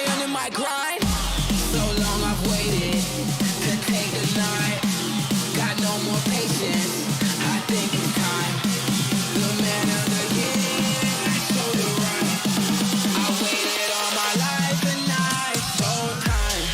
iron in my grind. So long I've waited to take the night. Got no more patience, I think it's time. The man of the year, show the right. I waited all my life and now it's showtime.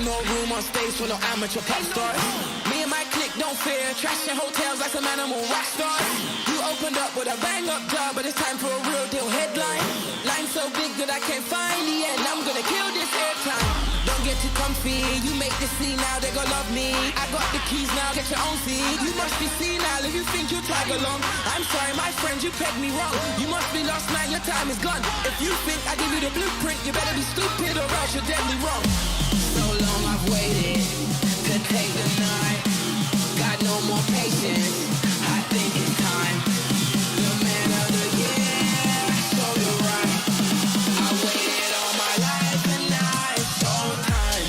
No room on stage for no amateur pop stars. Me and my clique don't fear trashing hotels like some animal rock stars. You opened up with a bang up job, but it's time for a real deal headline. Line so big that I can't find the end. I'm gonna kill this airtime. Don't get too comfy. You make the scene now, they gon' love me. I got the keys now, get your own seat. You must be senile if you think you'll tag along. I'm sorry, my friend, you pegged me wrong. You must be lost now, your time is gone. If you think I give you the blueprint, you better be stupid or else you're deadly wrong. So long I've waited to take the night. Got no more patience, I think it's time. The man of the year, show the right. I waited all my life and now it's showtime.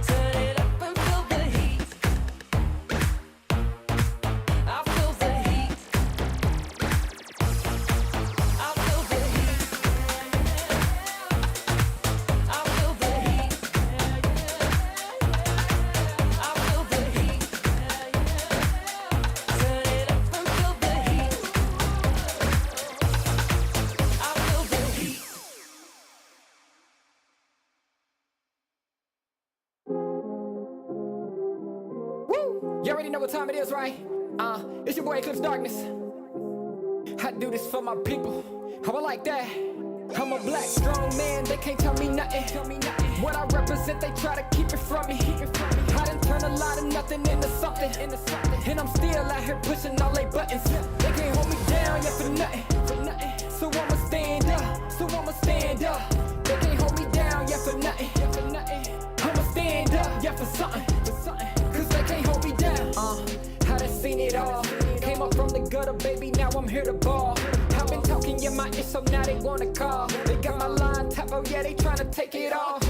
Turn You already know what time it is, right? It's your boy Eclipse Darkness. I do this for my people. How I like that. I'm a black, strong man, they can't tell me nothing. What I represent, they try to keep it from me. I done turn a lot of nothing into something. And I'm still out here pushing all they buttons. They can't hold me down, yeah, for nothing. So I'ma stand up. They can't hold me down, yeah, for nothing. I'ma stand up, yeah, for something. Cause they can't hold me down. I done seen it all. Came up from the gutter, baby, now I'm here to ball. I've been talking, yeah, my ish, so now they wanna call. They got my line tap, oh yeah, they tryna take it off.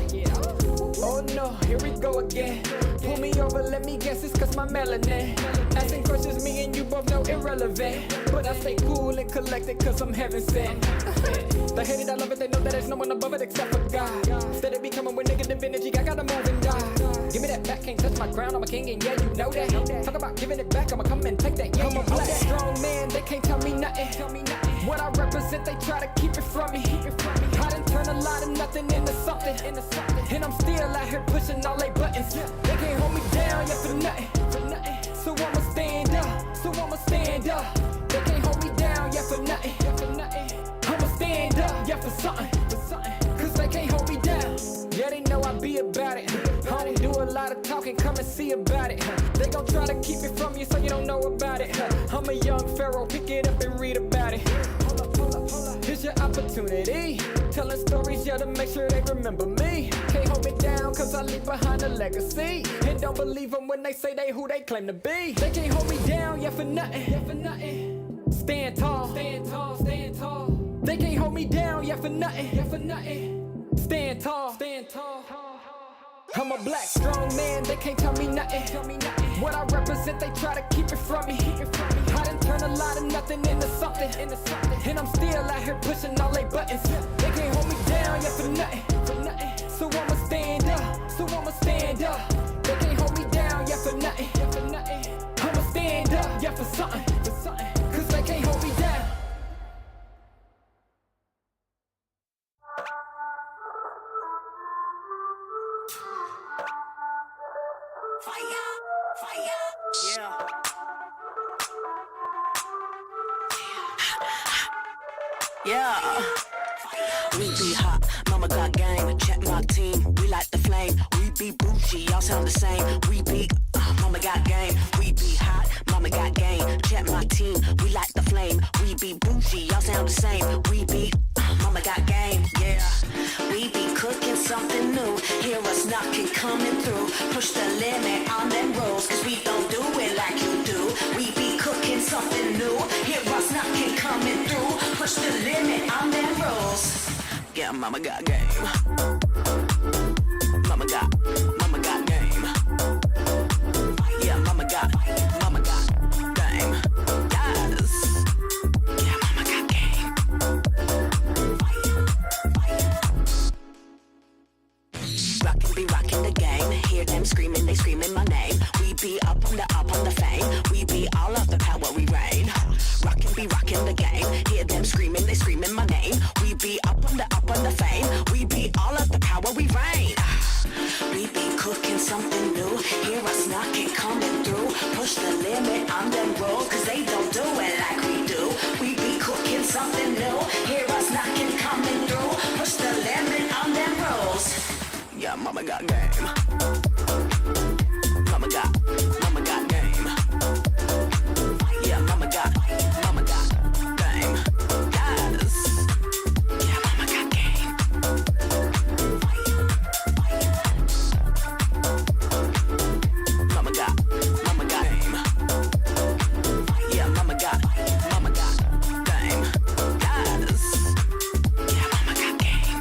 Oh no, here we go again. Pull me over, let me guess, it's cause my melanin. Asking questions, me and you both know irrelevant. But I stay cool and collected cause I'm heaven sent. They hate it, I love it, they know that there's no one above it except for God. Instead of be coming with negative energy, I gotta move and die. Give me that back, can't touch my crown, I'm a king and yeah, you know that. Talk about giving it back, I'ma come and take that. Yeah, I'm a black, strong man, they can't tell me nothing. What I represent, they try to keep it from me. I done turn a lot of nothing into something. And I'm still out here pushing all they buttons. They can't hold me down, yeah, for nothing. So I'ma stand up. They can't hold me down, yeah, for nothing. I'ma stand up, yeah, for something. Cause they can't hold me down. Yeah, they know I be about it. I don't do a lot of talking, come and see about it. They gon' try to keep it from you so you don't know about it. I'm a young pharaoh, pick it up and read about it. Here's your opportunity. Telling stories, yeah, to make sure they remember me. Can't hold me down, cause I leave behind a legacy. And don't believe them when they say they who they claim to be. They can't hold me down, yeah, for nothing. Stand tall. They can't hold me down, yeah, for nothing. Stand tall. I'm a black, strong man, they can't tell me nothing. What I represent, they try to keep it from me. I done turn a lot of nothing into something. And I'm still out here pushing all they buttons. They can't hold me down, yeah, for nothing. So I'ma stand up. They can't hold me down, yeah, for nothing. I'ma stand up, yeah, for something. Cause they can't hold me down. Yeah. We be hot, mama got game. Check my team, we like the flame. We be bougie, y'all sound the same. We be, mama got game. We be hot, mama got game. Check my team, we like the flame. We be bougie, y'all sound the same. We be, mama got game. Yeah. We be cooking something new. Hear us knocking, coming through. Push the limit on them rolls, cause we don't do it like you do. We be cooking something new. Hear us knocking, coming through. Push the limit on them rolls. Yeah, mama got game. Mama got game. Yeah, mama got game. Yes. Yeah, mama got game. Rockin' the game. Hear them screaming, they screaming my name. We be up on the fame. We be all of the power, we reign. Rockin' the game. Hear them screaming, they screaming my name. We be up on the fame. We be all of the power, we reign. We be cooking something new. Hear us knocking, coming through. Push the limit on them rolls, cause they don't do it like we do. We be cooking something new. Hear us knocking, coming through. Push the limit on them rolls. Yeah, mama got game. Mama got game. Yeah, mama got game. Yes. Yeah, mama got game. Mama got game. Yeah, mama got game. Yes. Yeah, mama got game.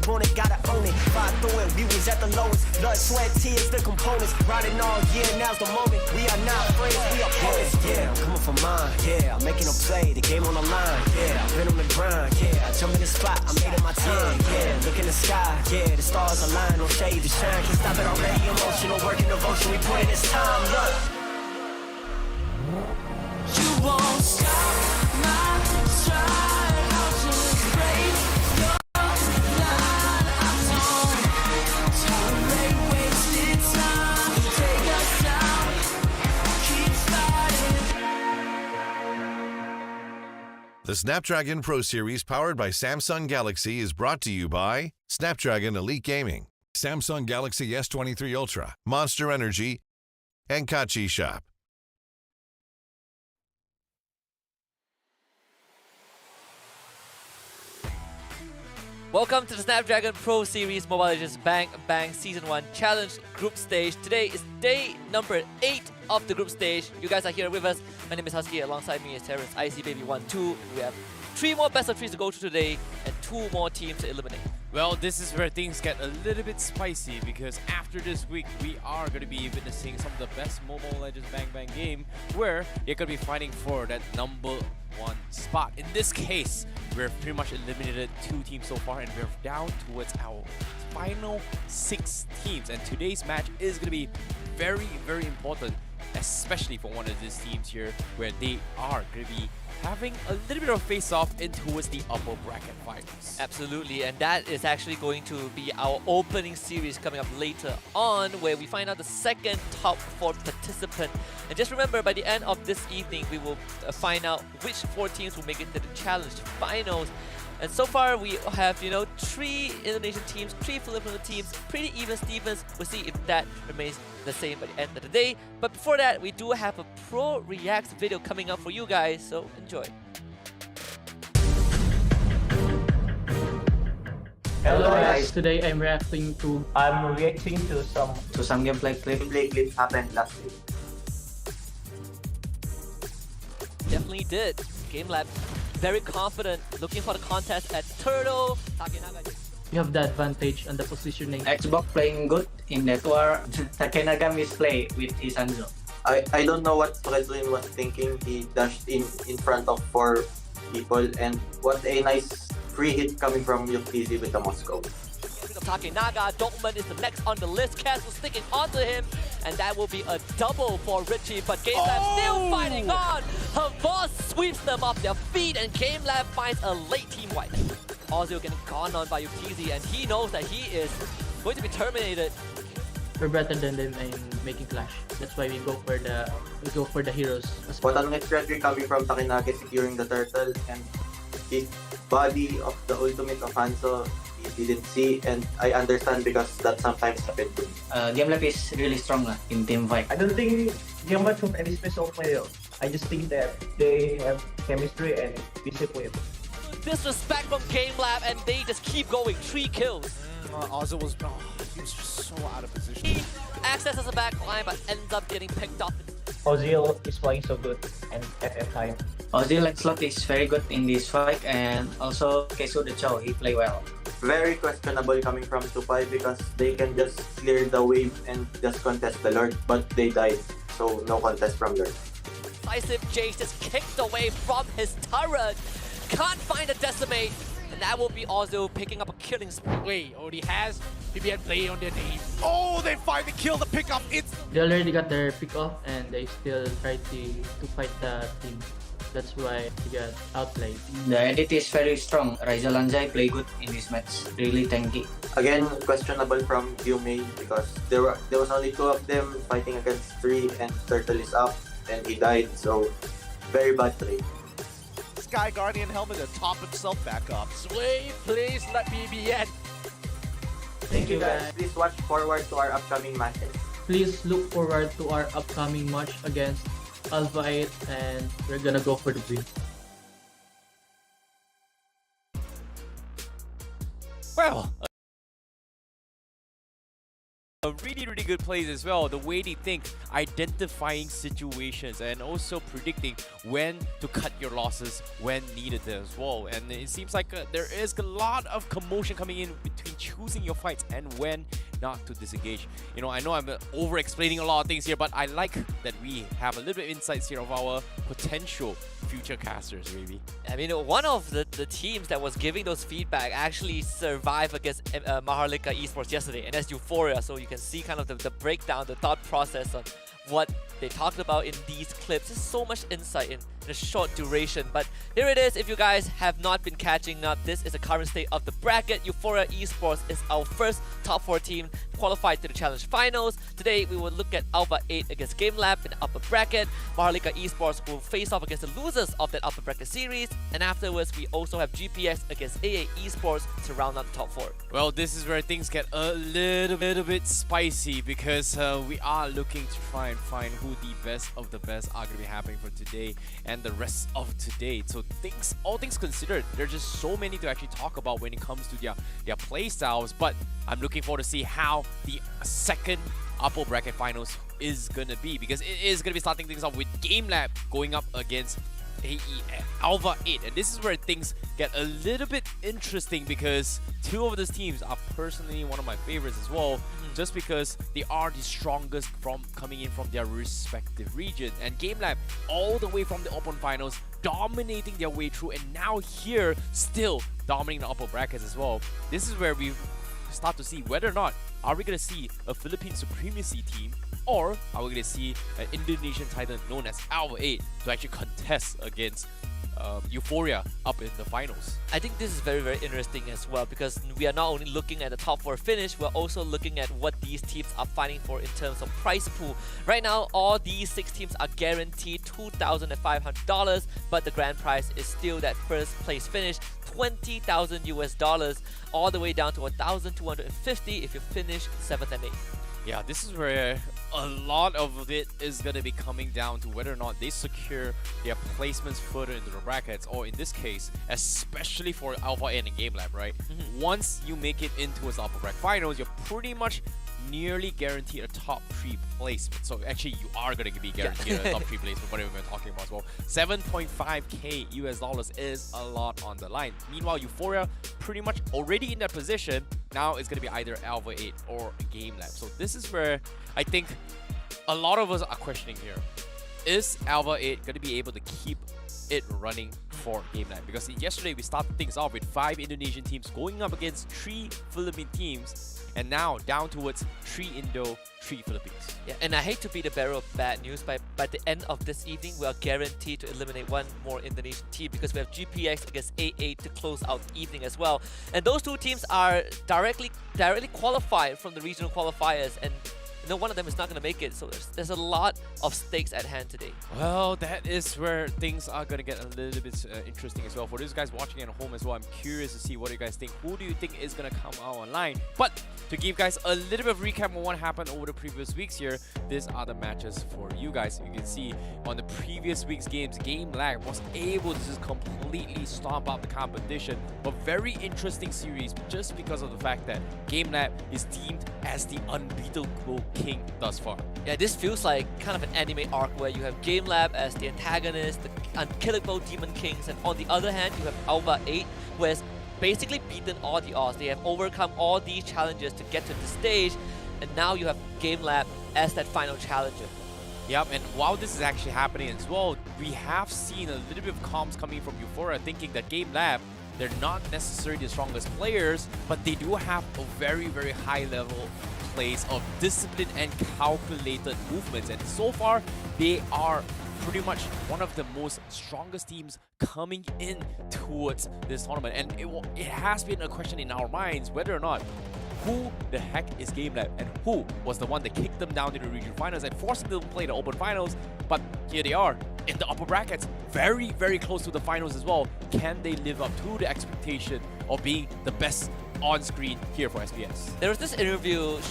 want it, gotta own it. Fight through it, we was at the lowest. Blood, sweat, tears, the components. Riding all year, now's the moment. We are not friends, we are opponents. Yeah, I'm coming for mine. Yeah, I'm making a play, the game on the line. Yeah, I've been on the grind. Yeah, I jump in the spot, I made it my time. Yeah, look in the sky. Yeah, the stars align, no shade to shine. Can't stop it already. Emotional work and devotion, we put in this time. Look. You won't stop my stride. I'll just break your line. I don't tolerate wasted time. Take us down, keep fighting. The Snapdragon Pro Series powered by Samsung Galaxy is brought to you by Snapdragon Elite Gaming, Samsung Galaxy S23 Ultra, Monster Energy, and Kachi Shop. Welcome to the Snapdragon Pro Series Mobile Legends Bang Bang Season 1 Challenge Group Stage. Today is day number 8 of the group stage. You guys are here with us. My name is Husky. Alongside me is Terrence, IC Baby 1, 2. We have 3 more best of 3s to go through today and 2 more teams to eliminate. Well, this is where things get a little bit spicy because after this week, we are going to be witnessing some of the best Mobile Legends Bang Bang game where you're going to be fighting for that number 1 spot. In this case, we've pretty much eliminated 2 teams so far and we're down towards our final 6 teams. And today's match is going to be very, very important, especially for one of these teams here where they are going to be having a little bit of face-off in towards the upper bracket finals. Absolutely, and that is actually going to be our opening series coming up later on, where we find out the second top 4 participant. And just remember, by the end of this evening, we will find out which 4 teams will make it to the challenge finals. And so far, we have, 3 Indonesian teams, 3 Filipino teams, pretty even Stevens. We'll see if that remains the same by the end of the day. But before that, we do have a Pro Reacts video coming up for you guys, so enjoy. Hello guys, today I'm reacting to some gameplay clips happened last week. Definitely did. GameLab very confident, looking for the contest at Turtle. you have the advantage on the positioning. Xbox playing good in that war. Takenaga misplay with his Hanzo. I don't know what Fredlin was thinking. He dashed in front of 4 people, and what a nice free hit coming from Yukizi with the Moscow. Takenaga, Dortmund is the next on the list. Cass was sticking onto him, and that will be a double for Richie. But GameLab still fighting on. Her boss sweeps them off their feet, and GameLab finds a late team wipe. Ozil getting gone on by Yukizi, and he knows that he is going to be terminated. We're better than them in making clash. That's why we go for the heroes. What an strategy coming from Takenaga securing the turtle, and his body of the ultimate of Hanzo he didn't see, and I understand because that sometimes happens to me. GameLab is really strong in team fight. I don't think GameLab have any special player. I just think that they have chemistry and discipline. Disrespect from GameLab, and they just keep going. 3 kills. Ozil was just so out of position. He accesses the back line, but ends up getting picked off. Ozil is playing so good and FF time. Ozil and Slot is very good in this fight, and also Kesu the Chow, he play well. Very questionable coming from Tupai because they can just clear the wave and just contest the Lord, but they died, so no contest from Lord. Decisive Jace just kicked away from his turret. Can't find a decimate, and that will be Ozil picking up a killing spree. Wait, already has PBN play on their name. Oh, they finally kill the pickup. They already got their pick off and they still try to fight the team. That's why they got outplayed. The edit is very strong. Rizal Anzai play good in this match. Really tanky. Again, questionable from Yume because there was only 2 of them fighting against 3, and Turtle is up and he died, so very bad play. Sky Guardian helmet to top himself back up. Sway, please let me be in. Thank you guys. Please watch forward to our upcoming matches. Please look forward to our upcoming match against ALVA 8, and we're gonna go for the win. Well, really good plays as well. The way they think, identifying situations and also predicting when to cut your losses when needed as well. And it seems like there is a lot of commotion coming in between choosing your fights and when not to disengage. You know, I know I'm over-explaining a lot of things here, but I like that we have a little bit of insights here of our potential future casters, maybe. I mean, one of the teams that was giving those feedback actually survived against MHRLK Esports yesterday, and that's Euphoria. So you can see kind of the breakdown, the thought process on what they talked about in these clips. There's so much insight in a short duration, but here it is. If you guys have not been catching up, this is the current state of the bracket. Euphoria Esports is our first top 4 team qualified to the Challenge Finals. Today we will look at ALVA 8 against GameLab in the upper bracket. MHRLK Esports will face off against the losers of that upper bracket series, and afterwards we also have GPX against AA Esports to round out the top 4. Well, this is where things get a little bit spicy, because we are looking to try and find who the best of the best are going to be happening for today and the rest of today. So all things considered, there's just so many to actually talk about when it comes to their play styles. But I'm looking forward to see how the second upper bracket finals is gonna be, because it is gonna be starting things off with GameLab going up against ALVA 8, and this is where things get a little bit interesting, because two of these teams are personally one of my favorites as well, just because they are the strongest from coming in from their respective region. And GameLab all the way from the Open Finals, dominating their way through, and now here still dominating the upper brackets as well. This is where we start to see whether or not are we going to see a Philippine supremacy team, or are we going to see an Indonesian titan known as ALVA 8 to actually contest against Euphoria up in the finals. I think this is very interesting as well, because we are not only looking at the top 4 finish, we're also looking at what these teams are fighting for in terms of prize pool. Right now, all these 6 teams are guaranteed $2,500, but the grand prize is still that first place finish, $20,000 US, all the way down to $1,250 if you finish 7th and 8th. Yeah, this is where a lot of it is going to be coming down to whether or not they secure their placements further into the brackets, or in this case, especially for ALVA 8 and GameLab, right? Once you make it into the upper bracket finals, you're pretty much nearly guaranteed a top 3 placement. So actually, you are going to be guaranteed a top 3 placement, whatever we're talking about as well. $7.5K US is a lot on the line. Meanwhile, Euphoria pretty much already in that position. Now it's going to be either ALVA 8 or GameLab. So this is where I think a lot of us are questioning here. Is ALVA 8 going to be able to keep it running for GameLab? Because yesterday we started things off with 5 Indonesian teams going up against 3 Philippine teams, and now down towards 3 Indo, 3 Philippines. Yeah, and I hate to be the bearer of bad news, but by the end of this evening, we are guaranteed to eliminate one more Indonesian team, because we have GPX against AA to close out the evening as well. And those 2 teams are directly qualified from the regional qualifiers, and one of them is not going to make it, so there's a lot of stakes at hand today. Well, that is where things are going to get a little bit interesting as well. For those guys watching at home as well, I'm curious to see what you guys think. Who do you think is going to come out online? But to give guys a little bit of recap on what happened over the previous weeks here, these are the matches for you guys. You can see on the previous week's games, GameLab was able to just completely stomp out the competition. A very interesting series, just because of the fact that GameLab is deemed as the unbeatable king thus far. Yeah, this feels like kind of an anime arc where you have GameLab as the antagonist, the unkillable demon kings, and on the other hand, you have ALVA 8, who has basically beaten all the odds. They have overcome all these challenges to get to this stage, and now you have GameLab as that final challenger. Yep, and while this is actually happening as well, we have seen a little bit of comms coming from Euphoria thinking that GameLab, they're not necessarily the strongest players, but they do have a very high level plays of discipline and calculated movements, and so far they are pretty much one of the most strongest teams coming in towards this tournament. And it has been a question in our minds whether or not who the heck is GameLab and who was the one that kicked them down to the regional finals and forcing them to play the open finals. But here they are in the upper brackets, very close to the finals as well. Can they live up to the expectation of being the best on screen here for SPS? There was this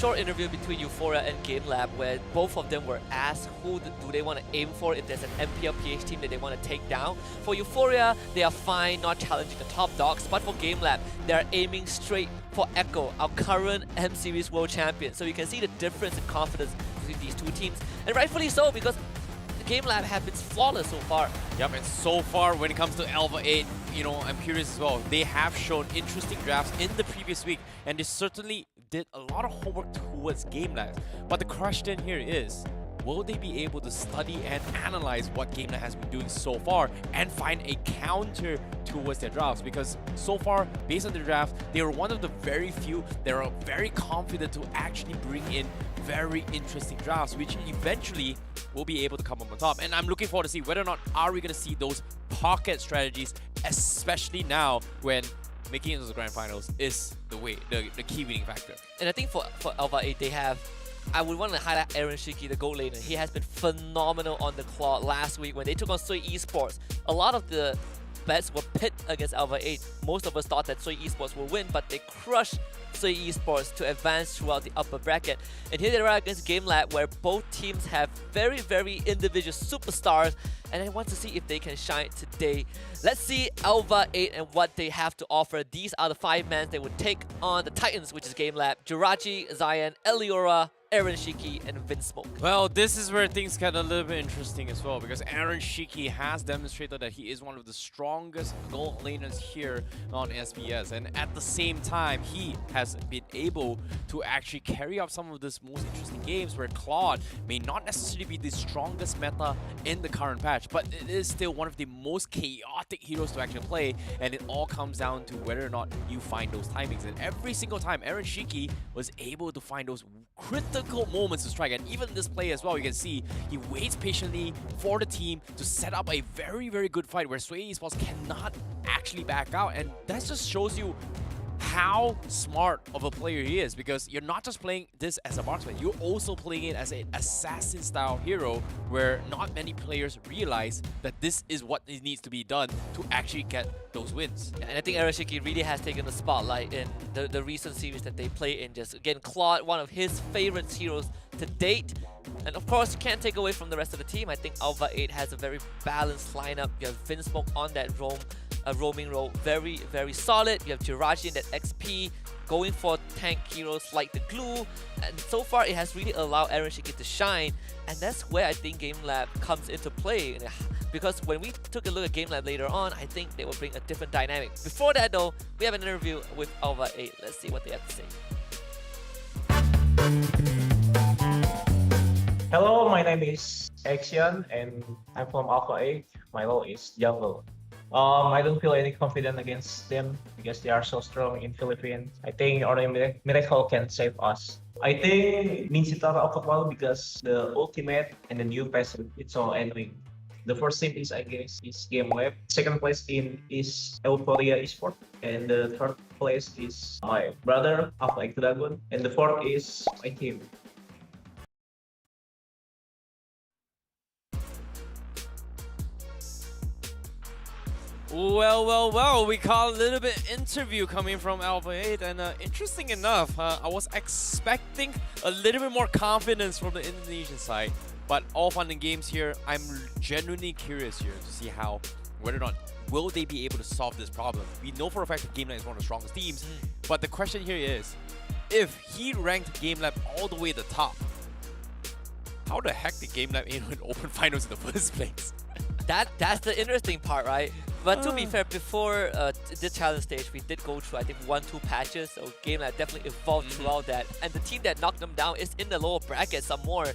short interview between Euphoria and GameLab where both of them were asked who do they want to aim for if there's an MPLPH team that they want to take down. For Euphoria, they are fine not challenging the top dogs, but for GameLab, they are aiming straight for Echo, our current M Series World Champion. So you can see the difference in confidence between these two teams. And rightfully so, because GameLab have been flawless so far. Yep, and so far when it comes to ALVA 8, you know, I'm curious as well. They have shown interesting drafts in the previous week, and they certainly did a lot of homework towards GameLab. But the question here is, will they be able to study and analyze what GameLab has been doing so far and find a counter towards their drafts? Because so far, based on the draft, they were one of the very few that are very confident to actually bring in very interesting drafts, which eventually will be able to come up on top. And I'm looking forward to see whether or not are we going to see those pocket strategies, especially now when making it into the grand finals is the way, the key winning factor. And I think for ALVA 8, they have, I would want to highlight Aaron Shiki, the gold laner. He has been phenomenal on the claw last week when they took on Soy Esports. A lot of the bets were pit against ALVA 8. Most of us thought that Soy Esports will win, but they crushed Soy Esports to advance throughout the upper bracket. And here they are against GameLab, where both teams have very, very individual superstars, and I want to see if they can shine today. Let's see ALVA 8 and what they have to offer. These are the 5 men they would take on the Titans, which is GameLab: Jirachi, Zion, Eliora, Aaron Shiki, and Vinsmoke. Well, this is where things get a little bit interesting as well, because Aaron Shiki has demonstrated that he is one of the strongest gold laners here on SBS, and at the same time, he has been able to actually carry out some of this most interesting games where Claude may not necessarily be the strongest meta in the current patch, but it is still one of the most chaotic heroes to actually play, and it all comes down to whether or not you find those timings. And every single time, Aaron Shiki was able to find those critical moments to strike. And even this play as well, you can see he waits patiently for the team to set up a very, very good fight where Sway Esports cannot actually back out. And that just shows you how smart of a player he is, because you're not just playing this as a marksman, you're also playing it as an assassin style hero where not many players realize that this is what needs to be done to actually get those wins. And I think Aaron Shiki really has taken the spotlight in the recent series that they play in. Just again, Claude, one of his favorite heroes to date. And of course, you can't take away from the rest of the team. I think ALVA 8 has a very balanced lineup. You have Vinsmoke on that roaming role, very, very solid. You have Jirachi in that XP, going for tank heroes like the glue. And so far, it has really allowed Aaron Shiki to shine. And that's where I think GameLab comes into play. Because when we took a look at GameLab later on, I think they will bring a different dynamic. Before that though, we have an interview with ALVA 8. Let's see what they have to say. Hello, my name is Axion and I'm from ALVA 8. My role is jungle. I don't feel any confident against them because they are so strong in Philippines. I think only Miracle can save us. I think Ninjitara overall because the ultimate and the new passive, it's so annoying. The first team is, I guess, is GameLab. Second place team is Euphoria Esports. And the third place is my brother, Alpha Dragon. And the fourth is my team. Well, we caught a little bit interview coming from ALVA 8, and interesting enough, I was expecting a little bit more confidence from the Indonesian side, but all fun and games here. I'm genuinely curious here to see whether or not will they be able to solve this problem. We know for a fact that GameLab is one of the strongest teams, but the question here is, if he ranked GameLab all the way at the top, how the heck did GameLab end in open finals in the first place? That's the interesting part, right? But to be fair, before the challenge stage, we did go through, I think, 1-2 patches, so GameLab definitely evolved throughout that. And the team that knocked them down is in the lower bracket some more.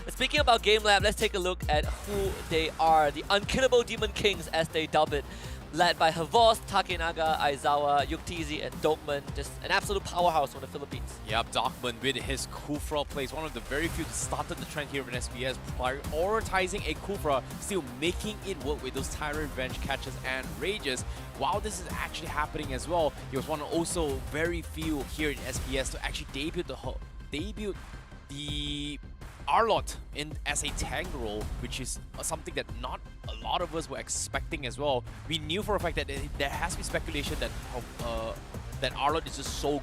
Speaking about GameLab, let's take a look at who they are. The Unkillable Demon Kings, as they dub it. Led by Havos, Takenaga, Aizawa, Yuktizi, and Dokman. Just an absolute powerhouse from the Philippines. Yep, Dokman with his Kufra plays, one of the very few that started the trend here in SBS, prioritizing a Kufra, still making it work with those Tyrant Revenge catches and rages. While this is actually happening as well, he was one of also very few here in SBS to actually debut the Arlott as a tank role, which is something that not a lot of us were expecting as well. We knew for a fact that there has been speculation that that Arlott is just so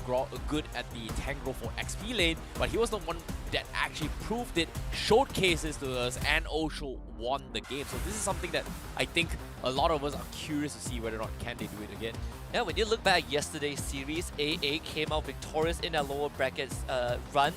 good at the Tangrowth for XP lane, but he was the one that actually proved it, showed cases to us, and also won the game. So this is something that I think a lot of us are curious to see whether or not can they do it again. Yeah, when you look back at yesterday's series, AA came out victorious in their lower brackets run.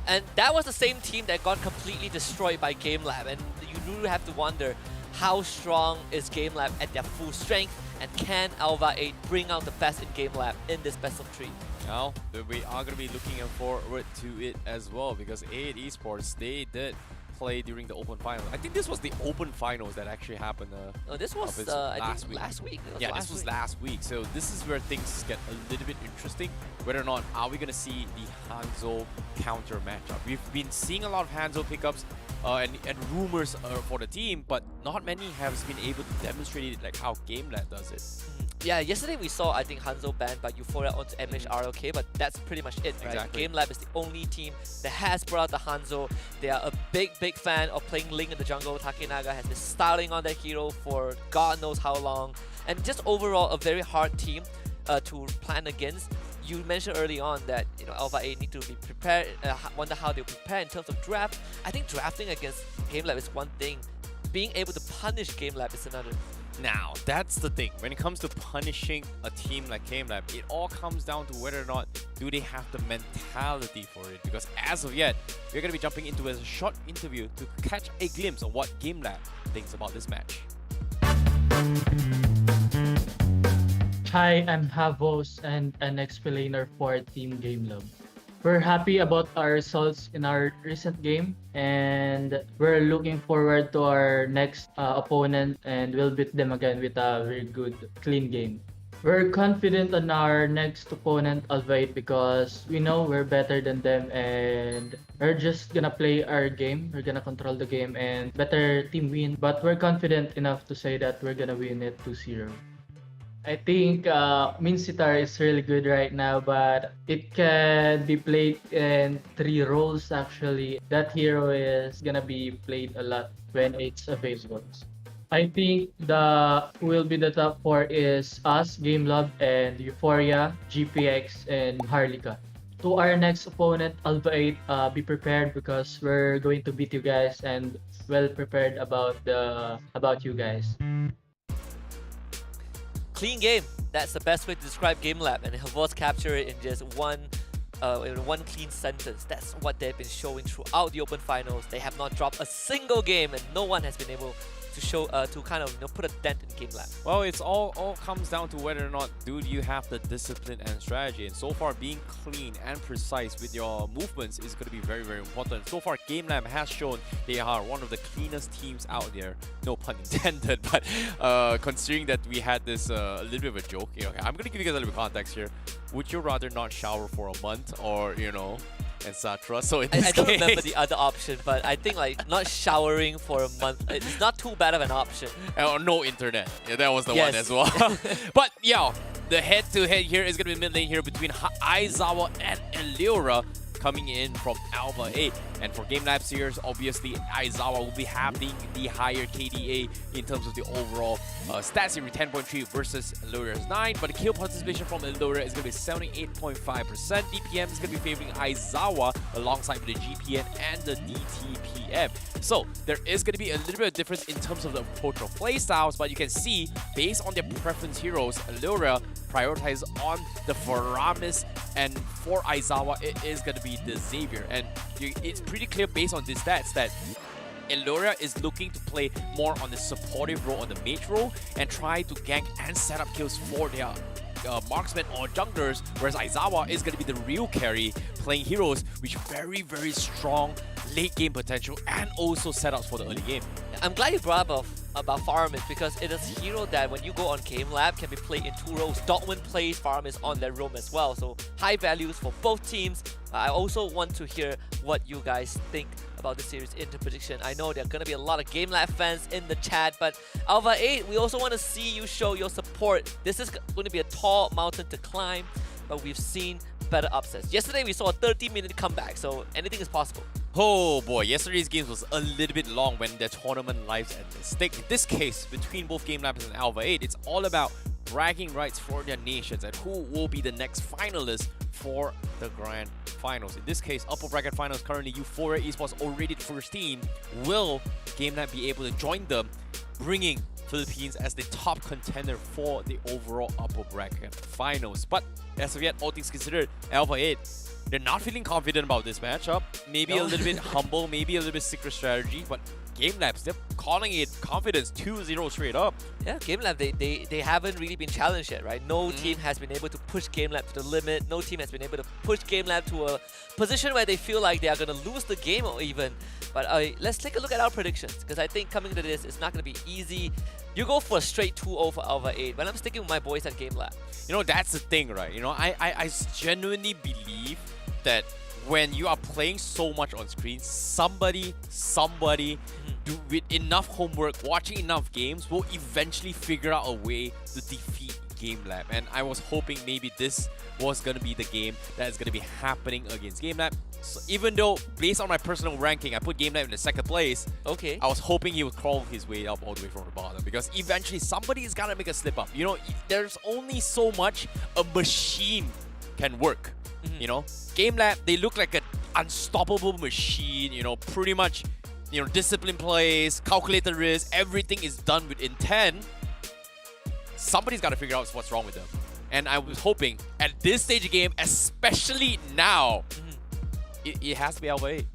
And that was the same team that got completely destroyed by GameLab. And you do have to wonder, how strong is GameLab at their full strength? And can ALVA 8 bring out the best in GameLab in this best of 3? Now, we are going to be looking forward to it as well, because A8 Esports, they did play during the Open Finals. I think this was the Open Finals that actually happened. This was I think last week. Yeah, this was last week. So this is where things get a little bit interesting. Whether or not are we going to see the Hanzo counter matchup? We've been seeing a lot of Hanzo pickups and rumors for the team, but not many have been able to demonstrate it like how GameLab does it. Yeah, yesterday we saw, I think, Hanzo banned by Euphoria onto MHRLK, but that's pretty much it, right? Exactly. GameLab is the only team that has brought out the Hanzo. They are a big fan of playing Link in the jungle. Takenaga has been styling on their hero for God knows how long. And just overall, a very hard team to plan against. You mentioned early on that ALVA 8 need to be prepared, wonder how they'll prepare in terms of draft. I think drafting against GameLab is one thing. Being able to punish GameLab is another. Now, that's the thing. When it comes to punishing a team like GameLab, it all comes down to whether or not do they have the mentality for it. Because as of yet, we're going to be jumping into a short interview to catch a glimpse of what GameLab thinks about this match. Hi, I'm Havos and an explainer for Team GameLab. We're happy about our results in our recent game, and we're looking forward to our next opponent, and we'll beat them again with a very good, clean game. We're confident on our next opponent, ALVA 8, because we know we're better than them, and we're just gonna play our game. We're gonna control the game and better team win, but we're confident enough to say that we're gonna win it 2-0. I think Minsitar is really good right now, but it can be played in 3 roles actually. That hero is gonna be played a lot when it's available. I think will be the top 4 is us, GameLab, and Euphoria, GPX, and MHRLK. To our next opponent, ALVA 8, be prepared because we're going to beat you guys and well prepared about you guys. Clean game. That's the best way to describe GameLab, and Havos capture it in just one clean sentence. That's what they've been showing throughout the Open Finals. They have not dropped a single game, and no one has been able to show to kind of put a dent in GameLab. Well, it's all comes down to whether or not do you have the discipline and strategy. And so far, being clean and precise with your movements is going to be very, very important. So far, GameLab has shown they are one of the cleanest teams out there. No pun intended, but considering that we had this a little bit of a joke, I'm going to give you guys a little bit of context here. Would you rather not shower for a month, or etc. So in this I don't case, remember the other option, but I think like not showering for a month, it's not too bad of an option. or no internet. Yeah, that was the Yes. one as well. But yeah, the head-to-head here is going to be mid lane here between Aizawa and Euphoria, coming in from ALVA 8. And for GameLab series, obviously Aizawa will be having the higher KDA in terms of the overall stats here, 10.3 versus Euphoria 9. But the kill participation from Euphoria is going to be 78.5%. DPM is going to be favoring Aizawa alongside the GPN and the DTPM. So there is going to be a little bit of difference in terms of the approach of playstyles, but you can see based on their preference heroes, Euphoria prioritize on the Faramis, and for Aizawa it is going to be the Xavier. And it's pretty clear based on these stats that Euphoria is looking to play more on the supportive role, on the mage role, and try to gank and set up kills for their marksmen or junglers, whereas Aizawa is going to be the real carry, playing heroes with very, very strong late game potential and also setups for the early game. I'm glad you brought up about Faramis, because it is a hero that when you go on GameLab can be played in 2 roles. Dortmund plays Faramis on their roam as well, so high values for both teams. I also want to hear what you guys think about the series into prediction. I know there are going to be a lot of GameLab fans in the chat, but ALVA 8, we also want to see you show your support. This is going to be a tall mountain to climb, but we've seen better upsets. Yesterday we saw a 30-minute comeback, so anything is possible. Oh boy, yesterday's games was a little bit long when the tournament lives at stake. In this case, between both GameLab and ALVA 8, it's all about bragging rights for their nations and who will be the next finalist for the grand finals. In this case, upper bracket finals, currently Euphoria Esports already the first team. Will GameLab be able to join them, bringing Philippines as the top contender for the overall upper bracket finals? But as of yet, all things considered, ALVA 8, they're not feeling confident about this matchup. Maybe a little bit humble, maybe a little bit secret strategy, but GameLabs, they're calling it confidence 2-0 straight up. Yeah, GameLab, they haven't really been challenged yet, right? No team has been able to push GameLab to the limit. No team has been able to push GameLab to a position where they feel like they are going to lose the game or even. But let's take a look at our predictions, because I think coming to this, it's not going to be easy. You go for a straight 2-0 for ALVA 8, but I'm sticking with my boys at GameLab. You know, that's the thing, right? You know, I genuinely believe that when you are playing so much on screen, somebody with enough homework, watching enough games, will eventually figure out a way to defeat GameLab. And I was hoping maybe this was going to be the game that is going to be happening against GameLab. So even though, based on my personal ranking, I put GameLab in the second place, okay, I was hoping he would crawl his way up all the way from the bottom, because eventually somebody's got to make a slip up. You know, there's only so much a machine can work. You know, GameLab, they look like an unstoppable machine, you know, pretty much, you know, disciplined plays, calculated risk, everything is done with intent. Somebody's got to figure out what's wrong with them. And I was hoping at this stage of the game, especially now, it has to be ALVA 8.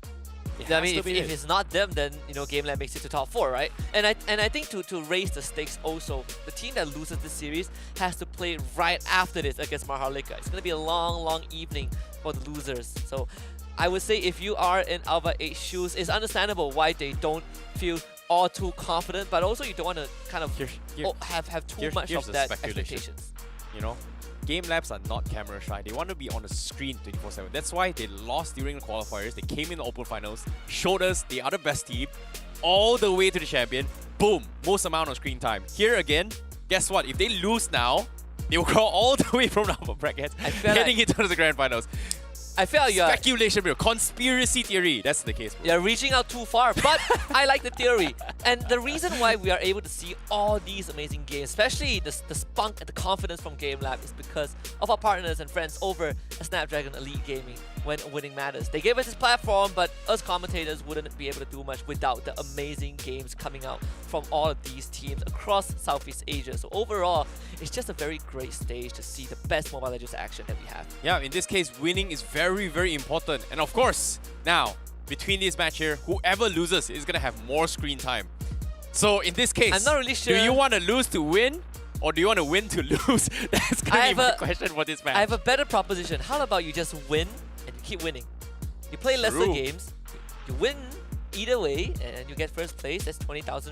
I mean, if it's not them, then, you know, GameLab makes it to top 4, right? And I think to raise the stakes also, the team that loses this series has to play right after this against MHRLK. It's going to be a long evening for the losers. So I would say if you are in ALVA 8 shoes, it's understandable why they don't feel all too confident, but also you don't want to kind of have too much of that expectations. You know? GameLabs are not camera shy. They want to be on the screen 24/7. That's why they lost during the qualifiers. They came in the open finals, showed us they are the best team, all the way to the champion. Boom, most amount of screen time. Here again, guess what? If they lose now, they will crawl all the way from the upper bracket, heading into the grand finals. I feel like speculation, bro. Conspiracy theory. That's the case, bro. You're reaching out too far, but I like the theory. And the reason why we are able to see all these amazing games, especially the spunk and the confidence from GameLab, is because of our partners and friends over at Snapdragon Elite Gaming. When winning matters, they gave us this platform, but us commentators wouldn't be able to do much without the amazing games coming out from all of these teams across Southeast Asia. So overall, it's just a very great stage to see the best Mobile Legends action that we have. Yeah, in this case, winning is very important. And of course, now, between this match here, whoever loses is going to have more screen time. So in this case, I'm not really sure. Do you want to lose to win? Or do you want to win to lose? That's going to be the question for this match. I have a better proposition. How about you just win and you keep winning? You play lesser games, you win either way, and you get first place. That's $20,000.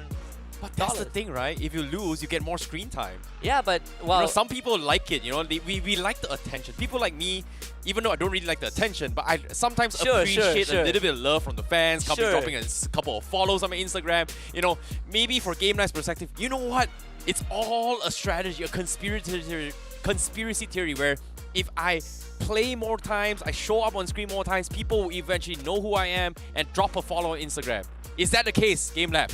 But that's the thing, right? If you lose, you get more screen time. Yeah, but well, you know, some people like it. You know, we like the attention. People like me, even though I don't really like the attention, but I sometimes appreciate a little bit of love from the fans. Dropping a couple of follows on my Instagram. You know, maybe for GameLab's perspective, you know what? It's all a strategy, a conspiracy theory where if I play more times, I show up on screen more times, people will eventually know who I am and drop a follow on Instagram. Is that the case, GameLab?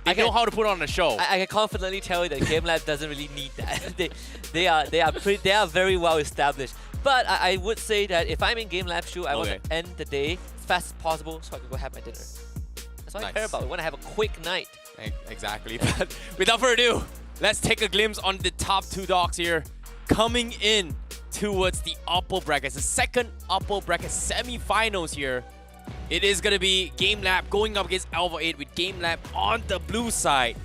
They know how to put on a show. I can confidently tell you that GameLab doesn't really need that. they are very well established. But I would say that if I'm in GameLab shoe, I want to end the day as fast as possible so I can go have my dinner. That's all I care about. I want to have a quick night. Exactly. But without further ado, let's take a glimpse on the top two dogs here. Coming in towards the upper brackets, the second upper bracket semi-finals here. It is going to be GameLab going up against ALVA 8 with GameLab on the blue side.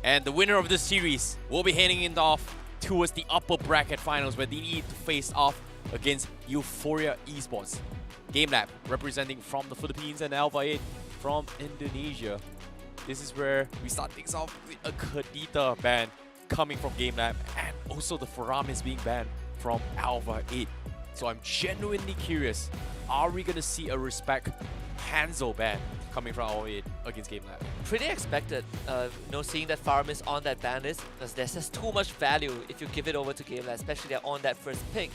And the winner of this series will be heading it off towards the upper bracket finals where they need to face off against Euphoria Esports. GameLab representing from the Philippines and ALVA 8 from Indonesia. This is where we start things off with a Kadita ban coming from GameLab, and also the Faramis being banned from ALVA 8. So I'm genuinely curious, are we going to see a respect Hanzo ban coming from ALVA 8 against GameLab? Pretty expected, seeing that Faramis on that ban list, because there's just too much value if you give it over to GameLab, especially they're on that first pick.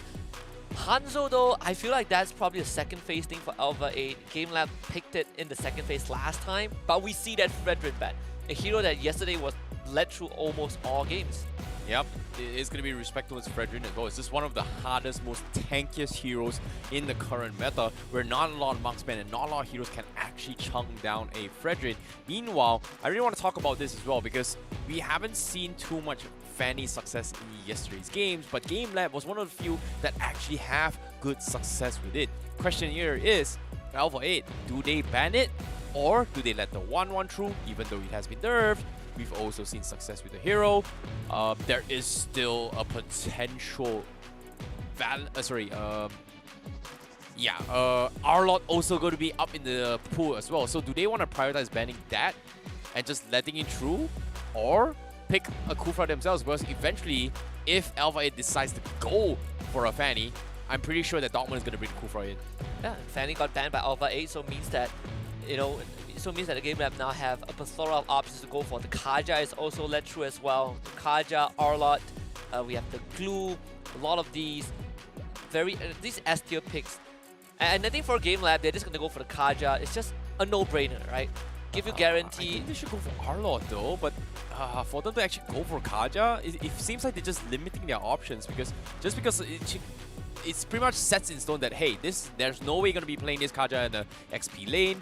Hanzo though, I feel like that's probably a second phase thing for ALVA 8. GameLab picked it in the second phase last time, but we see that Frederick ban, a hero that yesterday was led through almost all games. Yep, it is going to be respect towards Fredrin as well. It's just one of the hardest, most tankiest heroes in the current meta, where not a lot of marksmen and not a lot of heroes can actually chunk down a Fredrin. Meanwhile, I really want to talk about this as well, because we haven't seen too much Fanny success in yesterday's games, but GameLab was one of the few that actually have good success with it. Question here is, ALVA 8, do they ban it? Or do they let the 1-1 through, even though it has been nerfed? We've also seen success with the hero. There is still a potential Arlot also going to be up in the pool as well. So do they want to prioritize banning that and just letting it through? Or pick a Kufra themselves? Because eventually, if ALVA 8 decides to go for a Fanny, I'm pretty sure that Dortmund is going to bring Kufra in. Yeah, Fanny got banned by ALVA 8, so it means that, you know, so it means that the GameLab now have a plethora of options to go for. The Kaja is also let through as well. The Kaja, Arlot, we have the Glue, a lot of these these S tier picks. And I think for GameLab, they're just going to go for the Kaja. It's just a no-brainer, right? Give you guarantee. I think they should go for Arlot though, but for them to actually go for Kaja, it seems like they're just limiting their options, because it's pretty much sets in stone that, hey, there's no way you're going to be playing this Kaja in the XP lane.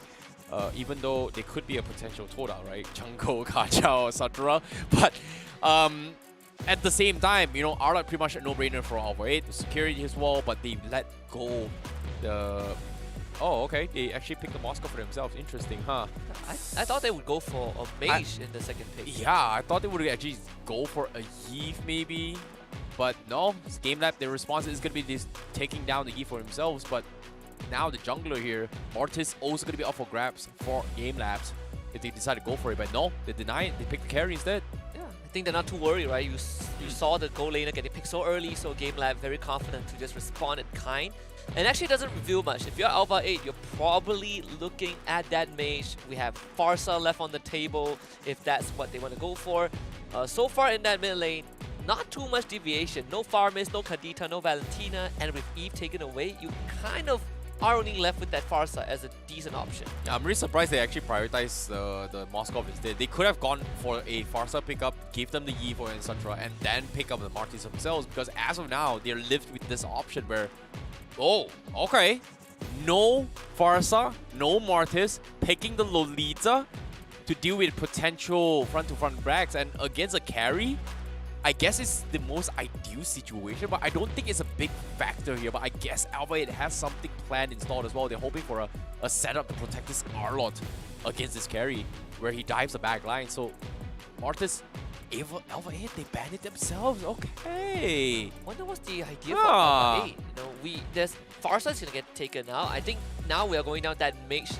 Even though they could be a potential Toda, right? Jungle, Kaja, etc. But at the same time, you know, Arlot pretty much a no-brainer for ALVA 8. The security as well, but they let go the... Oh, okay. They actually picked the Moscow for themselves. Interesting, huh? I thought they would go for a Mage in the second pick. Yeah, I thought they would actually go for a Yeve maybe. But no, it's GameLab. Their response is going to be this taking down the Yeve for themselves. But now the jungler here, Mortis, also going to be up for grabs for GameLabs if they decide to go for it. But no, they deny it. They pick the carry instead. Yeah, I think they're not too worried, right? You saw the goal laner getting picked so early, so GameLab very confident to just respond in kind. And actually doesn't reveal much. If you're ALVA 8, you're probably looking at that Mage. We have Farsa left on the table if that's what they want to go for. So far in that mid lane, not too much deviation. No Farmis, no Kadita, no Valentina. And with Eve taken away, you kind of are only left with that Farsa as a decent option. Yeah, I'm really surprised they actually prioritized the Moskov instead. They could have gone for a Farsa pickup, give them the Evo and etc., and then pick up the Martis themselves, because as of now, they're lived with this option where, oh, okay, no Farsa, no Martis, picking the Lolita to deal with potential front-to-front brags, and against a carry, I guess it's the most ideal situation, but I don't think it's a big factor here. But I guess ALVA 8 has something planned installed as well. They're hoping for a setup to protect this Arlot against this carry, where he dives the back line. So, Mortis, ALVA 8, they banned it themselves. Okay. Wonder what's the idea for ALVA 8? You know, there's Farsa is gonna get taken out. I think now we are going down that Mage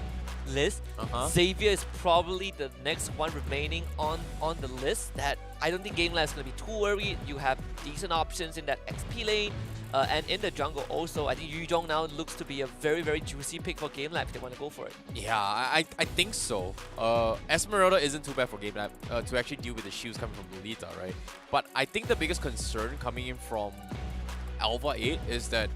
list. Xavier is probably the next one remaining on the list that I don't think GameLab is going to be too worried. You have decent options in that XP lane. And in the jungle also, I think Yuzhong now looks to be a very, very juicy pick for GameLab if they want to go for it. Yeah, I think so. Esmeralda isn't too bad for GameLab to actually deal with the shields coming from Lolita, right? But I think the biggest concern coming in from ALVA 8 is that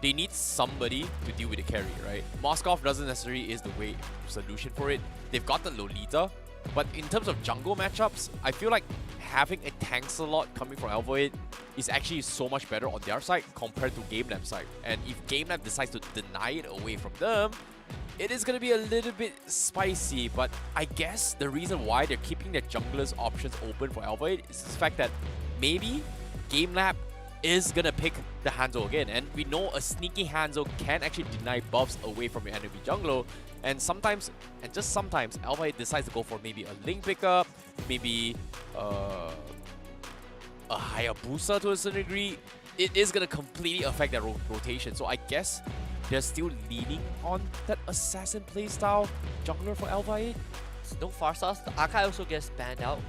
they need somebody to deal with the carry, right? Moskov doesn't necessarily is the way solution for it. They've got the Lolita, but in terms of jungle matchups, I feel like having a tank slot coming from ALVA 8 is actually so much better on their side compared to GameLab's side. And if GameLab decides to deny it away from them, it is going to be a little bit spicy. But I guess the reason why they're keeping their junglers options open for ALVA 8 is the fact that maybe GameLab is gonna pick the Hanzo again, and we know a sneaky Hanzo can actually deny buffs away from your enemy jungler, and sometimes, and just sometimes, ALVA 8 decides to go for maybe a Link pickup, maybe a Hayabusa to a certain degree. It is gonna completely affect their rotation, so I guess they're still leaning on that assassin playstyle jungler for ALVA 8. No Farsas, the Akai also gets banned out.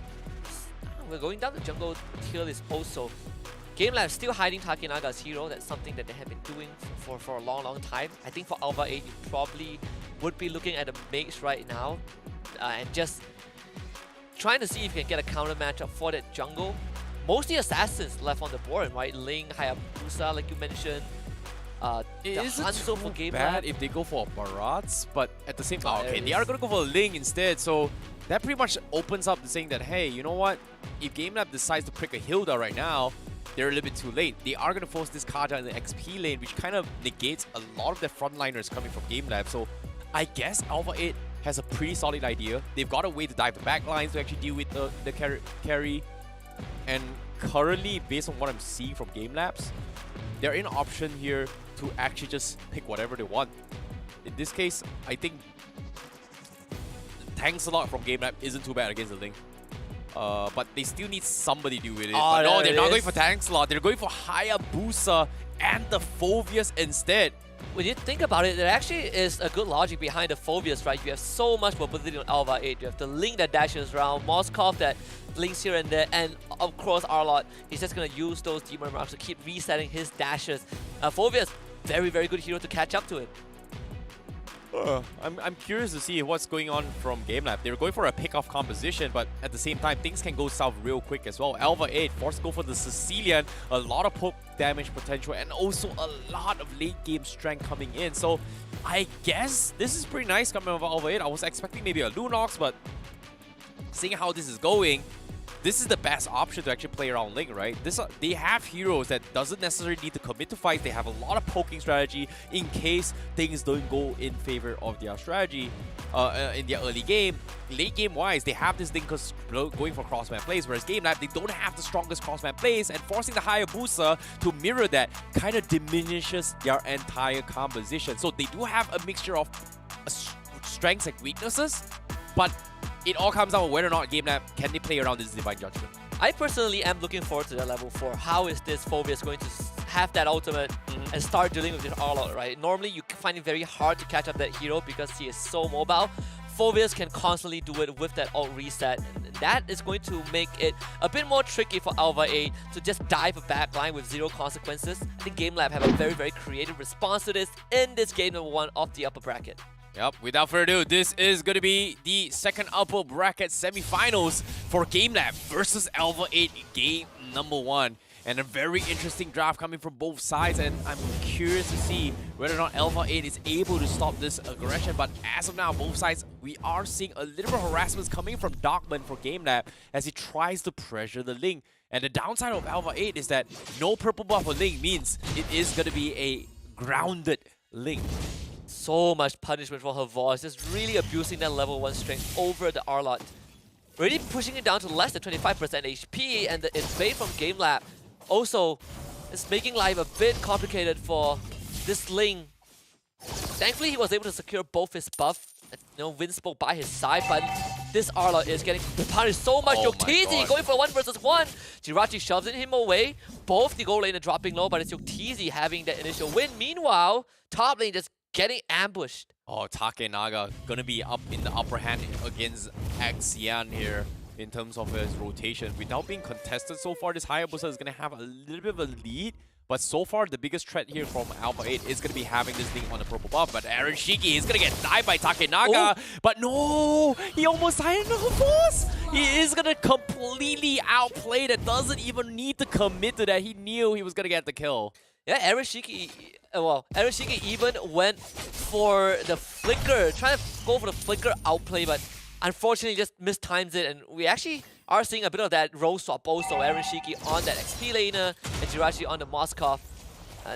We're going down the jungle tier list also. GameLab is still hiding Takenaga's hero. That's something that they have been doing for a long time. I think for ALVA 8, you probably would be looking at a Mage right now and just trying to see if you can get a counter matchup for that jungle. Mostly assassins left on the board, right? Ling, Hayabusa, like you mentioned. It isn't Hanzo for too GameLab. bad if they go for Barats, but at the same time, okay, they are going to go for Ling instead, so that pretty much opens up to saying that, hey, you know what? If GameLab decides to pick a Hilda right now, they're a little bit too late. They are going to force this Kaja in the XP lane, which kind of negates a lot of their frontliners coming from GameLab. So I guess ALVA 8 has a pretty solid idea. They've got a way to dive the back lines to actually deal with the carry. And currently, based on what I'm seeing from GameLabs, they're in an option here to actually just pick whatever they want. In this case, I think Thanks a lot from GameLab isn't too bad against the Link. But they still need somebody to do with it. Oh, but no, they're not is. going for Tank Slot. They're going for Hayabusa and the Phoveus instead. When you think about it, there actually is a good logic behind the Phoveus, right? You have so much mobility on ALVA 8. You have the Link that dashes around, Moskov that links here and there, and of course Arlott is just going to use those Demon Marks to keep resetting his dashes. Phoveus, very, very good hero to catch up to it. I'm curious to see what's going on from GameLab. They were going for a pick-off composition, but at the same time, things can go south real quick as well. ALVA 8 forced to go for the Sicilian, a lot of poke damage potential, and also a lot of late-game strength coming in. So I guess this is pretty nice coming out of ALVA 8. I was expecting maybe a Lunox, but seeing how this is going, this is the best option to actually play around Link, right? They have heroes that doesn't necessarily need to commit to fights. They have a lot of poking strategy in case things don't go in favor of their strategy in their early game. Late game wise, they have this Link going for crossman plays, whereas GameLab, they don't have the strongest crossman plays, and forcing the Hayabusa to mirror that kind of diminishes their entire composition. So they do have a mixture of strengths and weaknesses, but it all comes down to whether or not GameLab can they play around this Divine Judgment. I personally am looking forward to that level 4. How is this Phoveus going to have that ultimate and start dealing with this Arlott, right? Normally, you find it very hard to catch up that hero because he is so mobile. Phoveus can constantly do it with that ult reset, and that is going to make it a bit more tricky for ALVA 8 to just dive a backline with zero consequences. I think GameLab have a very, very creative response to this in this game number 1 of the upper bracket. Yep, without further ado, this is going to be the second upper bracket semifinals for GameLab versus ALVA 8 game number 1. And a very interesting draft coming from both sides, and I'm curious to see whether or not ALVA 8 is able to stop this aggression. But as of now, both sides, we are seeing a little bit of harassment coming from Darkman for GameLab as he tries to pressure the Link. And the downside of ALVA 8 is that no purple buff for Link means it is going to be a grounded Link. So much punishment for her voice, just really abusing that level 1 strength over the Arlott. Really pushing it down to less than 25% HP, and the invade from GameLab also is making life a bit complicated for this Link. Thankfully, he was able to secure both his buff, Winspoke by his side, but this Arlott is getting punished so much. Yoktizi going for 1 versus 1. Jirachi shoves him away. Both the goal lane are dropping low, but it's Yoktizi having that initial win. Meanwhile, top lane just getting ambushed. Oh, Takenaga gonna be up in the upper hand against Axian here in terms of his rotation. Without being contested so far, this Hayabusa is gonna have a little bit of a lead. But so far, the biggest threat here from ALVA 8 is gonna be having this thing on the purple buff. But Aaron Shiki is gonna get died by Takenaga. But no, he almost died in the boss. He is gonna completely outplay that. Doesn't even need to commit to that. He knew he was gonna get the kill. Yeah, Aaron Shiki even went for the flicker, trying to go for the flicker outplay, but unfortunately just mistimes it, and we actually are seeing a bit of that role swap also. Aaron Shiki on that XP laner, and Jirachi on the Moskov.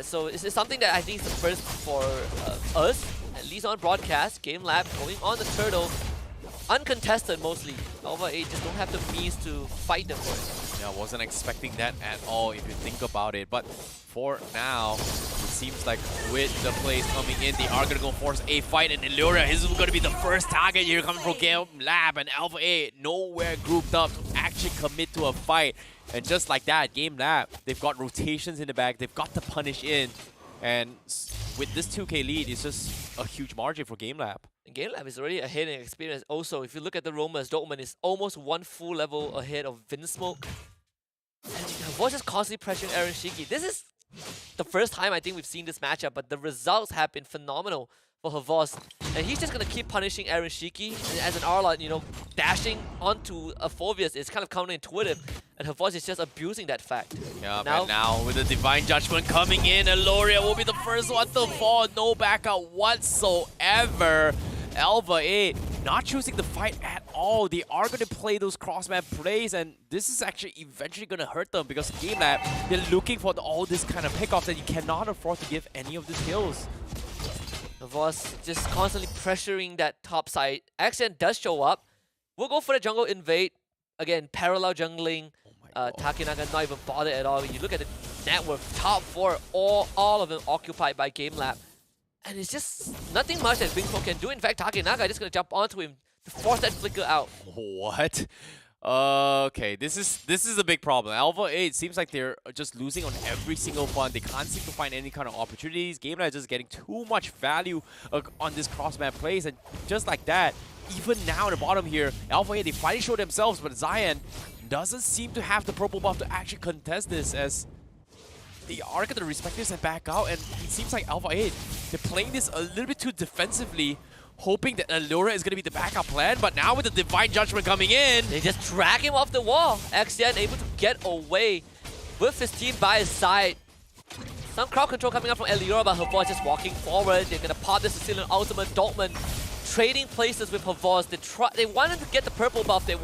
So it's something that I think is the first for us, at least on broadcast. GameLab going on the turtle, uncontested mostly. ALVA 8 just don't have the means to fight them for it. Yeah, I wasn't expecting that at all if you think about it. But for now, it seems like with the plays coming in, they are going to go force a fight. And Euphoria is going to be the first target here coming from GameLab. And ALVA 8 nowhere grouped up to actually commit to a fight. And just like that, GameLab, they've got rotations in the back. They've got to punish in. And with this 2K lead, it's just a huge margin for GameLab. GameLab is already ahead in experience. Also, if you look at the Romas, Dortmund is almost 1 full level ahead of Vinsmoke. And was just constantly pressuring Aaron Shiki. This is the first time I think we've seen this matchup, but the results have been phenomenal for Havos. And he's just going to keep punishing Aaron Shiki. And as an Arlott, dashing onto a Phoveus is kind of counterintuitive. And Havos is just abusing that fact. Yeah, but now with the Divine Judgment coming in, Euphoria will be the first one to fall. No backup whatsoever. ALVA 8 not choosing the fight at all. They are going to play those cross-map plays, and this is actually eventually going to hurt them because GameLab, they're looking for all this kind of pickoffs that you cannot afford to give any of these kills. Voss just constantly pressuring that top side. Accent does show up. We'll go for the jungle invade. Again, parallel jungling. Takenaga not even bothered at all. When you look at the net worth, top 4, all of them occupied by GameLab. And it's just nothing much that Wingfoot can do. In fact, Takenaga is just going to jump onto him to force that flicker out. What? Okay, this is a big problem. ALVA 8 seems like they're just losing on every single front. They can't seem to find any kind of opportunities. GameLab is just getting too much value on this cross-map plays, and just like that, even now at the bottom here, ALVA 8, they finally showed themselves, but Zion doesn't seem to have the purple buff to actually contest this, as they are going to respect this and back out, and it seems like ALVA 8, they're playing this a little bit too defensively, hoping that Allura is going to be the backup plan, but now with the Divine Judgment coming in, they just drag him off the wall. XN able to get away with his team by his side. Some crowd control coming up from Allura, but Havos just walking forward. They're going to pop the Sicilian Ultimate. Dortmund trading places with Havos. They wanted to get the purple buff. They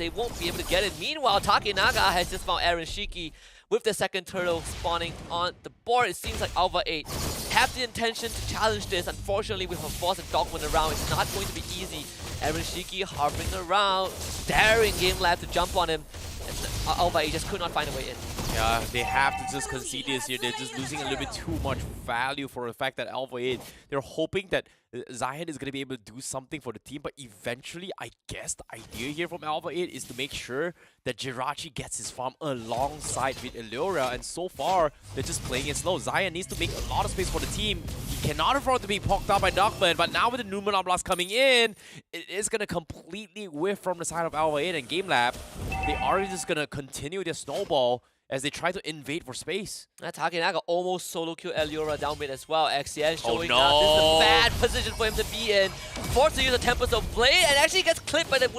won't be able to get it. Meanwhile, Takenaga has just found Aaron Shiki with the second turtle spawning on the board. It seems like ALVA 8 have the intention to challenge this. Unfortunately, with Havos and Dortmund around, it's not going to be easy. Aaron Shiki hovering around, daring GameLab to jump on him. And ALVA 8 just could not find a way in. yeah, they have to just concede this here. They're just losing a little bit too much value for the fact that ALVA 8, they're hoping that Zion is going to be able to do something for the team, but eventually, I guess the idea here from ALVA 8 is to make sure that Jirachi gets his farm alongside with Allura, and so far, they're just playing it slow. Zion needs to make a lot of space for the team. He cannot afford to be poked out by Dogman, but now with the Numenor Blast coming in, it is going to completely whiff from the side of ALVA 8 and GameLab. They are just going to continue their snowball as they try to invade for space. Takenaga almost solo kill Allura down mid as well. XCN showing no. up. This is a bad position for him to be in. Forced to use a Tempest of Blade and actually gets clipped by the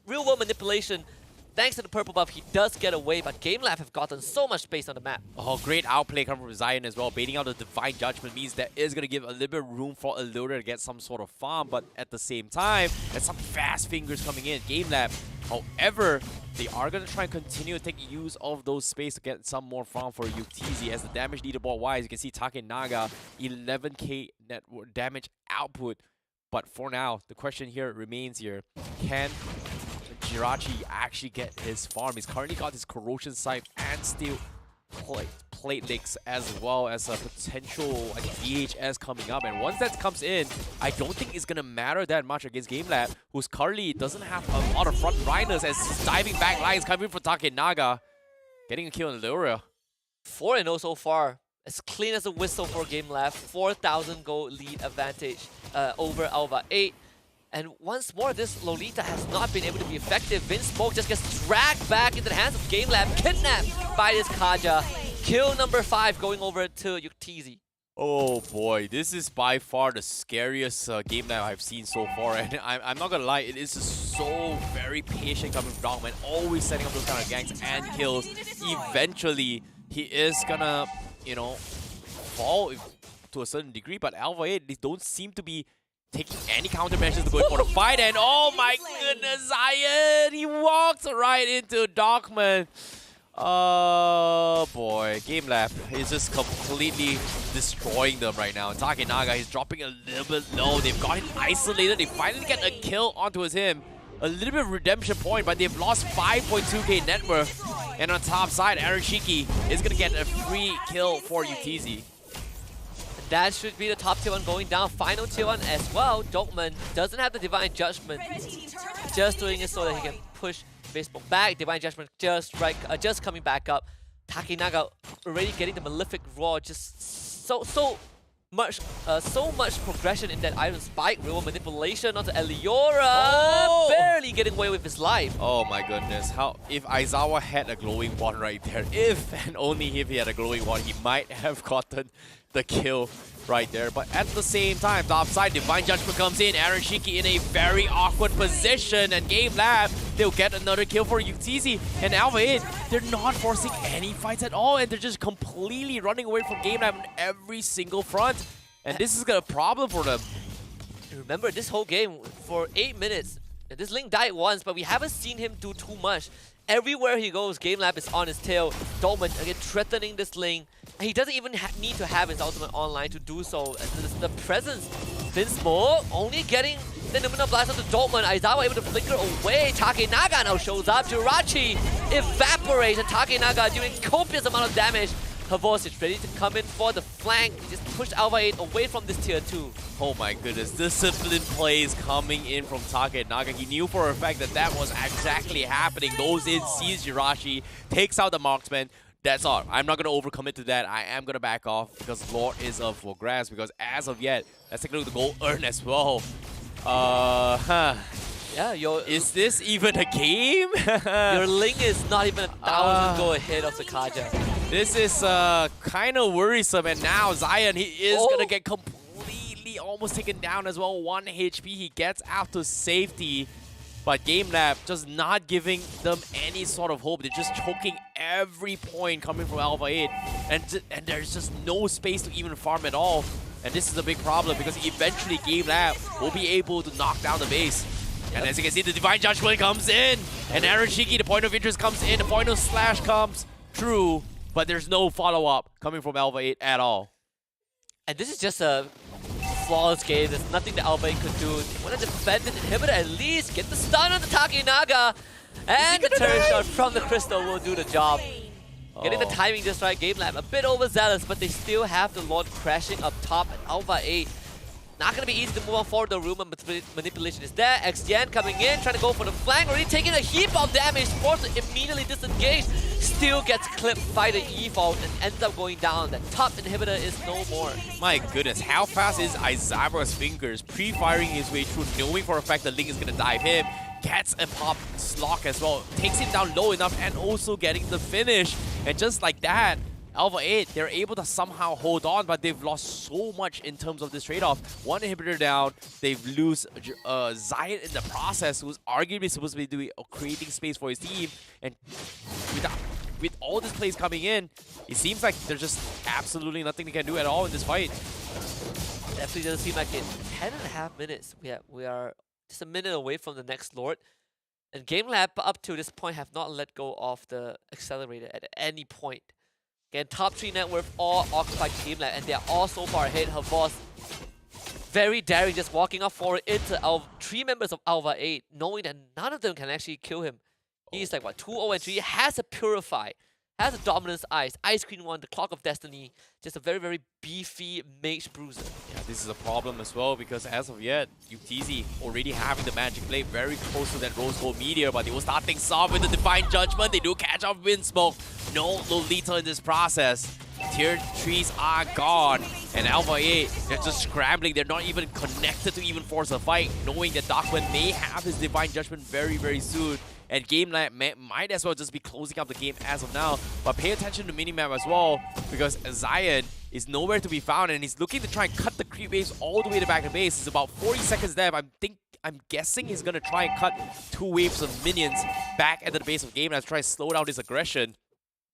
real world manipulation. Thanks to the purple buff, he does get away, but GameLab have gotten so much space on the map. Oh, great outplay coming from Zion as well. Baiting out the Divine Judgment means that is going to give a little bit of room for Allura to get some sort of farm, but at the same time, there's some fast fingers coming in. GameLab, however, they are going to try and continue to take use of those space to get some more farm for Yuktzi. As the damage leaderboard-wise, you can see Takenaga, 11k net damage output. But for now, the question here remains here. Can Jirachi actually get his farm? He's currently got his Corrosion Scythe and Steel Plate Licks, as well as a potential VHS coming up. And once that comes in, I don't think it's going to matter that much against GameLab, who's currently doesn't have a lot of front liners, as diving back lines coming for Takenaga. Getting a kill on Allura. 4-0 so far. As clean as a whistle for GameLab. 4,000 gold lead advantage over ALVA 8. And once more, this Lolita has not been able to be effective. Vince Smoke just gets dragged back into the hands of GameLab, kidnapped by this Kaja. Kill number 5 going over to Yuktzi. Oh boy, this is by far the scariest game that I've seen so far, and I'm not gonna lie, it is just so very patient coming from Dogman, always setting up those kind of ganks and kills. Eventually, he is gonna, you know, fall to a certain degree, but ALVA 8, they don't seem to be taking any countermeasures to go for the fight, and oh my goodness, Zion! He walks right into Dogman. Oh boy, GameLab is just completely destroying them right now. Takenaga, he's dropping a little bit low. They've got him isolated. They finally get a kill onto him. A little bit of redemption point, but they've lost 5.2k net worth. And on top side, Aaron Shiki is going to get a free kill for Yuktzi. That should be the top tier 1 going down. Final tier 1 as well. Dortmund doesn't have the Divine Judgment. Just doing it so that he can push baseball back. Divine Judgment just coming back up. Takenaga already getting the Malefic Roar. Just so much progression in that Iron Spike. Real manipulation onto Allura. Oh! Barely getting away with his life. Oh my goodness. How if Aizawa had a glowing wand right there, if and only if he had a glowing wand, he might have gotten the kill right there. But at the same time, topside, Divine Judgment comes in. Aaron Shiki in a very awkward position, and GameLab, they'll get another kill for Yuktzi. And ALVA 8, they're not forcing any fights at all, and they're just completely running away from GameLab on every single front. And this is a problem for them. Remember, this whole game, for 8 minutes, this Ling died once, but we haven't seen him do too much. Everywhere he goes, GameLab is on his tail. Dolman again threatening this Ling. And he doesn't even need to have his ultimate online to do so. And the presence, Finsmo only getting the Numina Blast of the Dolman. Aizawa able to flicker away. Takenaga now shows up. Jirachi evaporates, and Takenaga doing copious amount of damage. Havosic ready to come in for the flank. He just pushed ALVA 8 away from this tier 2. Oh my goodness, disciplined plays coming in from Takenaga. He knew for a fact that that was exactly happening. Goes in, sees Jirachi, takes out the marksman. That's all. I'm not going to overcommit to that. I am going to back off because Lord is up for grabs. Because as of yet, let's take a look at the goal earned as well. Yeah, is this even a game? Your Ling is not even 1,000 go ahead of the Kaja. This is kind of worrisome, and now Zion, he is going to get completely almost taken down as well. 1 HP, he gets out to safety, but GameLab just not giving them any sort of hope. They're just choking every point coming from ALVA 8, and there's just no space to even farm at all. And this is a big problem because eventually GameLab will be able to knock down the base. And as you can see, the Divine Judgment comes in, and Aaron Shiki, the point of interest comes in, the point of slash comes true. But there's no follow-up coming from ALVA 8 at all. And this is just a flawless game. There's nothing that ALVA 8 could do. They want to defend an inhibitor at least. Get the stun on the Takenaga. And the turret shot from the Crystal will do the job. Getting the timing just right. GameLab a bit overzealous, but they still have the Lord crashing up top at ALVA 8. Not going to be easy to move on forward. The rumor manipulation is there. XGen coming in, trying to go for the flank. Already taking a heap of damage. Forced to immediately disengage. Still gets clipped by the E-Vault and ends up going down. That top inhibitor is no more. My goodness, how fast is Aizawa's fingers pre-firing his way through, knowing for a fact that Ling is going to dive him. Gets a pop slot as well. Takes him down low enough and also getting the finish. And just like that, ALVA 8, they're able to somehow hold on, but they've lost so much in terms of this trade-off. 1 inhibitor down, they've lose Zion in the process, who's arguably supposed to be creating space for his team. And with all this plays coming in, it seems like there's just absolutely nothing they can do at all in this fight. Definitely doesn't seem like it. 10.5 minutes. We are just a minute away from the next Lord. And GameLab up to this point have not let go of the accelerator at any point. Again, top 3 net worth all occupied GameLab, and they're all so far ahead. Her boss, very daring, just walking up forward into 3 members of ALVA 8, knowing that none of them can actually kill him. He's like, what, 2-0-3, has a Purify, has a Dominance Ice Queen 1, the Clock of Destiny, just a very, very beefy Mage Bruiser. Yeah, this is a problem as well because as of yet, UTZ already having the Magic Blade very close to that Rose Gold Meteor, but they will start things off with the Divine Judgment. They do catch up Wind Smoke. No Lolita in this process. Tier 3s are gone, and ALVA 8, they're just scrambling. They're not even connected to even force a fight, knowing that Darkman may have his Divine Judgment very, very soon. And GameLab might as well just be closing up the game as of now. But pay attention to minimap as well, because Zion is nowhere to be found, and he's looking to try and cut the creep waves all the way to back to base. It's about 40 seconds left. I'm guessing he's gonna try and cut 2 waves of minions back at the base of GameLab to try and slow down his aggression.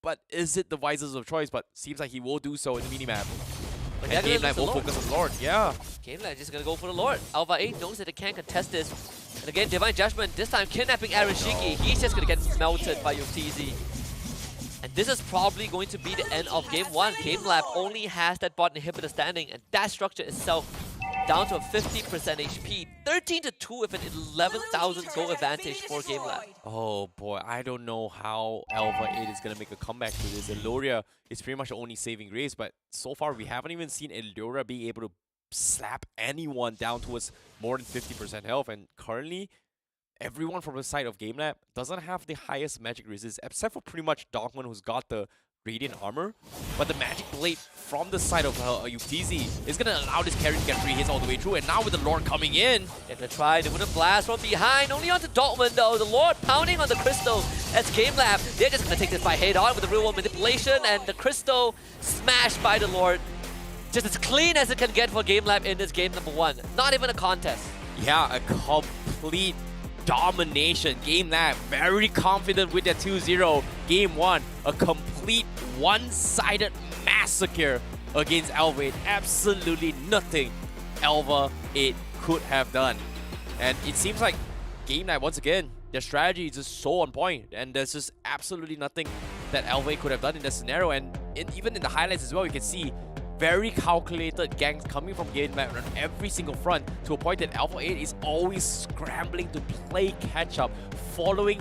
But is it the wisest of choice? But seems like he will do so in the minimap. And GameLab will focus on Lord, yeah. GameLab just gonna go for the Lord. ALVA 8 knows that they can't contest this. And again, Divine Judgment, this time kidnapping Aaron Shiki. He's just gonna get melted by UTZ. And this is probably going to be the end of Game 1. GameLab only has that bot inhibitor standing, and that structure itself down to a 50% HP. 13-2 with an 11,000 goal advantage for GameLab. Oh boy, I don't know how ALVA 8 is going to make a comeback to this. Eloria is pretty much the only saving grace, but so far we haven't even seen Eloria be able to slap anyone down towards more than 50% health. And currently, everyone from the side of GameLab doesn't have the highest magic resist, except for pretty much Dogman, who's got the Radiant Armor. But the Magic Blade from the side of UTZ is going to allow this carry to get 3 hits all the way through. And now with the Lord coming in, they're going to try the Wooden Blast from behind. Only onto Doltman though. The Lord pounding on the Crystal. That's GameLab. They're just going to take this fight head on with the real world manipulation. And the Crystal smashed by the Lord. Just as clean as it can get for GameLab in this game number 1. Not even a contest. Yeah, a complete domination. GameLab very confident with their 2-0. Game 1, a complete one-sided massacre against ALVA 8. Absolutely nothing ALVA 8 could have done. And it seems like GameLab, once again, their strategy is just so on point, and there's just absolutely nothing that ALVA could have done in this scenario. And even in the highlights as well, you can see very calculated ganks coming from GameLab on every single front, to a point that ALVA 8 is always scrambling to play catch-up, following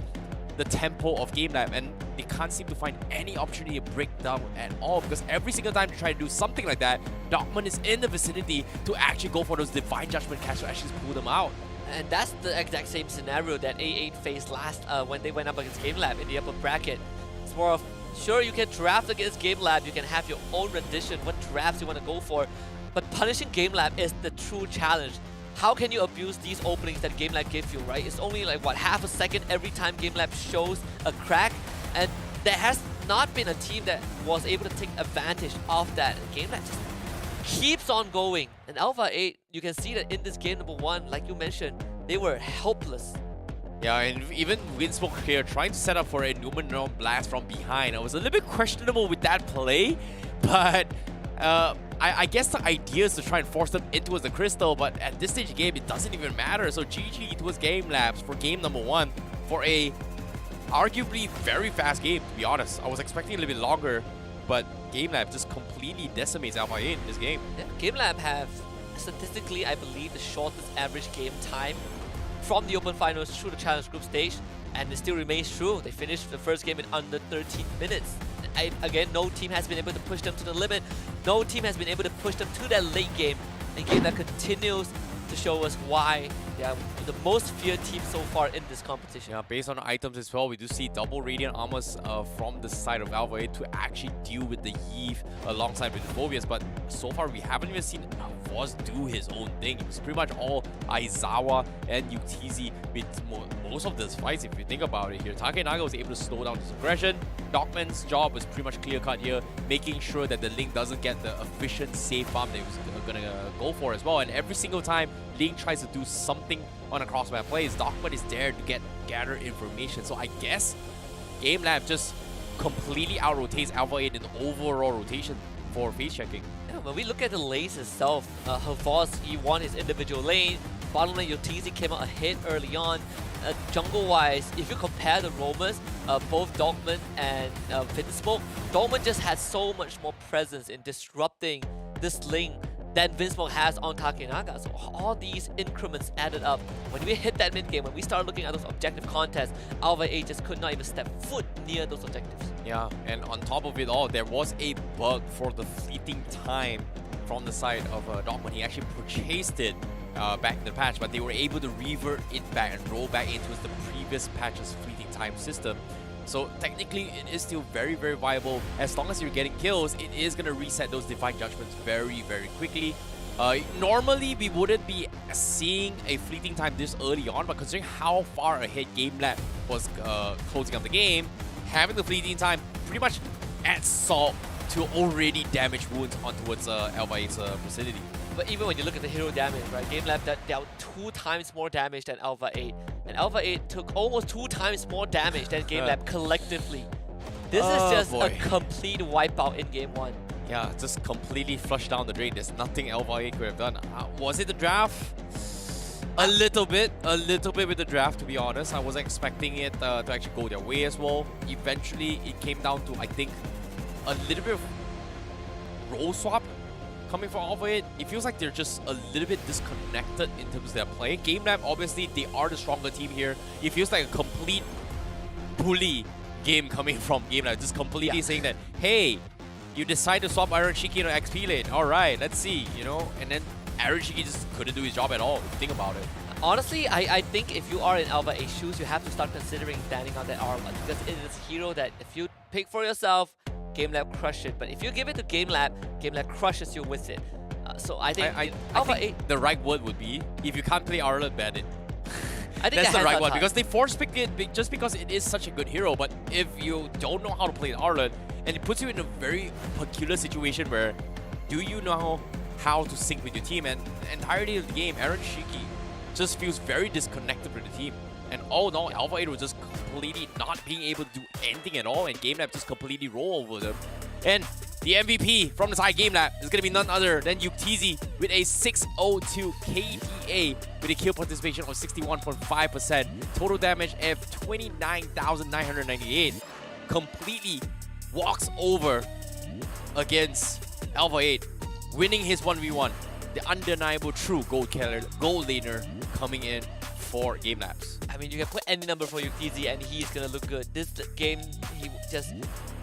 the tempo of GameLab, and they can't seem to find any opportunity to break down at all, because every single time they try to do something like that, Dogman is in the vicinity to actually go for those Divine Judgment catch to actually pull them out. And that's the exact same scenario that A8 faced last when they went up against GameLab in the upper bracket. It's more of, sure, you can draft against GameLab, you can have your own rendition, what drafts you want to go for, but punishing GameLab is the true challenge. How can you abuse these openings that GameLab gives you, right? It's only like, what, half a second every time GameLab shows a crack, and there has not been a team that was able to take advantage of that. GameLab just keeps on going. And ALVA 8, you can see that in this game number 1, like you mentioned, they were helpless. Yeah, and even Winsmoke here trying to set up for a Numenor blast from behind. I was a little bit questionable with that play, but I guess the idea is to try and force them in towards the crystal, but at this stage of the game, it doesn't even matter. So GG towards GameLabs for game number 1 for a arguably very fast game, to be honest. I was expecting a little bit longer, but GameLab just completely decimates ALVA 8 in this game. Yeah, GameLab have, statistically, I believe, the shortest average game time from the Open Finals through the Challenge Group stage, and it still remains true. They finished the first game in under 13 minutes. Again, no team has been able to push them to the limit. No team has been able to push them to that late game. And GameLab continues to show us why they are the most feared team so far in this competition. Yeah, based on the items as well, we do see double Radiant Armors from the side of ALVA 8 to actually deal with the Eve alongside with the Phobias, but so far we haven't even seen Voz do his own thing. It was pretty much all Aizawa and Yutizi with most of these fights, if you think about it here. Takenaga was able to slow down his aggression. Dogman's job was pretty much clear-cut here, making sure that the Link doesn't get the efficient safe farm that he was going to go for as well. And every single time Link tries to do something on a cross-map plays, Dogman is there to gather information. So I guess GameLab just completely out-rotates ALVA 8 in the overall rotation for face checking. Yeah, when we look at the lanes itself, Havos, he won his individual lane. Bottom lane, Yotizi came out ahead early on. Jungle-wise, if you compare the roamers, both Dogman and Vinsmoke, Dogman just has so much more presence in disrupting this lane than Vinsmoke has on Takenaga. So all these increments added up. When we hit that mid game, when we start looking at those objective contests, ALVA 8 just could not even step foot near those objectives. Yeah, and on top of it all, there was a bug for the fleeting time from the side of Dogman. He actually purchased it back in the patch, but they were able to revert it back and roll back into the previous patch's fleeting time system. So technically, it is still very, very viable. As long as you're getting kills, it is going to reset those Divine Judgments very, very quickly. Normally, we wouldn't be seeing a fleeting time this early on, but considering how far ahead GameLab was closing up the game, having the fleeting time pretty much adds salt to already damaged wounds on towards ALVA 8's vicinity. But even when you look at the hero damage, right, GameLab dealt 2 times more damage than ALVA 8. And ALVA 8 took almost 2 times more damage than GameLab collectively. This is just a complete wipeout in game 1. Yeah, just completely flushed down the drain. There's nothing ALVA 8 could have done. Was it the draft? A little bit with the draft, to be honest. I wasn't expecting it to actually go their way as well. Eventually, it came down to, I think, a little bit of role swap coming from ALVA 8. It feels like they're just a little bit disconnected in terms of their play. GameLab, obviously, they are the stronger team here. It feels like a complete bully game coming from GameLab, just completely saying that, hey, you decide to swap Iron Shiki into XP lane. All right, let's see, you know? And then Iron Shiki just couldn't do his job at all, if you think about it. Honestly, I think if you are in ALVA 8 shoes, you have to start considering standing on that Arla, because it is a hero that if you pick for yourself, GameLab crush it. But if you give it to GameLab, GameLab crushes you with it. So I think ALVA 8, the right word would be, if you can't play Arla, ban it. I think that's the right one, because they force picked it just because it is such a good hero. But if you don't know how to play Arlen, and it puts you in a very peculiar situation where, do you know how to sync with your team? And the entirety of the game, Aaron Shiki just feels very disconnected with the team. And all in all, ALVA 8 was just completely not being able to do anything at all, and GameLab just completely roll over them. And The MVP from the side GameLab is going to be none other than Yuktizzy with a 602 KDA with a kill participation of 61.5%. Total damage of 29,998. Completely walks over against ALVA 8, winning his 1v1. The undeniable true gold laner coming in for GameLabs. I mean, you can put any number for Yuktizzy and he's gonna look good. This game,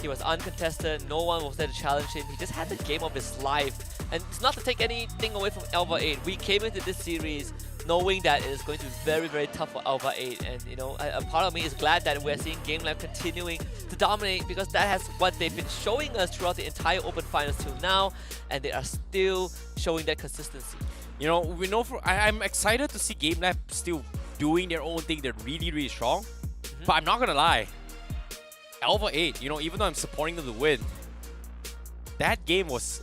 he was uncontested. No one was there to challenge him. He just had the game of his life. And it's not to take anything away from ALVA 8. We came into this series knowing that it is going to be very, very tough for ALVA 8. And you know, a part of me is glad that we're seeing GameLab continuing to dominate, because that has what they've been showing us throughout the entire Open Finals till now, and they are still showing that consistency. You know, we know I'm excited to see GameLab still doing their own thing. They're really, really strong. But I'm not gonna lie, ALVA 8, you know, even though I'm supporting them to win, that game was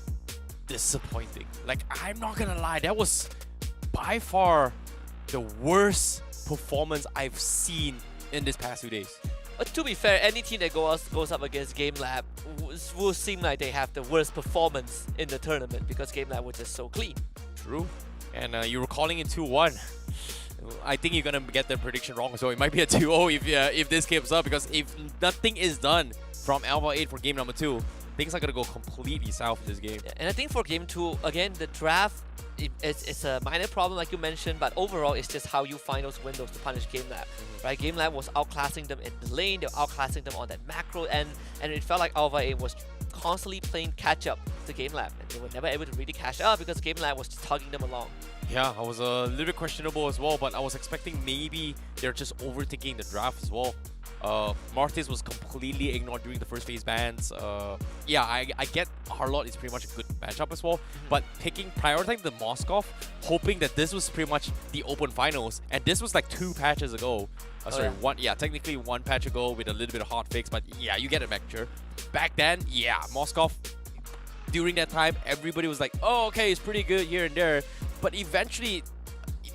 disappointing. Like, I'm not gonna lie, that was by far the worst performance I've seen in this past 2 days. But to be fair, any team that goes up against GameLab will seem like they have the worst performance in the tournament, because GameLab was just so clean. True. And you were calling it 2-1. I think you're gonna get the prediction wrong, so it might be a 2-0 if this game's up, because if nothing is done from ALVA 8 for game number 2, things are gonna go completely south in this game. Yeah, and I think for game 2, again, the draft, it's a minor problem like you mentioned, but overall it's just how you find those windows to punish GameLab. Right? GameLab was outclassing them in the lane, they were outclassing them on that macro end, and it felt like ALVA 8 was constantly playing catch up to GameLab, and they were never able to really catch up because GameLab was just tugging them along. Yeah, I was a little bit questionable as well, but I was expecting maybe they're just overthinking the draft as well. Martis was completely ignored during the first phase bans. Yeah, I get Harlot is pretty much a good matchup as well, but prioritizing the Moskov, hoping that this was pretty much the Open Finals, and this was like 2 patches ago. Technically 1 patch ago with a little bit of hotfix, but yeah, you get a picture. Back then, yeah, Moskov, during that time, everybody was like, oh, okay, it's pretty good here and there, but eventually,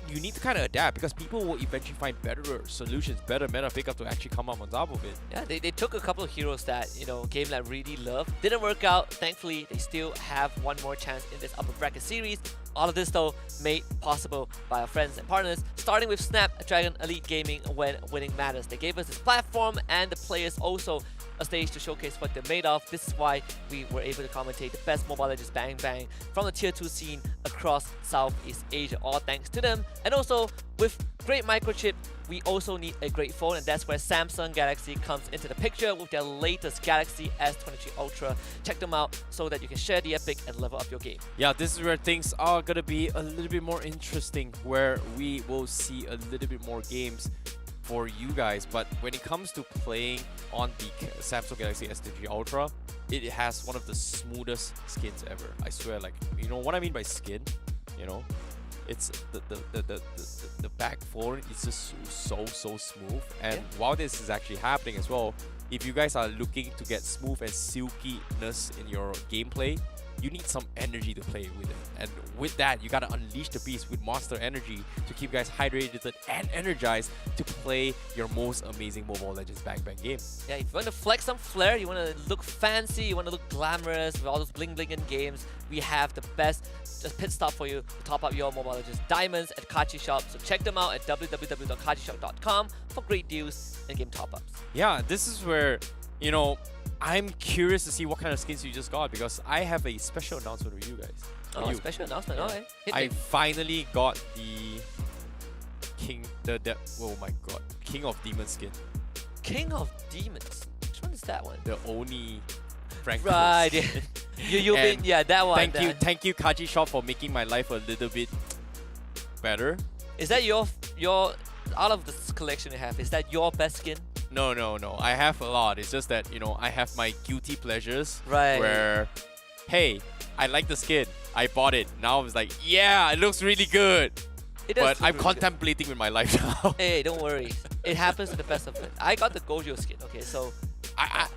you need to kind of adapt, because people will eventually find better solutions, better meta pickup to actually come up on top of it. Yeah, they took a couple of heroes that, you know, GameLab really loved. Didn't work out. Thankfully, they still have one more chance in this upper bracket series. All of this, though, made possible by our friends and partners, starting with Snapdragon Elite Gaming when winning matters. They gave us this platform, and the players also a stage to showcase what they're made of. This is why we were able to commentate the best Mobile Legends Bang Bang from the Tier 2 scene across Southeast Asia, all thanks to them. And also, with great microchip, we also need a great phone, and that's where Samsung Galaxy comes into the picture with their latest Galaxy S23 Ultra. Check them out so that you can share the epic and level up your game. Yeah, this is where things are gonna be a little bit more interesting, where we will see a little bit more games for you guys. But when it comes to playing on the Samsung Galaxy S23 Ultra, it has one of the smoothest skins ever. I swear, like, you know what I mean by skin? You know, it's the back phone is just so smooth. And while this is actually happening as well, if you guys are looking to get smooth and silkiness in your gameplay, you need some energy to play with it. And with that, you gotta unleash the beast with Monster Energy to keep you guys hydrated and energized to play your most amazing Mobile Legends Bang Bang game. Yeah, if you want to flex some flair, you want to look fancy, you want to look glamorous with all those bling bling in games, we have the best pit stop for you to top up your Mobile Legends diamonds at Kachi Shop. So check them out at www.kachishop.com for great deals and game top-ups. Yeah, this is where, you know, I'm curious to see what kind of skins you just got, because I have a special announcement for you guys. Oh, special announcement, alright. I finally got the oh my god, King of Demons skin. King of Demons? Which one is that one? The Oni Franco right, skin. you mean, yeah, that one. Thank you Kaji Shop for making my life a little bit better. Is that your out of this collection you have, is that your best skin? No. I have a lot. It's just that, you know, I have my guilty pleasures. Right. Where, hey, I like the skin. I bought it. Now it's like, yeah, it looks really good. But I'm contemplating with my life now. Hey, don't worry. It happens to the best of it. I got the Gojo skin, okay, so...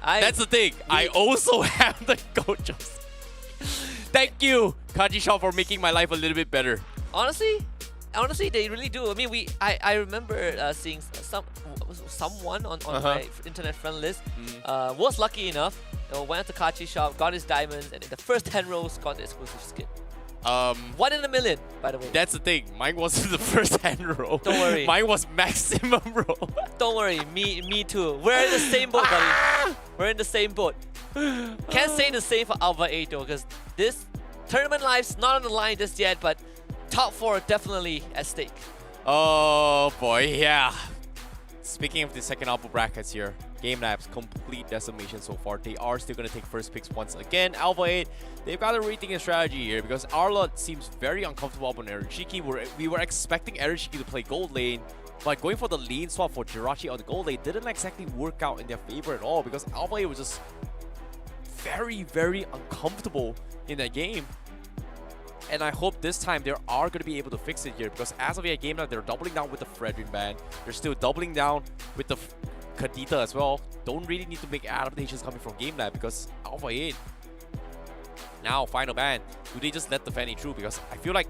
that's the thing. I also have the Gojo skin. Thank you, Kaji Shop, for making my life a little bit better. Honestly, they really do. I mean, I remember seeing someone on my internet friend list was lucky enough went to Kachi shop, got his diamonds, and in the first 10 rolls, got the exclusive skin. 1 in a million, by the way. That's the thing. Mine wasn't the first hand roll. Don't worry. Mine was maximum roll. Don't worry, me too. We're in the same boat, buddy. We're in the same boat. Can't say the same for ALVA 8 though, because this tournament life's not on the line just yet, but top 4 definitely at stake. Oh boy, yeah. Speaking of the second ALVA brackets here, GameLab's complete decimation so far. They are still going to take first picks once again. ALVA 8, they've got to rethink a strategy here because ALVA seems very uncomfortable up on Erishiki. We were expecting Erishiki to play gold lane, but going for the lane swap for Jirachi on the gold lane didn't exactly work out in their favor at all because ALVA 8 was just very, very uncomfortable in that game. And I hope this time they are going to be able to fix it here because as of yet, GameLab, they're doubling down with the Fredrin ban. They're still doubling down with the Kadita as well. Don't really need to make adaptations coming from GameLab because ALVA 8. Now, final ban. Do they just let the Fanny through? Because I feel like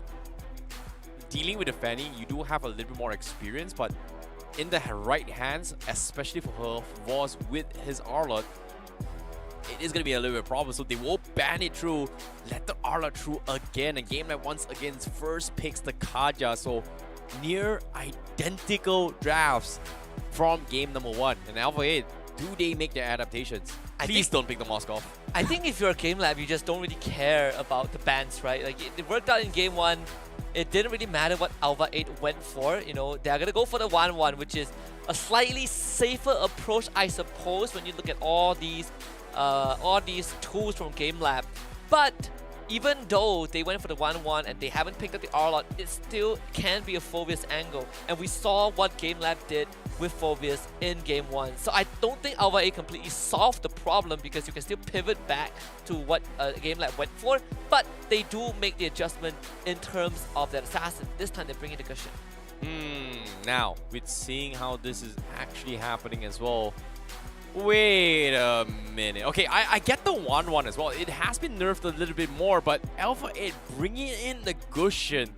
dealing with the Fanny, you do have a little bit more experience, but in the right hands, especially for her Voss with his Arlott, it is going to be a little bit of a problem. So they will ban it through, let the Arlott through again, and GameLab once again first picks the Kaja. So near identical drafts from game number 1. And ALVA 8, do they make their adaptations? Please don't pick the Moskov. I think if you're a GameLab, you just don't really care about the bans, right? Like, it worked out in game 1. It didn't really matter what ALVA 8 went for. You know, they're going to go for the 1-1, which is a slightly safer approach, I suppose, when you look at all these tools from GameLab. But even though they went for the 1-1 and they haven't picked up the Arlott, it still can be a Phoveus angle. And we saw what GameLab did with Phoveus in game 1. So I don't think ALVA 8 completely solved the problem because you can still pivot back to what GameLab went for. But they do make the adjustment in terms of that assassin. This time they bring in the cushion. Now, with seeing how this is actually happening as well, wait a minute. Okay, I get the 1-1 as well. It has been nerfed a little bit more, but ALVA 8 bringing in the Gushin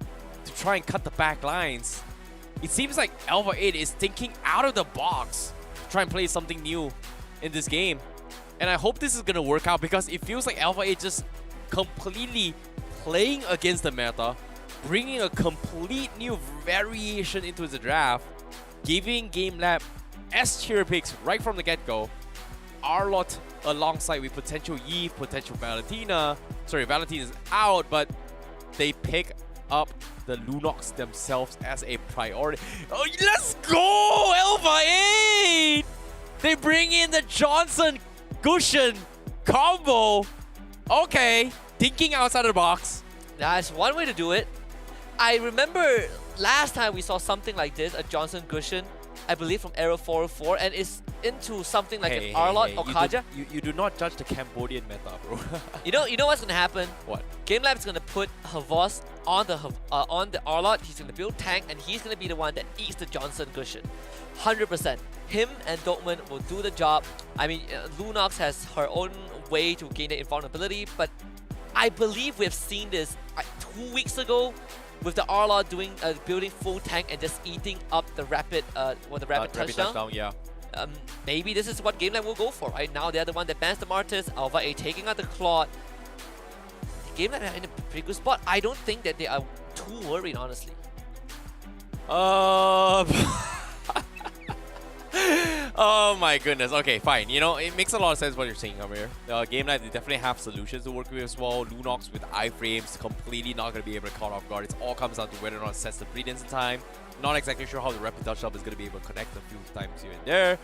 to try and cut the back lines. It seems like ALVA 8 is thinking out of the box to try and play something new in this game. And I hope this is going to work out because it feels like ALVA 8 just completely playing against the meta, bringing a complete new variation into the draft, giving GameLab S-tier picks right from the get-go. Arlott alongside with potential Eve, potential Valentina. Sorry, Valentina's out, but they pick up the Lunox themselves as a priority. Oh, let's go, ALVA 8! They bring in the Johnson-Gushin combo. Okay, thinking outside of the box. That's one way to do it. I remember last time we saw something like this, a Johnson-Gushin, I believe from Era 404, and it's into something like an Arlott or Kaja. You do not judge the Cambodian meta, bro. You know what's gonna happen? What? GameLab's gonna put Havos on the Arlott. He's gonna build tank, and he's gonna be the one that eats the Johnson-Gushin. 100%. Him and Dortmund will do the job. I mean, Lunox has her own way to gain the invulnerability, but I believe we've seen this 2 weeks ago with the Arlott doing building full tank and just eating up the rapid touchdown. Yeah. Maybe this is what GameLab will go for. Right now, they're the one that bans the Martyrs. ALVA 8 taking out the Claude. GameLab are in a pretty good spot. I don't think that they are too worried, honestly. Oh my goodness. Okay, fine. You know, it makes a lot of sense what you're saying over here. GameLab, they definitely have solutions to work with as well. Lunox with iframes, completely not going to be able to caught off guard. It all comes down to whether or not it sets the brilliance in time. Not exactly sure how the rapid touchdown is going to be able to connect a few times here and there.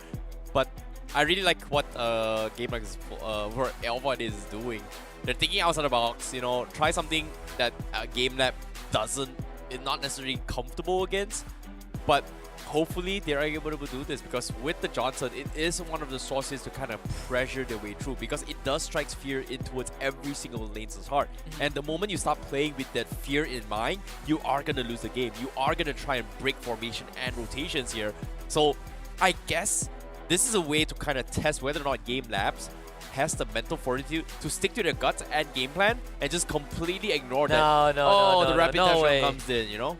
But I really like what GameLab is, what ALVA is doing. They're thinking outside the box, you know, try something that GameLab is not necessarily comfortable against. But hopefully they are able to do this because with the Johnson, it is one of the sources to kind of pressure their way through because it does strike fear in towards every single lane's heart. And the moment you start playing with that fear in mind, you are going to lose the game. You are going to try and break formation and rotations here. So I guess this is a way to kind of test whether or not GameLabs has the mental fortitude to stick to their guts and game plan and just completely ignore that. No, the rapid no touchdown way. comes in, you know?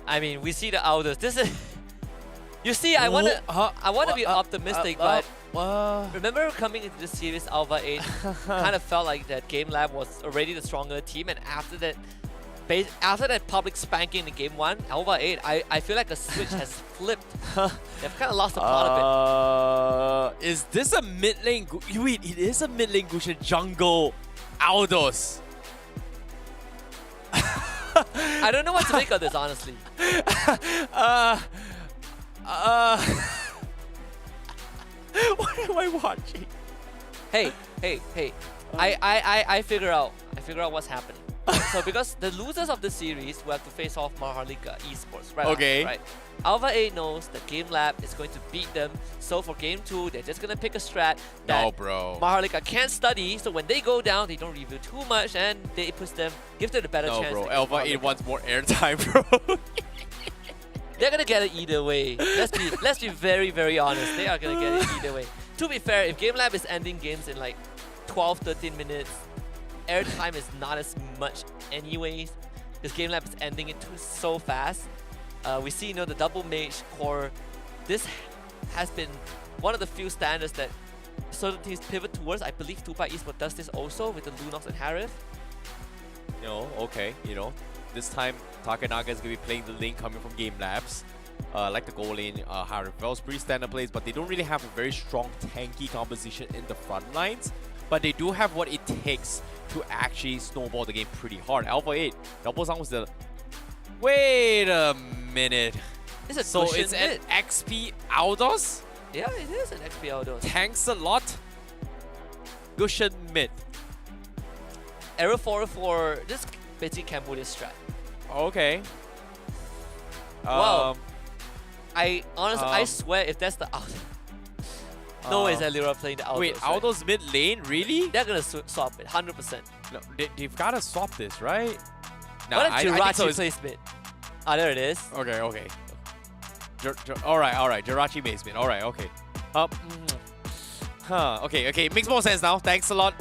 I mean, we see the Alders. This is... You see, I wanna be optimistic, but Remember coming into this series, ALVA 8 kind of felt like that GameLab was already the stronger team, and after that public spanking in Game 1, ALVA 8, I feel like a switch has flipped. They've kind of lost the plot of it. Is this a mid lane? Wait, it is a mid lane Gushin jungle Aldos. I don't know what to make of this, honestly. What am I watching? Hey. I figure out what's happening. So because the losers of the series will have to face off MHRLK Esports, right? Okay. Right. ALVA 8 knows that GameLab is going to beat them, so for Game 2, they're just gonna pick a strat that No, bro. MHRLK can't study, so when they go down, they don't reveal too much, and they gives them a better No, chance. bro. against ALVA 8 MHRLK. wants more airtime, bro. They're gonna get it either way. Let's be very, very honest. They are gonna get it either way. To be fair, if GameLab is ending games in like 12, 13 minutes, airtime is not as much anyways, because GameLab is ending it so fast. We see, the double mage core. This has been one of the few standards that certain teams pivot towards. I believe Tupai Esports does this also with the Lunox and Harith. Okay, this time Takanaga is going to be playing the lane coming from Game Labs. Like the goal lane, Harith pretty standard plays, but they don't really have a very strong tanky composition in the front lines. But they do have what it takes to actually snowball the game pretty hard. ALVA 8, double sound was the... Wait a minute. It's a So cushion it's an mid. XP Aldos? Yeah, it is an XP Aldos. Tanks a lot. Gushin mid. Error 4 this basically Cambodia strat. Okay. Wow. I honestly, I swear, if that's the out, no way is Alira playing the Aldos. Wait, right? Aldos mid lane? Really? They're gonna swap it, 100%. No, they've got to swap this, right? No, What if I think Jirachi so. plays mid? Ah, there it is. Okay. All right. Jirachi maze mid. All right, okay. Okay. Makes more sense now. Thanks a lot,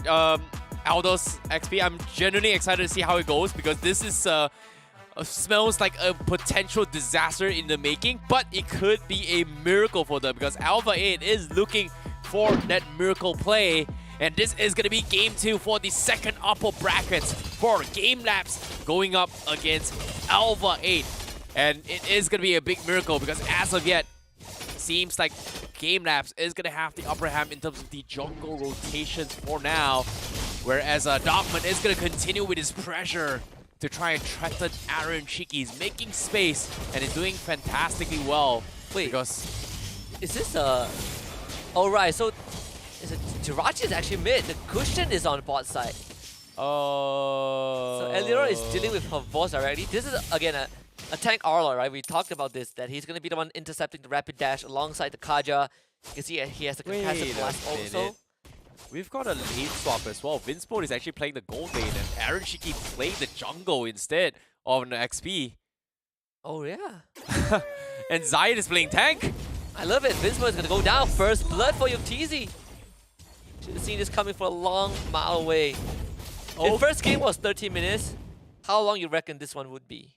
Aldos XP. I'm genuinely excited to see how it goes because this is smells like a potential disaster in the making, but it could be a miracle for them because ALVA 8 is looking for that miracle play. And this is going to be Game 2 for the second upper brackets for GameLabs going up against ALVA 8. And it is going to be a big miracle because as of yet, seems like GameLabs is going to have the upper hand in terms of the jungle rotations for now. Whereas Dogman is going to continue with his pressure to try and threaten Aaron Shiki. He's making space and is doing fantastically well. Wait, because is this a... Oh, right, so Jirachi is actually mid. The cushion is on bot side. So Elira is dealing with her boss already. This is, again, a tank Arla, right? We talked about this, that he's going to be the one intercepting the rapid dash alongside the Kaja. You can see he has the capacitive blast also. We've got a lane swap as well. Vinsport is actually playing the gold lane and Aaron Shiki playing the jungle instead of an XP. Oh, yeah. And Zayed is playing tank. I love it. Vinsport is going to go down. First blood for Yoptizi. Should have seen this coming from a long mile away. The first game was 13 minutes. How long you reckon this one would be?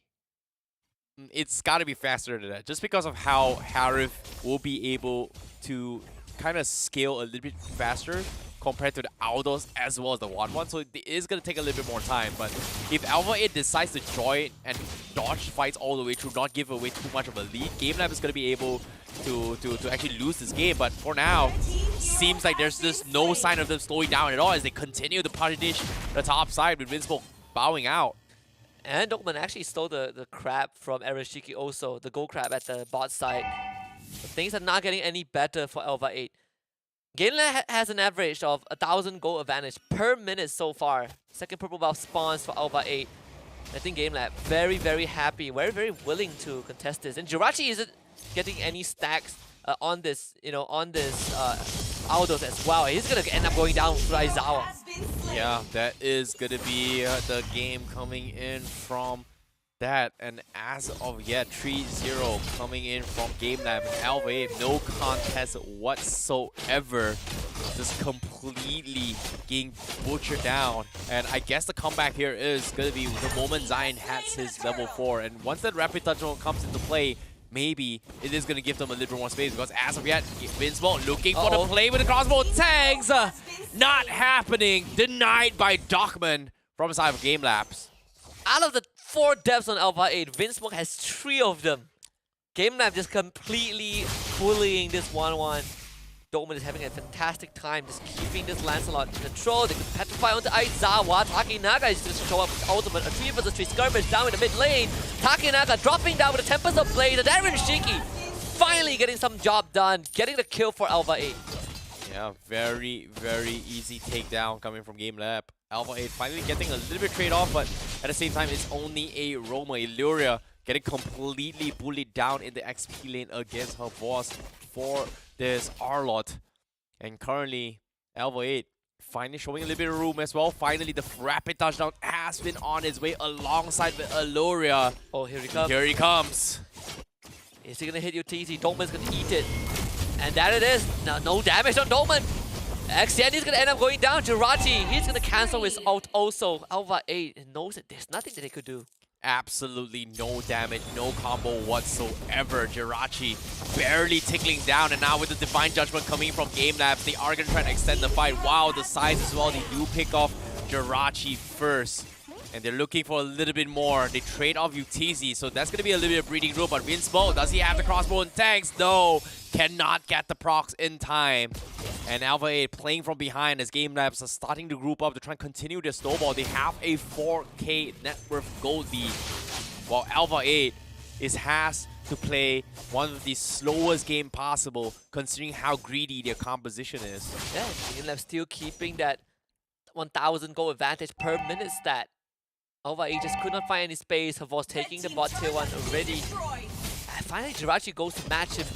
It's got to be faster than that. Just because of how Harith will be able to kind of scale a little bit faster compared to the Aldos as well as the 1-1. So it is going to take a little bit more time. But if ALVA 8 decides to join and dodge fights all the way through, not give away too much of a lead, GameLab is going to be able to actually lose this game. But for now, seems like there's just no sign of them slowing down at all as they continue to punish the top side with Vinsmoke bowing out. And Dokman actually stole the crab from Ereshiki also, the gold crab at the bot side. But things are not getting any better for ALVA 8. GameLab has an average of 1,000 gold advantage per minute so far. Second purple buff spawns for ALVA 8. I think GameLab very, very happy, very, very willing to contest this. And Jirachi isn't getting any stacks on this, Aldos as well. He's gonna end up going down with Raizawa. Yeah, that is gonna be the game coming in from that. And as of yet, 3-0 coming in from GameLab and ALVA 8. No contest whatsoever. Just completely getting butchered down. And I guess the comeback here is gonna be the moment Zion has his level 4. And once that rapid touchdown comes into play, maybe it is going to give them a little bit more space because as of yet, Vinsmo looking for the play with the crossbow tanks. Not happening. Denied by Dockman from the side of GameLab. Out of the 4 depths on Alpha 8, Vinsmoke has 3 of them. GameLab just completely bullying this 1-1. Doman is having a fantastic time just keeping this Lancelot in control. They can petrify onto Aizawa. Takinaga is just show up with ultimate. A 3 vs 3 skirmish down in the mid lane. Takinaga dropping down with a Tempest of Blade. And Aaron Shiki finally getting some job done. Getting the kill for Alpha 8. Yeah, very, very easy takedown coming from GameLab. Alpha 8 finally getting a little bit trade off, but at the same time, it's only a Roma. Euphoria getting completely bullied down in the XP lane against her boss for this Arlot. And currently, Alpha 8 finally showing a little bit of room as well. Finally, the rapid touchdown has been on its way alongside with Euphoria. Oh, here he comes. Here he comes. Is he gonna hit you, TZ? Doman's gonna eat it. And that it is. No damage on Doman. XN is gonna end up going down. Jirachi, he's gonna cancel his ult also. Alpha 8 knows that there's nothing that they could do. Absolutely no damage, no combo whatsoever. Jirachi barely tickling down, and now with the Divine Judgment coming from GameLab, they are going to try to extend the fight. Wow, the size as well. They do pick off Jirachi first, and they're looking for a little bit more. They trade off UTZ, so that's going to be a little bit of breathing room. But Vinsmo, does he have the crossbow and tanks? No, cannot get the procs in time. And Alpha 8 playing from behind as GameLabs are starting to group up to try and continue their snowball. They have a 4K net worth gold lead, while Alpha 8 has to play one of the slowest game possible, considering how greedy their composition is. Yeah, GameLab still keeping that 1,000 gold advantage per minute stat. Alpha 8 just could not find any space. Her was taking the bot tier 1 already. And finally, Jirachi goes to match him.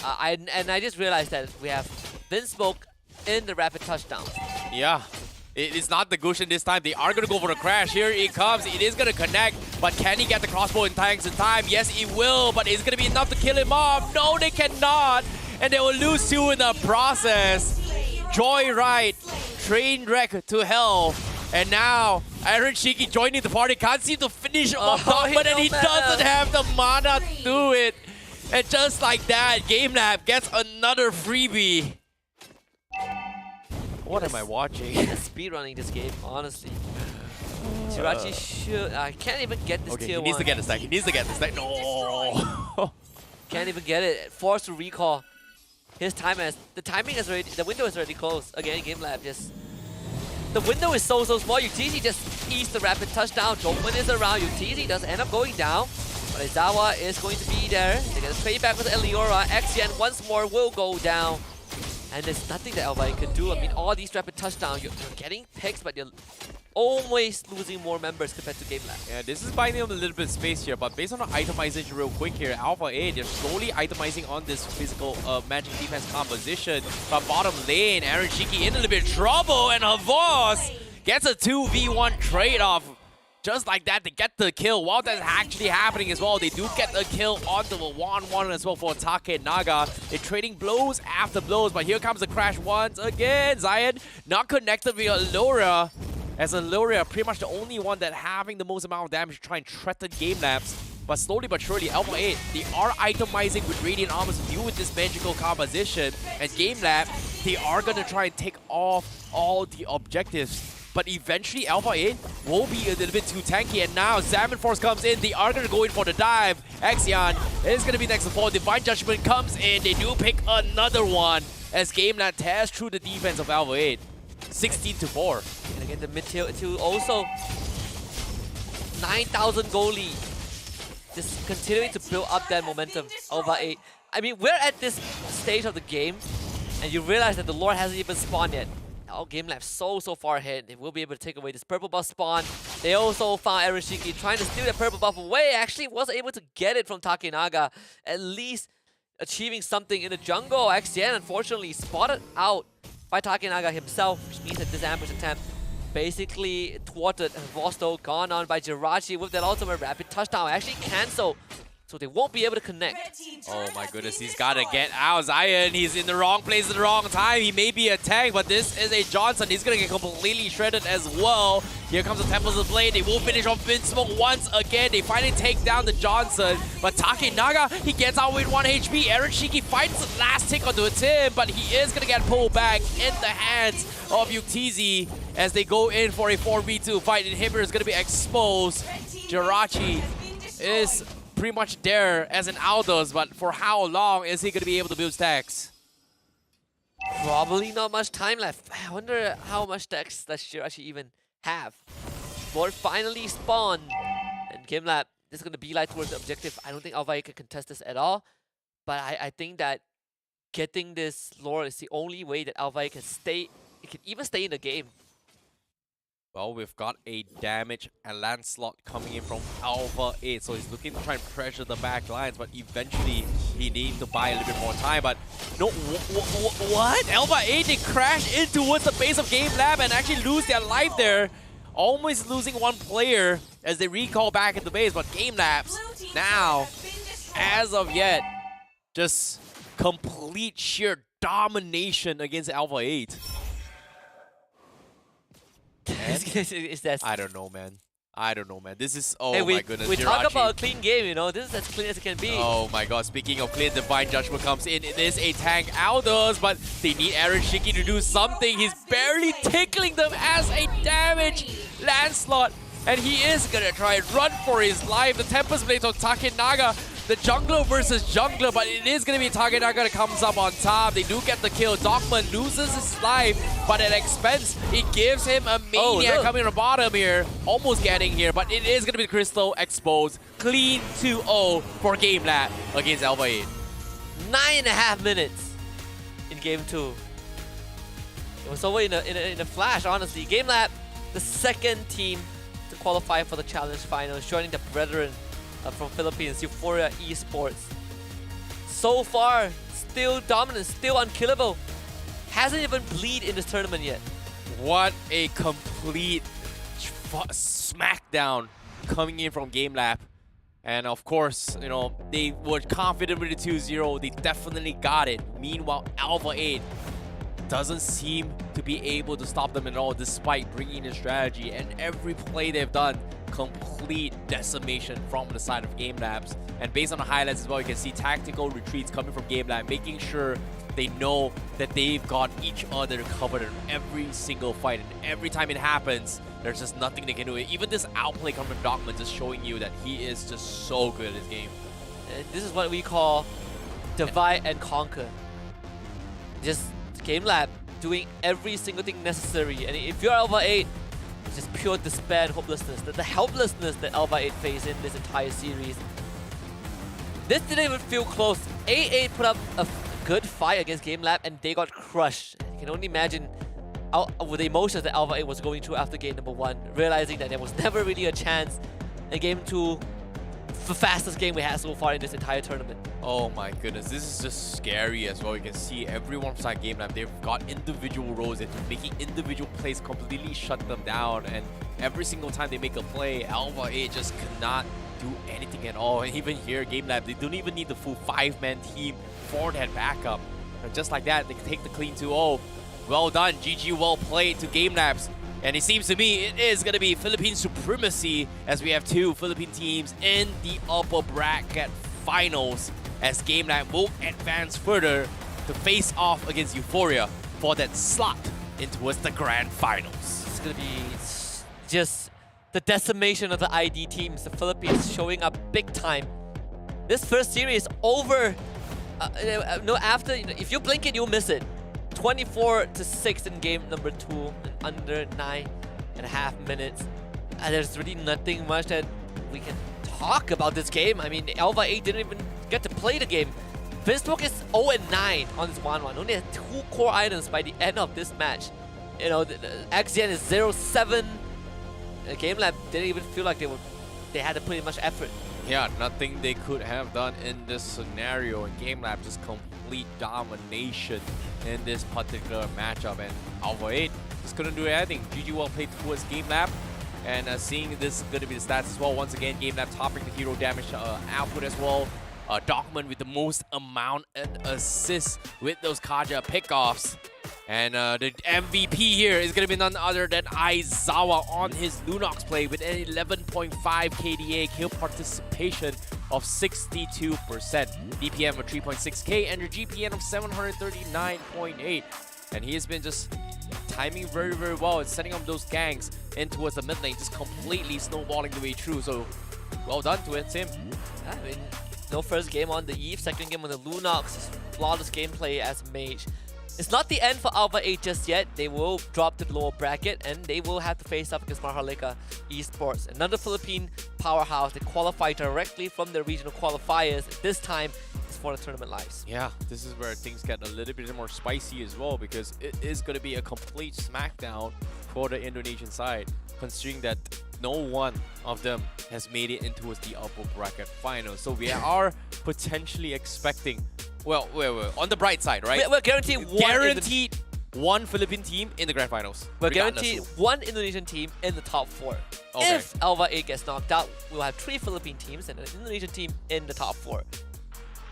I just realized that we have Vinsmoke in the rapid touchdown. Yeah, it is not the Gushin this time. They are going to go for the crash. Here it comes. It is going to connect, but can he get the crossbow and tanks in time? Yes, he will, but is it going to be enough to kill him off? No, they cannot, and they will lose 2 in the process. Joyride, train wreck to hell, and now Aaron Shiki joining the party. Can't seem to finish him off, but then he doesn't have the mana to do it. And just like that, GameLab gets another freebie. What am I watching? Speedrunning this game, honestly. Jirachi should... I can't even get this tier 1. He needs to get the stack. He needs to get the stack. No! Can't even get it. Forced to recall. His time has... The timing is already... The window is already closed. Again, GameLab just... The window is so small. UTZ just eats the rapid touchdown. Jokman is around. UTZ does end up going down. But Aizawa is going to be there. They're going to trade back with Eliora. XN once more will go down. And there's nothing that ALVA can do. I mean, all these rapid touchdowns, you're getting picks, but you're always losing more members compared to GameLab. Yeah, this is buying them a little bit of space here, but based on the itemization real quick here, Alpha 8, they're slowly itemizing on this physical magic defense composition. But bottom lane, Aaron Shiki in a little bit of trouble, and Havas gets a 2v1 trade-off. Just like that, they get the kill. While that's actually happening as well, they do get the kill onto the 1-1 as well for Takinaga. They're trading blows after blows, but here comes the crash once again. Zion not connected with Allura, as Allura pretty much the only one that having the most amount of damage to try and threaten GameLabs. But slowly but surely, Alpha 8, they are itemizing with Radiant Armors to deal with this magical composition. And GameLab, they are going to try and take off all the objectives. But eventually, Alpha 8 will be a little bit too tanky. And now, Salmon Force comes in. They are going to go in for the dive. Exion is going to be next to fall. Divine Judgment comes in. They do pick another one as GameLab tears through the defense of Alpha 8. 16-4. And again, the mid-tier 2 also 9,000 goal lead. Just continuing to build up that momentum. Alpha 8. I mean, we're at this stage of the game, and you realize that the Lord hasn't even spawned yet. Oh, GameLab so far ahead. They will be able to take away this purple buff spawn. They also found Arashiki trying to steal that purple buff away. Actually was able to get it from Takinaga. At least achieving something in the jungle. XN unfortunately spotted out by Takinaga himself, which means that this ambush attempt basically thwarted. Vosto gone on by Jirachi with that ultimate rapid touchdown. Actually cancel so they won't be able to connect. Oh my goodness, he's gotta get out. Zion, he's in the wrong place at the wrong time. He may be a tank, but this is a Johnson. He's gonna get completely shredded as well. Here comes the Temples of Blade. They will finish off Vinsmoke once again. They finally take down the Johnson, but Takenaga, he gets out with 1 HP. Aaron Shiki finds the last tick onto him, but he is gonna get pulled back in the hands of Yuktizi as they go in for a 4v2 fight. Inhibitor is gonna be exposed. Jirachi is pretty much there as an Aldous, but for how long is he going to be able to build stacks? Probably not much time left. I wonder how much stacks does Jirachi even have. Lord finally spawned, and GameLab is going to be like towards the objective. I don't think ALVA can contest this at all, but I think that getting this Lord is the only way that ALVA can stay. It can even stay in the game. Well, we've got a damage and Lancelot coming in from ALVA 8, so he's looking to try and pressure the back lines, but eventually he needs to buy a little bit more time. But no, what? ALVA 8, they crash in towards the base of GameLab and actually lose their life there. Almost losing one player as they recall back at the base, but GameLabs now, as of yet, just complete sheer domination against ALVA 8. Is that? I don't know, man. I don't know, man. This is, oh hey, my goodness. We talk Jirachi. about a clean game, you know. This is as clean as it can be. Oh my god, speaking of clean, Divine Judgment comes in. It is a tank Aldous, but they need Aaron Shiki to do something. He's barely tickling them as a damage Lancelot. And he is gonna try and run for his life. The Tempest Blades on Takenaga. The jungler versus jungler, but it is going to be Takenaga that comes up on top. They do get the kill. Dogman loses his life, but at expense, it gives him a maniac coming on the bottom here. Almost getting here, but it is going to be Crystal exposed. Clean 2-0 for GameLab against ALVA 8. 9.5 minutes in game 2. It was over in a flash, honestly. GameLab, the second team to qualify for the Challenge Finals, joining the brethren from Philippines, Euphoria Esports. So far, still dominant, still unkillable. Hasn't even bleed in this tournament yet. What a complete smackdown coming in from GameLab. And of course, you know, they were confident with the 2-0. They definitely got it. Meanwhile, ALVA 8 doesn't seem to be able to stop them at all despite bringing in strategy. And every play they've done, complete decimation from the side of GameLabs. And based on the highlights as well, you can see tactical retreats coming from GameLab, making sure they know that they've got each other covered in every single fight. And every time it happens, there's just nothing they can do. Even this outplay coming from Dogman just showing you that he is just so good at this game. This is what we call divide and conquer. Just GameLab doing every single thing necessary. And if you're ALVA 8, it's just pure despair and hopelessness. The helplessness that ALVA 8 faced in this entire series. This didn't even feel close. A8 put up a good fight against GameLab and they got crushed. You can only imagine with the emotions that ALVA 8 was going through after game number 1, realizing that there was never really a chance in game 2, the fastest game we had so far in this entire tournament. Oh my goodness, this is just scary as well. You can see everyone from GameLab, they've got individual roles. They're making individual plays completely shut them down. And every single time they make a play, ALVA 8 just cannot do anything at all. And even here, GameLab, they don't even need the full 5-man team for that backup. And just like that, they can take the clean 2-0. Well done, GG, well played to GameLabs. And it seems to me it is going to be Philippine supremacy as we have 2 Philippine teams in the upper bracket finals as GameLab will advance further to face off against Euphoria for that slot in towards the grand finals. It's going to be just the decimation of the ID teams. The Philippines showing up big time. This first series over. No, after, if you blink it, you'll miss it. 24-6 in game number 2 in under 9.5 minutes. There's really nothing much that we can talk about this game. I mean, ALVA 8 didn't even get to play the game. Vinsmoke is 0-9 on this 1-1. Only had 2 core items by the end of this match. You know, the XGen is 0-7. GameLab didn't even feel like they had to put in much effort. Yeah, nothing they could have done in this scenario. And GameLab just complete domination in this particular matchup. And ALVA 8 just couldn't do anything. GG well played towards GameLab. And seeing this is going to be the stats as well. Once again, GameLab topping the hero damage output as well. Dogman with the most amount and assists with those Kaja pickoffs. And the MVP here is going to be none other than Aizawa on his Lunox play with an 11.5 KDA kill participation of 62%. DPM of 3.6k and your GPN of 739.8. And he has been just timing very, very well and setting up those ganks in towards the mid lane, just completely snowballing the way through. So, well done to it, Tim. I mean, no first game on the Eve, second game on the Lunox, flawless gameplay as mage. It's not the end for ALVA 8 just yet. They will drop to the lower bracket and they will have to face up against MHRLK Esports, another Philippine powerhouse. They qualify directly from the regional qualifiers. This time, it's for the tournament lives. Yeah, this is where things get a little bit more spicy as well, because it is going to be a complete smackdown for the Indonesian side, considering that no one of them has made it into the upper bracket final. So we are potentially expecting, well, on the bright side, right? We're guaranteed one Philippine team in the grand finals. We're guaranteed one Indonesian team in the top 4. Okay. If ALVA 8 gets knocked out, we'll have 3 Philippine teams and an Indonesian team in the top 4.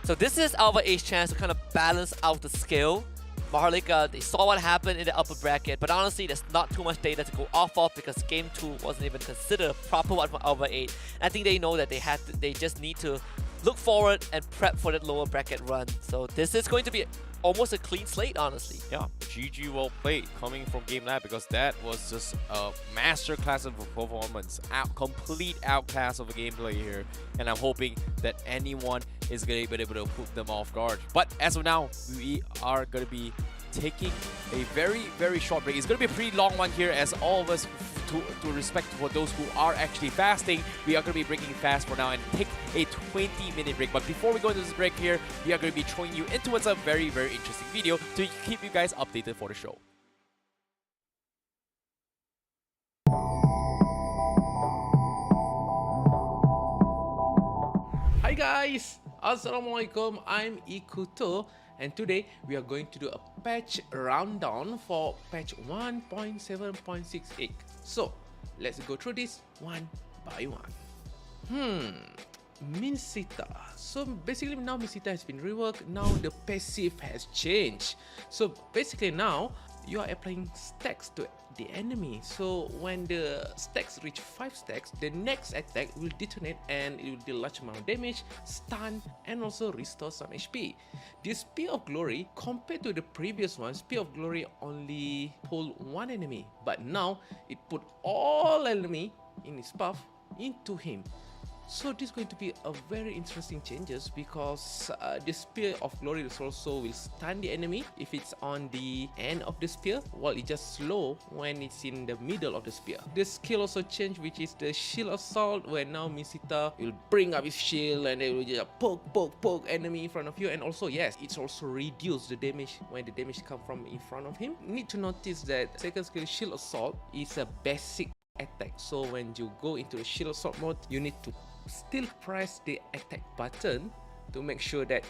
So this is ALVA 8's chance to kind of balance out the skill. MHRLK, they saw what happened in the upper bracket, but honestly, there's not too much data to go off of because Game 2 wasn't even considered a proper one for ALVA 8. I think they know that they just need to look forward and prep for that lower bracket run. So this is going to be almost a clean slate, honestly. Yeah, GG well played coming from GameLab, because that was just a masterclass of a performance. Complete outclass of a gameplay here. And I'm hoping that anyone is going to be able to put them off guard. But as of now, we are going to be taking a very, very short break. It's going to be a pretty long one here, as all of us, to respect for those who are actually fasting, we are going to be breaking fast for now and take a 20-minute break. But before we go into this break here, we are going to be throwing you into what's a very, very interesting video to keep you guys updated for the show. Hi guys, Assalamualaikum, I'm Ikuto, and today we are going to do a patch rundown for patch 1.7.68. So let's go through this one by one. Minsita. So basically now Minsita has been reworked. Now the passive has changed. So basically now you are applying stacks to the enemy. So when the stacks reach 5 stacks, the next attack will detonate and it will deal large amount of damage, stun, and also restore some HP. This Spear of Glory, compared to the previous one, Spear of Glory only pulled one enemy, but now it put all enemy in his path into him. So this is going to be a very interesting changes, because the Spear of Glory also will stun the enemy if it's on the end of the spear, while it just slow when it's in the middle of the spear. The skill also changed, which is the Shield Assault, where now Minsita will bring up his shield and it will just poke enemy in front of you. And also, yes, it's also reduce the damage when the damage come from in front of him. Need to notice that second skill, Shield Assault, is a basic attack. So when you go into the Shield Assault mode, you need to still press the attack button to make sure that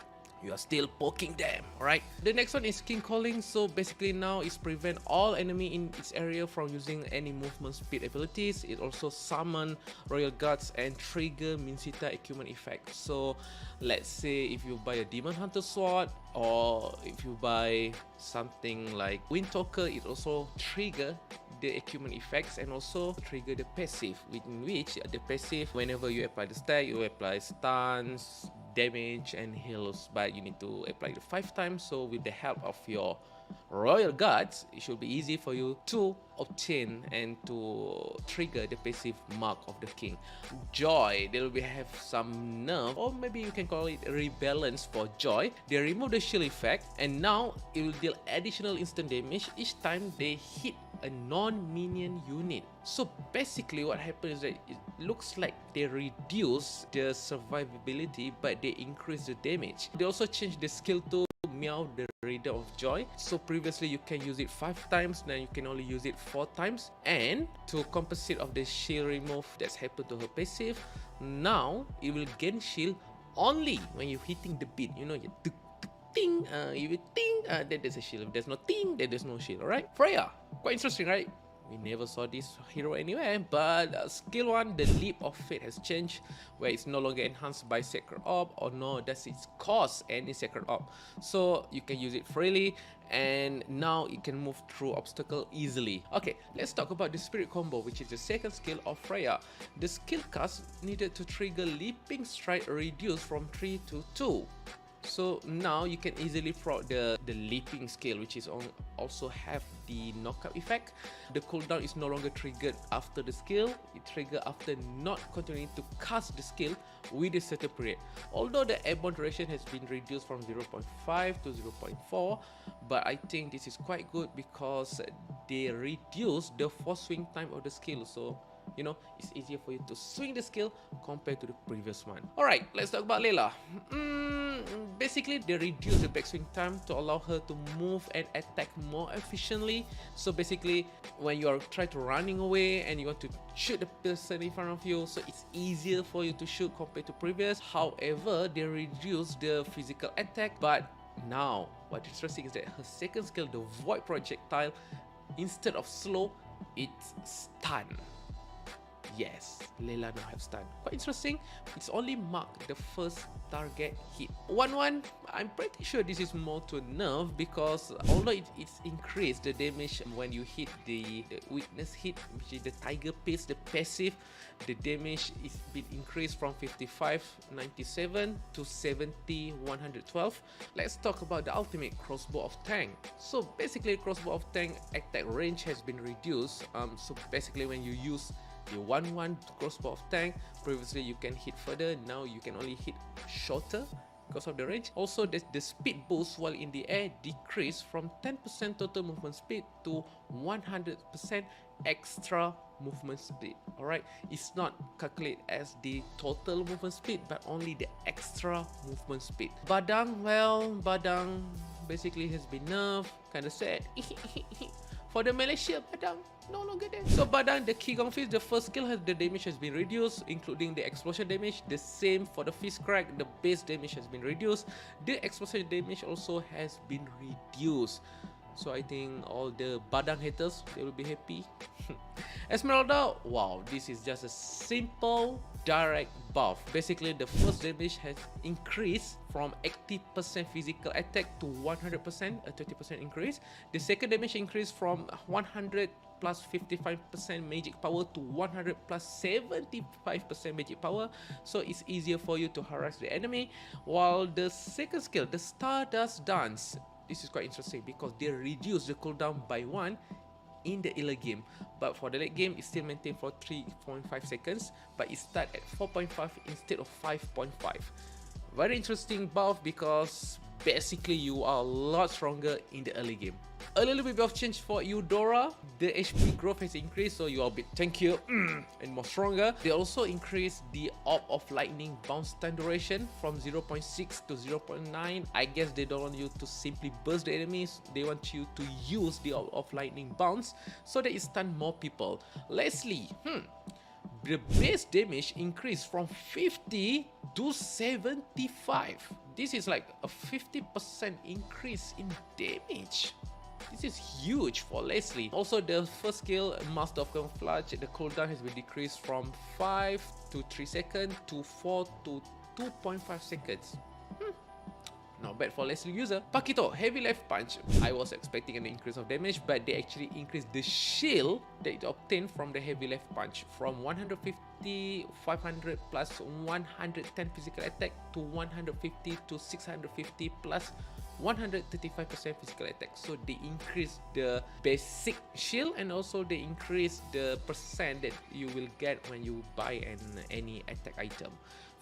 you are still poking them. Alright, the next one is King Calling. So basically now it's prevent all enemy in its area from using any movement speed abilities. It also summon Royal Guards and trigger Minsita equipment effect. So let's say if you buy a Demon Hunter sword, or if you buy something like Wind Talker, it also trigger the equipment effects and also trigger the passive, in which the passive, whenever you apply the stack, you apply stuns, damage and heals, but you need to apply it 5 times. So with the help of your Royal Guards, it should be easy for you to obtain and to trigger the passive Mark of the King. Joy, they will have some nerf, or maybe you can call it rebalance for Joy. They remove the shield effect and now it will deal additional instant damage each time they hit a non-minion unit. So basically what happens is that it looks like they reduce the survivability but they increase the damage. They also change the skill to Meow, the Raider of Joy. So previously you can use it 5 times, now you can only use it 4 times. And to compensate of the shield remove that's happened to her passive, now it will gain shield only when you're hitting the beat. You know, you ting, if you ting, then there's a shield. If there's no ting, then there's no shield. Alright, Freya, quite interesting, right? We never saw this hero anywhere, but skill 1, the Leap of Fate has changed, where it's no longer enhanced by Sacred Orb, or no, does it cost any Sacred Orb. So you can use it freely, and now it can move through obstacle easily. Okay, let's talk about the Spirit Combo, which is the second skill of Freya. The skill cast needed to trigger Leaping Strike reduced from 3 to 2. So now you can easily proc the leaping skill, which is also have the knockout effect. The cooldown is no longer triggered after the skill, it triggers after not continuing to cast the skill with a certain period. Although the airborne duration has been reduced from 0.5 to 0.4, but I think this is quite good because they reduce the force swing time of the skill. So you know, it's easier for you to swing the skill compared to the previous one. Alright, let's talk about Layla. Basically, they reduce the backswing time to allow her to move and attack more efficiently. So basically, when you are trying to running away and you want to shoot the person in front of you, so it's easier for you to shoot compared to previous. However, they reduce the physical attack, but now what's interesting is that her second skill, the Void Projectile, instead of slow, it's stun. Yes, Layla now have stun. Quite interesting. It's only marked the first target hit. 1-1, I'm pretty sure this is more to nerf because although it's increased the damage when you hit the weakness hit, which is the Tiger Pace, the passive, the damage is been increased from 5597 to 70,112. Let's talk about the ultimate Crossbow of Tank. So basically, Crossbow of Tank attack range has been reduced. So basically, when you use the 1-1 Crossbow of Tank, previously you can hit further, now you can only hit shorter because of the range. Also, the speed boost while in the air decreased from 10% total movement speed to 100% extra movement speed. Alright, it's not calculated as the total movement speed but only the extra movement speed. Badang, well, Badang basically has been nerfed, kinda sad. For the Malaysia, Badang no longer there. So Badang, the Qigong Fist, the first skill, the damage has been reduced, including the explosion damage. The same for the Fist Crack, the base damage has been reduced. The explosion damage also has been reduced. So I think all the Badang haters, they will be happy. Esmeralda, wow, this is just a simple direct buff. Basically, the first damage has increased from 80% physical attack to 100%, a 30% increase. The second damage increased from 100 plus 55% magic power to 100 plus 75% magic power. So it's easier for you to harass the enemy. While the second skill, the Stardust Dance, this is quite interesting because they reduce the cooldown by 1 in the early game, but for the late game it's still maintained for 3.5 seconds, but it starts at 4.5 instead of 5.5. Very interesting buff because basically you are a lot stronger in the early game. A little bit of change for Eudora. The HP growth has increased, so you are a bit tankier and more stronger. They also increased the Orb of Lightning bounce time duration from 0.6 to 0.9. I guess they don't want you to simply burst the enemies. They want you to use the Orb of Lightning bounce so that it stun more people. Leslie, the base damage increased from 50 to 75. This is like a 50% increase in damage. This is huge for Leslie. Also, the first skill, Master of Camouflage, the cooldown has been decreased from 5 to 3 seconds to 4 to 2.5 seconds. Not bad for Leslie user. Pakito, Heavy Left Punch. I was expecting an increase of damage, but they actually increased the shield that it obtained from the Heavy Left Punch from 150, 500 plus 110 physical attack to 150 to 650 plus 135% physical attack. So they increase the basic shield and also they increase the percent that you will get when you buy any attack item.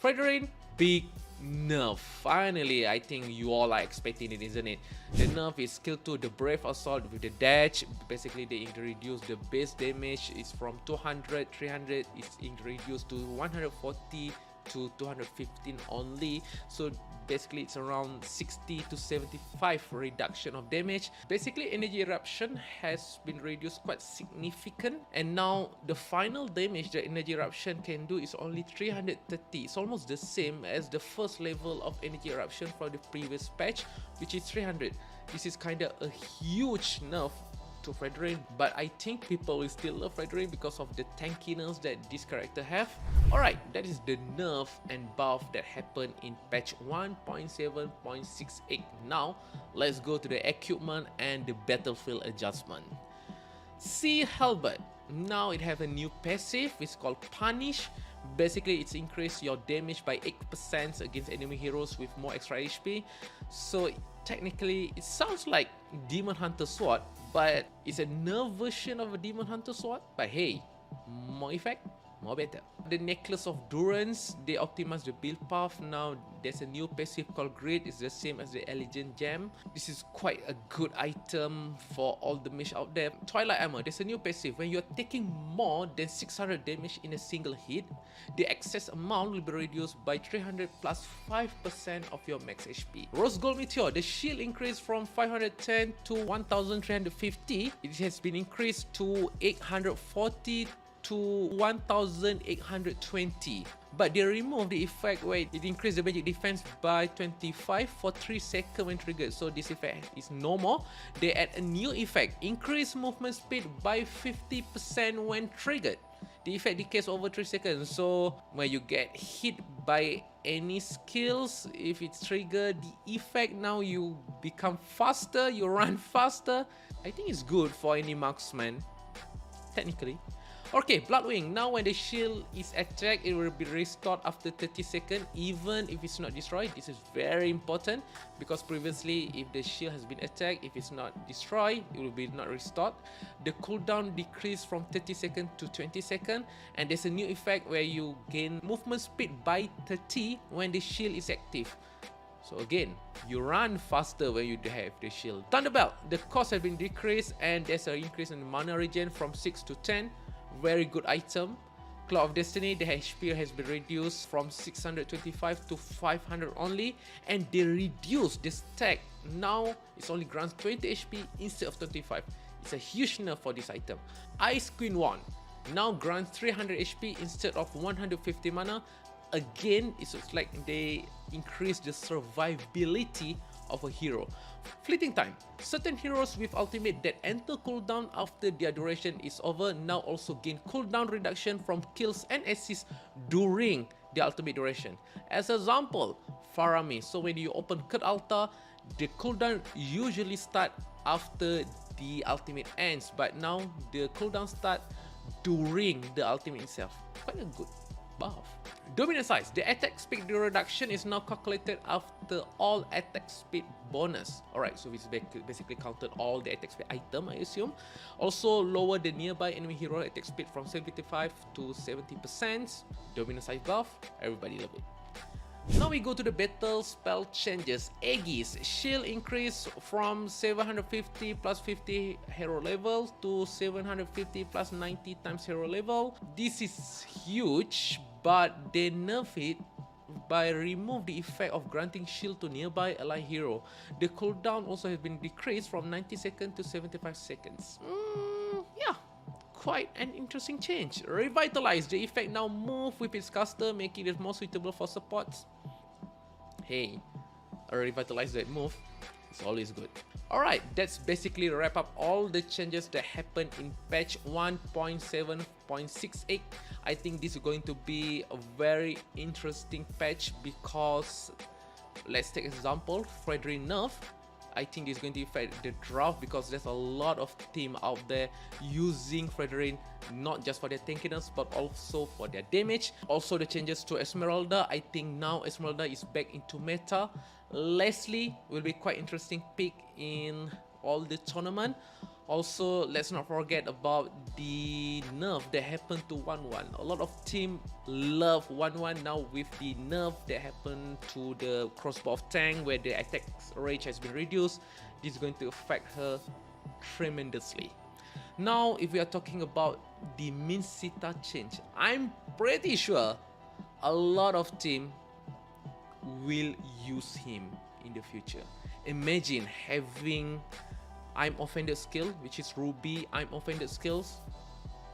Frederain, big nerf. Finally, I think you all are expecting it, isn't it? The nerf is skill 2, the Brave Assault with the dash. Basically, they introduce the base damage is from 200, 300, it's reduced to 140 to 215 only. So basically it's around 60 to 75 reduction of damage. Basically energy eruption has been reduced quite significant, and now the final damage the energy eruption can do is only 330. It's almost the same as the first level of energy eruption from the previous patch, which is 300. This is kinda a huge nerf to Fredrin, but I think people will still love Fredrin because of the tankiness that this character have. Alright, that is the nerf and buff that happened in patch 1.7.68. Now, let's go to the equipment and the battlefield adjustment. See Halberd. Now it have a new passive, it's called Punish. Basically, it's increased your damage by 8% against enemy heroes with more extra HP. So technically, it sounds like Demon Hunter Sword, but it's a nerf version of a Demon Hunter Sword. But hey, more effect, more better. The Necklace of Durance, they optimize the build path. Now there's a new passive called Grid. It's the same as the Elegant Gem. This is quite a good item for all the mage out there. Twilight Armor, there's a new passive. When you're taking more than 600 damage in a single hit, the excess amount will be reduced by 300 plus 5% of your max HP. Rose Gold Meteor, the shield increased from 510 to 1350. It has been increased to 840 to 1820, but they removed the effect where it increased the magic defense by 25 for 3 seconds when triggered. So this effect is no more. They add a new effect, increase movement speed by 50% when triggered. The effect decays over 3 seconds, so when you get hit by any skills, if it's triggered, the effect, now you become faster, you run faster. I think it's good for any marksman, technically. Okay, Bloodwing. Now when the shield is attacked, it will be restored after 30 seconds, even if it's not destroyed. This is very important because previously, if the shield has been attacked, if it's not destroyed, it will be not restored. The cooldown decreased from 30 seconds to 20 seconds, and there's a new effect where you gain movement speed by 30 when the shield is active. So again, you run faster when you have the shield. Thunderbelt, the cost has been decreased, and there's an increase in mana regen from 6 to 10. Very good item. Claw of Destiny, the HP has been reduced from 625 to 500 only, and they reduced the stack. Now it's only grants 20 HP instead of 25. It's a huge nerf for this item. Ice Queen Wand now grants 300 HP instead of 150 mana. Again, it looks like they increase the survivability of a hero. Fleeting Time. Certain heroes with ultimate that enter cooldown after their duration is over now also gain cooldown reduction from kills and assists during the ultimate duration. As an example, Faramir. So when you open Cut Altar, the cooldown usually start after the ultimate ends, but now the cooldown start during the ultimate itself. Quite a good buff. Dominant Size. The attack speed reduction is now calculated after all attack speed bonus. Alright, so it's basically counted all the attack speed item, I assume. Also lower the nearby enemy hero attack speed from 75 to 70%. Dominant Size buff. Everybody love it. Now we go to the battle spell changes. Aegis. Shield increase from 750 plus 50 hero level to 750 plus 90 times hero level. This is huge, but they nerf it by remove the effect of granting shield to nearby ally hero. The cooldown also has been decreased from 90 seconds to 75 seconds. Yeah, quite an interesting change. Revitalize. The effect now move with its caster, making it more suitable for supports. Hey, a revitalize that move is always good. Alright, that's basically wrap up all the changes that happened in patch 1.7.68. I think this is going to be a very interesting patch because, let's take example, Fredrin nerf. I think it's going to affect the draft because there's a lot of team out there using Fredrin not just for their tankiness but also for their damage. Also the changes to Esmeralda, I think now Esmeralda is back into meta. Leslie will be quite interesting pick in all the tournament. Also, let's not forget about the nerf that happened to 1-1. A lot of team love 1-1 now with the nerf that happened to the crossbow of tank where the attack range has been reduced. This is going to affect her tremendously. Now, if we are talking about the Minsita change, I'm pretty sure a lot of team will use him in the future. Imagine having I'm Offended skill, which is Ruby I'm Offended skills,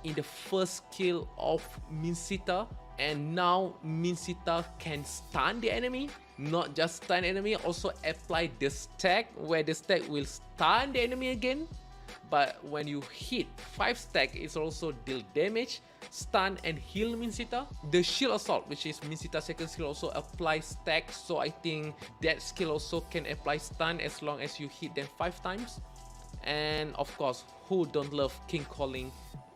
in the first skill of Minsita, and now Minsita can stun the enemy, not just stun enemy, also apply the stack where the stack will stun the enemy again. but when you hit 5 stack, it's also deal damage, stun, and heal Minsita. The shield assault, which is Minsita's second skill, also applies stack, so I think that skill also can apply stun as long as you hit them 5 times. And of course, who don't love King Calling?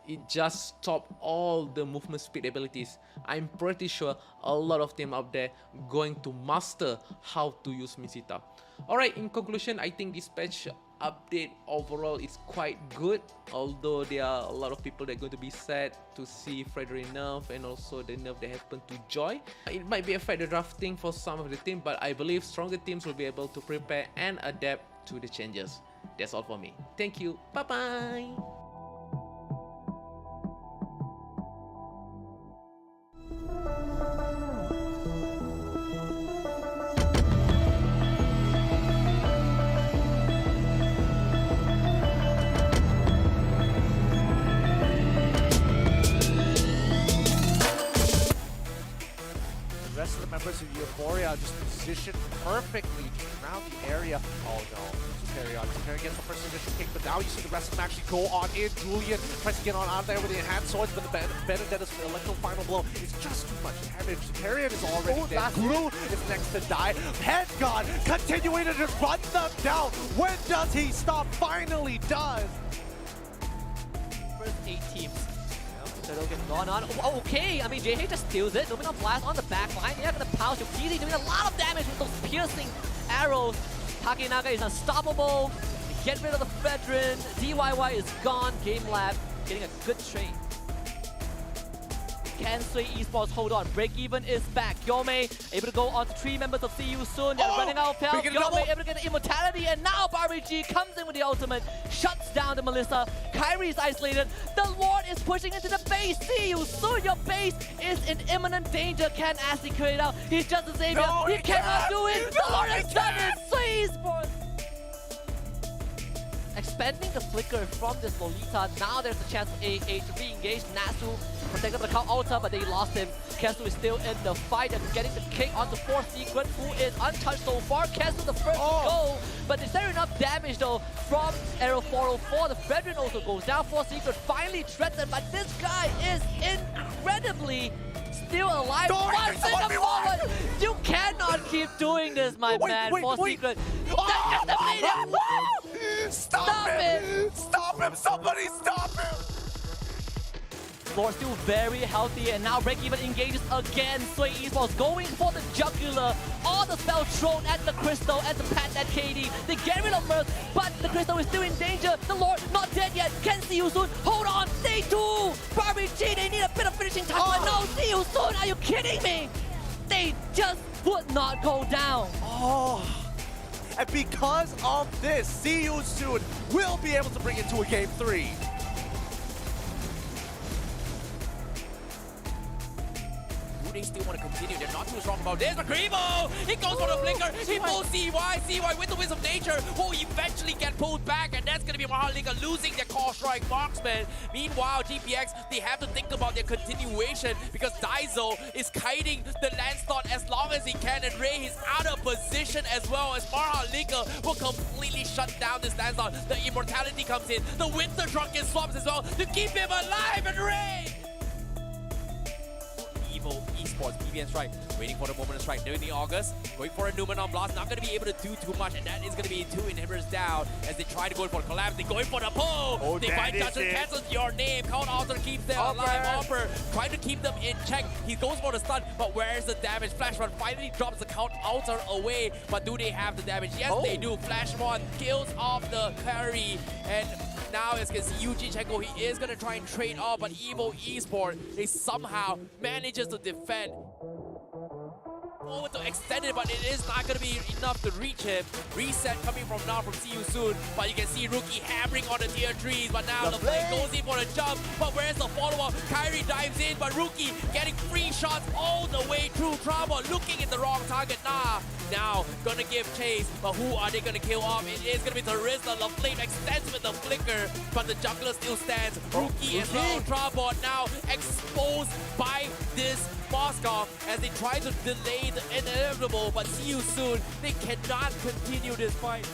It just stopped all the movement speed abilities. I'm pretty sure a lot of them out there going to master how to use Minsita. Alright, in conclusion, I think this patch update overall is quite good, although there are a lot of people that are going to be sad to see Frederick nerf and also the nerf that happened to Joy. It might be affect the drafting for some of the team, but I believe stronger teams will be able to prepare and adapt to the changes. That's all for me. Thank you. Bye bye. The rest of the members of Euphoria are just positioned perfectly to surround the area. Oh no, Superior gets the first initial kick, but now you see the rest of them actually go on in. Julian tries to get on out there with the enhanced swords, but the Benedetta's electro final blow is just too much damage. Superior is already dead. Guru is next to die. Headgun continuing to just run them down. When does he stop? Finally does. First 8 teams. So they'll get gone on. Oh, okay, I mean, JH just steals it. Luminous Blast on the back line. They're gonna pounce. Yukizi doing a lot of damage with those piercing arrows. Takenaga is unstoppable. Get rid of the veteran. DYY is gone. GameLab getting a good trade. Can Sway Esports hold on? Break even is back. Yome able to go on to 3 members of See You Soon. They're running out of health. Yome able to get the immortality, and now Barbie G comes in with the ultimate, shuts down the Melissa. Kyrie is isolated. The Lord is pushing into the base. See You Soon, your base is in imminent danger. Can Asti clear it out? He's just a savior. No, he cannot do it. The Lord has done it. Sway Esports expanding the flicker from this Lolita. Now there's a chance for AA to re-engage. Nasu protected by the count Alta, but they lost him. Kesu is still in the fight and getting the kick onto 4th Secret, who is untouched so far. Kesu the first to go, but is there enough damage though from Arrow 404? The Veteran also goes down. 4th Secret finally threatened, but this guy is incredibly still alive. Once in the moment! You cannot keep doing this, my man. 4th Secret. Stop him! Stop him! Somebody stop him! Lord still very healthy, and now Break Even engages again. Sway Esports going for the jugular. All the spells thrown at the Crystal, at the Pat, at KD. They get rid of Mirth, but the Crystal is still in danger. The Lord not dead yet. Can See You Soon. Hold on. Day 2. Barbie G, they need a bit of finishing time. But no, See You Soon. Are you kidding me? They just would not go down. And because of this, See You Soon will be able to bring it to a game 3. They still want to continue. They're not too strong about this, but Grimo! He goes for the flicker. He pulls CY. CY with the Wisdom of Nature will eventually get pulled back, and that's going to be MHRLK losing their core strike marksman. Meanwhile, GPX, they have to think about their continuation because Daizo is kiting the Landslot as long as he can, and Ray is out of position as well as MHRLK will completely shut down this Landslot. The Immortality comes in. The Winter Drunken swaps as well to keep him alive, and Ray! Esports, PBN strike, waiting for the moment of strike, doing the August, going for a Newman on blast, not going to be able to do too much, and that is going to be 2 inhibitors down as they try to go for collapse. They're going for the pull. They find Dungeon cancels your name. Count Alter keeps them alive. Hopper trying to keep them in check. He goes for the stun, but where's the damage? Flash Run finally drops the Count Alter away, but do they have the damage? Yes, they do. Flash Run kills off the carry, and now as you can see Yuji Chenko, he is going to try and trade off, but Evo Esport, they somehow manages to defend. Over to extend it, but it is not going to be enough to reach him. Reset coming from now from See You Soon, but you can see Rookie hammering on the tier 3s, but now the play goes in for a jump, but where's the follow-up? Kyrie dives in, but Rookie getting free shots all the way through Trauma, looking at the wrong target. Now gonna give chase, but who are they gonna kill off? It is gonna be Teresa. The flame extends with the flicker, but the jungler still stands. Rookie as well. Trabot now exposed by this Moskov as they try to delay the inevitable, but See You Soon, they cannot continue this fight.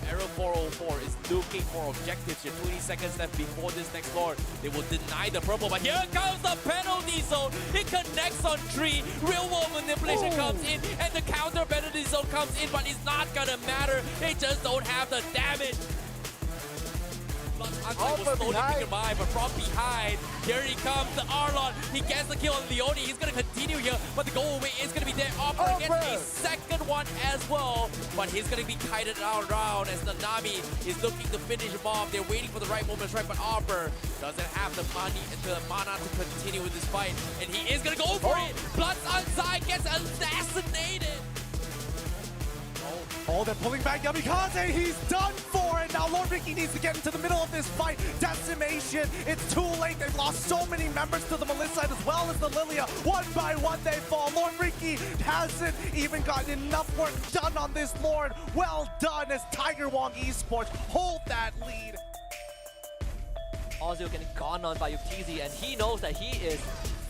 Arrow 404 is looking for objectives here. 20 seconds left before this next Lord. They will deny the purple, but here comes the penalty zone. It connects on 3. Real world manipulation comes in, and the counter penalty zone comes in, but it's not gonna matter. They just don't have the damage. Unsight will slowly pick him by, but from behind, here he comes, the Arlon. He gets the kill on Leone. He's going to continue here, but the goal away is going to be there. Opera gets a second one as well, but he's going to be kited around as the Nami is looking to finish him off. They're waiting for the right moment to strike, but Opera doesn't have the money and the mana to continue with this fight, and he is going to go for it. Bloods Unsight gets assassinated. Oh, they're pulling back Yamikaze. He's done for it. Now Lord Ricky needs to get into the middle of this fight. Decimation. It's too late. They've lost so many members to the Melissa side as well as the Lilia. One by one they fall. Lord Ricky hasn't even gotten enough work done on this Lord. Well done as Tiger WONG Esports hold that lead. Ozil getting gone on by Yuktizi, and he knows that he is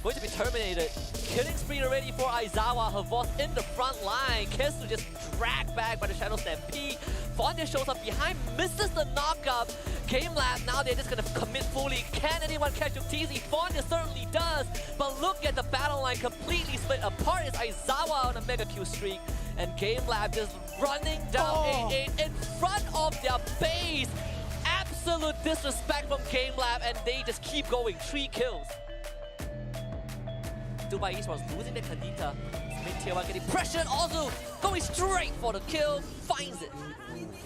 going to be terminated. Killing spree already for Aizawa. Havos in the front line. Kesu just dragged back by the Shadow Stampede. Fondia shows up behind, misses the knockup. GameLab, now they're just going to commit fully. Can anyone catch Yuktizi? Fondia certainly does. But look at the battle line completely split apart. It's Aizawa on a mega Q streak. And GameLab just running down 8-8 in front of their base. Absolute disrespect from GameLab, and they just keep going. 3 kills. Tupai Esports losing the Kanita. Mid tier 1 getting pressured. Also going straight for the kill. Finds it.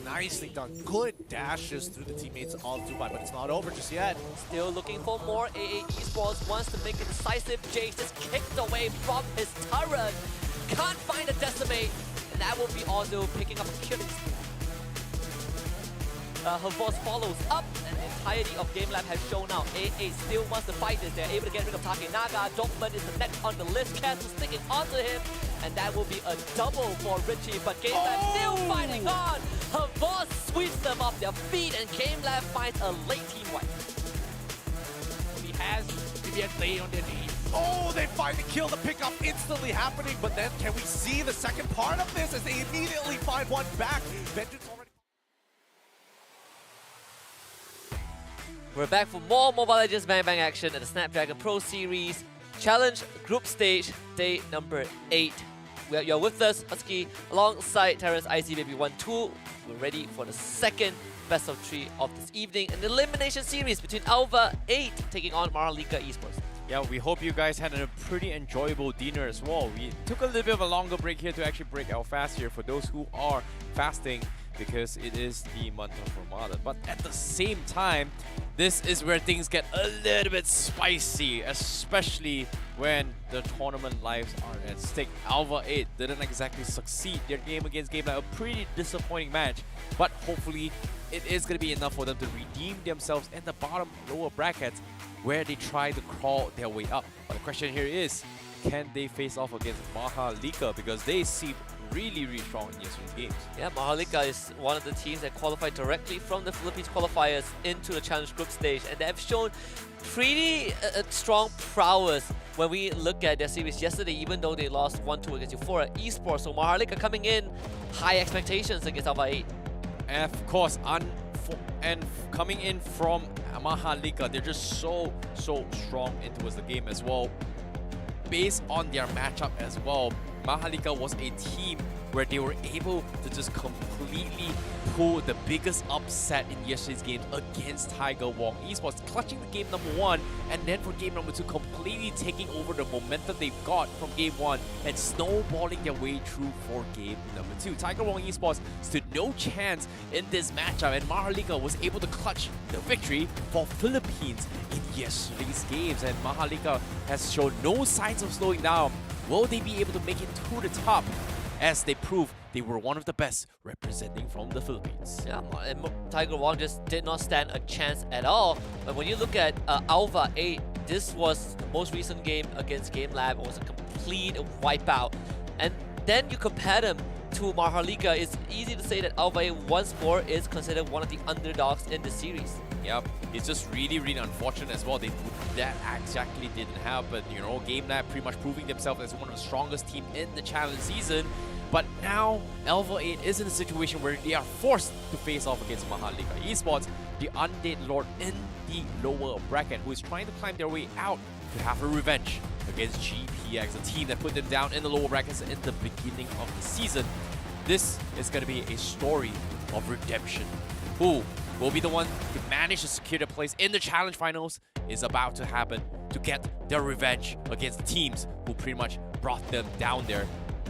Nicely done. Good dashes through the teammates of Tupai, but it's not over just yet. Still looking for more. AA Esports wants to make a decisive. Jace just kicked away from his turret. Can't find a decimate. And that will be also picking up a killing spree. Havos follows up, and the entirety of GameLab has shown out. AA still wants to fight this. They're able to get rid of Takenaga. Donkman is the next on the list. Castle sticking onto him, and that will be a double for Richie. But GameLab still fighting on. Havos sweeps them off their feet, and GameLab finds a late team wipe. He has BBS on their knee. Oh, they find the kill, the pickup instantly happening, but then can we see the second part of this as they immediately find one back? Vengeance already. We're back for more Mobile Legends Bang Bang action at the Snapdragon Pro Series Challenge Group Stage, day number 8. You're with us, Husky, alongside Terrence ICBaby 1-2. We're ready for the second best of 3 of this evening, an elimination series between ALVA 8 taking on MHRLK Esports. Yeah, we hope you guys had a pretty enjoyable dinner as well. We took a little bit of a longer break here to actually break our fast here for those who are fasting, because it is the month of Ramadan. But at the same time, this is where things get a little bit spicy, especially when the tournament lives are at stake. ALVA 8 didn't exactly succeed their game against GameLab, a pretty disappointing match, but hopefully it is going to be enough for them to redeem themselves in the bottom lower brackets where they try to crawl their way up. But the question here is, can they face off against MHRLK, because they seem really strong in yesterday's games. Yeah, MHRLK is one of the teams that qualified directly from the Philippines qualifiers into the Challenge Group stage, and they have shown pretty strong prowess when we look at their series yesterday, even though they lost 1-2 against Euphoria Esports. So MHRLK coming in, high expectations against ALVA 8. And of course, coming in from MHRLK, they're just so strong towards the game as well. Based on their matchup as well, MHRLK was a team where they were able to just completely pull the biggest upset in yesterday's games against Tiger WONG Esports, clutching the game number 1, and then for game number 2 completely taking over the momentum they've got from game 1 and snowballing their way through for game number 2. Tiger WONG Esports stood no chance in this matchup, and MHRLK was able to clutch the victory for Philippines in yesterday's games, and MHRLK has shown no signs of slowing down. Will they be able to make it to the top, as they prove they were one of the best representing from the Philippines? Yeah, and Tiger WONG just did not stand a chance at all. But when you look at ALVA 8, this was the most recent game against GameLab. It was a complete wipeout. And then you compare them to MHRLK, it's easy to say that ALVA 8 once more is considered one of the underdogs in the series. Yep, it's just really unfortunate as well. That exactly didn't happen. You know, GameLab pretty much proving themselves as one of the strongest teams in the challenge season. But now, ALVA 8 is in a situation where they are forced to face off against MHRLK Esports, the undead lord in the lower bracket, who is trying to climb their way out to have a revenge against GPX, a team that put them down in the lower brackets in the beginning of the season. This is going to be a story of redemption. Who will be the one to manage to secure their place in the challenge finals is about to happen to get their revenge against the teams who pretty much brought them down there.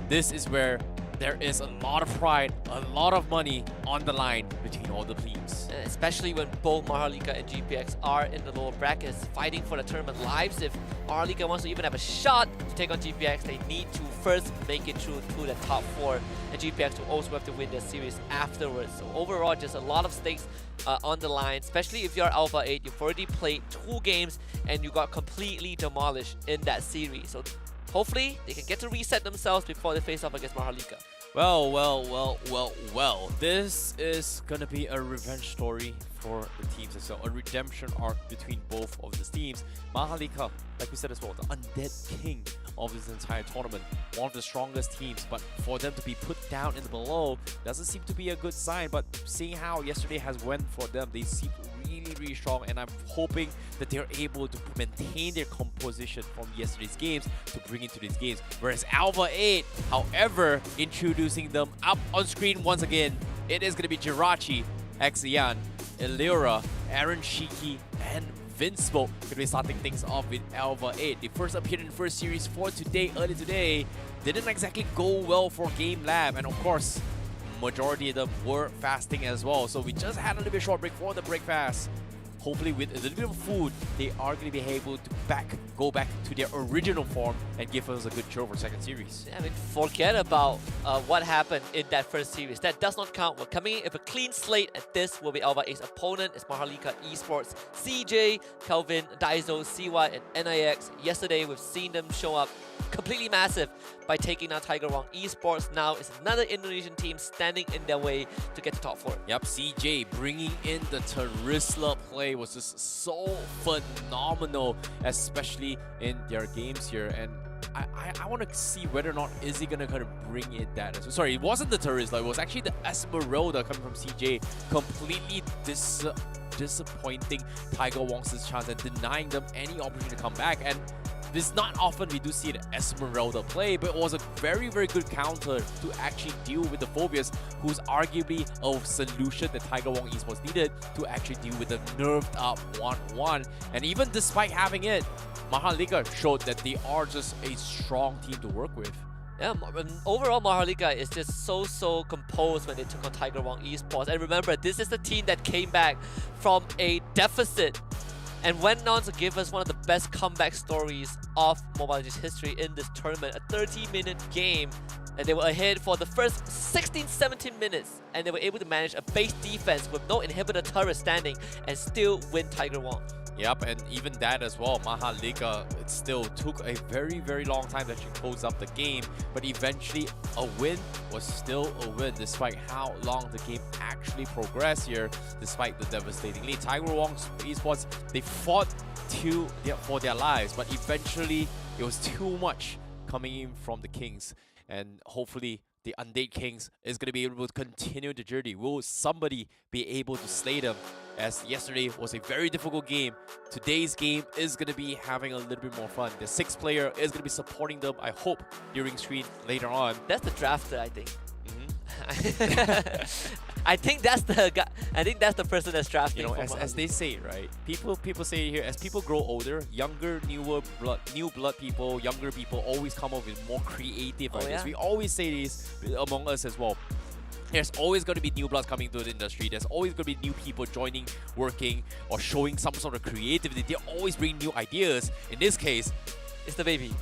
This is where there is a lot of pride, a lot of money on the line between all the teams. Especially when both MHRLK and GPX are in the lower brackets fighting for the tournament lives. If MHRLK wants to even have a shot to take on GPX, they need to first make it through to the top 4, and GPX will also have to win their series afterwards. So overall, just a lot of stakes on the line, especially if you're ALVA 8. You've already played 2 games and you got completely demolished in that series. So hopefully, they can get to reset themselves before they face off against MHRLK. Well. This is gonna be a revenge story for the teams as well. A redemption arc between both of the teams. MHRLK, like we said as well, the undead king of this entire tournament. One of the strongest teams, but for them to be put down in the below doesn't seem to be a good sign. But seeing how yesterday has went for them, they seem really strong, and I'm hoping that they're able to maintain their composition from yesterday's games to bring into these games. Whereas ALVA 8, however, introducing them up on screen once again, it is going to be Jirachi, Xian, Elira, Aaron Shiki, and Vinsmoke going to be starting things off with ALVA 8. They first appeared in the first series for today, early today. Didn't exactly go well for GameLab, and of course, majority of them were fasting as well. So we just had a little bit short break for the break fast. Hopefully with a little bit of food, they are going to be able to go back to their original form and give us a good show for second series. I mean, forget about what happened in that first series. That does not count. We're coming in with a clean slate, and this will be ALVA 8's opponent. It's MHRLK Esports, CJ, Kelvin, Daiso, CY, and NIX. Yesterday, we've seen them show up completely massive by taking out Tiger WONG Esports. Now it's another Indonesian team standing in their way to get to top 4. Yep, CJ bringing in the Terisla play was just so phenomenal, especially in their games here. And I want to see whether or not is he going to kind of bring it that. Sorry, it wasn't the Terisla, it was actually the Esmeralda coming from CJ, completely disappointing Tiger WONG's chance and denying them any opportunity to come back. And this is not often we do see the Esmeralda play, but it was a very good counter to actually deal with the Phobias, who's arguably a solution that Tiger WONG Esports needed to actually deal with the nerfed up 1-1. And even despite having it, MHRLK showed that they are just a strong team to work with. Yeah, overall MHRLK is just so composed when they took on Tiger WONG Esports. And remember, this is the team that came back from a deficit and went on to give us one of the best comeback stories of Mobile Legends history in this tournament. A 30-minute game, and they were ahead for the first 16-17 minutes, and they were able to manage a base defense with no inhibitor turret standing and still win Tiger WONG. Yep, and even that as well, MHRLK, it still took a very long time to actually close up the game, but eventually a win was still a win despite how long the game actually progressed here, despite the devastating lead. Tiger WONG Esports, they fought for their lives, but eventually it was too much coming in from the Kings, and hopefully the Undead Kings is going to be able to continue the journey. Will somebody be able to slay them? As yesterday was a very difficult game, today's game is going to be having a little bit more fun. The 6th player is going to be supporting them, I hope, during screen later on. That's the drafter, I think. I think that's the guy. I think that's the person that's drafting. You know, as they say, right? People say here, as people grow older, younger, new blood people, younger people always come up with more creative ideas. Yeah? We always say this among us as well. There's always going to be new bloods coming into the industry. There's always going to be new people joining, working, or showing some sort of creativity. They always bring new ideas. In this case, it's the baby.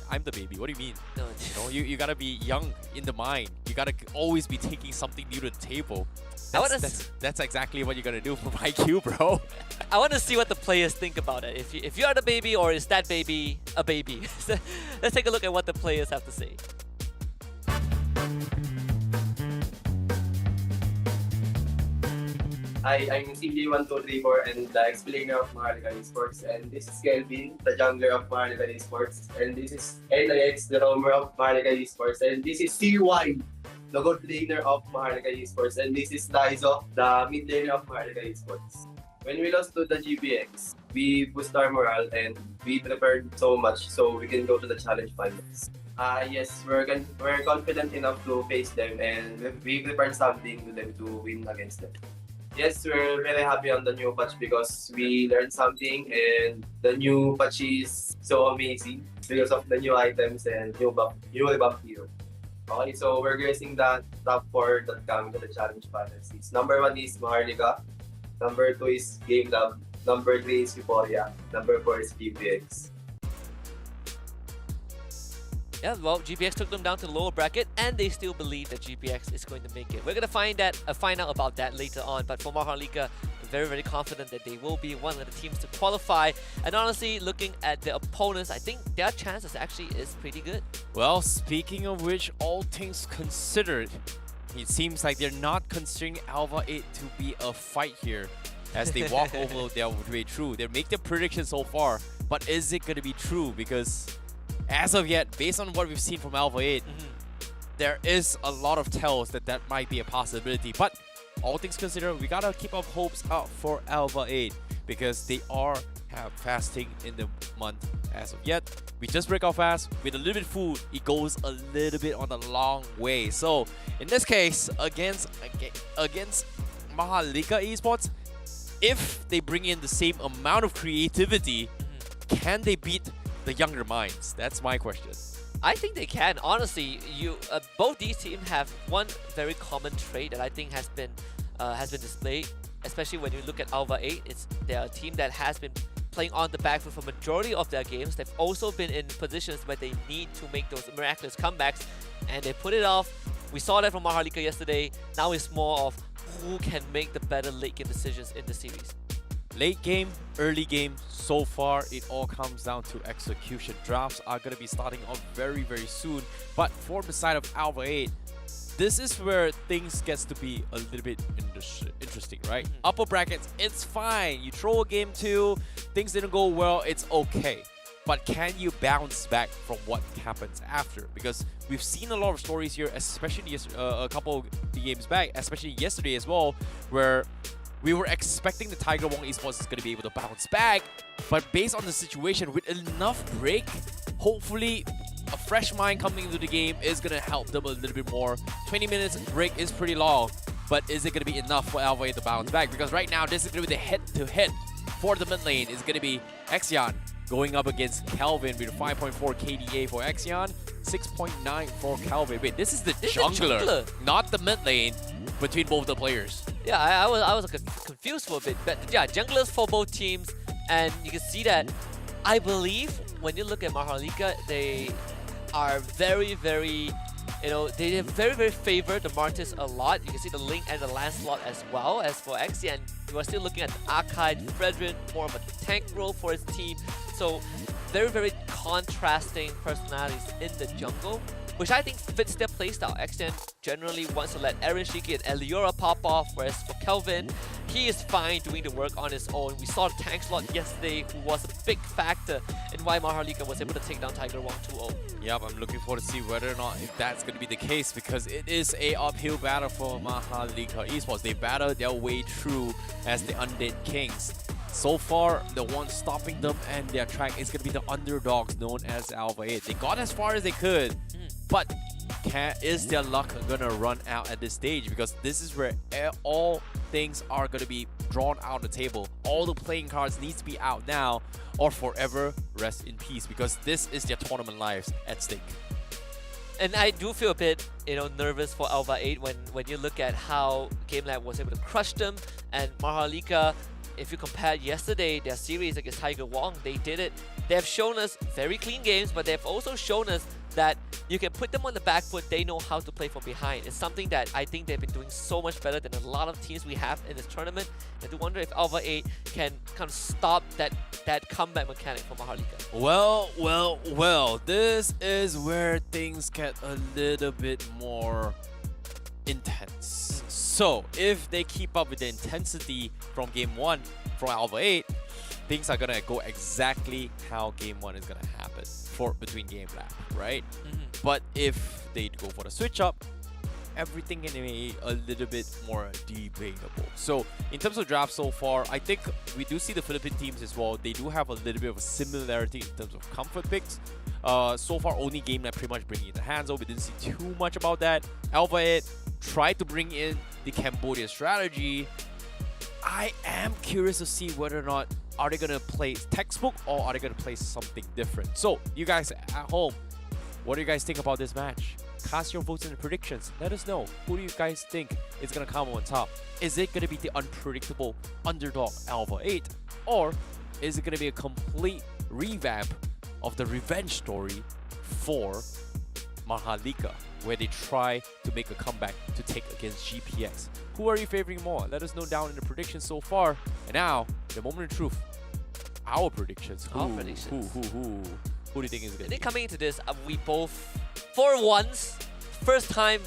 I'm the baby. What do you mean? No, you know, you gotta be young in the mind. You gotta always be taking something new to the table. That's exactly what you're gonna do from IQ, bro. I want to see what the players think about it. If you are the baby, or is that baby a baby? Let's take a look at what the players have to say. I'm CJ1234 and the explainer of MHRLK Esports, and this is Kelvin, the jungler of MHRLK Esports, and this is NIX, the roamer of MHRLK Esports, and this is CY, the god laner of MHRLK Esports, and this is Daizo, the mid laner of MHRLK Esports. When we lost to the GPX, we boosted our morale and we prepared so much so we can go to the challenge finals. Yes, we're confident enough to face them and we prepared something to them to win against them. Yes, we're very happy on the new patch because we learned something and the new patch is so amazing because of the new items and new revamp hero. Okay, so we're guessing that top 4 that come to the challenge finals is number 1 is MHRLK, number 2 is GameLab, number 3 is Euphoria, number 4 is GPX. Yeah, well, GPX took them down to the lower bracket, and they still believe that GPX is going to make it. We're going to find out about that later on, but for MHRLK, very, very confident that they will be one of the teams to qualify. And honestly, looking at the opponents, I think their chances actually is pretty good. Well, speaking of which, all things considered, it seems like they're not considering ALVA 8 to be a fight here as they walk over their way through. They make their predictions so far, but is it going to be true? Because as of yet, based on what we've seen from ALVA 8, there is a lot of tells that that might be a possibility. But all things considered, we gotta keep our hopes up for ALVA 8 because they are fasting in the month as of yet. We just break our fast with a little bit of food. It goes a little bit on a long way. So in this case, against MHRLK Esports, if they bring in the same amount of creativity, can they beat the younger minds? That's my question. I think they can. Honestly, both these teams have one very common trait that I think has been displayed, especially when you look at ALVA 8. They're a team that has been playing on the back foot for majority of their games. They've also been in positions where they need to make those miraculous comebacks, and they put it off. We saw that from MHRLK yesterday. Now it's more of who can make the better late game decisions in the series. Late game, early game, so far it all comes down to execution. Drafts are going to be starting off very, very soon. But for the side of ALVA 8, this is where things gets to be a little bit interesting, right? Upper brackets, it's fine. You throw a game 2, things didn't go well, it's okay. But can you bounce back from what happens after? Because we've seen a lot of stories here, especially a couple of games back, especially yesterday as well, where we were expecting the Tiger WONG Esports is going to be able to bounce back, but based on the situation, with enough break, hopefully a fresh mind coming into the game is going to help them a little bit more. 20 minutes break is pretty long, but is it going to be enough for ALVA to bounce back? Because right now, this is going to be the head-to-head for the mid lane. It's going to be Exion going up against Calvin with a 5.4 KDA for Exion, 6.9 for Calvin. Wait, this is the jungler, not the mid lane between both the players. Yeah, I was confused for a bit, but yeah, junglers for both teams, and you can see that. I believe when you look at MHRLK, they are very, very, they very, very favor the Martis a lot. You can see the Link and the Lancelot as well. As for Exion, you are still looking at the Archive, Fredrin, more of a tank role for his team. So very, very contrasting personalities in the jungle, which I think fits their playstyle. Exion generally wants to let Aaron Shiki and Eliora pop off, whereas for Kelvin, he is fine doing the work on his own. We saw the tank slot yesterday, who was a big factor in why MHRLK was able to take down Tiger WONG 2-0. Yep, I'm looking forward to see whether or not if that's going to be the case, because it is a uphill battle for MHRLK Esports. They battle their way through as the Undead Kings. So far, the one stopping them and their track is going to be the underdogs known as ALVA 8. They got as far as they could, but is their luck gonna run out at this stage? Because this is where all things are gonna be drawn out on the table. All the playing cards need to be out now or forever rest in peace, because this is their tournament lives at stake. And I do feel a bit, nervous for ALVA 8 when you look at how GameLab was able to crush them, and MHRLK, if you compare yesterday, their series against Tiger WONG, they did it. They have shown us very clean games, but they have also shown us that you can put them on the back foot. They know how to play from behind. It's something that I think they've been doing so much better than a lot of teams we have in this tournament. And I do wonder if ALVA 8 can kind of stop that comeback mechanic from MHRLK. Well, this is where things get a little bit more intense. So if they keep up with the intensity from Game 1 from ALVA 8, things are gonna go exactly how Game 1 is gonna happen between GameLab, right? But if they go for the switch up, everything can be a little bit more debatable. So in terms of draft so far, I think we do see the Philippine teams as well. They do have a little bit of a similarity in terms of comfort picks. So far, only GameLab pretty much bringing in the Hanzo. We didn't see too much about that. ALVA 8 tried to bring in the Cambodia strategy. I am curious to see whether or not are they going to play textbook or are they going to play something different. So you guys at home, what do you guys think about this match? Cast your votes in the predictions. Let us know. Who do you guys think is going to come on top? Is it going to be the unpredictable underdog ALVA 8? Or is it going to be a complete revamp of the revenge story for MHRLK, where they try to make a comeback to take against GPX? Who are you favoring more? Let us know down in the predictions so far. And now, the moment of truth. Our predictions. Who do you think is going to be? I think coming into this, we both, for once, first time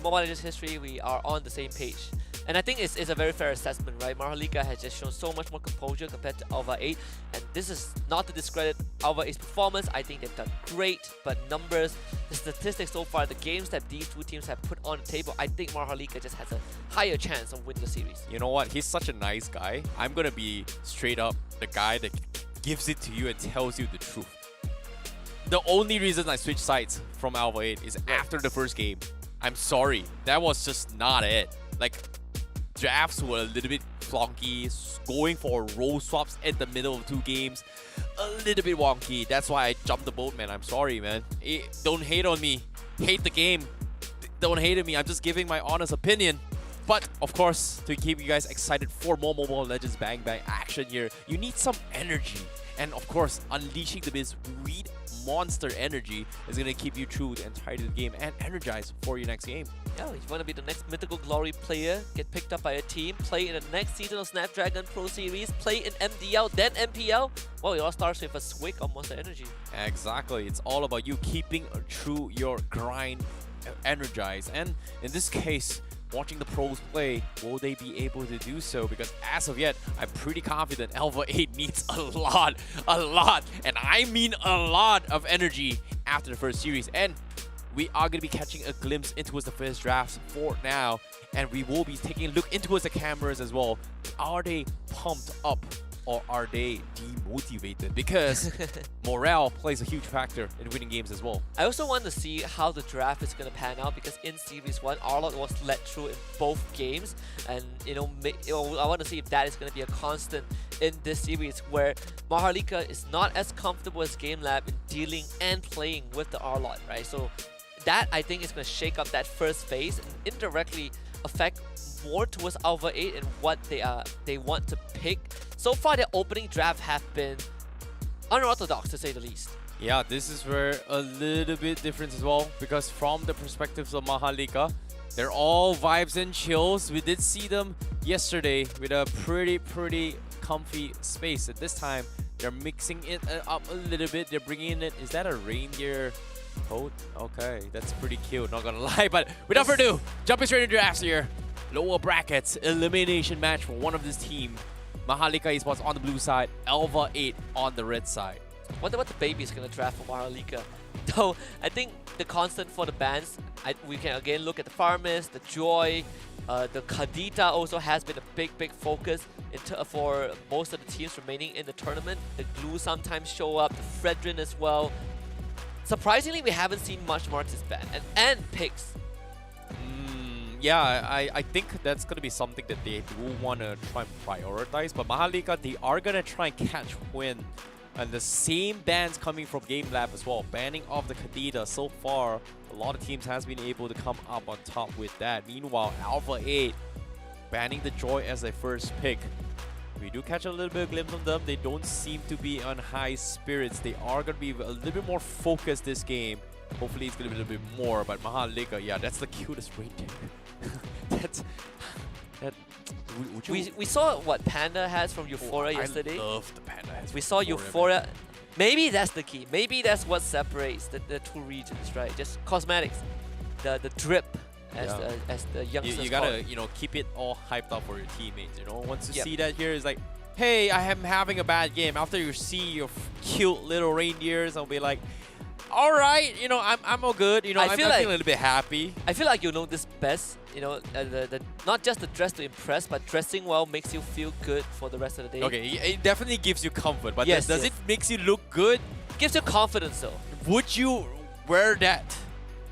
Mobile Legends history, we are on the same page. And I think it's a very fair assessment, right? MHRLK has just shown so much more composure compared to ALVA 8. And this is not to discredit ALVA 8's performance. I think they've done great, but numbers, the statistics so far, the games that these two teams have put on the table, I think MHRLK just has a higher chance of winning the series. You know what? He's such a nice guy. I'm going to be straight up the guy that gives it to you and tells you the truth. The only reason I switched sides from ALVA 8 is after the first game. I'm sorry. That was just not it. Like, drafts were a little bit flonky, going for role swaps at the middle of 2 games, a little bit wonky. That's why I jumped the boat, man. I'm sorry, man. Don't hate on me. Hate the game. Don't hate on me. I'm just giving my honest opinion. But, of course, to keep you guys excited for more Mobile Legends Bang Bang action here, you need some energy. And, of course, unleashing the biz weed monster energy is going to keep you true the entirety of the game and energized for your next game. Yeah, if you want to be the next Mythical Glory player, get picked up by a team, play in the next season of Snapdragon Pro Series, play in MDL, then MPL, well, it all starts with a swig of monster energy. Exactly. It's all about you keeping true your grind energized. And in this case, watching the pros play, will they be able to do so? Because as of yet, I'm pretty confident ALVA 8 needs a lot, and I mean a lot of energy after the first series. And we are going to be catching a glimpse into the first drafts for now, and we will be taking a look into the cameras as well. Are they pumped up or are they demotivated? Because morale plays a huge factor in winning games as well. I also want to see how the draft is going to pan out, because in Series 1, Arlot was led through in both games. And, you know, I want to see if that is going to be a constant in this series, where MHRLK is not as comfortable as GameLab in dealing and playing with the Arlot, right? So that, I think, is going to shake up that first phase and indirectly affect more towards ALVA 8 and what they want to pick. So far, their opening draft have been unorthodox, to say the least. Yeah, this is where a little bit different as well, because from the perspectives of MHRLK, they're all vibes and chills. We did see them yesterday with a pretty comfy space. At this time, they're mixing it up a little bit. They're bringing in, is that a reindeer coat? Okay, that's pretty cute, not gonna lie. But without further ado, jumping straight into drafts here. Lower brackets, elimination match for one of this team. MHRLK Esports on the blue side, ALVA 8 on the red side. Wonder what the baby is going to draft for MHRLK. Though, I think the constant for the bans, we can again look at the Farmers, the Joy, the Kadita also has been a big focus for most of the teams remaining in the tournament. The Glue sometimes show up, the Fredrin as well. Surprisingly, we haven't seen much Marxist ban and picks. Yeah, I think that's going to be something that they do want to try and prioritize. But MHRLK, they are going to try and catch wind. And the same bans coming from GameLab as well. Banning of the Kadita. So far, a lot of teams has been able to come up on top with that. Meanwhile, ALVA 8 banning the Joy as their first pick. We do catch a little bit of glimpse of them. They don't seem to be on high spirits. They are going to be a little bit more focused this game. Hopefully it's going to be a little bit more. But MHRLK, yeah, that's the cutest reindeer. We saw what Panda has from Euphoria yesterday. I love the Panda has. We saw Euphoria. Man. Maybe that's the key. Maybe that's what separates the two regions, right? Just cosmetics, the drip, as the youngsters. You call gotta, it. you know, keep it all hyped up for your teammates. You know, once you Yep. see that here, it's like, hey, I am having a bad game. After you see your cute little reindeers, I'll be like, all right, you know, I'm all good. You know, I'm feel like- feeling a little bit happy. I feel like you know this best. You know, the not just the dress to impress, but dressing well makes you feel good for the rest of the day. Okay, it definitely gives you comfort, but Yes, does yes. it makes you look good? Gives you confidence though. Would you wear that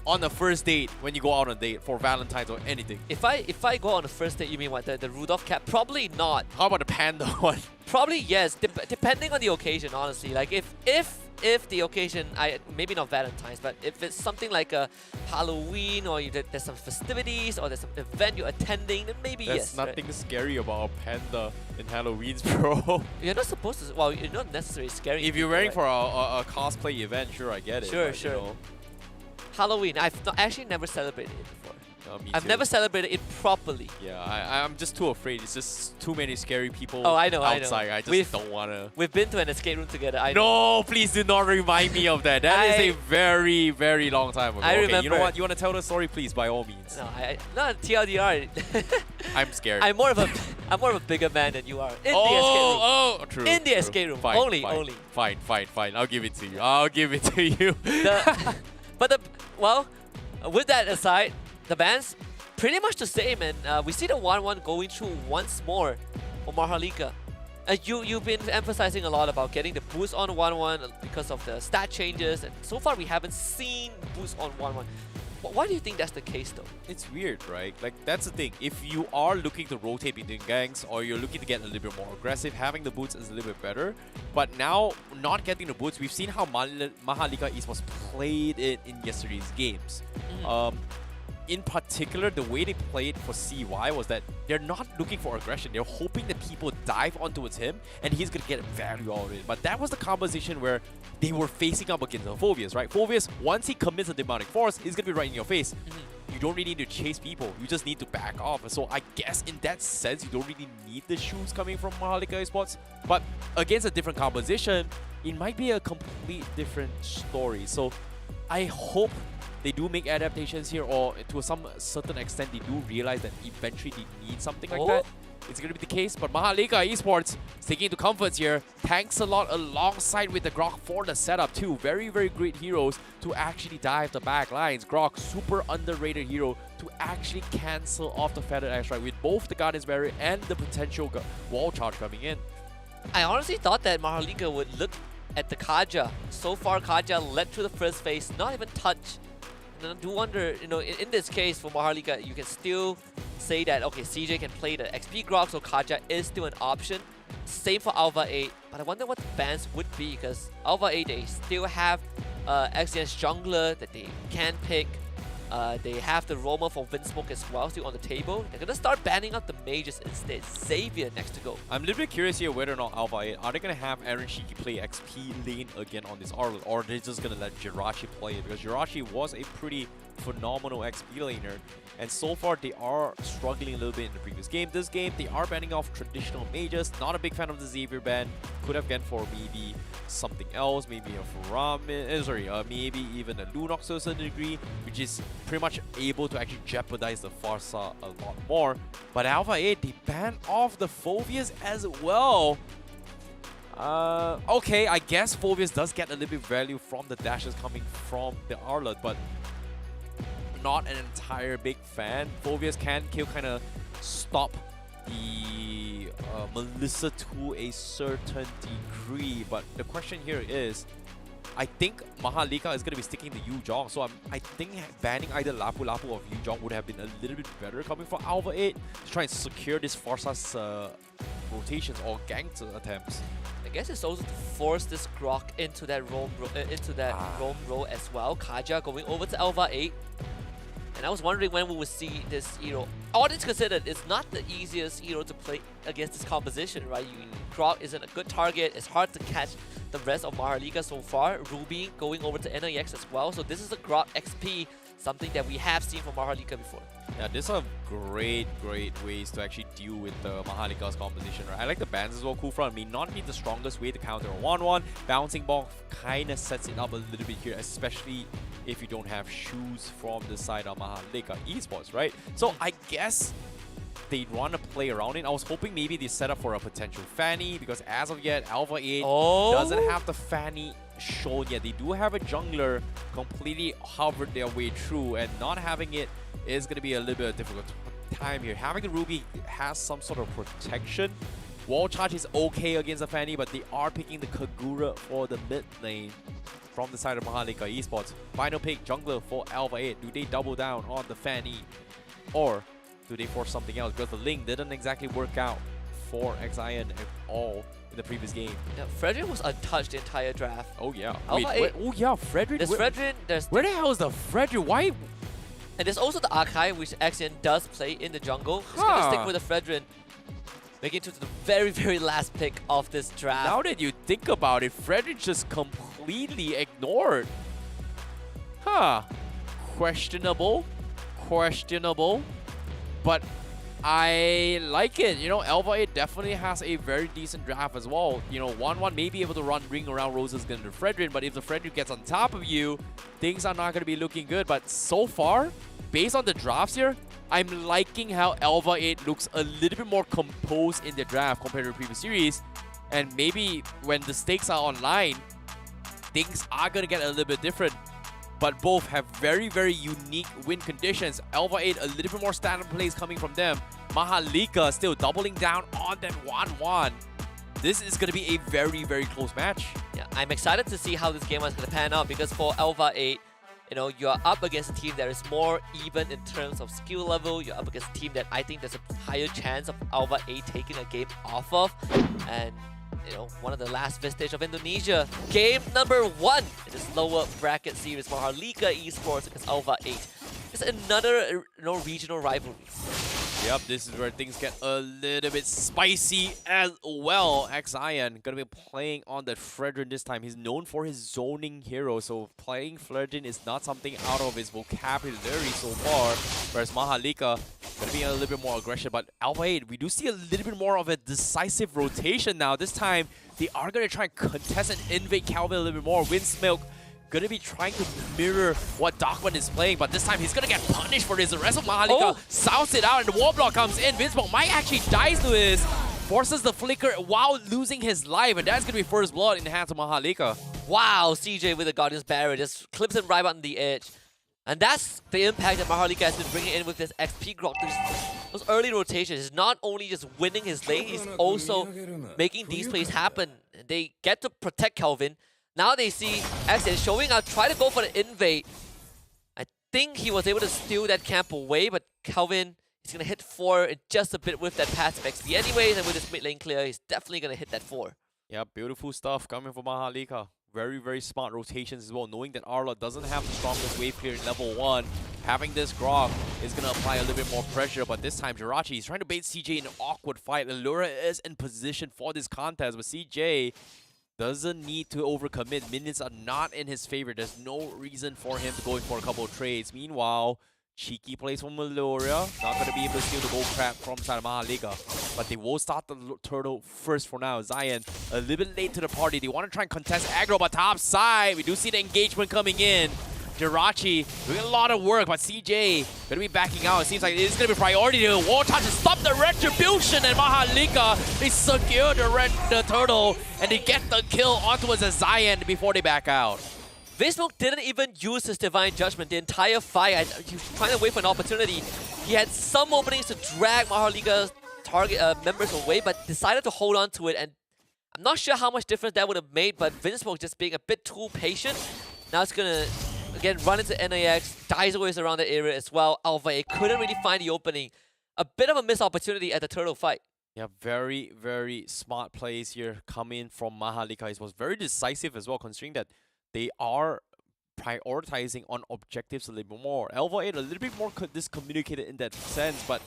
on the first date when you go out on a date for Valentine's or anything? If I go on the first date, you mean what, the Rudolph cap? Probably not. How about the panda one? Probably yes, depending on the occasion, honestly. Like if the occasion, maybe not Valentine's, but if it's something like a Halloween or there's some festivities or there's some event you're attending, then maybe There's yes. right? nothing scary about a panda in Halloween's, bro. You're not supposed to. Well, you're not necessarily scary. If you're wearing for a cosplay event, sure, I get it. Sure, but, sure. You know, Halloween, I've actually never celebrated it before. me I've too. never celebrated it properly. Yeah, I'm just too afraid. It's just too many scary people Oh, I know, I know. outside. I just We've- don't want to. We've been to an escape room together. I know. No, please do not remind me of that. That is a very, very long time ago. I Okay, you know remember. what? You want to tell the story, please, by all means. No, no, TLDR. I'm scared. I'm more of a bigger man than you are. In the escape room. Oh, true. In the true. escape room. Fine, Only, fine, only. Fine. I'll give it to you. I'll give it to you. Well, with that aside, the bands pretty much the same, and we see the 1-1 going through once more for MHRLK. You've been emphasizing a lot about getting the boost on 1-1 because of the stat changes, and so far we haven't seen boost on 1-1. Why do you think that's the case though? It's weird, right? Like, that's the thing. If you are looking to rotate between gangs or you're looking to get a little bit more aggressive, having the boots is a little bit better. But now, not getting the boots, we've seen how MHRLK Esports played it in yesterday's games. In particular, the way they played for CY was that they're not looking for aggression. They're hoping that people dive onto him and he's going to get value out of it. But that was the composition where they were facing up against the Phobias, right? Phobias, once he commits a demonic force, he's going to be right in your face. You don't really need to chase people. You just need to back off. So I guess in that sense, you don't really need the shoes coming from MHRLK Esports. But against a different composition, it might be a complete different story. So I hope they do make adaptations here, or to some certain extent they do realize that eventually they need something like that. It's going to be the case, but MHRLK Esports is taking into comforts here. Thanks a lot alongside with the Grok for the setup too. Very, very great heroes to actually dive the back lines. Grok, super underrated hero to actually cancel off the Feathered Axe Strike with both the Guardian's Barrier and the potential wall charge coming in. I honestly thought that MHRLK would look at the Kaja. So far, Kaja led through the first phase, not even touch. And I do wonder, you know, in this case for MHRLK, you can still say that, okay, CJ can play the XP Grok, so Kaja is still an option. Same for ALVA 8, but I wonder what the bans would be, because ALVA 8, they still have XDS Jungler that they can pick. They have the Roamer for Windsmoke as well still on the table. They're going to start banning out the mages instead. Xavier next to go. I'm a little bit curious here whether or not ALVA 8, are they going to have Aaron Shiki play XP lane again on this Arlet, or are they just going to let Jirachi play it? Because Jirachi was a pretty phenomenal XP laner, and so far they are struggling a little bit in the previous game. This game, they are banning off traditional mages. Not a big fan of the Xavier ban. Could have gone for maybe something else, maybe a Faramin, maybe even a Lunox to a certain degree, which is pretty much able to actually jeopardize the Farsa a lot more. But ALVA 8, they ban off the Phobias as well. Okay, I guess Phobias does get a little bit of value from the dashes coming from the Arlet, but not an entire big fan. Phobias can kill, kind of stop the Melissa to a certain degree, but the question here is, I think MHRLK is going to be sticking to Yujong, so I think banning either Lapu Lapu or Yujong would have been a little bit better coming from ALVA 8 to try and secure this Farsa's rotations or gank attempts. I guess it's also to force this Grok into that roam role as well. Kaja going over to ALVA 8. And I was wondering when we would see this hero. All things considered, it's not the easiest hero to play against this composition, right? Grok isn't a good target. It's hard to catch the rest of MHRLK so far. Ruby going over to NIX as well. So this is a Grok XP, something that we have seen from MHRLK before. Yeah, these are great ways to actually deal with the Mahalika's composition, right? I like the bans as well. Cool front may not be the strongest way to counter a 1-1. Bouncing ball kind of sets it up a little bit here, especially if you don't have shoes from the side of Mahalika Esports, right? So I guess they'd want to play around it. I was hoping maybe they set up for a potential Fanny, because as of yet, ALVA 8 doesn't have the Fanny shown yet. They do have a jungler completely hovered their way through, and not having it is going to be a little bit of a difficult time here. Having the Ruby has some sort of protection. Wall charge is okay against the Fanny, but they are picking the Kagura for the mid lane from the side of Mahalika Esports. Final pick, jungler for ALVA 8. Do they double down on the Fanny, or do they force something else? Because the Link didn't exactly work out for Xion at all in the previous game. Yeah, Frederick was untouched the entire draft. Oh yeah. Wait, oh yeah, Frederick. There's Frederick, there's... Where the hell is the Frederick? Why? And there's also the Archive, which Xion does play in the jungle. He's going to stick with the Frederick, making it to the very last pick of this draft. Now that you think about it, Frederick just completely ignored. Huh. Questionable. But I like it. You know, ALVA 8 definitely has a very decent draft as well. You know, 1-1 may be able to run ring around Rosa's gun to Frederick, but if the Frederick gets on top of you, things are not going to be looking good. But so far, based on the drafts here, I'm liking how ALVA 8 looks a little bit more composed in the draft compared to the previous series. And maybe when the stakes are online, things are going to get a little bit different. But both have very unique win conditions. ALVA 8, a little bit more standard plays coming from them. Mahalika still doubling down on that 1-1. This is going to be a very close match. Yeah, I'm excited to see how this game is going to pan out, because for ALVA 8, you know, you're up against a team that is more even in terms of skill level. You're up against a team that I think there's a higher chance of ALVA 8 taking a game off of. And you know, one of the last vestige of Indonesia. Game number 1 in this lower bracket series for Mahalika Esports against ALVA 8. It's another regional rivalry. Yep, this is where things get a little bit spicy as well. Xion gonna be playing on the Fredrin this time. He's known for his zoning hero, so playing Fredrin is not something out of his vocabulary so far. Whereas Mahalika gonna be a little bit more aggression, but ALVA 8, we do see a little bit more of a decisive rotation now. This time, they are gonna try and contest and invade Calvin a little bit more. Windsmilk gonna be trying to mirror what Darkman is playing, but this time he's gonna get punished for this. The rest of Mahalika sounds it out, and the wall block comes in. Windsmoke might actually dies to this, forces the flicker while losing his life, and that's gonna be first blood in the hands of Mahalika. Wow, CJ with the Guardian's Barrier just clips him right on the edge. And that's the impact that Mahalika has been bringing in with this XP growth. Those early rotations. He's not only just winning his lane, he's also making these plays happen. They get to protect Kelvin. Now they see Xion showing up, try to go for the invade. I think he was able to steal that camp away, but Kelvin is going to hit 4 just a bit with that passive XP anyways, and with his mid lane clear, he's definitely going to hit that 4. Yeah, beautiful stuff coming from Mahalika. Very smart rotations as well, knowing that Arla doesn't have the strongest wave clear in level 1. Having this Grog is going to apply a little bit more pressure, but this time Jirachi is trying to bait CJ in an awkward fight. Allura is in position for this contest, but CJ doesn't need to overcommit. Minions are not in his favor. There's no reason for him to go in for a couple of trades. Meanwhile, cheeky plays from Allura. Not going to be able to steal the gold crab from side of Mahalika. But they will start the turtle first for now. Zion a little bit late to the party. They want to try and contest aggro, but top side, we do see the engagement coming in. Jirachi doing a lot of work, but CJ gonna be backing out. It seems like it's gonna be priority to wall charge to stop the retribution, and Mahalika, they secure the turtle and they get the kill onto a Zion before they back out. Vismuk didn't even use his Divine Judgment the entire fight. He was trying to wait for an opportunity. He had some openings to drag Mahalika's target members away, but decided to hold on to it, and I'm not sure how much difference that would have made, but Vismuk just being a bit too patient. Now it's gonna again run into NAX, dies away around the area as well. ALVA 8 couldn't really find the opening. A bit of a missed opportunity at the turtle fight. Yeah, very smart plays here coming from Mahalika. It was very decisive as well, considering that they are prioritizing on objectives a little bit more. ALVA 8 a little bit more discommunicated in that sense, but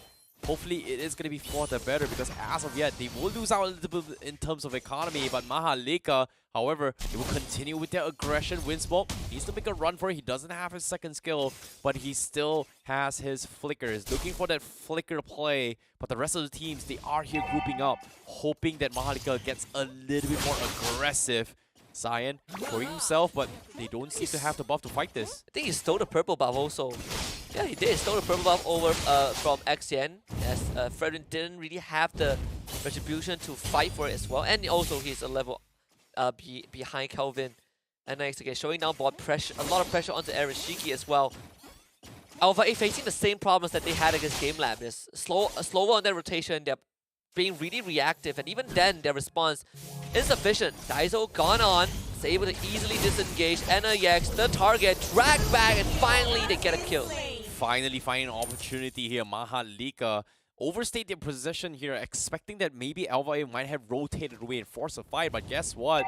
hopefully it is going to be for the better, because as of yet, they will lose out a little bit in terms of economy, but MHRLK, however, they will continue with their aggression. Winsmoke needs to make a run for it. He doesn't have his second skill, but he still has his flickers. Looking for that flicker play, but the rest of the teams, they are here grouping up, hoping that MHRLK gets a little bit more aggressive. Zion showing himself, but they don't seem to have the buff to fight this. I think he stole the purple buff also. Yeah, he did. He stole the purple buff over from XN, as Fredrin didn't really have the retribution to fight for it as well. And also he's a level behind Kelvin. And next again, showing down bot pressure, a lot of pressure onto Aaron Shiki as well. ALVA is facing the same problems that they had against GameLab. They're slower on their rotation, they're being really reactive, and even then their response is sufficient. Daiso gone on, is able to easily disengage NIX, the target, drag back, and finally they get a kill. Finally finding an opportunity here. MHRLK overstayed their position here, expecting that maybe ALVA might have rotated away and forced a fight, but guess what?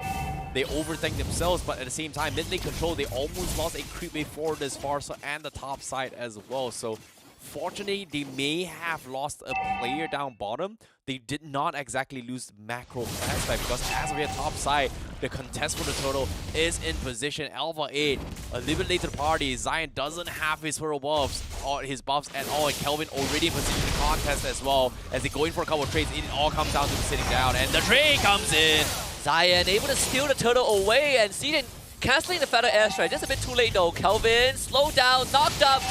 They overthink themselves, but at the same time, mid-lane control, they almost lost a creep wave forward as far, so, and the top side as well. So fortunately, they may have lost a player down bottom. They did not exactly lose macro aspect, because as we at top side, the contest for the turtle is in position. ALVA 8, a little bit late to the party. Zion doesn't have his hero buffs or his buffs at all, and Kelvin already in position to contest as well. As they go in for a couple of trades, it all comes down to the sitting down, and the trade comes in. Zion able to steal the turtle away, and Zidane cancelling the Feather Airstrike. Just a bit too late though. Kelvin slowed down, knocked up.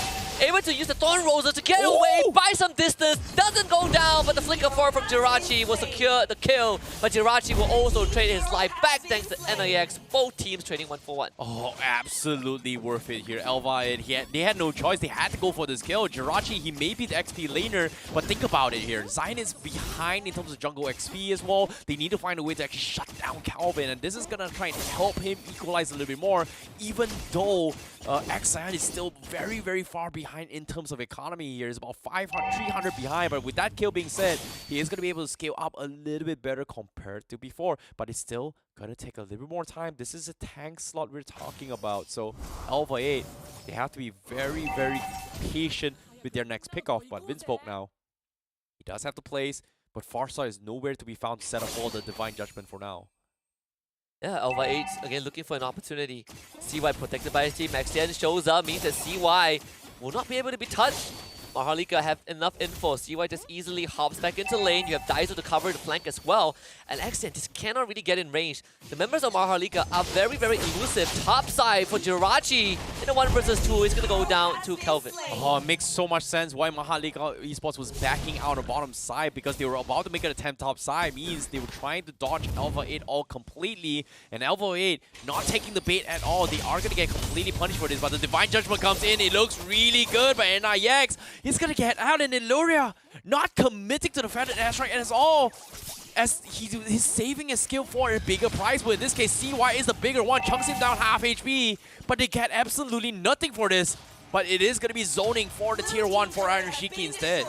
Able to use the Thorn Roses to get away by some distance. Doesn't go down, but the flicker forward from Jirachi will secure the kill. But Jirachi will also trade his life back thanks to NIX. Both teams trading 1-for-1. Oh, absolutely worth it here. ALVA, they had no choice. They had to go for this kill. Jirachi, he may be the XP laner, but think about it here. Zion is behind in terms of jungle XP as well. They need to find a way to actually shut down Kelvin, and this is going to try and help him equalize a little bit more, even though Zion is still very, very far behind in terms of economy here. It's about 300 behind, but with that kill being said, he is going to be able to scale up a little bit better compared to before, but it's still going to take a little bit more time. This is a tank slot we're talking about, so ALVA 8, they have to be very, very patient with their next pickoff. But Winsmoke now, he does have the place, but Farsight is nowhere to be found to set up all the Divine Judgment for now. Yeah, ALVA 8 again looking for an opportunity. CY protected by his team. XN shows up, means that CY will not be able to be touched. MHRLK have enough info. CY just easily hops back into lane. You have Daiso to cover the flank as well. And XN just cannot really get in range. The members of MHRLK are very, very elusive. Top side for Jirachi in a 1 versus 2 is going to go down to Kelvin. Oh, it makes so much sense why MHRLK Esports was backing out on bottom side, because they were about to make an attempt top side. Means they were trying to dodge ALVA 8 all completely. And ALVA 8 not taking the bait at all. They are going to get completely punished for this. But the Divine Judgment comes in. It looks really good by NIX. He's going to get out, and Euphoria not committing to the Feather Airstrike at all, as he's saving his skill for a bigger prize. But in this case, CY is the bigger one, chunks him down half HP, but they get absolutely nothing for this. But it is going to be zoning for the tier 1 for Iron Shiki instead.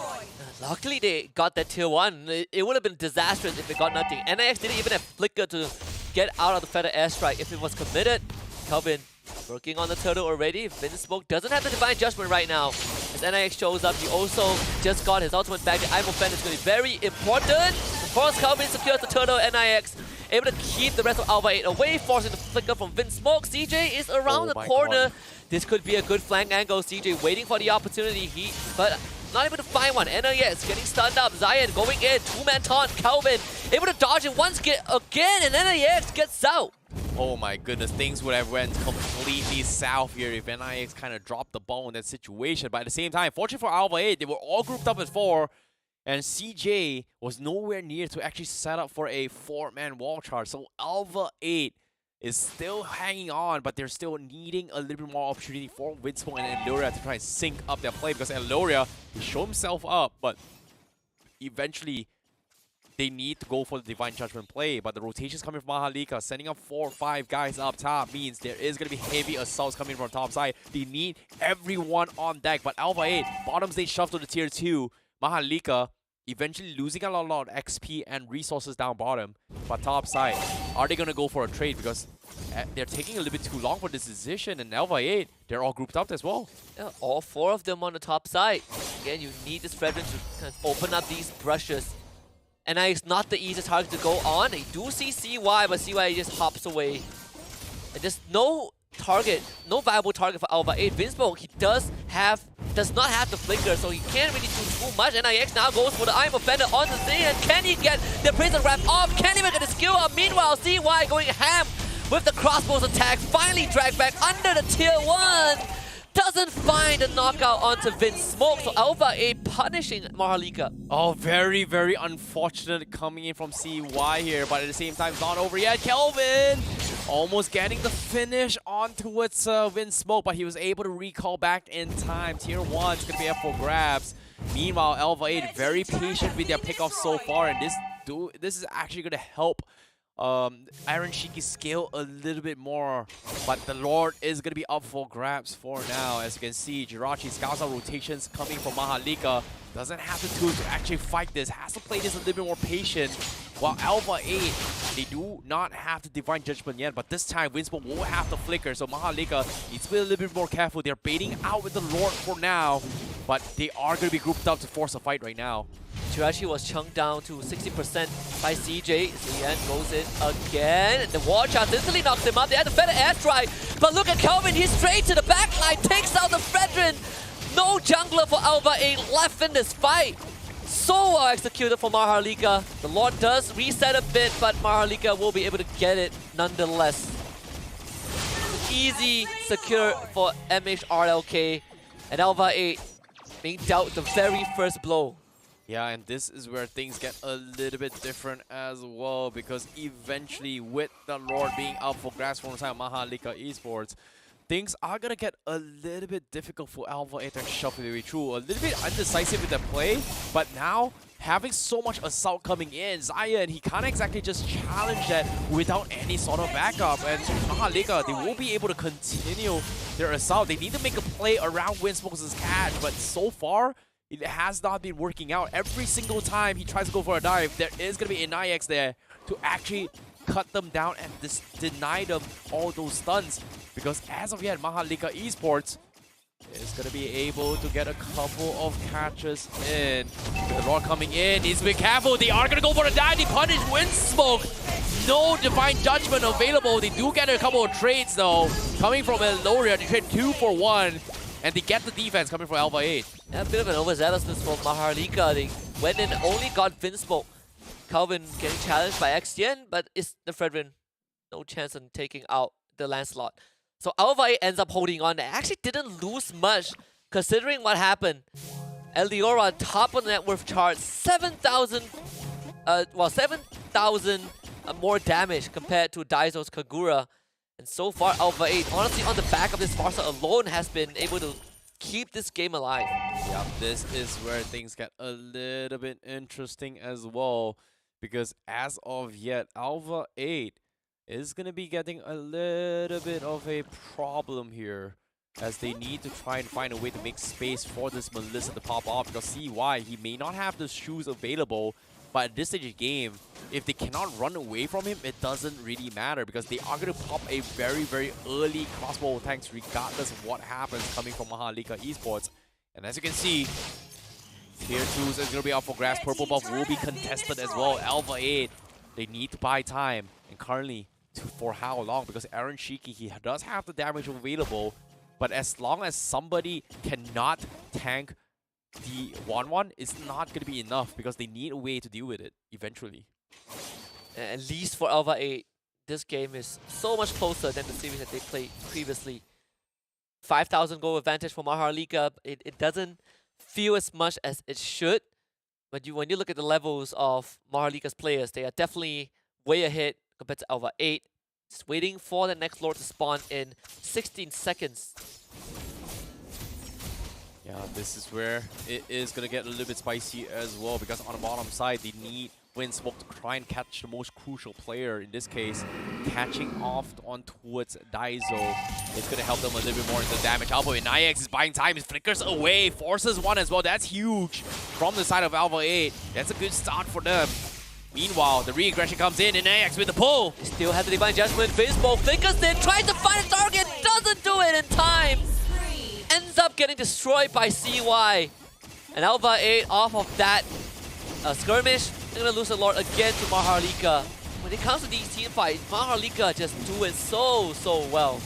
Luckily they got that tier 1. It would have been disastrous if they got nothing. NIX didn't even have Flicker to get out of the Feather Airstrike. If it was committed, Kelvin working on the turtle already. Winsmoke doesn't have the Divine Judgment right now. As NIX shows up, he also just got his ultimate back. The Imo Fen is going to be very important. Of course, Kelvin secures the turtle. NIX able to keep the rest of ALVA 8 away, forcing the flicker from Winsmoke. CJ is around the corner. God. This could be a good flank angle. CJ waiting for the opportunity. But not able to find one. NIX getting stunned up. Zion going in. 2-man taunt. Kelvin able to dodge it once again, and NIX gets out. Oh my goodness, things would have went completely south here if NIX kind of dropped the ball in that situation. But at the same time, fortunately for ALVA 8, they were all grouped up at 4, and CJ was nowhere near to actually set up for a 4-man wall charge. So ALVA 8 is still hanging on, but they're still needing a little bit more opportunity for Winsmoke and Euphoria to try and sync up their play, because Euphoria, he showed himself up, but eventually they need to go for the Divine Judgment play. But the rotations coming from MHRLK, sending up 4 or 5 guys up top, means there is going to be heavy assaults coming from top side. They need everyone on deck. But ALVA 8, bottom stage shoved to the tier 2. MHRLK eventually losing a lot of XP and resources down bottom. But top side, are they going to go for a trade? Because they're taking a little bit too long for this decision, and ALVA 8, they're all grouped up as well. Yeah, all 4 of them on the top side. Again, you need this Fredrin to kind of open up these brushes. And it's not the easiest target to go on. They do see CY, but CY just hops away. And there's no target, no viable target for ALVA 8. Vinsmoke, he does not have the flicker, so he can't really do too much. NIX now goes for the Iron Offender on the scene, and can he get the Prison Wrap off? Can he make the skill up? Meanwhile, CY going ham with the crossbows attack, finally dragged back under the tier 1. Doesn't find a knockout onto Vinsmoke, so ALVA 8 punishing MHRLK. Oh, very, very unfortunate coming in from CY here, but at the same time, it's not over yet. Kelvin almost getting the finish on towards Vinsmoke, but he was able to recall back in time. Tier 1 is going to be up for grabs. Meanwhile, ALVA 8 very patient with their pickoff so far, and this is actually going to help Iron Shiki scale a little bit more, but the Lord is going to be up for grabs for now. As you can see, Jirachi scouts out rotations coming from MHRLK. Doesn't have the tools to actually fight this, has to play this a little bit more patient. While ALVA 8, they do not have the Divine Judgment yet, but this time Vinsmoke will have the flicker, so MHRLK needs to be a little bit more careful. They're baiting out with the Lord for now, but they are going to be grouped up to force a fight right now. Jirachi was chunked down to 60% by CJ. Zian goes in again, and the wall charge instantly knocks him out. They had the better airstrike, but look at Kelvin, he's straight to the backline, takes out the Fredrin. No jungler for ALVA 8 left in this fight. So well executed for MHRLK. The Lord does reset a bit, but MHRLK will be able to get it nonetheless. Easy, secure for MHRLK, and ALVA 8 being dealt the very first blow. Yeah, and this is where things get a little bit different as well, because eventually with the Lord being out for grabs from the side of MHRLK Esports, things are going to get a little bit difficult for ALVA 8 to shuffle their way through. A little bit undecisive with the play, but now having so much assault coming in, Zion, he can't exactly just challenge that without any sort of backup. And MHRLK, they will be able to continue their assault. They need to make a play around Winsmoke's catch, but so far, it has not been working out. Every single time he tries to go for a dive, there is going to be an IX there to actually cut them down and deny them all those stuns. Because as of yet, MHRLK Esports is going to be able to get a couple of catches in. With the Lord coming in, needs to be careful. They are going to go for a dive. They punish Windsmoke. No Divine Judgment available. They do get a couple of trades though. Coming from Eloria, they trade 2 for 1. And they get the defense coming from ALVA 8. Yeah, a bit of an overzealousness from MHRLK. They went in, only got Vinsmoke. Calvin getting challenged by XTN, but it's the Fredrin. No chance on taking out the Lancelot. So ALVA 8 ends up holding on. They actually didn't lose much considering what happened. Eliora top of the net worth chart, 7,000 more damage compared to Daizo's Kagura. And so far, ALVA 8, honestly, on the back of this Farsa alone, has been able to keep this game alive. Yeah, this is where things get a little bit interesting as well. Because as of yet, ALVA 8 is going to be getting a little bit of a problem here, as they need to try and find a way to make space for this Melissa to pop off. Because CY, he may not have the shoes available, but at this stage of the game, if they cannot run away from him, it doesn't really matter, because they are going to pop a very, very early crossbow tanks regardless of what happens coming from MHRLK Esports. And as you can see, Tier 2s is going to be up for grabs. Purple buff will be contested as well. ALVA 8, they need to buy time. And currently, for how long? Because Aaron Shiki, he does have the damage available, but as long as somebody cannot tank the 1-1, it's not going to be enough, because they need a way to deal with it eventually. At least for ALVA 8, this game is so much closer than the series that they played previously. 5,000 goal advantage for MHRLK. It doesn't feel as much as it should. But when you look at the levels of MHRLK's players, they are definitely way ahead compared to ALVA 8. Just waiting for the next Lord to spawn in 16 seconds. Yeah, this is where it is going to get a little bit spicy as well, because on the bottom side, they need Winsmoke to try and catch the most crucial player. In this case, catching off on towards Daiso. It's going to help them a little bit more in the damage. ALVA and IX is buying time. It flickers away, forces one as well. That's huge from the side of ALVA 8. That's a good start for them. Meanwhile, the re-aggression comes in and AX with the pull. They still have the Divine Judgment. Winsmoke flickers in, tries to find a target, doesn't do it in time. Ends up getting destroyed by CY. And ALVA 8 off of that skirmish, they're gonna lose a Lord again to MHRLK. When it comes to these team fights, MHRLK just do it so well.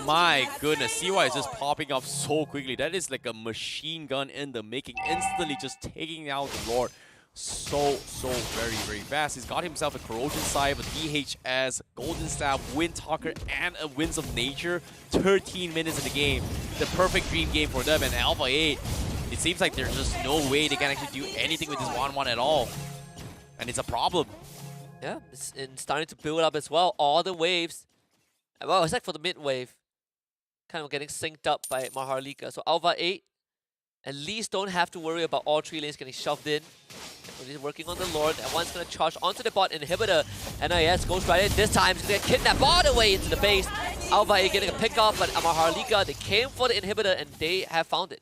My goodness, CY is just popping up so quickly. That is like a machine gun in the making, instantly just taking out the Lord so very fast. He's got himself a Corrosion Scythe, a DHS, Golden Staff, Wind Talker, and a Winds of Nature. 13 minutes in the game. The perfect dream game for them. And ALVA 8, it seems like there's just no way they can actually do anything with this 1-1 at all. And it's a problem. Yeah, it's starting to build up as well. All the waves, well, except for the mid wave, kind of getting synced up by MHRLK. So ALVA 8 at least don't have to worry about all 3 lanes getting shoved in. He's working on the Lord, and one's going to charge onto the bot inhibitor. NIS goes right in. This time, he's going to get kidnapped all the way into the base. ALVA 8 getting a pick off, but MHRLK, they came for the inhibitor, and they have found it.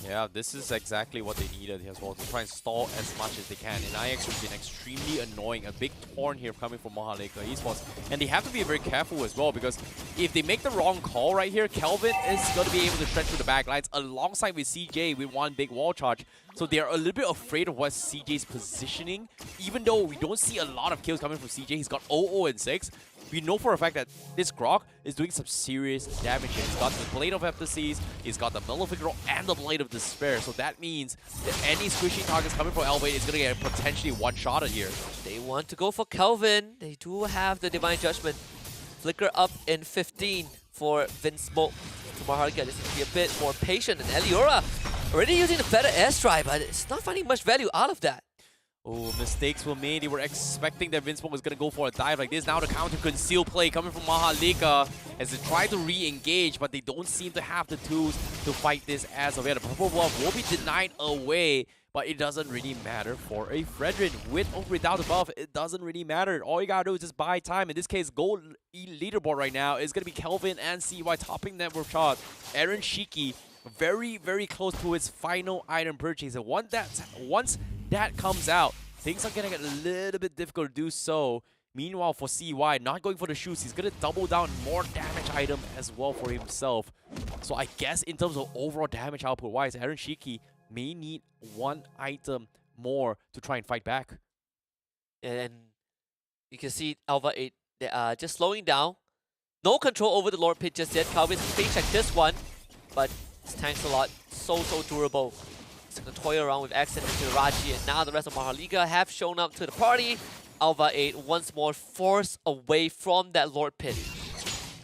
Yeah, this is exactly what they needed as well, to try and stall as much as they can. And IX has been extremely annoying. A big torn here coming from MHRLK Esports. And they have to be very careful as well, because if they make the wrong call right here, Kelvin is going to be able to stretch through the back lines alongside with CJ with one big wall charge. So they're a little bit afraid of what CJ's positioning. Even though we don't see a lot of kills coming from CJ, he's got 0-0 and 6. We know for a fact that this Grok is doing some serious damage here. He's got the Blade of Epicles, he's got the Malefic Roll, and the Blade of Despair. So that means that any squishy targets coming from ALVA is going to get potentially one-shotted here. They want to go for Kelvin. They do have the Divine Judgment. Flicker up in 15 for Winsmoke. To MHRLK, this is to be a bit more patient. And Eliora already using the better airstrike, but it's not finding much value out of that. Oh, mistakes were made. They were expecting that Winsmoke was going to go for a dive like this. Now the counter conceal play coming from MHRLK as they try to re-engage, but they don't seem to have the tools to fight this as of yet. The purple buff will be denied away, but it doesn't really matter for a Fredrin. With or without the buff, it doesn't really matter. All you gotta do is just buy time. In this case, gold leaderboard right now is gonna be Kelvin and CY topping that work shot. Aaron Shiki very close to his final item purchase. And once that comes out, things are gonna get a little bit difficult to do so. Meanwhile, for CY, not going for the shoes, he's gonna double down more damage item as well for himself. So I guess in terms of overall damage output wise, Aaron Shiki may need one item more to try and fight back. And you can see ALVA 8, they are just slowing down. No control over the Lord Pit just yet. Calvin's face check this one, but this tank's a lot, so durable. He's gonna toy around with Accent and Jirachi, and now the rest of MHRLK have shown up to the party. ALVA 8 once more forced away from that Lord Pit.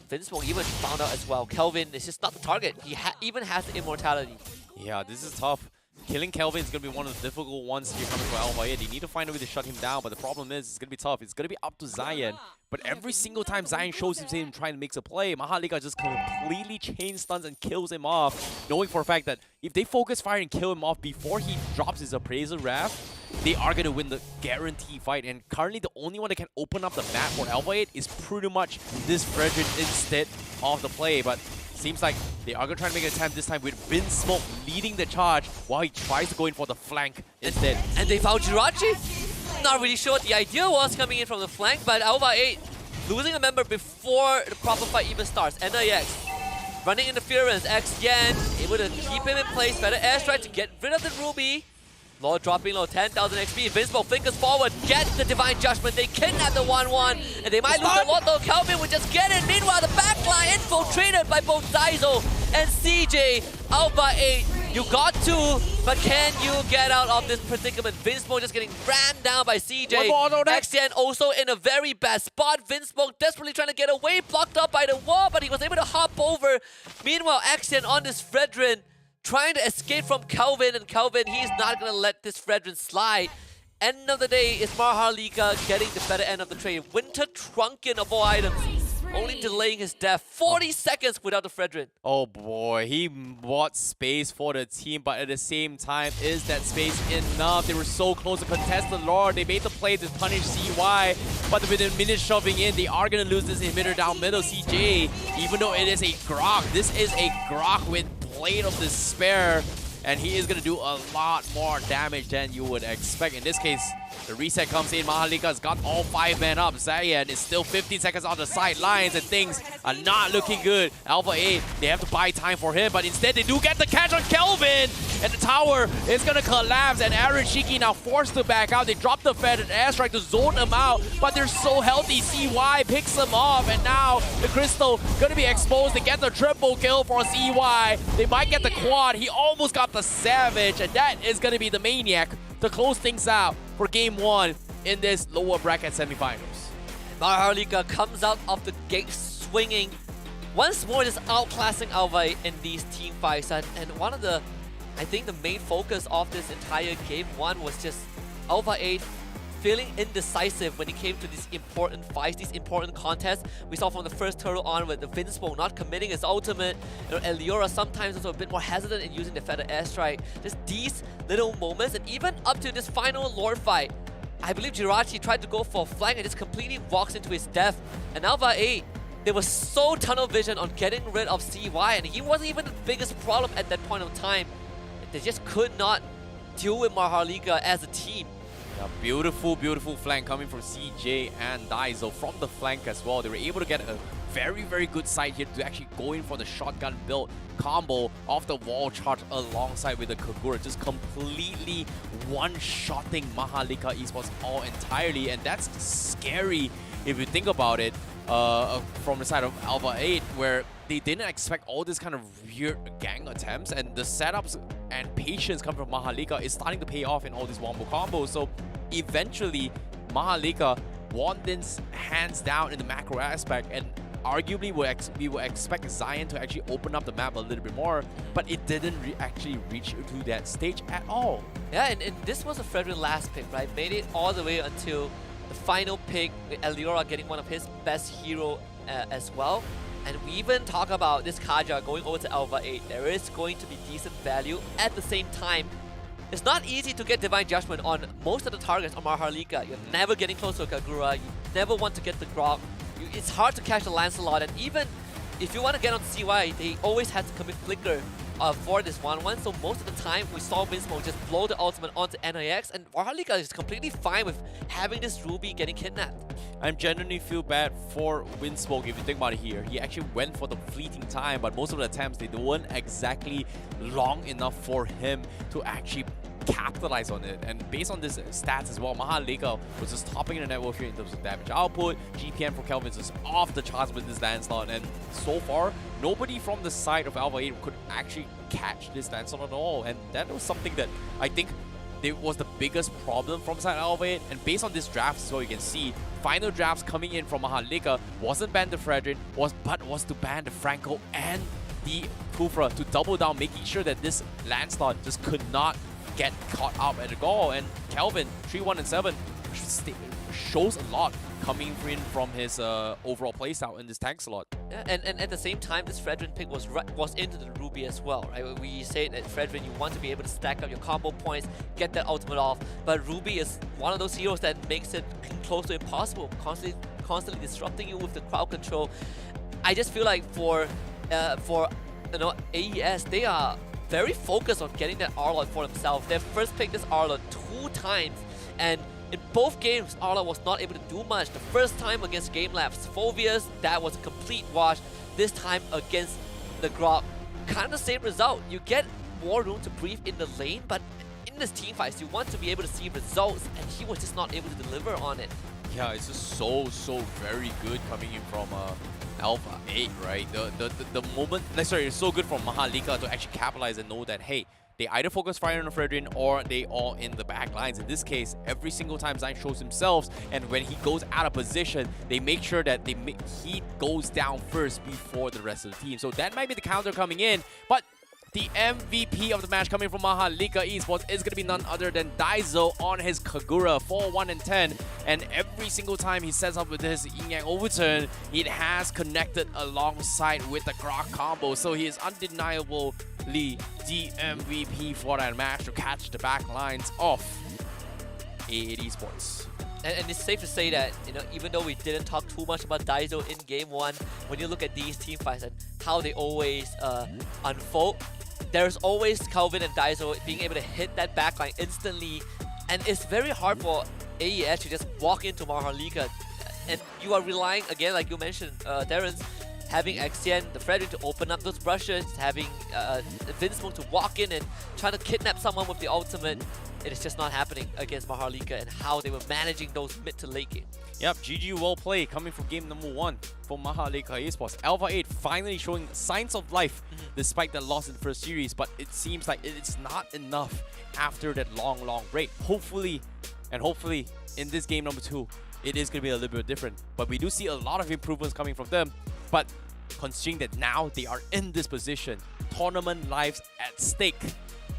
Winsmoke even found out as well. Kelvin is just not the target. He even has the immortality. Yeah, this is tough. Killing Kelvin is going to be one of the difficult ones here coming from ALVA 8. They need to find a way to shut him down, but the problem is it's going to be tough. It's going to be up to Zion. But every single time Zion shows him trying to make a play, MHRLK just completely chain stuns and kills him off, knowing for a fact that if they focus fire and kill him off before he drops his Appraiser Wrath, they are going to win the guarantee fight. And currently the only one that can open up the map for ALVA 8 is pretty much this Fredrin instead of the play. But seems like they are going to try to make an attempt this time with Winsmoke leading the charge while he tries to go in for the flank instead. And they found Jirachi? Not really sure what the idea was coming in from the flank, but ALVA 8 losing a member before the proper fight even starts. NIX running interference. XYan able to keep him in place. Better airstrike to get rid of the Ruby. Lord dropping low, 10,000 XP. Winsmoke fingers forward, get the Divine Judgment. They kidnap the 1-1, and they might lose a lot though. Kelvin would just get it. Meanwhile, the backline infiltrated by both Daiso and CJ. ALVA 8, you got to, but can you get out of this predicament? Winsmoke just getting rammed down by CJ. XYan also in a very bad spot. Winsmoke desperately trying to get away, blocked up by the wall, but he was able to hop over. Meanwhile, XYan on this Fredrin, trying to escape from Kelvin, and Kelvin, he's not going to let this Fredrin slide. End of the day, is MHRLK getting the better end of the trade. Winter Trunkin of all items. only delaying his death 40 seconds without the Fredrin. Oh boy, he bought space for the team, but at the same time, is that space enough? They were so close to contest the Lord. They made the play to punish CY, but with a minute shoving in, they are going to lose this emitter down middle. CJ, even though it is a Grok, this is a Grok with Blade of Despair, and he is going to do a lot more damage than you would expect. In this case, the reset comes in. MHRLK's got all 5 men up. Zayan is still 15 seconds on the sidelines, and things are not looking good. ALVA 8, they have to buy time for him, but instead they do get the catch on Kelvin, and the tower is going to collapse, and Aaron Shiki now forced to back out. They drop the Fed and airstrike to zone them out, but they're so healthy. CY picks them off, and now the Crystal going to be exposed. They get the triple kill for CY. They might get the quad. He almost got the Savage, and that is going to be the Maniac to close things out for Game 1 in this lower bracket semifinals. MHRLK comes out of the gate swinging, once more just outclassing ALVA in these team fights. And one of the, I think the main focus of this entire Game 1 was just ALVA 8 feeling indecisive when it came to these important fights, these important contests. We saw from the first turtle on with the Vinsmoke not committing his ultimate. Eliora sometimes also a bit more hesitant in using the Feather Airstrike. Just these little moments, and even up to this final Lord fight, I believe Jirachi tried to go for a flank and just completely walks into his death. And ALVA 8, they were so tunnel vision on getting rid of CY, and he wasn't even the biggest problem at that point of time. They just could not deal with MHRLK as a team. A beautiful, beautiful flank coming from CJ and Daizo from the flank as well. They were able to get a very, very good side here to actually go in for the shotgun build combo off the wall charge alongside with the Kagura, just completely one-shotting MHRLK Esports all entirely, and that's scary if you think about it from the side of ALVA 8, where they didn't expect all this kind of weird gang attempts, and the setups and patience coming from MHRLK is starting to pay off in all these wombo combos. So eventually, MHRLK won this hands down in the macro aspect, and arguably we will expect Zion to actually open up the map a little bit more, but it didn't actually reach to that stage at all. Yeah, and this was a Fredrin last pick, right? Made it all the way until the final pick, with Eliora getting one of his best hero as well. And we even talk about this Kaja going over to ALVA 8. There is going to be decent value. At the same time, it's not easy to get Divine Judgment on most of the targets on MHRLK. You're never getting close to a Kagura. You never want to get the Grok. It's hard to catch the Lancelot. And even if you want to get on CY, they always had to commit Flicker for this 1-1. So most of the time, we saw Vinsmoke just blow the ultimate onto NIX. And MHRLK is completely fine with having this Ruby getting kidnapped. I genuinely feel bad for Vinsmoke if you think about it here. He actually went for the fleeting time, but most of the attempts, they weren't exactly long enough for him to actually capitalize on it. And based on this stats as well, MHRLK was just topping the network here in terms of damage output. GPM for Kelvin is off the charts with this Lancelot, and so far, nobody from the side of ALVA 8 could actually catch this Lancelot at all. And that was something that I think it was the biggest problem from side ALVA 8. And based on this draft, so you can see, final drafts coming in from MHRLK wasn't ban the Fredrin, but was to ban the Franco and the Kufra to double down, making sure that this Lancelot just could not get caught up at the goal. And Kelvin, 3-1-7, shows a lot coming in from his overall playstyle in this tank slot. Yeah, and at the same time, this Fredrin pick was into the Ruby as well, right? We say that Fredrin, you want to be able to stack up your combo points, get that ultimate off, but Ruby is one of those heroes that makes it close to impossible, constantly disrupting you with the crowd control. I just feel like for AES, they are very focused on getting that Arlot for themselves. They first picked this Arlot 2 times, and in both games, Arlot was not able to do much. The first time against GameLab Phobias, that was a complete wash. This time against the Grok, kind of the same result. You get more room to breathe in the lane, but in this team fights, you want to be able to see results, and he was just not able to deliver on it. Yeah, it's just so very good coming in from ALVA 8, right? The moment, sorry, it's so good from MHRLK to actually capitalize and know that, hey, they either focus fire on the Fredrin or they are in the back lines. In this case, every single time Zion shows himself, and when he goes out of position, they make sure that he goes down first before the rest of the team. So that might be the counter coming in, but the MVP of the match coming from MHRLK Esports is going to be none other than Daiso on his Kagura 4-1-10. And every single time he sets up with his yin-yang overturn, it has connected alongside with the Grok combo. So he is undeniably the MVP for that match to catch the back lines of A8 Esports. And it's safe to say that, even though we didn't talk too much about Daiso in Game 1, when you look at these team fights and how they always unfold, there's always Calvin and Daiso being able to hit that backline instantly. And it's very hard for AES to just walk into MHRLK. And you are relying, again, like you mentioned, Darren's, having Xian, the Frederick, to open up those brushes, having Vinsmoke to walk in and try to kidnap someone with the ultimate. It is just not happening against MHRLK and how they were managing those mid to late game. Yep, GG well played coming from game number 1 for MHRLK Esports. ALVA 8 finally showing signs of life despite the loss in the first series, but it seems like it's not enough after that long break. Hopefully in this game number 2, it is going to be a little bit different. But we do see a lot of improvements coming from them. But considering that now they are in this position, tournament lives at stake,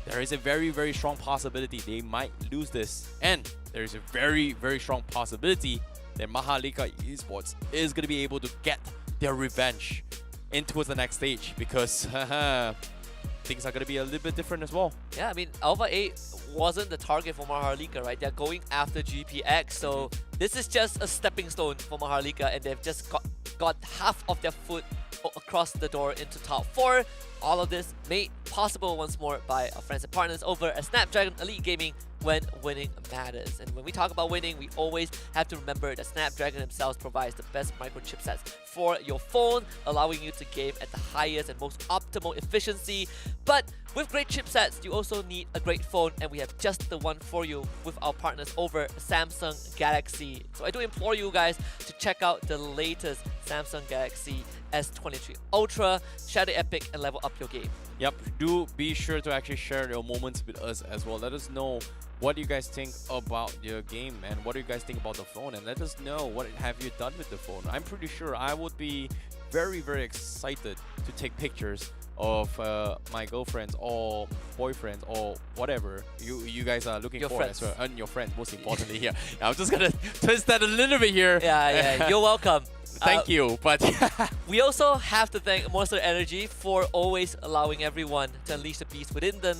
there is a very strong possibility they might lose this. And there is a very strong possibility that MHRLK Esports is going to be able to get their revenge into the next stage, because things are going to be a little bit different as well. Yeah, I mean, ALVA 8 wasn't the target for MHRLK, right? They're going after GPX, so this is just a stepping stone for MHRLK, and they've just got half of their foot across the door into top 4. All of this made possible once more by our friends and partners over at Snapdragon Elite Gaming, when winning matters. And when we talk about winning, we always have to remember that Snapdragon themselves provides the best micro chipsets for your phone, allowing you to game at the highest and most optimal efficiency. But with great chipsets, you also need a great phone, and we have just the one for you with our partners over Samsung Galaxy. So I do implore you guys to check out the latest Samsung Galaxy S23 Ultra, share the epic, and level up your game. Yep, do be sure to actually share your moments with us as well. Let us know what you guys think about your game and what do you guys think about the phone, and let us know what have you done with the phone. I'm pretty sure I would be very excited to take pictures of my girlfriends or boyfriends or whatever you guys are looking for as well, and your friends most importantly here. I'm just gonna twist that a little bit here. Yeah, you're welcome. Thank you, but we also have to thank Monster Energy for always allowing everyone to unleash the beast within them.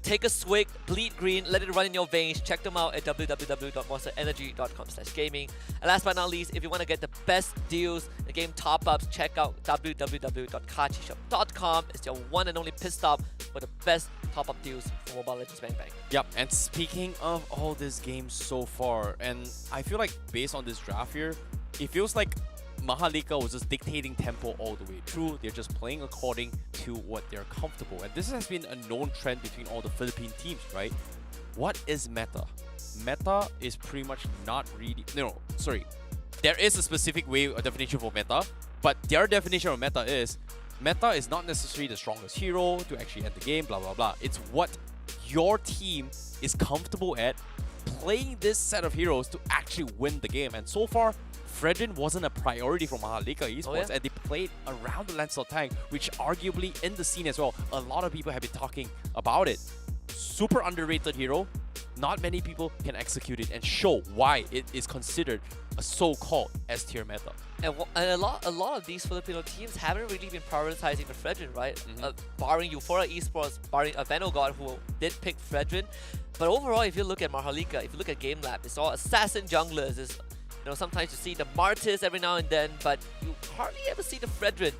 Take a swig, bleed green, let it run in your veins. Check them out at www.monsterenergy.com/gaming. And last but not least, if you want to get the best deals and game top-ups, check out www.kachishop.com. It's your one and only pit stop for the best top-up deals for Mobile Legends Bang Bang. Yep, and speaking of all these games so far, and I feel like based on this draft here, it feels like MHRLK was just dictating tempo all the way through. They're just playing according to what they're comfortable. And this has been a known trend between all the Philippine teams, right? What is meta? Meta is pretty much not really... No, sorry. There is a specific way of definition for meta, but their definition of meta is not necessarily the strongest hero to actually end the game, blah, blah, blah. It's what your team is comfortable at, playing this set of heroes to actually win the game. And so far, Fredrin wasn't a priority for MHRLK Esports, and they played around the Lancelot tank, which arguably in the scene as well, a lot of people have been talking about it. Super underrated hero. Not many people can execute it and show why it is considered a so-called S-tier meta. And a lot of these Filipino teams haven't really been prioritizing the Fredrin, right? Barring Euphoria Esports, barring Avenogod, who did pick Fredrin. But overall, if you look at MHRLK, if you look at GameLab, it's all assassin junglers. It's, sometimes you see the Martis every now and then, but you hardly ever see the Fredrin.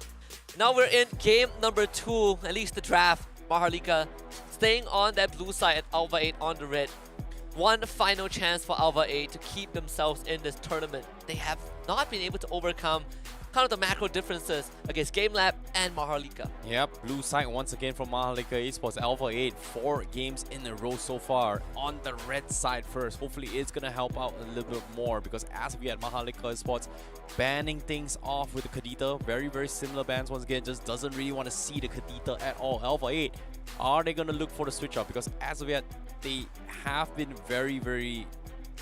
Now we're in game number 2, at least the draft. MHRLK staying on that blue side and ALVA 8 on the red. One final chance for ALVA 8 to keep themselves in this tournament. They have not been able to overcome kind of the macro differences against GameLab and MHRLK. Yep, blue side once again from MHRLK Esports. ALVA 8, 4 games in a row so far. On the red side first. Hopefully it's going to help out a little bit more, because as we at MHRLK Esports, banning things off with the Kadita. Very similar bans once again. Just doesn't really want to see the Kadita at all. ALVA 8, are they going to look for the switch up? Because as of yet, they have been very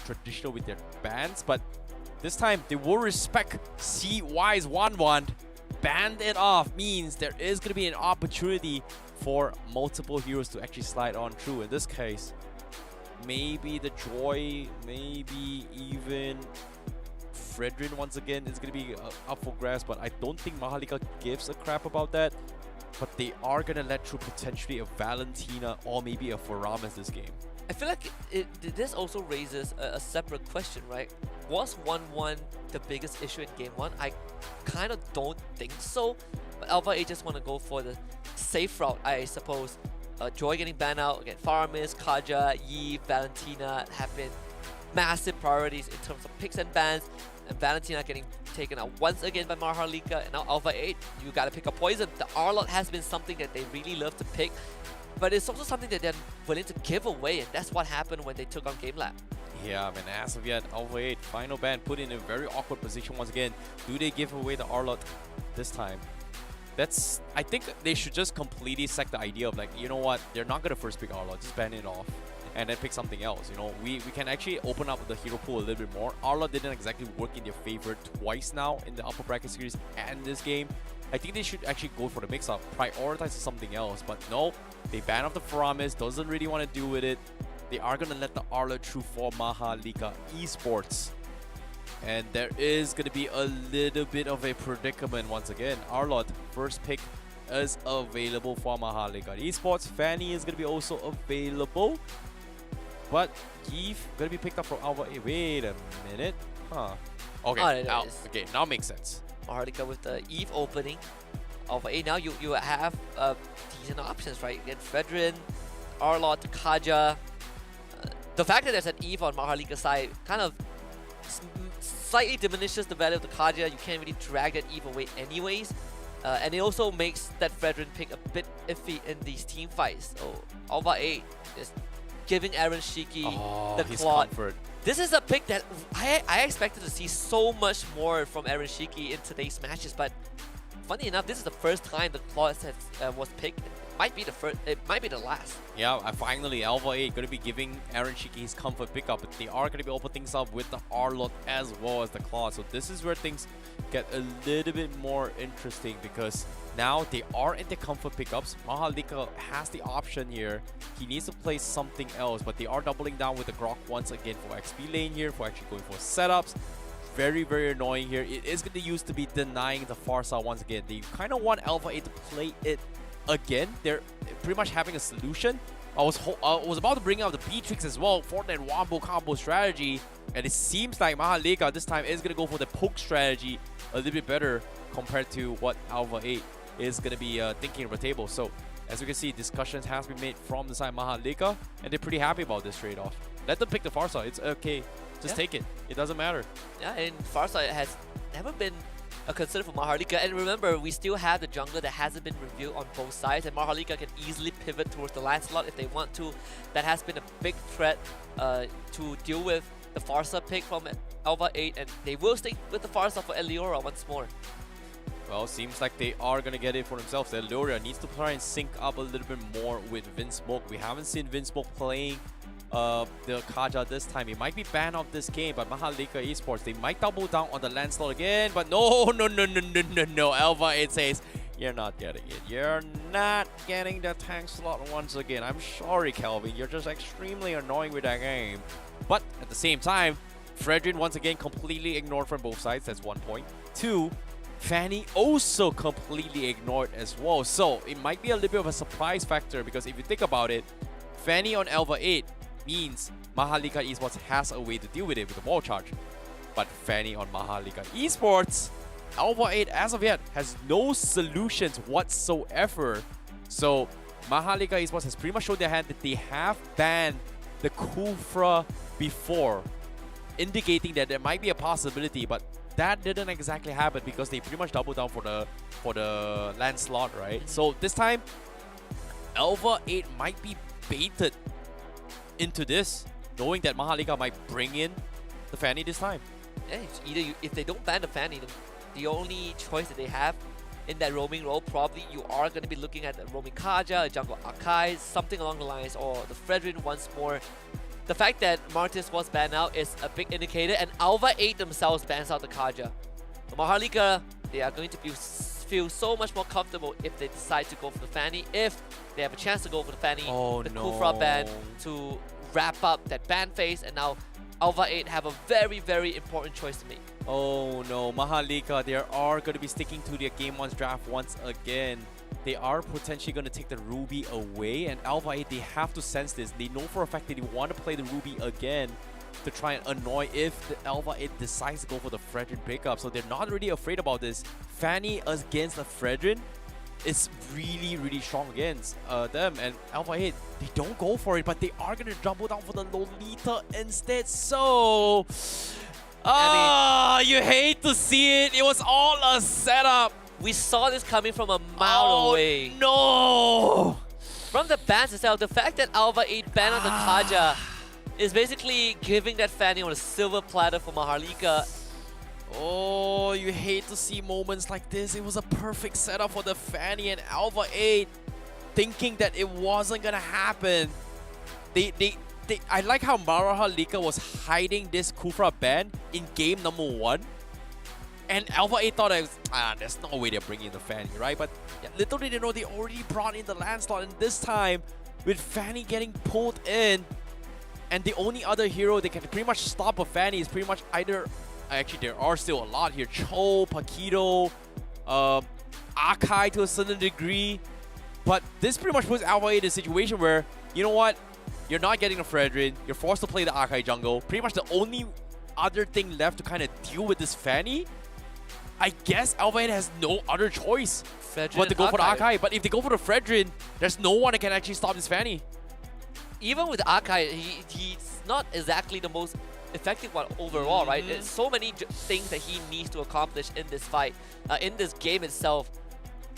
traditional with their bans, but this time they will respect CY's 1-1 banned it off means there is going to be an opportunity for multiple heroes to actually slide on through. In this case, maybe the Joy, maybe even Fredrin once again is going to be up for grabs, but I don't think MHRLK gives a crap about that. But they are going to let through potentially a Valentina or maybe a Faramis this game. I feel like this also raises a separate question, right? Was 1-1 the biggest issue in Game 1? I kind of don't think so. But ALVA 8 just want to go for the safe route, I suppose. Joy getting banned out, again, Faramis, Kaja, Yi, Valentina have been massive priorities in terms of picks and bans. And Valentina getting taken out once again by MHRLK, and now ALVA 8, you gotta pick a poison. The R-Lot has been something that they really love to pick, but it's also something that they're willing to give away, and that's what happened when they took on GameLab. Yeah, man, as of yet, ALVA 8, final ban, put in a very awkward position once again. Do they give away the R-Lot this time? I think they should just completely sack the idea of like, you know what, they're not gonna first pick R-Lot, just ban it off. And then pick something else. You know, we can actually open up the hero pool a little bit more. R-Lot didn't exactly work in their favor twice now in the upper bracket series and this game. I think they should actually go for the mix-up, prioritize something else. But no, they ban off the Faramis, doesn't really want to do with it. They are going to let the R-Lot through for MHRLK Esports. And there is going to be a little bit of a predicament once again. R-Lot, first pick is available for MHRLK Esports. Fanny is going to be also available. But Eve gonna be picked up from ALVA 8. Wait a minute. Huh. Okay, okay, now makes sense. MHRLK with the Eve opening. ALVA 8, now you have decent options, right? Again, Fredrin, R-Lot, Kaja. The fact that there's an Eve on MHRLK's side kind of slightly diminishes the value of the Kaja. You can't really drag that Eve away anyways. And it also makes that Fredrin pick a bit iffy in these team fights. So ALVA 8 is giving Aaron Shiki the Claude. Comfort. This is a pick that I expected to see so much more from Aaron Shiki in today's matches, but funny enough, this is the first time the Claude was picked. It might be the first, it might be the last. Yeah, finally ALVA 8 going to be giving Aaron Shiki his comfort pickup, but they are going to be opening things up with the R-Lot as well as the Claude. So this is where things get a little bit more interesting because now they are in the comfort pickups. MHRLK has the option here. He needs to play something else, but they are doubling down with the Grok once again for XP lane here, for actually going for setups. Very, very annoying here. It is going to use to be denying the Farsa once again. They kind of want ALVA 8 to play it again. They're pretty much having a solution. I was about to bring out the Beatrix as well for that wombo combo strategy, and it seems like MHRLK this time is going to go for the poke strategy a little bit better compared to what ALVA 8 is going to be thinking of the table. So as you can see, discussions has been made from the side of MHRLK, and they're pretty happy about this trade-off. Let them pick the Farsa. It's okay. Just take it. It doesn't matter. Yeah, and Farsa has never been a concern for MHRLK. And remember, we still have the jungler that hasn't been revealed on both sides, and MHRLK can easily pivot towards the Lancelot if they want to. That has been a big threat to deal with the Farsa pick from ALVA 8, and they will stick with the Farsa for Eliora once more. Well, seems like they are going to get it for themselves. Euphoria needs to try and sync up a little bit more with Vinsmoke. We haven't seen Vinsmoke playing the Kaja this time. He might be banned off this game, but MHRLK Esports, they might double down on the Lancelot again. But no. ALVA 8 says, you're not getting it. You're not getting the tank slot once again. I'm sorry, Kelvin. You're just extremely annoying with that game. But at the same time, Fredrin once again completely ignored from both sides. That's 1 point. 2, Fanny also completely ignored as well. So it might be a little bit of a surprise factor because if you think about it, Fanny on ALVA 8 means MHRLK Esports has a way to deal with it with the wall charge. But Fanny on MHRLK Esports, ALVA 8 as of yet has no solutions whatsoever. So MHRLK Esports has pretty much shown their hand that they have banned the Kufra before, indicating that there might be a possibility, but that didn't exactly happen because they pretty much doubled down for the Lancelot, right? So this time, ALVA 8 might be baited into this, knowing that MHRLK might bring in the Fanny this time. Yeah, it's either if they don't ban the Fanny, the only choice that they have in that roaming role, probably you are going to be looking at a roaming Kaja, a jungle Akai, something along the lines, or the Fredrin once more. The fact that Martis was banned out is a big indicator, and ALVA 8 themselves bans out the Kaja. MHRLK, they are going to be feel so much more comfortable if they decide to go for the Fanny, if they have a chance to go for the Fanny, the Kufra ban to wrap up that ban phase, and now ALVA 8 have a very, very important choice to make. Oh no, MHRLK, they are going to be sticking to their Game 1's draft once again. They are potentially going to take the Ruby away, and ALVA 8, they have to sense this. They know for a fact that they want to play the Ruby again to try and annoy if the ALVA 8 decides to go for the Fredrin pickup. So they're not really afraid about this. Fanny against the Fredrin is really, really strong against them, and ALVA 8, they don't go for it, but they are going to double down for the Lolita instead. So, you hate to see it. It was all a setup. We saw this coming from a mile away. No! From the bans itself, the fact that ALVA 8 banned on the Kaja is basically giving that Fanny on a silver platter for MHRLK. Oh, you hate to see moments like this. It was a perfect setup for the Fanny, and ALVA 8 thinking that it wasn't gonna happen. I like how MHRLK was hiding this Kufra ban in game number 1. And ALVA 8 thought, there's no way they're bringing in the Fanny, right? But little did they know they already brought in the Lancelot, and this time, with Fanny getting pulled in, and the only other hero that can pretty much stop a Fanny is pretty much either... Actually, there are still a lot here. Cho, Paquito, Akai to a certain degree. But this pretty much puts ALVA 8 in a situation where, you know what? You're not getting a Fredrin. You're forced to play the Akai jungle. Pretty much the only other thing left to kind of deal with this Fanny, I guess ALVA 8 has no other choice but to go for the Akai. But if they go for the Fredrin, there's no one that can actually stop this Fanny. Even with Akai, he's not exactly the most effective one overall, right? There's so many things that he needs to accomplish in this fight, in this game itself.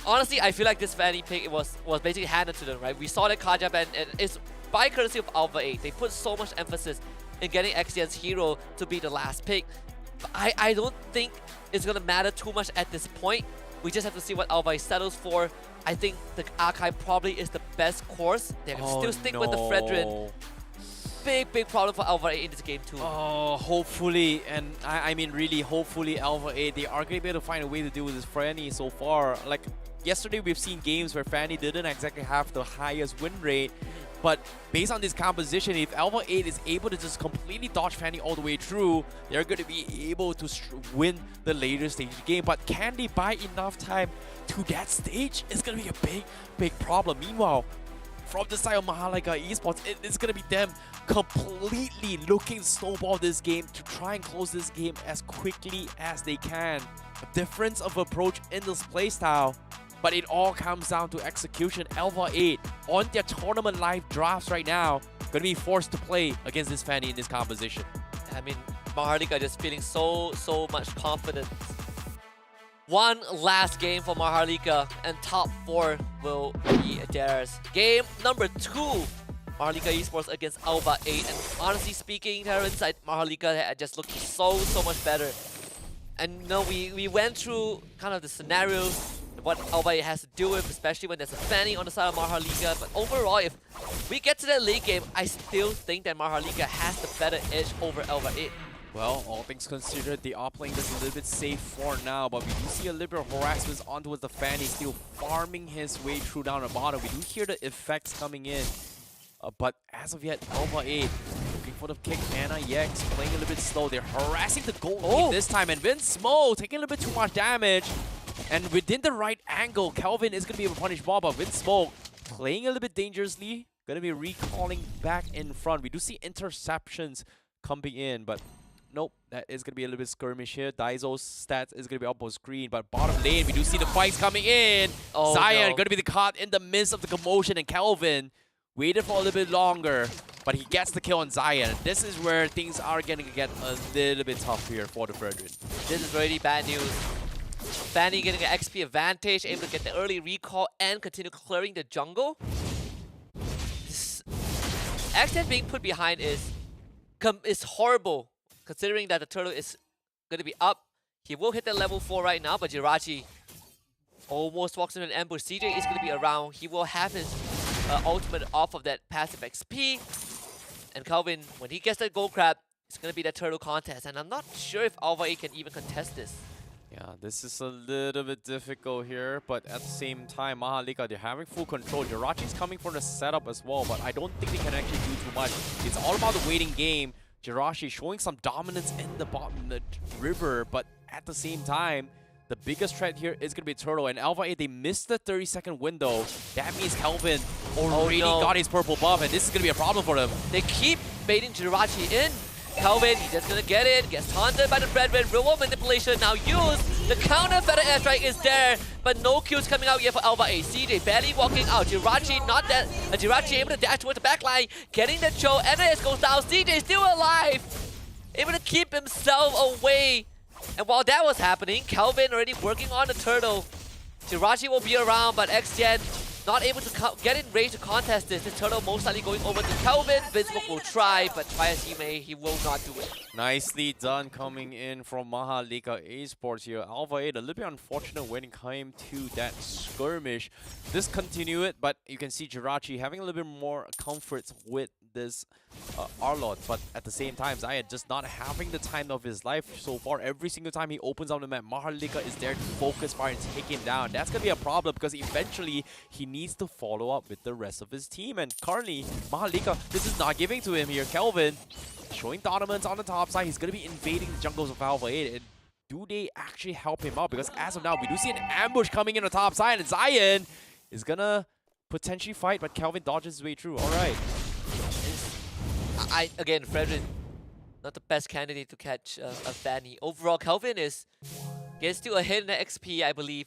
Honestly, I feel like this Fanny pick was basically handed to them, right? We saw the Kaja ban, and it's by courtesy of ALVA 8. They put so much emphasis in getting XDN's hero to be the last pick. But I don't think it's going to matter too much at this point. We just have to see what ALVA 8 settles for. I think the Akai probably is the best course. They can still stick with the Fredrin. Big problem for ALVA 8 in this game too. Oh, hopefully, and I mean really hopefully ALVA 8, they are going to be able to find a way to deal with this Fanny so far. Like, yesterday we've seen games where Fanny didn't exactly have the highest win rate, but based on this composition, if ALVA 8 is able to just completely dodge Fanny all the way through, they're going to be able to win the later stage of the game. But can they buy enough time to that stage? It's going to be a big problem. Meanwhile, from the side of MHRLK Esports, it's going to be them completely looking to snowball this game to try and close this game as quickly as they can. A difference of approach in this playstyle, but it all comes down to execution. ALVA 8 on their tournament live drafts right now, going to be forced to play against this Fanny in this composition. I mean, MHRLK just feeling so much confidence. One last game for MHRLK, and top 4 will be theirs. Game number 2, MHRLK Esports against ALVA 8. And honestly speaking, Terrence, MHRLK had just looked so much better. And you know, we went through kind of the scenarios, what ALVA 8 has to deal with, especially when there's a Fanny on the side of MHRLK. But overall, if we get to that late game, I still think that MHRLK has the better edge over ALVA 8. Well, all things considered, they are playing this a little bit safe for now, but we do see a little bit of harassment on towards the Fanny, still farming his way through down the bottom. We do hear the effects coming in, but as of yet, ALVA 8 looking for the kick. Anna Yex playing a little bit slow. They're harassing the goal lead this time, and Vinsmoke taking a little bit too much damage. And within the right angle, Kelvin is going to be able to punish Bob, but Vinsmoke playing a little bit dangerously, going to be recalling back in front. We do see interceptions coming in, but nope, that is going to be a little bit skirmish here. Daizo's stats is going to be up on screen, but bottom lane, we do see the fights coming in. Zion going to be caught in the midst of the commotion, and Kelvin waited for a little bit longer, but he gets the kill on Zion. This is where things are going to get a little bit tough here for the Fredrin. This is really bad news. Fanny getting an XP advantage, able to get the early recall and continue clearing the jungle. This XN being put behind is horrible, considering that the turtle is going to be up. He will hit the level 4 right now, but Jirachi almost walks into an ambush. CJ is going to be around. He will have his ultimate off of that passive XP. And Calvin, when he gets that gold crab, it's going to be that turtle contest. And I'm not sure if ALVA 8 can even contest this. Yeah, this is a little bit difficult here, but at the same time, MHRLK, they're having full control. Jirachi's coming for the setup as well, but I don't think they can actually do too much. It's all about the waiting game. Jirachi showing some dominance in the bottom the river, but at the same time, the biggest threat here is going to be Turtle. And ALVA, they missed the 30-second window. That means Kelvin already got his purple buff, and this is going to be a problem for them. They keep baiting Jirachi in. Kelvin, he's just gonna get it, gets taunted by the Brethren, real manipulation now used. The counter feather airstrike is there, but no kills coming out yet for ALVA. CJ barely walking out. Jirachi not that. Jirachi able to dash towards the backline, getting the choke. NAS goes down. CJ still alive, able to keep himself away. And while that was happening, Kelvin already working on the turtle. Jirachi will be around, but XGen not able to get in range to contest this. This turtle most likely going over to Kelvin. Vinsmoke will try, but try as he may, he will not do it. Nicely done coming in from MHRLK Esports here. ALVA 8, a little bit unfortunate when it came to that skirmish. Discontinue it, but you can see Jirachi having a little bit more comfort with this Arlot, but at the same time, Zion just not having the time of his life so far. Every single time he opens up the map, MHRLK is there to focus fire and take him down. That's going to be a problem because eventually he needs to follow up with the rest of his team. And currently, MHRLK, this is not giving to him here. Kelvin showing dominance on the top side. He's going to be invading the jungles of ALVA 8. And do they actually help him out? Because as of now, we do see an ambush coming in on the top side, and Zion is going to potentially fight, but Kelvin dodges his way through. All right. Again, Frederick, not the best candidate to catch a Fanny. Overall, Kelvin is still ahead in the XP, I believe.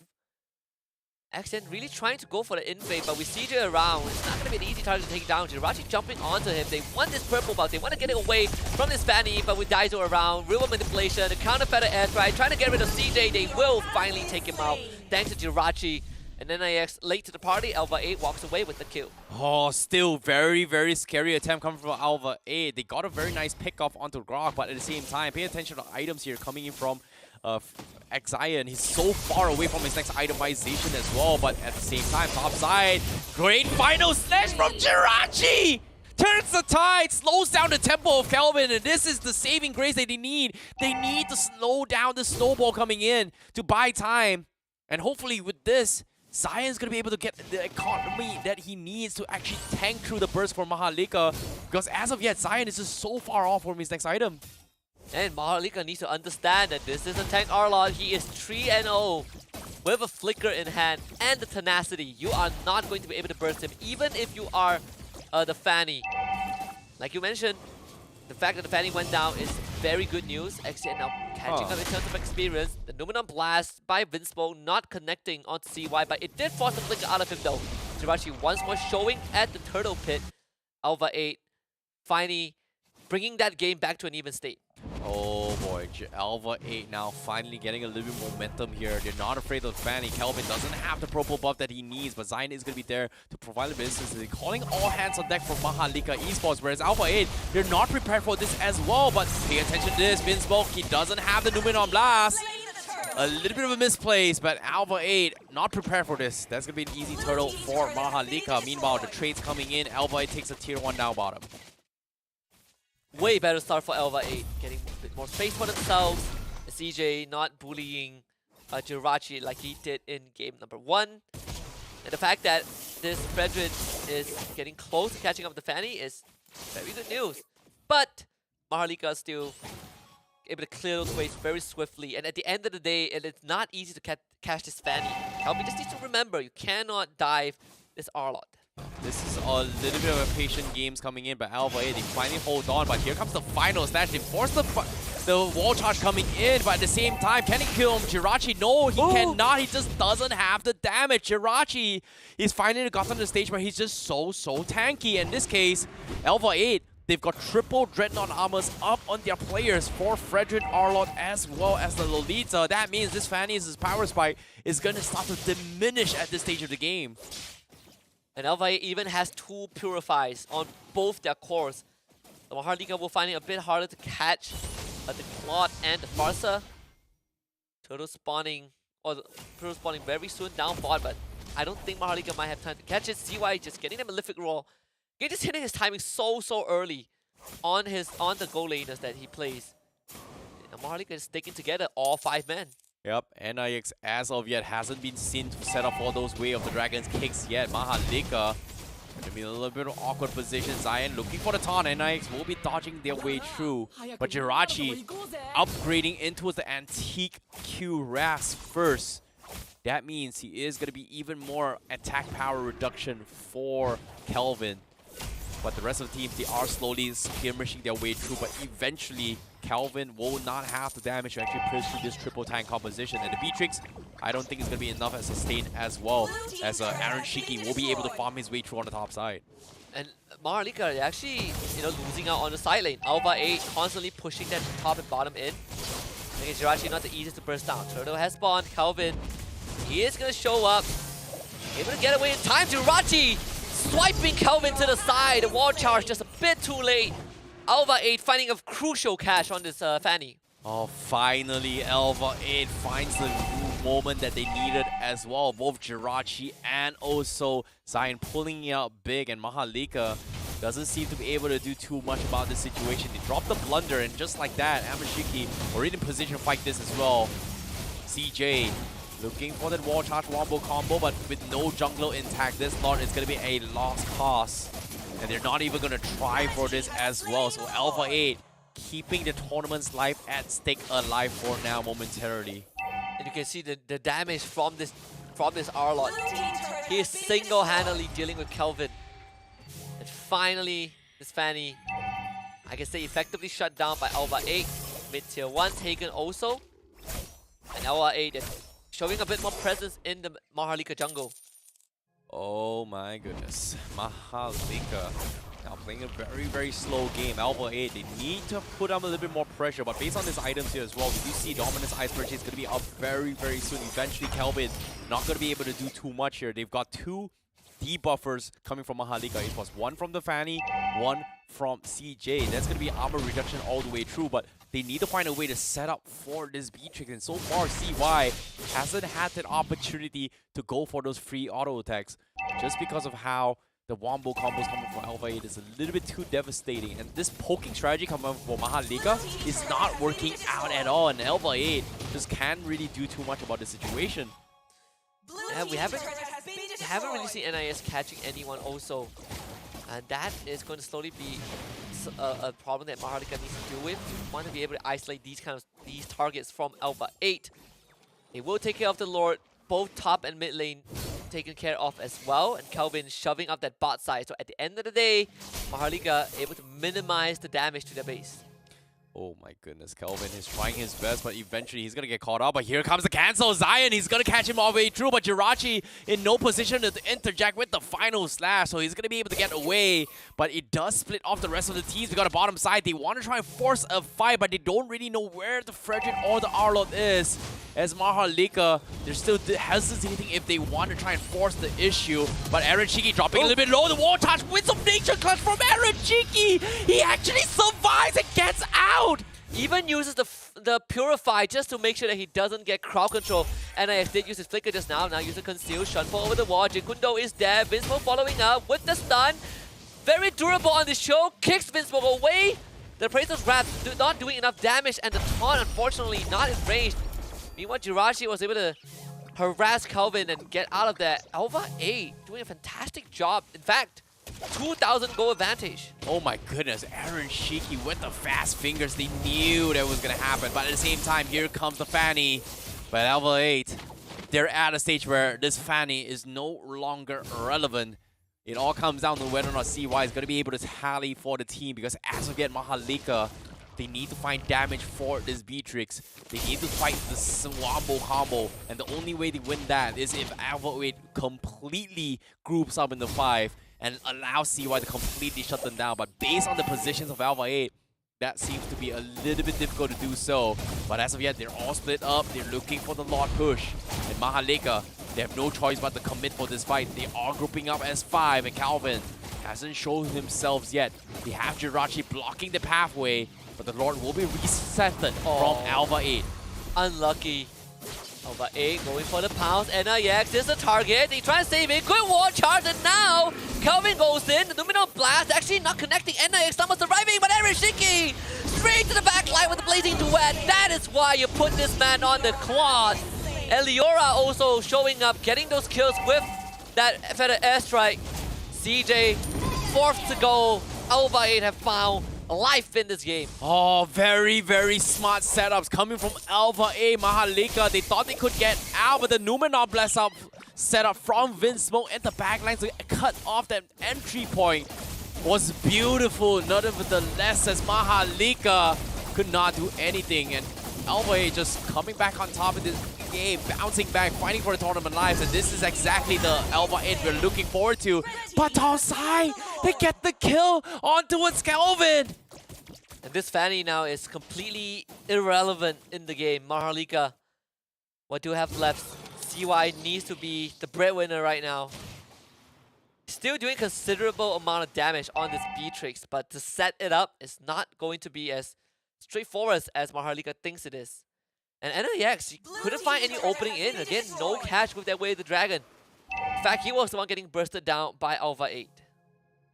Accent really trying to go for the invade, but with CJ around, it's not going to be an easy target to take down. Jirachi jumping onto him. They want this purple buff. They want to get it away from this Fanny, but with Daizo around, real manipulation, the counter feather airstrike, trying to get rid of CJ. They will finally take him out, thanks to Jirachi. And then NIX late to the party, ALVA 8 walks away with the kill. Oh, still very, very scary attempt coming from ALVA 8. They got a very nice pick off onto Grok, but at the same time, pay attention to items here coming in from Xion. He's so far away from his next itemization as well, but at the same time, top side, great final slash from Jirachi! Turns the tide, slows down the tempo of Kelvin, and this is the saving grace that they need. They need to slow down the snowball coming in to buy time. And hopefully with this, Zion's going to be able to get the economy that he needs to actually tank through the burst for MHRLK. Because as of yet, Zion is just so far off from his next item. And MHRLK needs to understand that this is a tank Arlot. He is 3-0 with a flicker in hand and the tenacity. You are not going to be able to burst him, even if you are the Fanny. Like you mentioned, the fact that the Fanny went down is very good news. XN now catching up in terms of experience. The Numenon Blast by Vinsmoke not connecting onto CY, but it did force the flicker out of him though. Jirachi once more showing at the Turtle Pit. ALVA 8 finally bringing that game back to an even state. Oh boy, ALVA 8 now finally getting a little bit momentum here. They're not afraid of Fanny. Kelvin doesn't have the purple buff that he needs, but Zion is going to be there to provide the business. They're calling all hands on deck for MHRLK Esports, whereas ALVA 8, they're not prepared for this as well, but pay attention to this. Vinsmoke, he doesn't have the Numenon Blast. A little bit of a misplace, but ALVA 8 not prepared for this. That's going to be an easy turtle for MHRLK. Meanwhile, the trades coming in. ALVA 8 takes a tier 1 down bottom. Way better start for ALVA 8, getting a bit more space for themselves. CJ not bullying Jirachi like he did in game number 1. And the fact that this Fredrin is getting close to catching up with the Fanny is very good news. But MHRLK is still able to clear those ways very swiftly. And at the end of the day, it's not easy to catch this Fanny. Helpy just needs to remember, you cannot dive this Arlot. This is a little bit of a patient games coming in, but ALVA 8, they finally hold on. But here comes the final slash. They force the wall charge coming in, but at the same time, can he kill him? Jirachi, no, he cannot. He just doesn't have the damage. Jirachi is finally gotten to the stage where he's just so tanky. In this case, ALVA 8, they've got triple Dreadnought armors up on their players for Frederick Arlot as well as the Lolita. That means this Fanny's power spike is going to start to diminish at this stage of the game. And ALVA 8 even has 2 Purifies on both their cores. So MHRLK will find it a bit harder to catch the Claude and the Farsa. Turtle spawning very soon down bot, but I don't think MHRLK might have time to catch it. CY just getting a Malefic Roll. He's just hitting his timing so early on the goal laners that he plays. And MHRLK is sticking together, all 5 men. Yep, NIX as of yet hasn't been seen to set up all those Way of the Dragon's kicks yet. MHRLK gonna be in a little bit of awkward position. Zion looking for the taunt. NIX will be dodging their way through. But Jirachi upgrading into the antique Q Ras first. That means he is gonna be even more attack power reduction for Kelvin. But the rest of the team, they are slowly skirmishing their way through. But eventually, Kelvin will not have the damage to actually push through this triple tank composition. And the Beatrix, I don't think is going to be enough as sustain as well. As Aaron Shiki will be able to farm his way through on the top side. And MHRLK actually, losing out on the side lane. ALVA 8 constantly pushing that top and bottom in. I think Jirachi not the easiest to burst down. Turtle has spawned. Kelvin, he is going to show up. Able to get away in time. Jirachi swiping Kelvin to the side. The wall charge just a bit too late. ALVA 8 finding a crucial catch on this Fanny. Oh, finally, ALVA 8 finds the moment that they needed as well. Both Jirachi and also Zion pulling it out big, and MHRLK doesn't seem to be able to do too much about this situation. They dropped the blunder, and just like that, Amashiki already in position to fight this as well. CJ looking for that wall charge wombo combo, but with no jungler intact, this Lord is going to be a lost cause. And they're not even going to try for this as well. So ALVA 8 keeping the tournament's life at stake alive for now momentarily. And you can see the damage from this Arlot. He is single-handedly dealing with Kelvin. And finally, this Fanny, I can say effectively shut down by ALVA 8. Mid-tier 1 taken also. And ALVA 8 is showing a bit more presence in the MHRLK jungle. Oh my goodness. MHRLK now playing a very, very slow game. ALVA 8, they need to put on a little bit more pressure, but based on his items here as well, we do see Dominance Ice Purchase is going to be up very, very soon. Eventually, Kelvin not going to be able to do too much here. They've got two debuffers coming from MHRLK Esports. One from the Fanny, one from CJ. That's going to be armor reduction all the way through, but they need to find a way to set up for this Beatrix. And so far, CY hasn't had that opportunity to go for those free auto attacks just because of how the wombo combos coming from ALVA 8 is a little bit too devastating. And this poking strategy coming from MHRLK is not working out at all. And ALVA 8 just can't really do too much about the situation. And we haven't really seen NIS catching anyone also. And that is going to slowly be a problem that MHRLK needs to deal with. You want to be able to isolate these targets from ALVA 8. They will take care of the Lord, both top and mid lane taken care of as well, and Kelvin shoving up that bot side. So at the end of the day, MHRLK able to minimize the damage to their base. Oh my goodness, Kelvin is trying his best, but eventually he's going to get caught up. But here comes the cancel. Zion, he's going to catch him all the way through, but Jirachi in no position to interject with the final slash, so he's going to be able to get away. But it does split off the rest of the teams. We got a bottom side. They want to try and force a fight, but they don't really know where the Frederick or the Arlot is. As MHRLK, they're still hesitating if they want to try and force the issue. But Aaron Shiki dropping a little bit low. The wall touch with some nature clutch from Aaron Shiki. He actually survives and gets out. Even uses the Purify just to make sure that he doesn't get crowd control. NIS did use his Flicker just now. Now use the Conceal. Shunfo over the wall. Jinkundo is there. Vinsmoke following up with the stun. Very durable on the show. Kicks Vinsmoke away. The Appraiser's Wrath not doing enough damage, and the taunt unfortunately not in range. Meanwhile, Jirachi was able to harass Kelvin and get out of there. ALVA 8 doing a fantastic job. In fact, 2,000 goal advantage. Oh my goodness, Aaron Shiki with the fast fingers. They knew that was going to happen. But at the same time, here comes the Fanny. But ALVA 8, they're at a stage where this Fanny is no longer relevant. It all comes down to whether or not CY is going to be able to tally for the team. Because as of yet, MHRLK, they need to find damage for this Beatrix. They need to fight the wombo combo. And the only way to win that is if ALVA 8 completely groups up in the 5 and allows CY to completely shut them down. But based on the positions of ALVA 8, that seems to be a little bit difficult to do so. But as of yet, they're all split up. They're looking for the Lord push. And MHRLK, they have no choice but to commit for this fight. They are grouping up as 5, and Kelvin hasn't shown himself yet. They have Jirachi blocking the pathway, but the Lord will be reset from ALVA 8. Unlucky. ALVA 8 going for the pounce. NIX is the target. They try to save it. Good wall charge, and now Kelvin goes in. The Luminal Blast actually not connecting. NIX almost arriving, but Aaron Shiki straight to the back line with the blazing duet. That is why you put this man on the quad. And Leora also showing up, getting those kills with that feather airstrike. CJ, fourth to go. ALVA 8 have found life in this game. Oh, very, very smart setups coming from ALVA 8. MHRLK, they thought they could get out, but the Numenor bless up setup from Vinsmoke at the backline to cut off that entry point was beautiful. Nevertheless, as MHRLK could not do anything, and ALVA 8 just coming back on top of this game, bouncing back, fighting for the tournament lives, and this is exactly the ALVA 8 we're looking forward to. But outside, they get the kill on towards Kelvin. And this Fanny now is completely irrelevant in the game. MHRLK, what do you have left? CY needs to be the breadwinner right now. Still doing considerable amount of damage on this Beatrix, but to set it up is not going to be as straightforward as MHRLK thinks it is. And NIX couldn't find any opening in. Again, no catch with that Way of the Dragon. In fact, he was the one getting bursted down by ALVA 8.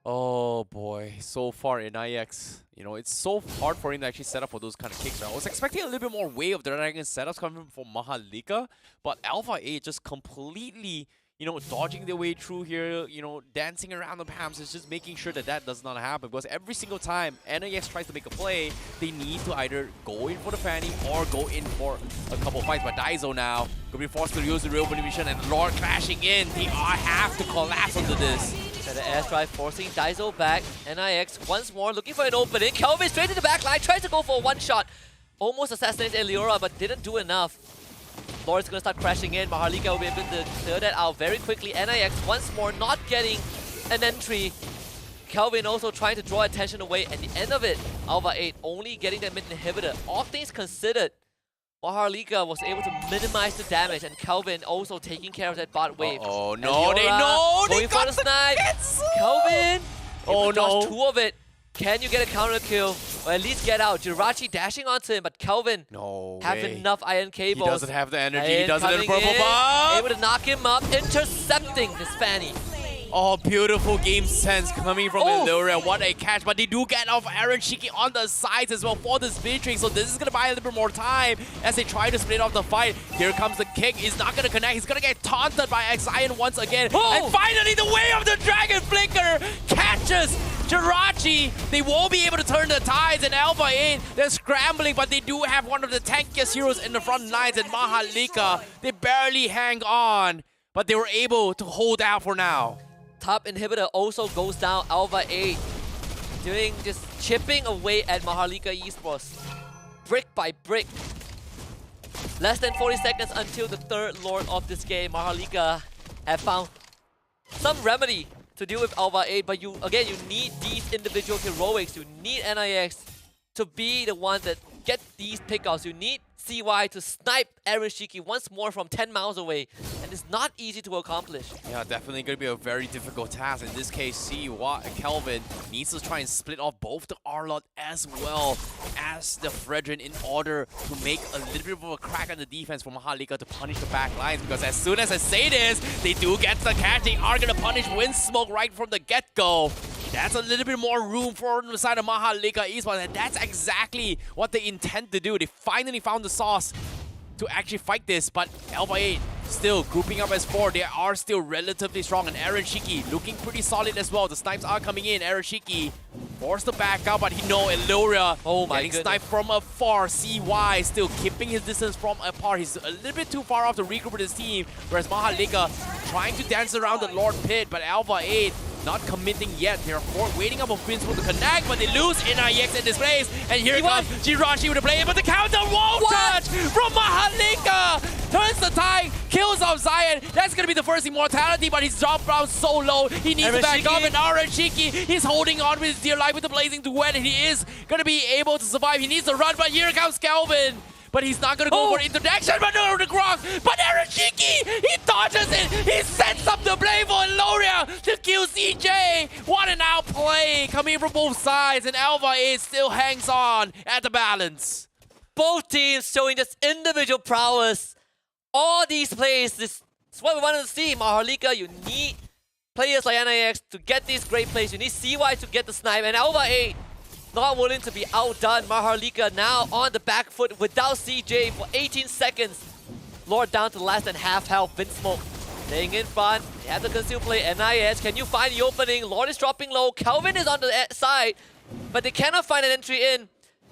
Oh boy, so far in IX, you know, it's so hard for him to actually set up for those kind of kicks. I was expecting a little bit more Way of the Dragon setups coming from MHRLK, but ALVA 8 just completely, you know, dodging their way through here, you know, dancing around the PAMs, is just making sure that that does not happen. Because every single time NIX tries to make a play, they need to either go in for the Fanny or go in for a couple fights. But Daiso now going to be forced to use the real vision, and Lord crashing in. They have to collapse onto this. So the airstrike forcing Daiso back. NIX once more looking for an opening. Kelvin straight to the back line, tries to go for a one-shot. Almost assassinates Eliora, but didn't do enough. Lord's gonna start crashing in. MHRLK will be able to clear that out very quickly. NIX once more not getting an entry. Kelvin also trying to draw attention away. At the end of it, ALVA 8 only getting that mid inhibitor. All things considered, MHRLK was able to minimize the damage, and Kelvin also taking care of that bot wave. Oh no, they know! Going for the snipe. Kelvin! Oh no! Two of it. Can you get a counter kill? Or at least get out. Jirachi dashing onto him, but Kelvin have enough iron cables. He doesn't have the energy. Iron He doesn't have the purple in, buff. able to knock him up, intercepting this Fanny. Oh, beautiful game sense coming from Euphoria. What a catch. But they do get off Aaron Shiki on the sides as well for this Beatrix. So this is going to buy a little bit more time as they try to split off the fight. Here comes the kick. He's not going to connect. He's going to get taunted by Xion once again. And finally, the Way of the Dragon Flicker catches Jirachi. They won't be able to turn the tides, and ALVA 8, they're scrambling, but they do have one of the tankiest heroes in the front lines, and MHRLK, they barely hang on, but they were able to hold out for now. Top inhibitor also goes down. ALVA 8 doing just chipping away at MHRLK Esports, brick by brick. Less than 40 seconds until the third Lord of this game. MHRLK have found some remedy to deal with ALVA 8, but you need these individual heroics. You need NIX to be the one that get these pickouts. You need CY to snipe Aaron Shiki once more from 10 miles away, and it's not easy to accomplish. Yeah, definitely going to be a very difficult task. In this case, Kelvin needs to try and split off both the R-Lot as well as the Fredrin in order to make a little bit of a crack on the defense for MHRLK to punish the back lines, because as soon as I say this, they do get the catch. They are going to punish Windsmoke right from the get-go. That's a little bit more room for the side of MHRLK Esports, and that's exactly what they intend to do. They finally found the sauce to actually fight this, but ALVA 8 still grouping up as 4. They are still relatively strong, and Aaron Shiki looking pretty solid as well. The snipes are coming in. Aaron Shiki forced to back out, but he Eloria getting sniped from afar. CY still keeping his distance from afar. He's a little bit too far off to regroup with his team, whereas MHRLK trying to dance around the Lord Pit, but ALVA 8 not committing yet. They're waiting up on Finspool to connect, but they lose NIX in this place. And here comes Jirachi with the play, but the counter won't touch from MHRLK. Turns the tide, kills off Zion. That's going to be the first immortality, but he's dropped down so low. He needs to back up, and Aaron Shiki, he's holding on with his dear life with the blazing duet, and he is going to be able to survive. He needs to run, but here comes Kelvin. But he's not going to go for interaction, but no, the Grok. But Aaron Shiki, he dodges it. He sets up the play for Eloria to kill CJ. What an outplay coming from both sides. And ALVA 8 still hangs on at the balance. Both teams showing just individual prowess. All these plays, this is what we wanted to see. MHRLK, you need players like NIX to get these great plays. You need CY to get the snipe. And ALVA 8 not willing to be outdone. MHRLK now on the back foot without CJ for 18 seconds. Lord down to less than half health. Vinsmoke staying in front. They have the conceal play. NIS, can you find the opening? Lord is dropping low. Kelvin is on the side, but they cannot find an entry in.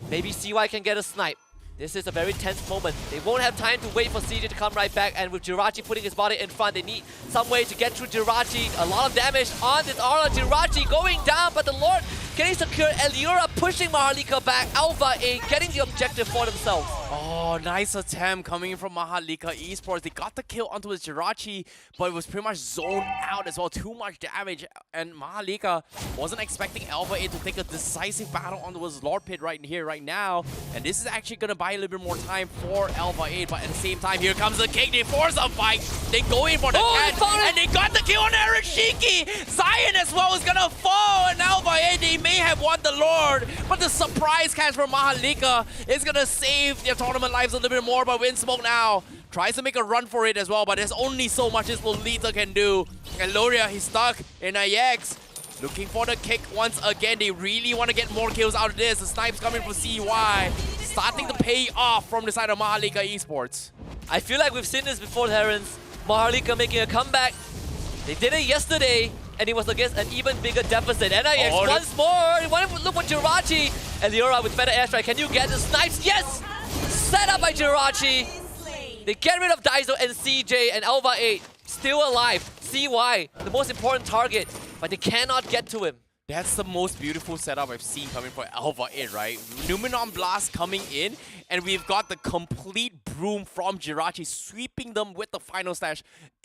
Maybe CY can get a snipe. This is a very tense moment. They won't have time to wait for CJ to come right back, and with Jirachi putting his body in front, they need some way to get through Jirachi. A lot of damage on this Aura. Jirachi going down, but the Lord getting secure. Eliora pushing MHRLK back. ALVA A getting the objective for themselves. Oh, nice attempt coming in from MHRLK Esports. They got the kill onto his Jirachi, but it was pretty much zoned out as well. Too much damage, and MHRLK wasn't expecting ALVA A to take a decisive battle onto his Lord Pit right here, right now. And this is actually going to buy a little bit more time for ALVA A, but at the same time, here comes the kick. They force a fight. They go in for the catch, and they got the kill on Arashiki. Zion as well is going to fall, and ALVA A, they may have won the Lord, but the surprise catch from MHRLK is going to save their tournament lives a little bit more. But Winsmoke now tries to make a run for it as well, but there's only so much this Lolita can do. And Loria, he's stuck in IX. Looking for the kick once again. They really want to get more kills out of this. The snipes coming from CY. Starting to pay off from the side of MHRLK Esports. I feel like we've seen this before, Terrence. MHRLK making a comeback. They did it yesterday, and it was against an even bigger deficit. NIX once more. Look for Jirachi. Eliora with better airstrike. Can you get the snipes? Yes! Set up by Jirachi. They get rid of Daiso and CJ, and ALVA 8 still alive. CY, the most important target, but they cannot get to him. That's the most beautiful setup I've seen coming for ALVA 8, right? Numenon Blast coming in, and we've got the complete broom from Jirachi sweeping them with the final slash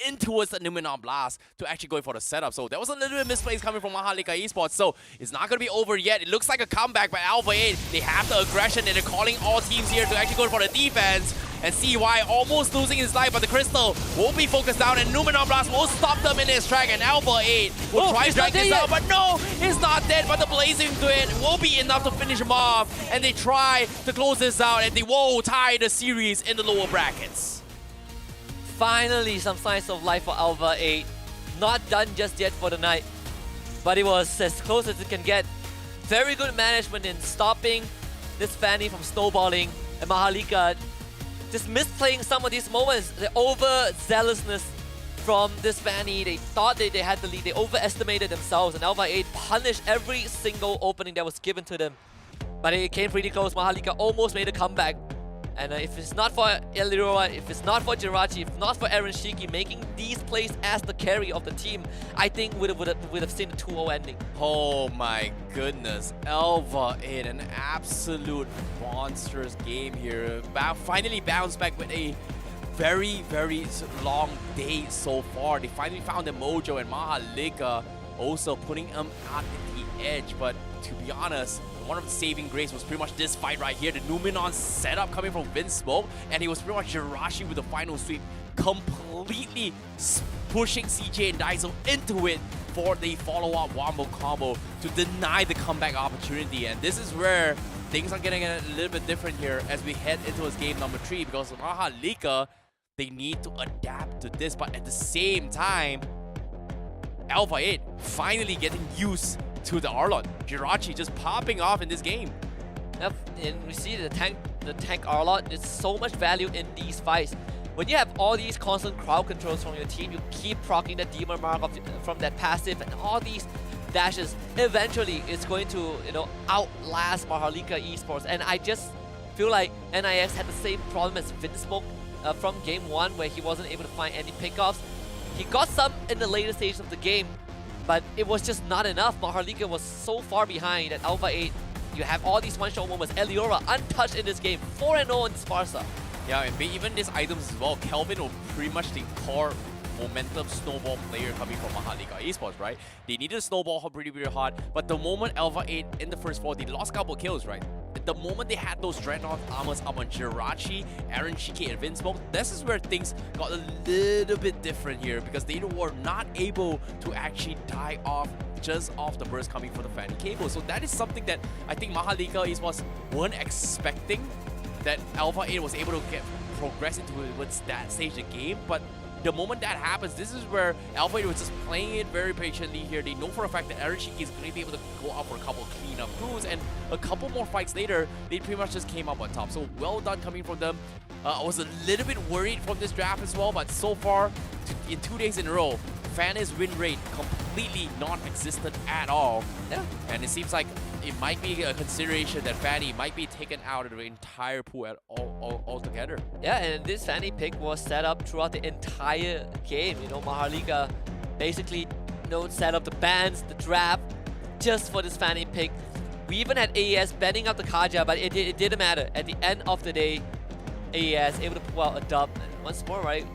in towards the Numenon Blast to actually go for the setup. So that was a little bit misplaced coming from MHRLK Esports. So it's not going to be over yet. It looks like a comeback by ALVA 8. They have the aggression, and they're calling all teams here to actually go for the defense. And CY almost losing his life, but the Crystal will be focused down, and Numenon Blast will stop them in his track, and ALVA 8 will try to drag this out, but no, he's not dead, but the blazing to it will be enough to finish him off, and they try to close this out, and they will tie the series in the lower brackets. Finally, some signs of life for ALVA 8. Not done just yet for the night, but it was as close as it can get. Very good management in stopping this Fanny from snowballing, and MHRLK just misplaying some of these moments. The overzealousness from this Fanny. They thought they had the lead. They overestimated themselves, and ALVA 8 punished every single opening that was given to them. But it came pretty close. MHRLK almost made a comeback. And if it's not for Eliroa, if it's not for Jirachi, if not for Aaron Shiki making these plays as the carry of the team, I think would have seen a 2-0 ending. Oh my goodness. ALVA 8, an absolute monstrous game here. Finally bounced back with a very, very long day so far. They finally found the mojo, and MHRLK also putting them at the edge. But to be honest, one of the saving grace was pretty much this fight right here. The Numenon setup coming from Vinsmoke, and he was pretty much Jirachi with the final sweep, completely pushing CJ and Daiso into it for the follow-up wombo combo to deny the comeback opportunity. And this is where things are getting a little bit different here as we head into this game number 3, because MHRLK, they need to adapt to this, but at the same time, ALVA 8 finally getting used to the Arlot. Jirachi just popping off in this game. Yep, and we see the tank Arlot. There's so much value in these fights. When you have all these constant crowd controls from your team, you keep proccing that Demon Mark from that passive, and all these dashes, eventually it's going to, outlast MHRLK Esports. And I just feel like NIX had the same problem as Vinsmoke from game 1, where he wasn't able to find any pickoffs. He got some in the later stages of the game, but it was just not enough. MHRLK was so far behind that ALVA 8, you have all these one-shot moments. Eliora untouched in this game, 4-0 in Sparsa. Yeah, and even these items as well, Kelvin will pretty much the core momentum snowball player coming from MHRLK Esports, right? They needed to snowball her pretty hard, but the moment ALVA 8 in the first 4, they lost a couple kills, right? The moment they had those Dreadnought armors up on Jirachi, Aaron Shiki, and Vinsmoke, this is where things got a little bit different here, because they were not able to actually die off just off the burst coming from the Fanny Cable. So that is something that I think MHRLK Esports weren't expecting, that ALVA 8 was able to progress into that stage of the game, but the moment that happens, this is where ALVA was just playing it very patiently here. They know for a fact that Arashiki is going to be able to go out for a couple cleanup crews, and a couple more fights later, they pretty much just came up on top. So well done coming from them. I was a little bit worried from this draft as well, but so far, in 2 days in a row, Fanny's win rate completely non-existent at all. Yeah. And it seems like it might be a consideration that Fanny might be taken out of the entire pool altogether. Yeah, and this Fanny pick was set up throughout the entire game. You know, MHRLK basically, set up the bans, the draft, just for this Fanny pick. We even had AES banning out the Kaja, but it didn't matter. At the end of the day, AES able to pull out a dub. And once more, right?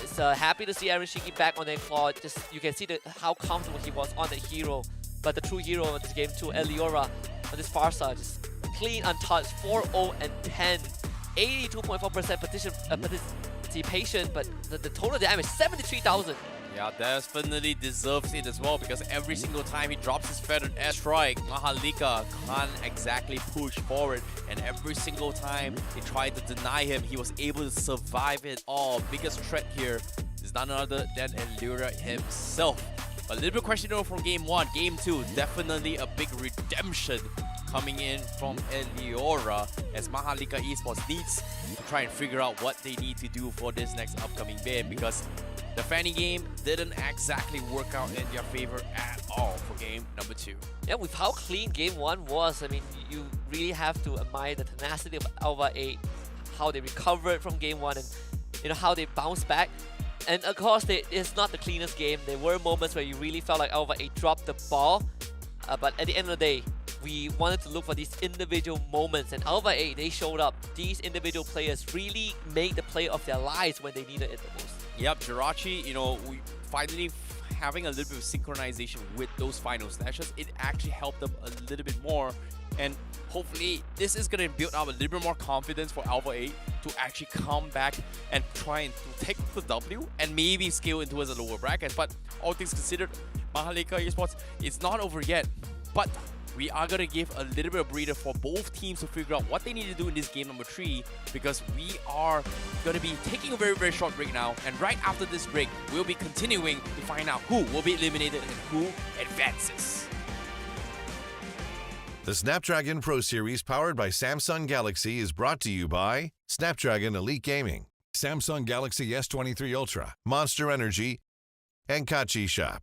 It's happy to see Arashiki back on their claw. Just you can see how comfortable he was on the hero. But the true hero of this game too, Eliora, on this Farsa, just clean, untouched, 4-0 and 10, 82.4% participation, but the total damage 73,000. Yeah, definitely deserves it as well, because every single time he drops his feathered airstrike, MHRLK can't exactly push forward, and every single time they tried to deny him, he was able to survive it all. Biggest threat here is none other than Eliora himself. A little bit questionable from Game 1. Game 2, definitely a big redemption coming in from Eliora, as MHRLK Esports needs to try and figure out what they need to do for this next upcoming ban, because the Fanny game didn't exactly work out in their favor at all for game number 2. Yeah, with how clean game 1 was, I mean, you really have to admire the tenacity of ALVA 8, how they recovered from game 1, and how they bounced back. And of course, it's not the cleanest game. There were moments where you really felt like ALVA 8 dropped the ball, but at the end of the day, we wanted to look for these individual moments, and ALVA 8, they showed up. These individual players really made the play of their lives when they needed it the most. Yep, Jirachi, we finally having a little bit of synchronization with those final slashes, it actually helped them a little bit more. And hopefully, this is going to build up a little bit more confidence for ALVA 8 to actually come back and try and take the W and maybe scale into a lower bracket. But all things considered, MHRLK Esports, it's not over yet. But we are going to give a little bit of breather for both teams to figure out what they need to do in this game number 3, because we are going to be taking a very, very short break now. And right after this break, we'll be continuing to find out who will be eliminated and who advances. The Snapdragon Pro Series powered by Samsung Galaxy is brought to you by Snapdragon Elite Gaming, Samsung Galaxy S23 Ultra, Monster Energy, and Kachi Shop.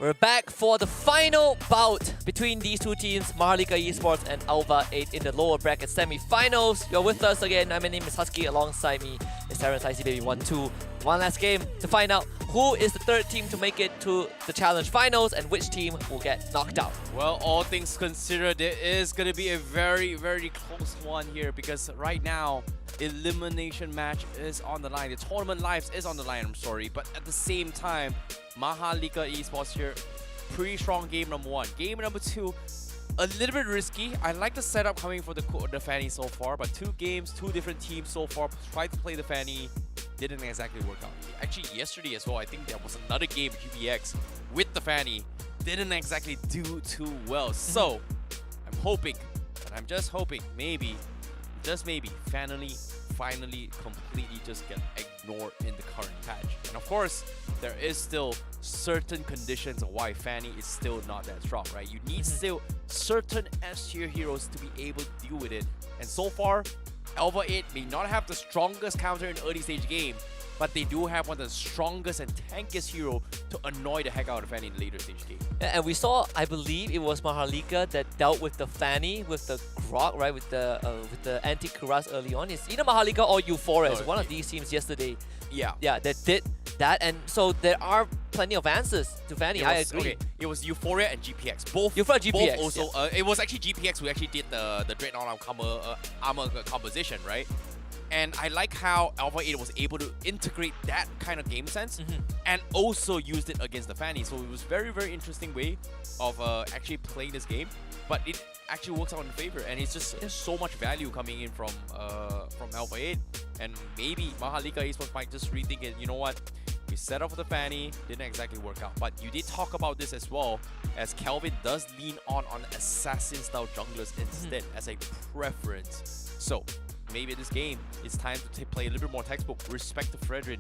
We're back for the final bout between these two teams, MHRLK Esports and ALVA 8 in the lower bracket semi-finals. You're with us again. My name is Husky. Alongside me is Terrence ICBaby12. One last game to find out who is the third team to make it to the challenge finals and which team will get knocked out. Well, all things considered, it is going to be a very, very close one here because right now, elimination match is on the line. The tournament lives is on the line, I'm sorry. But at the same time, MHRLK Esports here, pretty strong game number one. Game number two, a little bit risky. I like the setup coming for the Fanny so far, but two games, two different teams so far. Tried to play the Fanny, didn't exactly work out. Actually, yesterday as well, I think there was another game, GPX, with the Fanny. Didn't exactly do too well. So, I'm hoping, and I'm just hoping, maybe, just maybe, finally completely just get ignored in the current patch. And of course, there is still certain conditions of why Fanny is still not that strong, right? You need still certain S-tier heroes to be able to deal with it. And so far, ALVA 8 may not have the strongest counter in early stage game, but they do have one of the strongest and tankiest hero to annoy the heck out of Fanny in the later stage game. And we saw, I believe it was MHRLK that dealt with the Fanny, with the Grog, right? With the anti-Kuras early on. It's either MHRLK or Euphoria. It's one of these teams yesterday. Yeah, that did that. And so there are plenty of answers to Fanny. I agree. Okay, it was Euphoria and GPX. Both. Euphoria, GPX. Both also. Yeah. It was actually GPX who actually did the Dreadnought armor composition, right? And I like how ALVA 8 was able to integrate that kind of game sense and also used it against the Fanny. So it was very, very interesting way of actually playing this game. But it actually works out in favor, and it's just so much value coming in from ALVA 8. And maybe MHRLK Esports might just rethink it. You know what? We set up for the Fanny, didn't exactly work out. But you did talk about this as well, as Kelvin does lean on assassin-style junglers instead as a preference. So maybe this game, it's time to play a little bit more textbook, respect the Fredrin,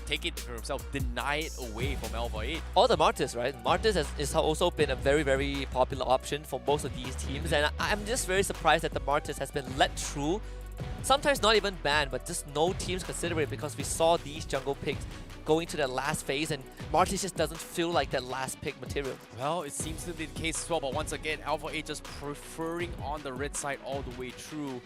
take it for himself, deny it away from ALVA 8. Or the Martyrs, right? Martyrs has also been a very, very popular option for most of these teams, and I'm just very surprised that the Martyrs has been let through. Sometimes not even banned, but just no teams consider it because we saw these jungle picks going to that last phase, and Martyrs just doesn't feel like that last pick material. Well, it seems to be the case as well, but once again, ALVA 8 just preferring on the red side all the way through.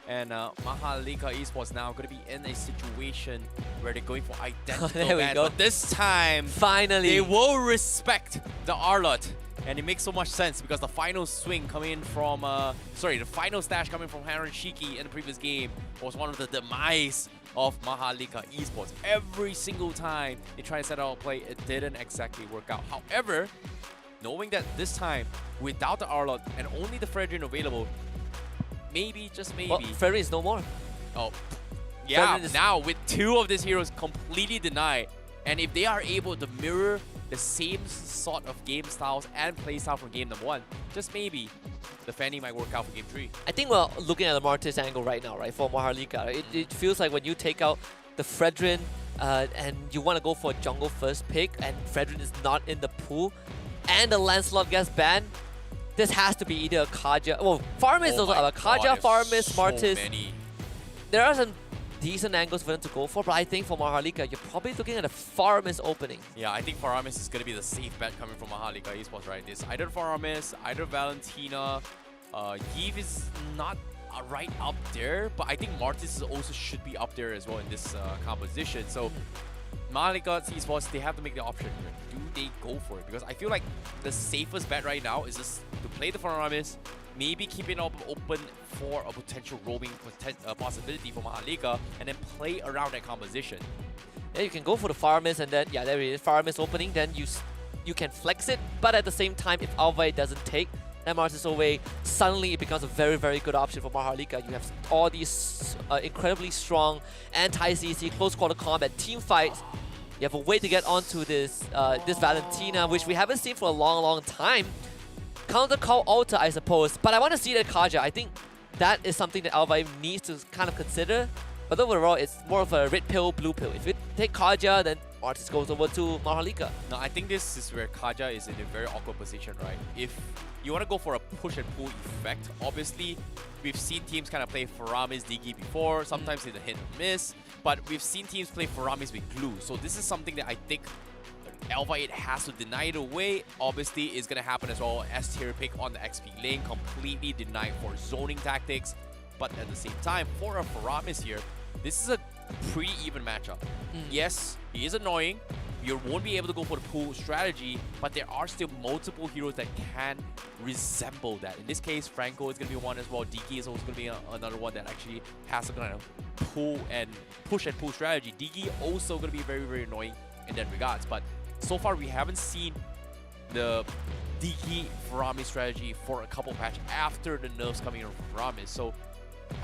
And MHRLK Esports now going to be in a situation where they're going for identical ban. But this time, finally, they will respect the Arlot. And it makes so much sense because the final swing coming in from, the final stash coming from Haran Shiki in the previous game was one of the demise of MHRLK Esports. Every single time they try to set out a play, it didn't exactly work out. However, knowing that this time, without the Arlot and only the Fredrin available, maybe, just maybe... Well, Fredrin is no more. Oh, yeah, now with two of these heroes completely denied, and if they are able to mirror the same sort of game styles and play style from game number one, just maybe the Fanny might work out for game 3. I think we're looking at the Martyrs angle right now, right, for MHRLK. It feels like when you take out the Fredrin and you want to go for a jungle first pick and Fredrin is not in the pool and the Lancelot gets banned, this has to be either a Kaja. Well, Farmis also a Kaja, Farmis, Martyrs. There are some decent angles for them to go for, but I think for MHRLK, you're probably looking at a Farmis opening. Yeah, I think Farmis is going to be the safe bet coming from MHRLK Esports, right? It's either Farmis, either Valentina. Yves is not right up there, but I think Martis also should be up there as well in this composition. So MHRLK Esports, they have to make the option here. Do they go for it? Because I feel like the safest bet right now is just to play the Farmis, maybe keep it open for a potential roaming possibility for MHRLK, and then play around that composition. Yeah, you can go for the Farmis, and then, yeah, there it is, Farmis opening, then you can flex it, but at the same time, if ALVA doesn't take that Martis away, suddenly it becomes a very, very good option for MHRLK. You have all these incredibly strong anti-CC, close quarter combat, team fights. You have a way to get onto this Valentina, which we haven't seen for a long, long time. Counter call Alta, I suppose, but I want to see that Kaja. I think that is something that ALVA needs to kind of consider. But overall, it's more of a red pill, blue pill. If you take Kaja, then Martis goes over to MHRLK. No, I think this is where Kaja is in a very awkward position, right? If you want to go for a push and pull effect, obviously, we've seen teams kind of play Faramis Digi before, sometimes it's a hit and miss, but we've seen teams play Faramis with glue. So this is something that I think ALVA 8 has to deny it away. Obviously, it's going to happen as well. S-tier pick on the XP lane, completely denied for zoning tactics. But at the same time, for a Faramis here, this is a pretty even matchup. Yes, he is annoying. You won't be able to go for the pool strategy, but there are still multiple heroes that can resemble that. In this case, Franco is going to be one as well. Diki is also going to be another one that actually has a kind of push and pull strategy. Diki also going to be very, very annoying in that regards. But so far, we haven't seen the Diki Faramis strategy for a couple patch after the nerfs coming in from Faramis. So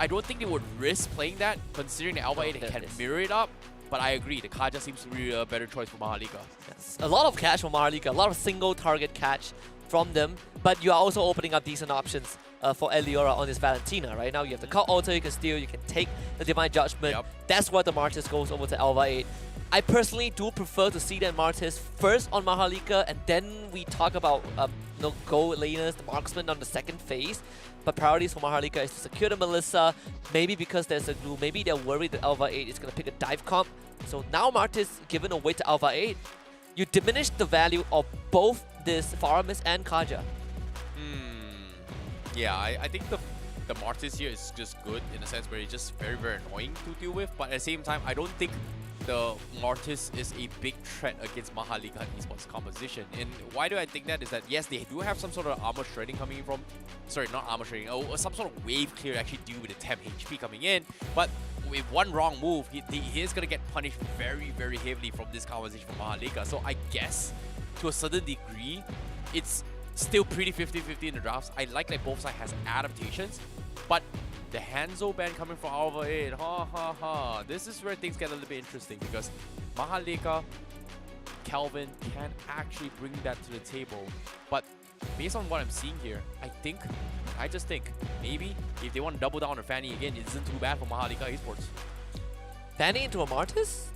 I don't think they would risk playing that, considering the ALVA 8 can mirror it up. But I agree, the Kaja seems to be a better choice for MHRLK. Yes. A lot of catch for MHRLK, a lot of single target catch from them, but you are also opening up decent options for Eliora on this Valentina. Right now you have the Cult Altar, you can steal, you can take the Divine Judgment. That's where the Martis goes over to ALVA 8. I personally do prefer to see that Martis first on MHRLK, and then we talk about gold laners, the marksman on the second phase. But priorities for MHRLK is to secure the Melissa, maybe because there's a glue, maybe they're worried that ALVA 8 is going to pick a dive comp. So now Martis given away to ALVA 8, you diminish the value of both this Faramis and Kaja. Yeah, I think the Martis here is just good in a sense where it's just very, very annoying to deal with. But at the same time, I don't think the Martis is a big threat against MHRLK Esports composition. And why do I think that is that, yes, they do have some sort of armor shredding coming in from, sorry, not armor shredding, some sort of wave clear to actually deal with the 10 HP coming in. But with one wrong move, he is going to get punished very, very heavily from this composition from MHRLK. So I guess, to a certain degree, it's still pretty 50-50 in the drafts. I like that both sides has adaptations, but the Hanzo ban coming from ALVA 8, this is where things get a little bit interesting because MHRLK, Calvin can actually bring that to the table. But based on what I'm seeing here, I just think maybe if they want to double down on Fanny again, it isn't too bad for MHRLK Esports. Fanny into a Martis?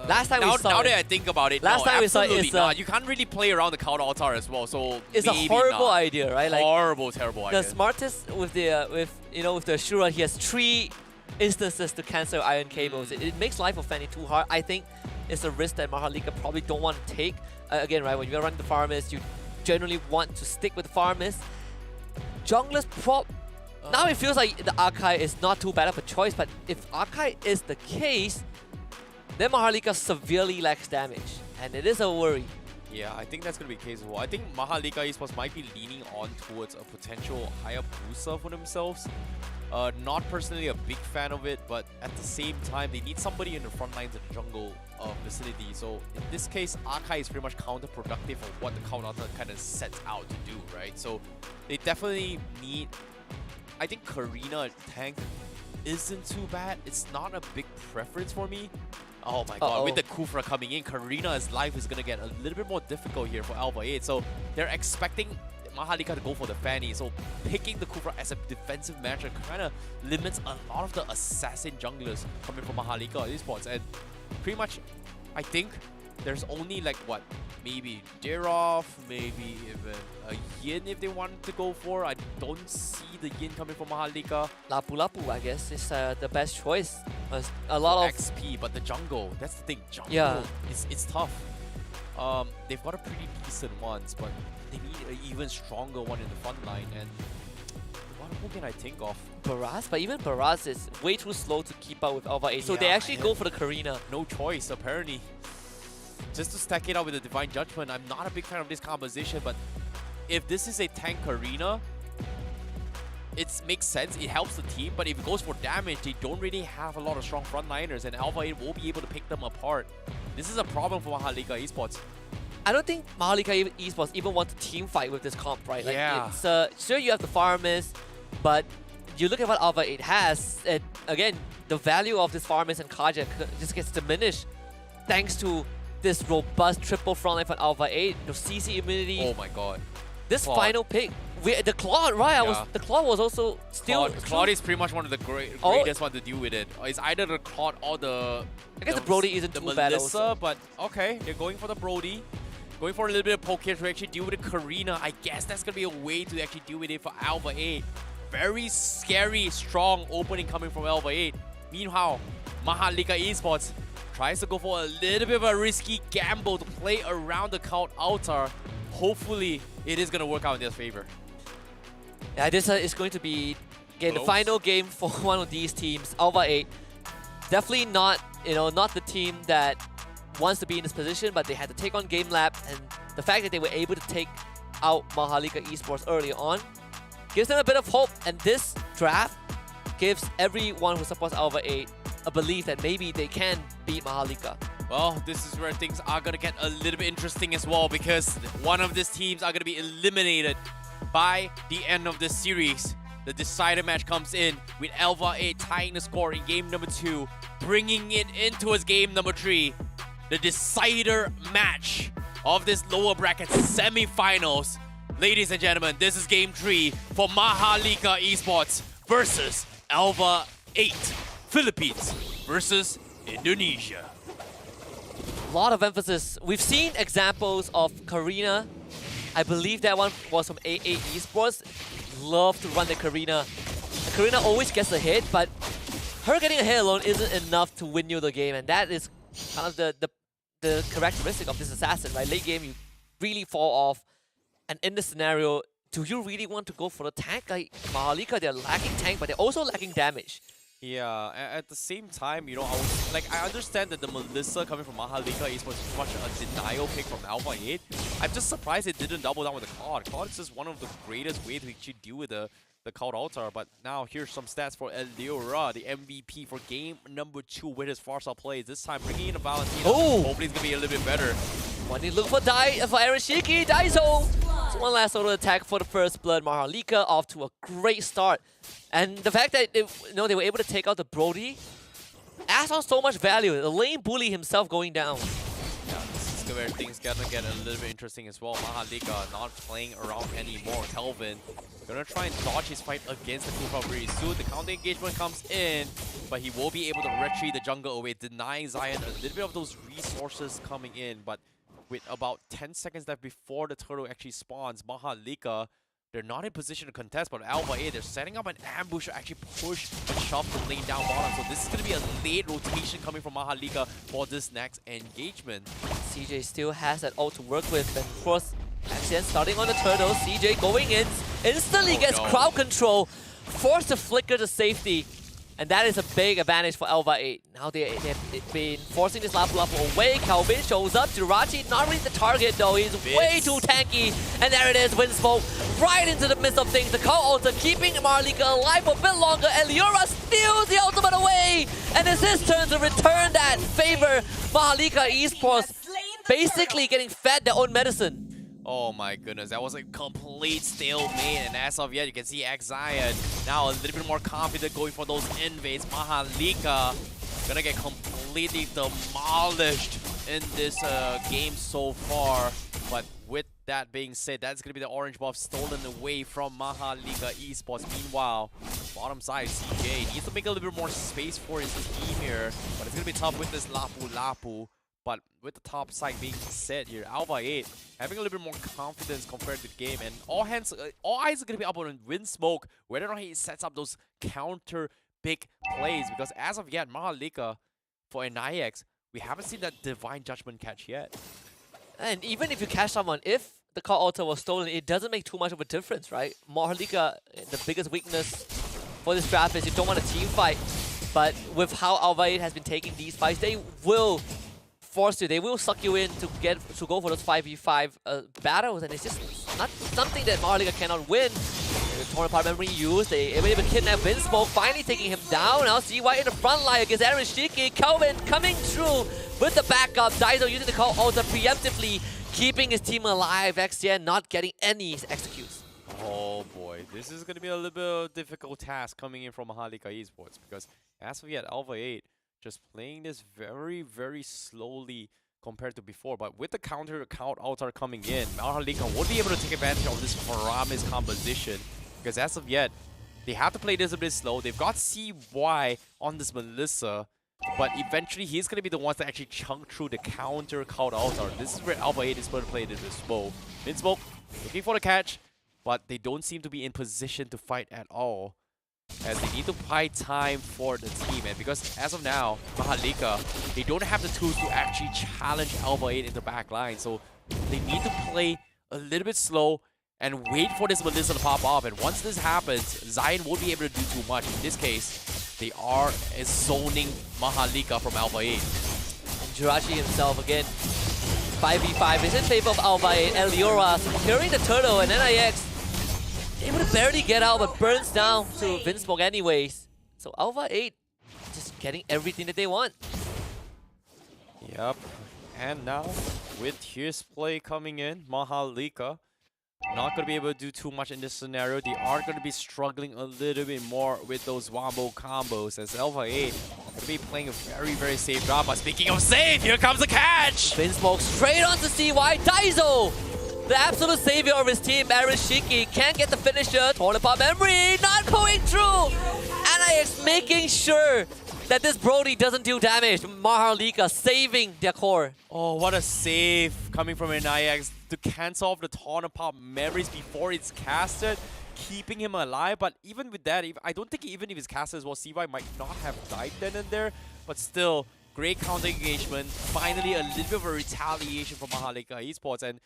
Last time we saw now it, that I think about it, last time we saw absolutely it's not. You can't really play around the Cult Altar as well, so it's a horrible idea, right? Horrible, terrible idea. The smartest with the with the Shura, he has 3 instances to cancel Iron Cables. It makes life of Fanny too hard. I think it's a risk that MHRLK probably don't want to take. Again, right, when you're running the Faramis, you generally want to stick with the Faramis. Jungler's prop. Now it feels like the Arkai is not too bad of a choice, but if Arkai is the case, then MHRLK severely lacks damage, and it is a worry. Yeah, I think that's going to be the case as well. I think MHRLK Esports might be leaning on towards a potential higher booster for themselves. Not personally a big fan of it, but at the same time, they need somebody in the front lines of the jungle vicinity. So in this case, Arkai is pretty much counterproductive of what the Cult Altar kind of sets out to do, right? So they definitely need... I think Karina tank isn't too bad. It's not a big preference for me. Oh my god, with the Kufra coming in, Karina's life is going to get a little bit more difficult here for ALVA 8. So they're expecting MHRLK to go for the Fanny. So picking the Kufra as a defensive matchup kind of limits a lot of the assassin junglers coming from MHRLK Esports. And pretty much, I think there's only like what, maybe Derov, maybe even a Yin if they wanted to go for. I don't see the Yin coming from MHRLK. Lapu Lapu, I guess, is the best choice. A lot of XP, but the jungle, that's the thing. Jungle, it's tough. They've got a pretty decent ones, but they need an even stronger one in the front line. And who can I think of? Baraz, but even Baraz is way too slow to keep up with ALVA 8. So they actually go for the Karina. No choice, apparently. Just to stack it out with the Divine Judgment, I'm not a big fan of this composition, but if this is a tank Karina, it makes sense, it helps the team, but if it goes for damage, they don't really have a lot of strong frontliners, and ALVA 8 won't be able to pick them apart. This is a problem for MHRLK Esports. I don't think MHRLK Esports even want to team fight with this comp, right? Like yeah. It's, sure, you have the Faramis, but you look at what ALVA 8 has, and again, the value of this Faramis and Kaja just gets diminished thanks to this robust triple frontline from ALVA 8, the CC immunity. Oh my god. This Claude. Final pick, the Claude, right? The Claude was also still... Claude is pretty much one of the greatest one to deal with it. It's either the Claude or the... I guess the Brody isn't too bad also. But okay, they're going for the Brody. Going for a little bit of poke here to actually deal with the Karina. I guess that's going to be a way to actually deal with it for ALVA 8. Very scary, strong opening coming from ALVA 8. Meanwhile, MHRLK Esports tries to go for a little bit of a risky gamble to play around the count altar. Hopefully, it is going to work out in their favor. Yeah, this is going to be again the final game for one of these teams. ALVA 8, definitely not not the team that wants to be in this position, but they had to take on GameLab, and the fact that they were able to take out MHRLK Esports early on gives them a bit of hope. And this draft gives everyone who supports ALVA 8 a belief that maybe they can beat MHRLK. Well, this is where things are going to get a little bit interesting as well, because one of these teams are going to be eliminated by the end of this series. The decider match comes in with ALVA 8 tying the score in game number 2, bringing it into its game number 3. The decider match of this lower bracket semi-finals. Ladies and gentlemen, this is game 3 for MHRLK Esports versus ALVA 8. Philippines versus Indonesia. A lot of emphasis. We've seen examples of Karina. I believe that one was from AA Esports. Love to run the Karina. And Karina always gets a hit, but her getting a hit alone isn't enough to win you the game, and that is kind of the characteristic of this assassin, right? Late game, you really fall off, and in this scenario, do you really want to go for the tank? Like MHRLK, they're lacking tank, but they're also lacking damage. Yeah, at the same time, I understand that the Melissa coming from MHRLK Esports is much a denial pick from ALVA 8. I'm just surprised it didn't double down with the Cloud. Cloud is just one of the greatest ways to actually deal with the Cloud Altar. But now here's some stats for Eliora, the MVP for game number 2 with his Farsa plays. This time bringing in a Valentina. Oh! Hopefully it's going to be a little bit better. When you look for Aaron Shiki, Daiso! So one last auto attack for the first blood. MHRLK off to a great start. And the fact that they were able to take out the Brody adds on so much value. The lane bully himself going down. Yeah, this is where things gonna get a little bit interesting as well. MHRLK not playing around anymore. Kelvin gonna try and dodge his fight against the Tupai very soon. The counter engagement comes in, but he will be able to retreat the jungle away, denying Zion a little bit of those resources coming in. But with about 10 seconds left before the turtle actually spawns, MHRLK, they're not in position to contest, but ALVA 8, they're setting up an ambush to actually push and shove the lane down bottom. So this is going to be a late rotation coming from MHRLK for this next engagement. CJ still has that ult to work with, and of course, Axian starting on the turtle. CJ going in, instantly gets crowd control, forced to flicker to safety. And that is a big advantage for ALVA 8. Now they've been forcing this Lapu Lapu away. Calvin shows up. Jirachi, not really the target though. He's way too tanky. And there it is, Wind Smoke right into the midst of things. The call ultimate keeping MHRLK alive for a bit longer. And Liora steals the ultimate away. And it's his turn to return that favor. MHRLK Esports basically getting fed their own medicine. Oh my goodness, that was a complete stalemate, and as of yet, you can see Zion now a little bit more confident going for those invades. MHRLK gonna get completely demolished in this game so far. But with that being said, that's gonna be the orange buff stolen away from MHRLK Esports. Meanwhile, bottom side, CJ needs to make a little bit more space for his team here, but it's gonna be tough with this Lapu Lapu. But with the top side being set here, ALVA 8 having a little bit more confidence compared to the game, and all eyes are going to be up on Wind Smoke, whether or not he sets up those counter big plays, because as of yet, MHRLK for NIX, we haven't seen that Divine Judgment catch yet. And even if you catch someone, if the call altar was stolen, it doesn't make too much of a difference, right? MHRLK, the biggest weakness for this draft is you don't want a team fight, but with how ALVA 8 has been taking these fights, they will force you. They will suck you in to go for those 5v5 battles, and it's just not something that MHRLK cannot win. The torn apart memory used. They were able to kidnap Wind Smoke, finally taking him down. Now CY in the front line against Aaron Shiki. Kelvin coming through with the backup. Daiso using the call ultra preemptively, keeping his team alive. XCN not getting any executes. Oh boy, this is going to be a little bit of a difficult task coming in from MHRLK Esports, because as of yet, ALVA 8 just playing this very, very slowly compared to before. But with the counter count altar coming in, MHRLK will be able to take advantage of this Faramis composition, because as of yet, they have to play this a bit slow. They've got CY on this Melissa, but eventually he's going to be the one to actually chunk through the counter count altar. This is where ALVA 8 is going to play this slow. Minsmoke looking for the catch, but they don't seem to be in position to fight at all. as they need to buy time for the team. And because as of now, MHRLK, they don't have the tools to actually challenge ALVA 8 in the back line. So they need to play a little bit slow and wait for this Melissa to pop off. And once this happens, Zion won't be able to do too much. In this case, they are zoning MHRLK from ALVA 8. And Jirachi himself again, 5v5 is in favor of ALVA 8. Eliora securing the turtle, and NIX able to barely get out, but burns down to Vinsmoke anyways. So ALVA 8 just getting everything that they want. Yep. And now, with his play coming in, MHRLK not going to be able to do too much in this scenario. They are going to be struggling a little bit more with those wombo combos, as ALVA 8 going to be playing a very, very safe job. But speaking of safe, here comes the catch! Vinsmoke straight onto CY. Daiso, the absolute savior of his team, Arashiki, can't get the finisher. Tornapop memory not going through. NIX making sure that this Brody doesn't do damage. MHRLK saving their core. Oh, what a save coming from NIX to cancel off the Tornapop memories before it's casted, keeping him alive. But even with that, I don't think even if it's casted as well, CY might not have died then and there. But still, great counter engagement. Finally, a little bit of a retaliation from MHRLK Esports, and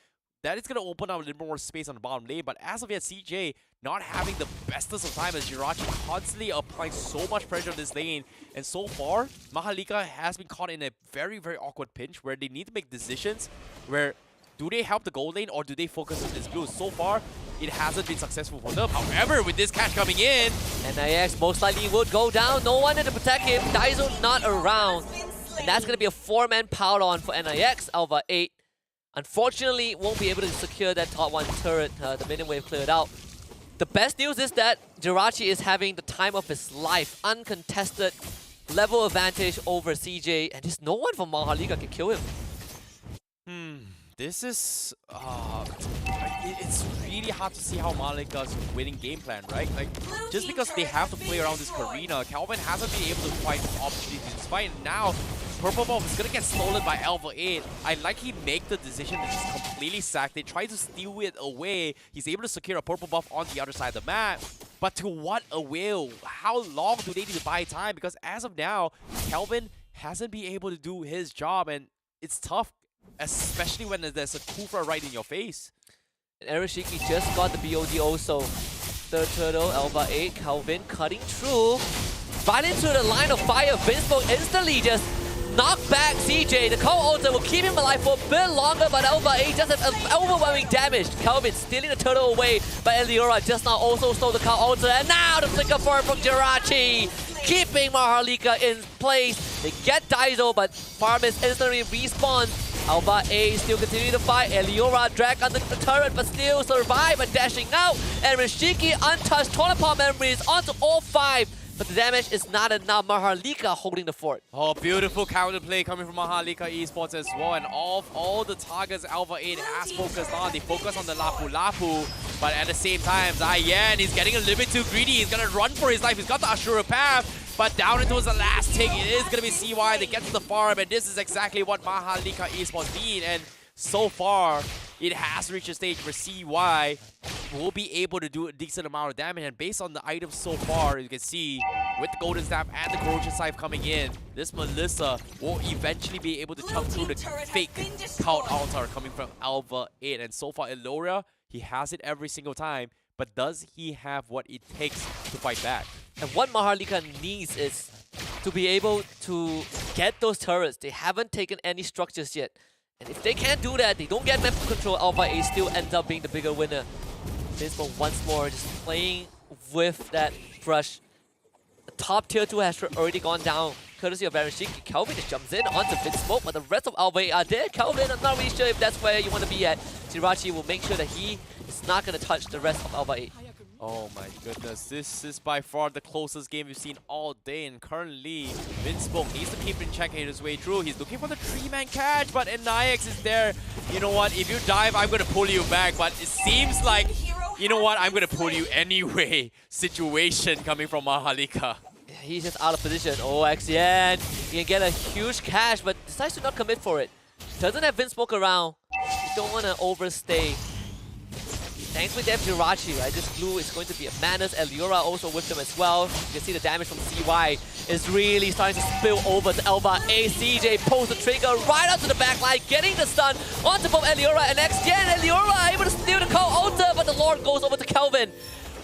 that is going to open up a little more space on the bottom lane. But as of yet, CJ not having the bestest of time, as Jirachi constantly applying so much pressure on this lane. And so far, MHRLK has been caught in a very, very awkward pinch where they need to make decisions where do they help the gold lane or do they focus on this blue? So far, it hasn't been successful for them. However, with this catch coming in, NIX most likely would go down. No one to protect him. Daiso not around. And that's going to be a 4-man power on for NIX. ALVA 8, unfortunately, won't be able to secure that top 1 turret. The minion wave cleared out. The best news is that Jirachi is having the time of his life. Uncontested level advantage over CJ. And there's no one from MHRLK can kill him. This is... it's really hard to see how MHRLK's winning game plan, right? Like, just because they have to play around this Karina, Calvin hasn't been able to find opportunities to fight. Now, Purple Buff is gonna get stolen by ALVA 8. I like he make the decision to just completely sack. They try to steal it away. He's able to secure a Purple Buff on the other side of the map. But to what avail? How long do they need to buy time? Because as of now, Calvin hasn't been able to do his job, and it's tough, especially when there's a Kufra right in your face. And Arashiki just got the BOD also. Third turtle, ALVA 8, Calvin cutting through. Right into the line of fire. Vinsmoke instantly just knock back CJ. The Cold Ultra will keep him alive for a bit longer, but ALVA 8 does have overwhelming damage. Calvin stealing the turtle away, but Eliora just now also stole the Cold Ultra. And now the flicker forward from Jirachi, keeping MHRLK in place. They get Daiso, but Farmis instantly respawns. ALVA 8 still continuing to fight. Eliora drag under the turret, but still survive and dashing out. And Rishiki untouched. Tornapop memories onto all 5. But the damage is not enough. MHRLK holding the fort. Oh, beautiful counterplay coming from MHRLK Esports as well. And all the targets ALVA 8 has focused on. They focus on the Lapu Lapu. But at the same time, Zion is getting a little bit too greedy. He's going to run for his life. He's got the Ashura path. But down into the last tick, it is going to be CY. They get to the farm. And this is exactly what MHRLK Esports need. And so far, it has reached a stage where CY will be able to do a decent amount of damage. And based on the items so far, you can see with the Golden Staff and the Corrosion Scythe coming in, this Melissa will eventually be able to chunk through the fake Count Altar coming from ALVA 8. And so far, Eloria, he has it every single time. But does he have what it takes to fight back? And what MHRLK needs is to be able to get those turrets. They haven't taken any structures yet. And if they can't do that, they don't get map control, ALVA 8 still ends up being the bigger winner. Vinsmoke once more just playing with that brush. The top tier 2 has already gone down, courtesy of Arashiki. Calvin just jumps in onto Vinsmoke, but the rest of ALVA 8 are there. Calvin, I'm not really sure if that's where you want to be at. Jirachi will make sure that he is not going to touch the rest of ALVA 8. Oh my goodness, this is by far the closest game we've seen all day, and currently Vinsmoke needs to keep in check his way through. He's looking for the 3-man catch, but NIX is there. You know what, if you dive, I'm going to pull you back, but it seems like, you know what, I'm going to pull you anyway situation coming from MHRLK. He's just out of position. Oh, XN, he can get a huge catch, but decides to not commit for it. Doesn't have Vinsmoke around. You don't want to overstay. thankfully they have Jirachi, right? This blue is going to be a Manus, Eliora also with them as well. You can see the damage from CY is really starting to spill over to ALVA. CJ pulls the trigger right up to the back line, getting the stun onto both Eliora and XGen. Eliora able to steal the call Ulta, but the Lord goes over to Kelvin.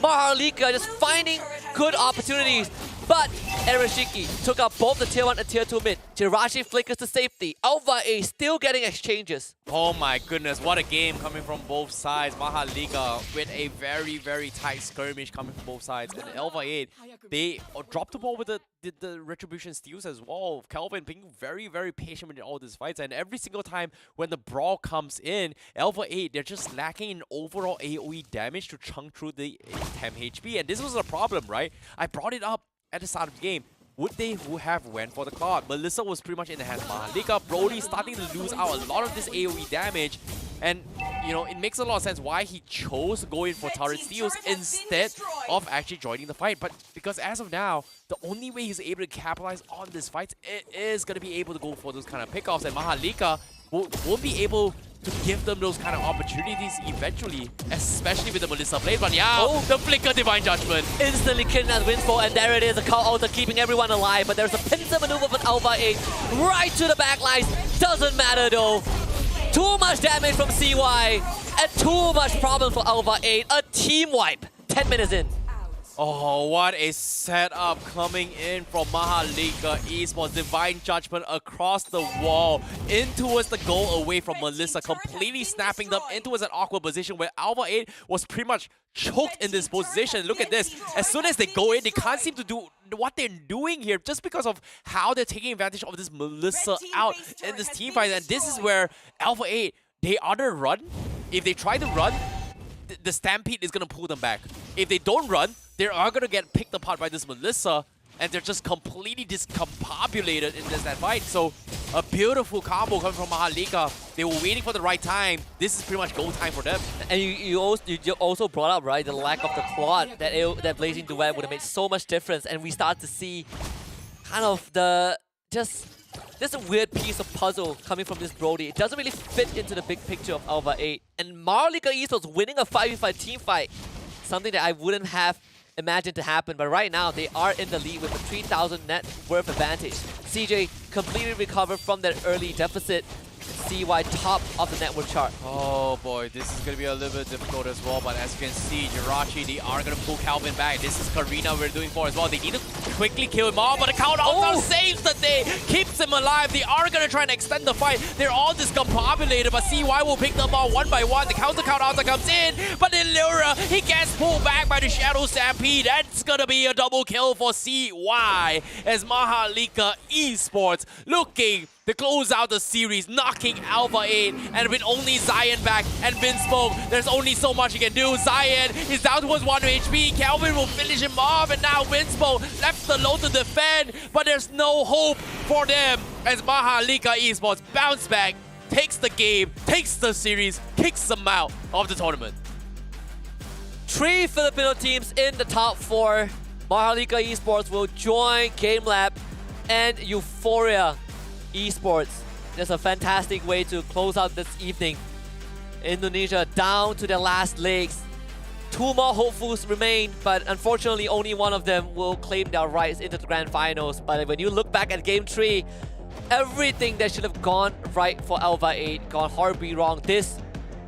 MHRLK just finding good opportunities. But Ereshiki took out both the tier 1 and tier 2 mid. Jirachi flickers to safety. ALVA still getting exchanges. Oh my goodness, what a game coming from both sides. MHRLK with a very, very tight skirmish coming from both sides. And ALVA, they dropped the ball with the retribution steals as well. Kelvin being very, very patient in all these fights. And every single time when the brawl comes in, ALVA, they're just lacking in overall AoE damage to chunk through the 10 HP. And this was a problem, right? I brought it up at the start of the game. Would they have went for the Cloud? Melissa was pretty much in the hands of MHRLK. Brody starting to lose out a lot of this AoE damage. And, you know, it makes a lot of sense why he chose to go in for turret steals instead of actually joining the fight. But because as of now, the only way he's able to capitalize on this fight is going to be able to go for those kind of pickoffs. And MHRLK won't be able to give them those kind of opportunities eventually, especially with the Melissa blade. But yeah, the flicker Divine Judgment. Instantly kidnapped Winspo, and there it is, a call Ulta keeping everyone alive. But there's a pincer maneuver from ALVA right to the back lines. Doesn't matter though. Too much damage from CY and too much problem for ALVA. A team wipe 10 minutes in. Oh, what a setup coming in from MHRLK Esports. Divine Judgment across the wall, in towards the goal away from Melissa, completely snapping them into an awkward position where ALVA was pretty much choked in this position. Look at this. As soon as they go in, they can't seem to do what they're doing here just because of how they're taking advantage of this Melissa out in this team fight. And this is where ALVA, they either run. If they try to run, the Stampede is going to pull them back. If they don't run, they are going to get picked apart by this Melissa, and they're just completely discombobulated in that fight. So, a beautiful combo coming from MHRLK. They were waiting for the right time. This is pretty much go time for them. And you also brought up, right, the lack of the Claude. That Blazing Duet would have made so much difference, and we start to see kind of just a weird piece of puzzle coming from this Brody. It doesn't really fit into the big picture of ALVA. And MHRLK Esports winning a 5v5 team fight, something that I wouldn't have imagined to happen. But right now, they are in the lead with a 3,000 net worth advantage. CJ completely recovered from that early deficit. CY top of the network chart. Oh boy, this is going to be a little bit difficult as well, but as you can see, Jirachi, they are going to pull Calvin back. This is Karina we're doing for as well. They need to quickly kill him off, but the counter also saves the day, keeps him alive. They are going to try and extend the fight. They're all discombobulated, but CY will pick them off one by one. The counter comes in, but then Lyra, he gets pulled back by the Shadow Stampede. That's going to be a double kill for CY as MHRLK Esports looking to close out the series, knocking ALVA 8, and with only Zion back and Vinspoke, there's only so much he can do. Zion is down towards 1 HP, Kelvin will finish him off, and now Vinspoke left alone to defend, but there's no hope for them as MHRLK Esports bounce back, takes the game, takes the series, kicks them out of the tournament. 3 Filipino teams in the top 4. MHRLK Esports will join GameLab and Euphoria Esports. That's a fantastic way to close out this evening. Indonesia down to their last legs. 2 more hopefuls remain, but unfortunately only one of them will claim their rights into the grand finals. But when you look back at Game 3, everything that should have gone right for ALVA 8 gone horribly wrong. This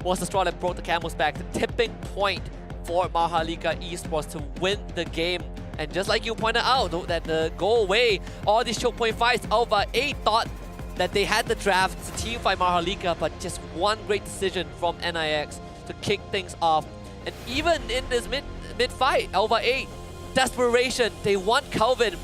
was the straw that broke the camel's back, the tipping point for MHRLK Esports to win the game. And just like you pointed out, that the go away, all these choke point fights, ALVA 8 thought that they had the draft to team fight MHRLK, but just one great decision from NIX to kick things off. And even in this mid fight, ALVA 8, desperation, they want Kelvin.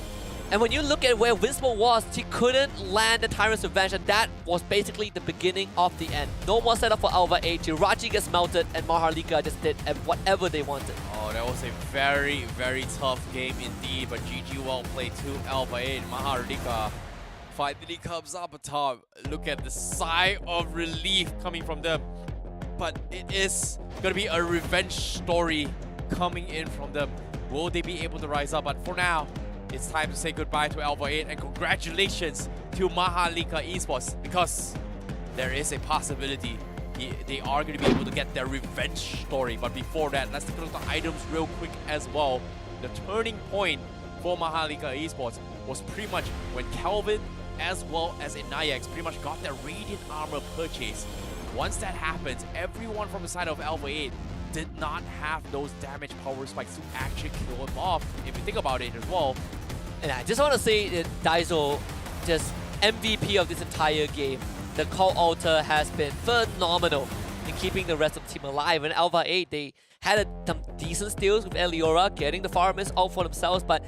And when you look at where Winspo was, he couldn't land the Tyrant's Revenge, and that was basically the beginning of the end. No more setup for ALVA 8. Jirachi gets melted, and MHRLK just did whatever they wanted. Oh, that was a very, very tough game indeed, but GG well played to ALVA 8. MHRLK finally comes up atop. Look at the sigh of relief coming from them. But it is going to be a revenge story coming in from them. Will they be able to rise up? But for now, it's time to say goodbye to ALVA 8 and congratulations to MHRLK Esports, because there is a possibility they are going to be able to get their revenge story. But before that, let's take a look at the items real quick as well. The turning point for MHRLK Esports was pretty much when Kelvin as well as Inayax pretty much got their Radiant Armor purchase. Once that happens, everyone from the side of ALVA 8 did not have those damage power spikes to actually kill him off, if you think about it as well. And I just want to say that Daiso, just MVP of this entire game. The Call Alter has been phenomenal in keeping the rest of the team alive. And ALVA 8, they had some decent steals with Eliora, getting the farmers out for themselves, but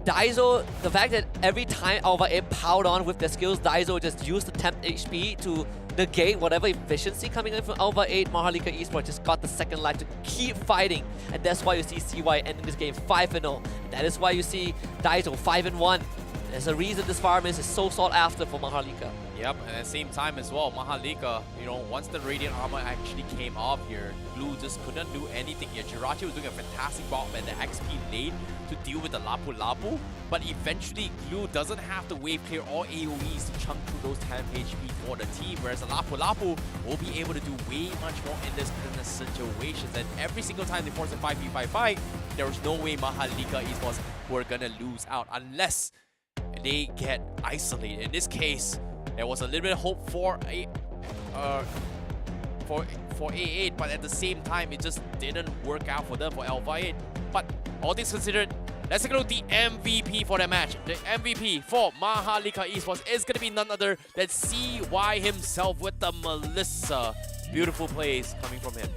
Daiso, the fact that every time ALVA 8 piled on with their skills, Daiso just used the temp HP to negate whatever efficiency coming in from ALVA 8, MHRLK Esports just got the second life to keep fighting. And that's why you see CY ending this game 5-0. That is why you see Daiso 5-1. There's a reason this farmers is so sought after for MHRLK. Yep, and at the same time as well, MHRLK, you know, once the Radiant Armor actually came off here, Glue just couldn't do anything here. Jirachi was doing a fantastic job at the XP lane to deal with the Lapu Lapu, but eventually Glue doesn't have to wave clear or AoEs to chunk through those 10 HP for the team, whereas the Lapu Lapu will be able to do way much more in this kind of situations. And every single time they force a 5v5 fight, there was no way MHRLK Esports were gonna lose out unless they get isolated. In this case, there was a little bit of hope for A8, but at the same time, it just didn't work out for them, for ALVA 8. But all things considered, let's take a look at the MVP for that match. The MVP for MHRLK Esports is going to be none other than CY himself with the Melissa. Beautiful plays coming from him.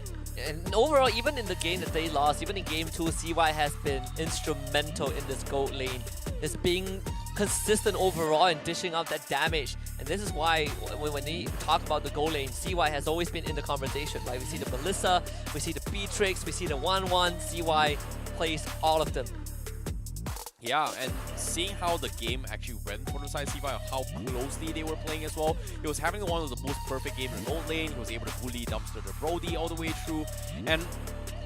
And overall, even in the game that they lost, even in game 2, CY has been instrumental in this gold lane. It's being consistent overall and dishing out that damage. And this is why when we talk about the gold lane, CY has always been in the conversation. Like we see the Melissa, we see the Beatrix, we see the 1-1, CY plays all of them. Yeah, and seeing how the game actually went for the side of CY, how closely they were playing as well, he was having one of the most perfect games in the gold lane. He was able to bully Dumpster the Brody all the way through. And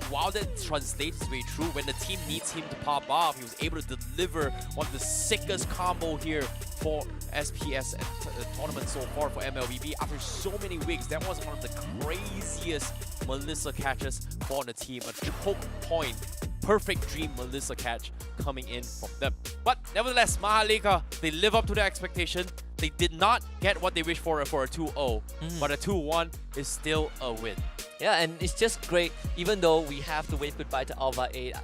while that translates its way through, when the team needs him to pop off, he was able to deliver one of the sickest combo here for SPS tournament so far for MLBB. After so many weeks, that was one of the craziest Melissa catches for the team. A choke point, perfect dream Melissa catch coming in from them. But nevertheless, MHRLK, they live up to their expectation. They did not get what they wished for a 2-0, but a 2-1 is still a win. Yeah, and it's just great, even though we have to wave goodbye to ALVA 8.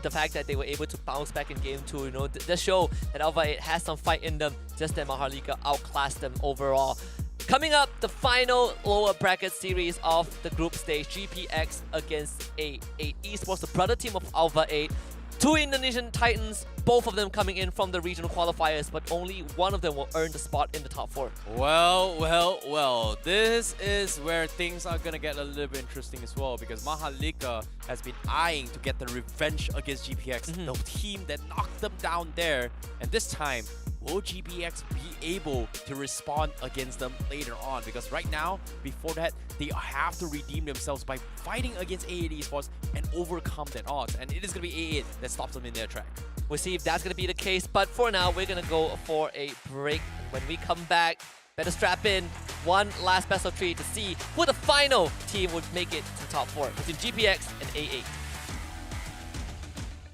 The fact that they were able to bounce back in game 2, you know, does show that ALVA 8 has some fight in them, just that MHRLK outclassed them overall. Coming up, the final lower bracket series of the group stage, GPX against A8 Esports, the brother team of ALVA 8. Two Indonesian Titans, both of them coming in from the regional qualifiers, but only one of them will earn the spot in the top 4. Well, this is where things are gonna get a little bit interesting as well, because MHRLK has been eyeing to get the revenge against GPX, the team that knocked them down there, and this time, will GPX be able to respond against them later on? Because right now, before that, they have to redeem themselves by fighting against A8 Esports and overcome that odds. And it is going to be A8 that stops them in their track. We'll see if that's going to be the case. But for now, we're going to go for a break. When we come back, better strap in. One last best of 3 to see who the final team would make it to the top 4 between GPX and A8.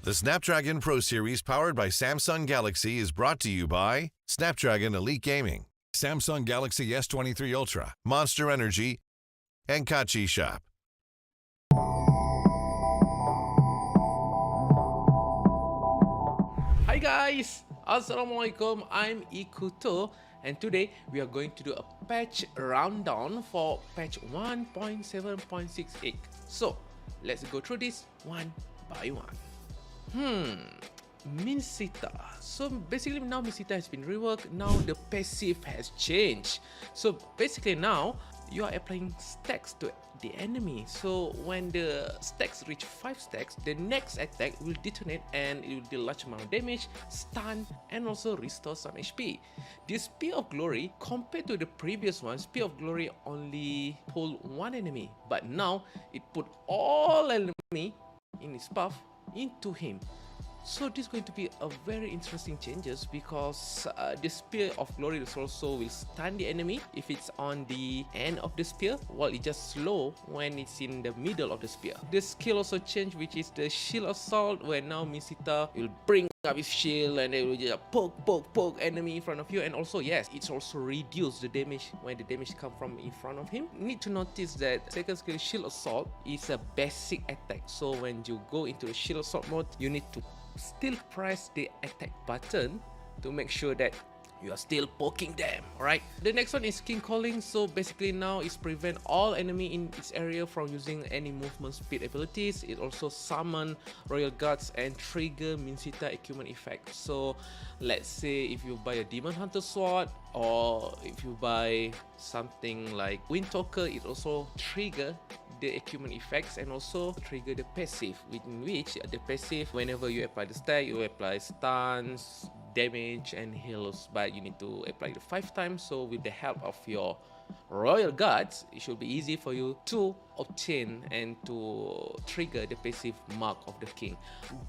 The Snapdragon Pro Series powered by Samsung Galaxy is brought to you by Snapdragon Elite Gaming, Samsung Galaxy S23 Ultra, Monster Energy, and Kachi Shop. Hi guys, Assalamualaikum, I'm Ikuto, and today we are going to do a patch rundown for patch 1.7.68. So let's go through this one by one. Minsita. So basically now Minsita has been reworked. Now the passive has changed. So basically now you are applying stacks to the enemy. So when the stacks reach 5 stacks, the next attack will detonate and it will deal large amount of damage, stun, and also restore some HP. This Spear of Glory, compared to the previous one, Spear of Glory only pulled one enemy, but now it put all enemy in his path into him. So this is going to be a very interesting changes because the Spear of Glory also will stun the enemy if it's on the end of the spear, while it just slow when it's in the middle of the spear. The skill also change, which is the Shield Assault, where now Misita will bring up his shield and it will just poke enemy in front of you. And also, yes, it's also reduce the damage when the damage come from in front of him. Need to notice that second skill Shield Assault is a basic attack, so when you go into the Shield Assault mode, you need to still press the attack button to make sure that you are still poking them. Alright, the next one is King Calling. So basically now it's prevent all enemy in its area from using any movement speed abilities. It also summon Royal Guards and trigger Minsita equipment effect. So let's say if you buy a Demon Hunter sword, or if you buy something like Wind Talker, it also trigger the equipment effects and also trigger the passive, in which the passive, whenever you apply the stack, you apply stuns, damage and heals, but you need to apply it 5 times. So with the help of your Royal Guards, it should be easy for you to obtain and to trigger the passive mark of the king.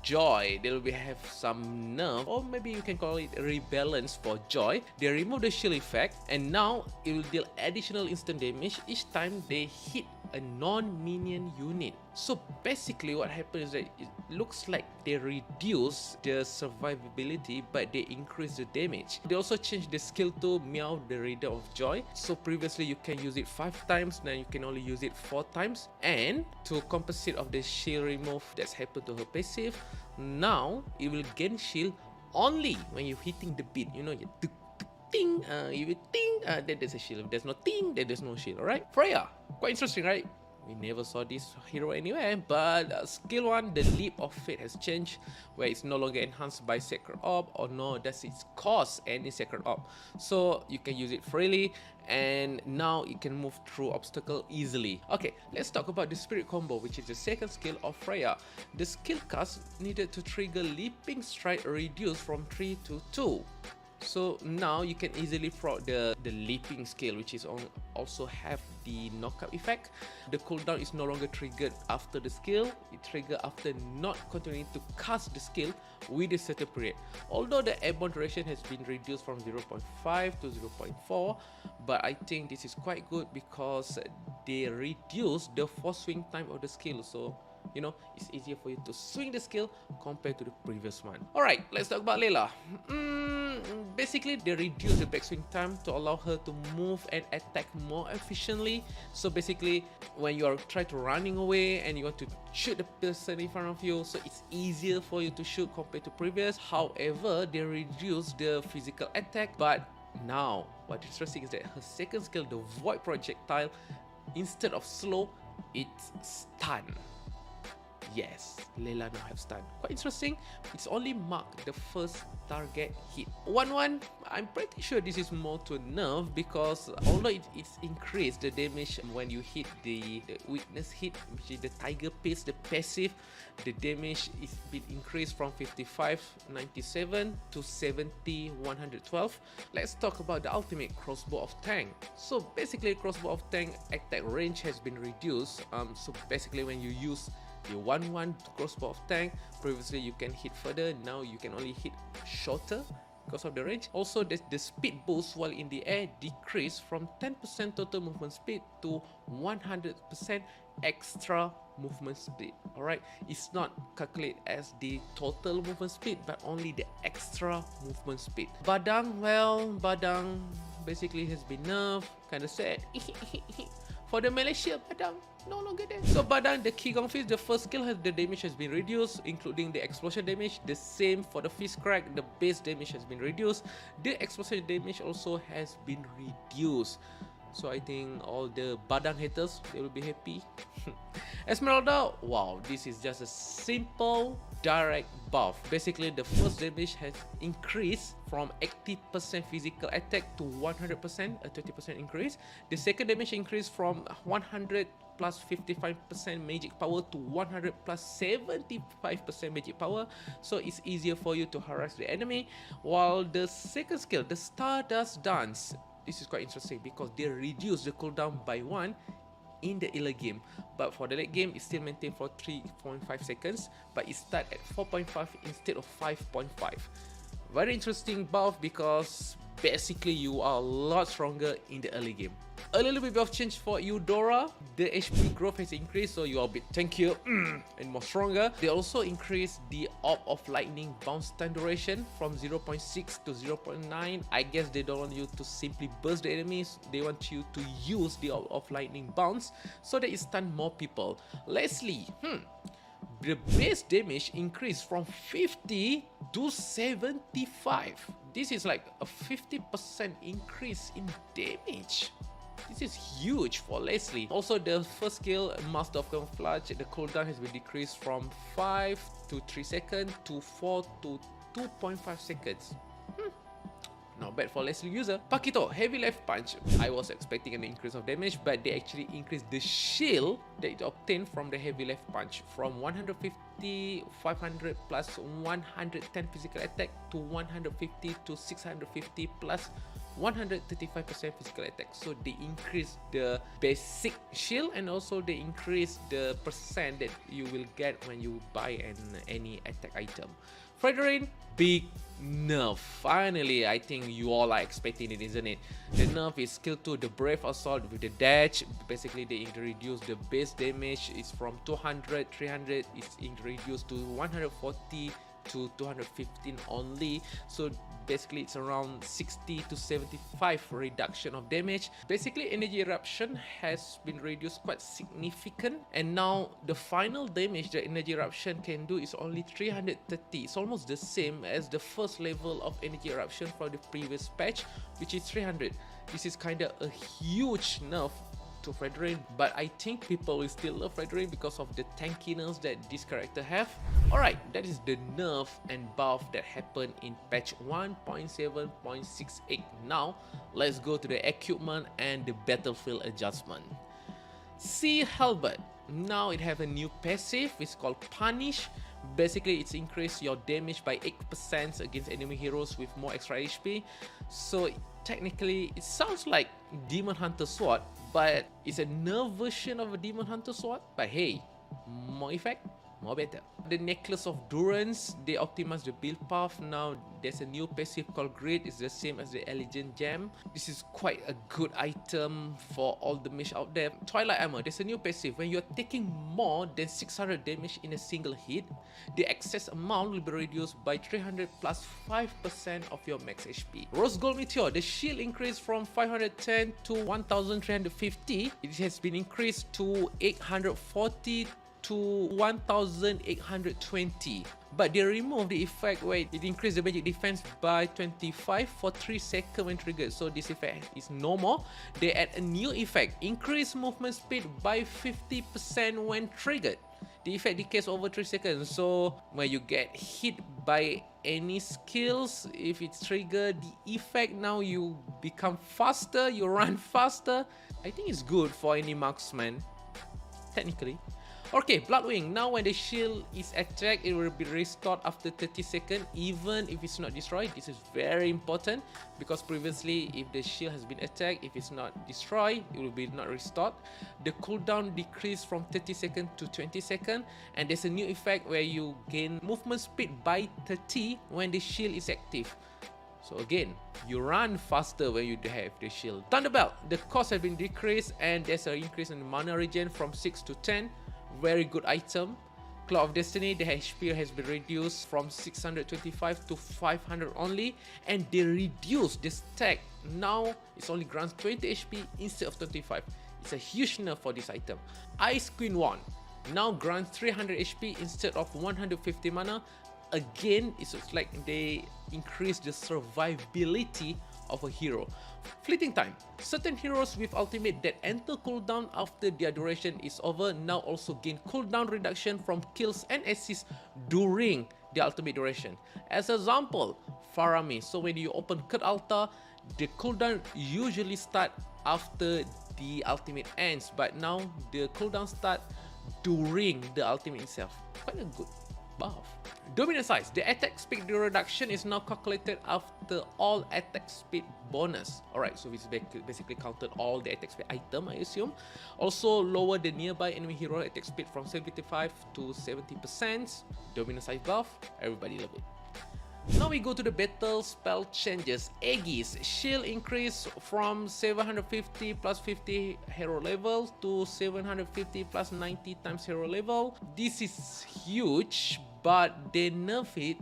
Joy, they will have some nerf, or maybe you can call it a rebalance for Joy. They remove the shield effect and now it will deal additional instant damage each time they hit a non-minion unit. So basically what happens is that it looks like they reduce the survivability but they increase the damage. They also changed the skill to Meow the Raider of Joy. So previously you can use it 5 times, now you can only use it 4 times. And to compensate of the shield remove that's happened to her passive, now it will gain shield only when you're hitting the beat. You know, you ting, if you ting, then there's a shield. If there's no ting, then there's no shield. Alright, Freya, quite interesting, right? We never saw this hero anywhere, but skill 1, the Leap of Fate has changed, where it's no longer enhanced by Sacred Orb, or nor does it cost any Sacred Orb. So you can use it freely, and now it can move through obstacle easily. Okay, let's talk about the Spirit Combo, which is the second skill of Freya. The skill cast needed to trigger Leaping Strike reduced from 3 to 2. So now you can easily frog the leaping skill, which is also have the knockout effect. The cooldown is no longer triggered after the skill, it triggered after not continuing to cast the skill with a certain period. Although the airborne duration has been reduced from 0.5 to 0.4, but I think this is quite good because they reduce the force swing time of the skill. So you know, it's easier for you to swing the skill compared to the previous one. Alright, let's talk about Layla. Basically, they reduce the backswing time to allow her to move and attack more efficiently. So basically, when you are trying to running away and you want to shoot the person in front of you, so it's easier for you to shoot compared to previous. However, they reduce the physical attack, but now what's interesting is that her second skill, the Void Projectile, instead of slow, it's stun. Yes, Layla now have stun. Quite interesting. It's only marked the first target hit. 1-1, I'm pretty sure this is more to nerf because although it's increased the damage when you hit the weakness hit, which is the Tiger Pace, the passive, the damage is been increased from 5597 to 70,112. Let's talk about the ultimate Crossbow of Tank. So basically, Crossbow of Tank attack range has been reduced. So basically, when you use the 1-1 Crossbow of Tank, previously you can hit further, now you can only hit shorter because of the range. Also, the speed boost while in the air decreased from 10% total movement speed to 100% extra movement speed. Alright, it's not calculated as the total movement speed but only the extra movement speed. Badang, well, Badang basically has been nerfed, kinda sad. For the Malaysia, Badang no longer there. So Badang, the Qigong Fist, the first skill, the damage has been reduced, including the explosion damage. The same for the Fist Crack, the base damage has been reduced. The explosion damage also has been reduced. So I think all the Badang haters, they will be happy. Esmeralda, wow, this is just a simple direct buff. Basically, the first damage has increased from 80% physical attack to 100%, a 20% increase. The second damage increased from 100 plus 55% magic power to 100 plus 75% magic power. So it's easier for you to harass the enemy. While the second skill, the Stardust Dance, this is quite interesting because they reduce the cooldown by 1 in the early game, but for the late game it's still maintained for 3.5 seconds, but it starts at 4.5 instead of 5.5. Very interesting buff because basically you are a lot stronger in the early game. A little bit of change for Eudora. The HP growth has increased, so you are a bit tankier and more stronger. They also increased the Orb of Lightning bounce time duration from 0.6 to 0.9. I guess they don't want you to simply burst the enemies. They want you to use the Orb of Lightning bounce so that it stun more people. Leslie, the base damage increased from 50 to 75. This is like a 50% increase in damage. This is huge for Leslie. Also, the first skill, Master of Camouflage, the cooldown has been decreased from 5 to 3 seconds to 4 to 2.5 seconds. Not bad for Leslie user. Pakito, Heavy Life Punch. I was expecting an increase of damage, but they actually increased the shield that it obtained from the Heavy Life Punch from 150, 500 plus 110 physical attack to 150 to 650 plus 135% physical attack. So they increase the basic shield and also they increase the percent that you will get when you buy any attack item. Frederain, big nerf. Finally, I think you all are expecting it, isn't it? The nerf is skill 2, the Brave Assault with the dash. Basically, they reduce the base damage. It's from 200, 300. It's reduced to 140 to 215 only. So basically it's around 60 to 75 reduction of damage. Basically energy eruption has been reduced quite significant, and now the final damage that energy eruption can do is only 330. It's almost the same as the first level of energy eruption from the previous patch, which is 300. This is kinda a huge nerf to Frederain, but I think people will still love Frederain because of the tankiness that this character have. Alright, that is the nerf and buff that happened in patch 1.7.68. Now, let's go to the equipment and the battlefield adjustment. Sea Halberd. Now it have a new passive, it's called Punish. Basically, it's increased your damage by 8% against enemy heroes with more extra HP. So technically, it sounds like Demon Hunter Sword, but it's a nerf version of a Demon Hunter Sword. But hey, more effect, more better. The Necklace of Durance, they optimized the build path. Now there's a new passive called Grid. It's the same as the Allegiant Gem. This is quite a good item for all the mage out there. Twilight Armor, there's a new passive. When you're taking more than 600 damage in a single hit, the excess amount will be reduced by 300 plus 5% of your max HP. Rose Gold Meteor, the shield increased from 510 to 1350. It has been increased to 840 to 1820, but they removed the effect where it increased the magic defense by 25 for 3 seconds when triggered. So this effect is no more. They add a new effect, increase movement speed by 50% when triggered. The effect decays over 3 seconds, so when you get hit by any skills, if it's triggered, the effect now you become faster, you run faster. I think it's good for any marksman, technically. Okay, Bloodwing. Now when the shield is attacked, it will be restored after 30 seconds, even if it's not destroyed. This is very important because previously, if the shield has been attacked, if it's not destroyed, it will be not restored. The cooldown decreased from 30 seconds to 20 seconds, and there's a new effect where you gain movement speed by 30 when the shield is active. So again, you run faster when you have the shield. Thunderbelt, the cost has been decreased, and there's an increase in mana regen from 6 to 10. Very good item. Claw of Destiny, the HP has been reduced from 625 to 500 only, and they reduced the stack. Now it's only grants 20 HP instead of 25. It's a huge nerf for this item. Ice Queen Wand now grants 300 HP instead of 150 mana. Again, it's like they increase the survivability of a hero. Fleeting Time. Certain heroes with ultimate that enter cooldown after their duration is over now also gain cooldown reduction from kills and assists during the ultimate duration. As example, Faramir. So when you open Cut Altar, the cooldown usually start after the ultimate ends, but now the cooldown start during the ultimate itself. Quite a good buff. Dominant size. The attack speed reduction is now calculated after all attack speed bonus. Alright, so it's basically counted all the attack speed item, I assume. Also lower the nearby enemy hero attack speed from 75 to 70%. Dominant size buff. Everybody love it. Now we go to the battle spell changes. Egoist. Shield increase from 750 plus 50 hero level to 750 plus 90 times hero level. This is huge, but they nerf it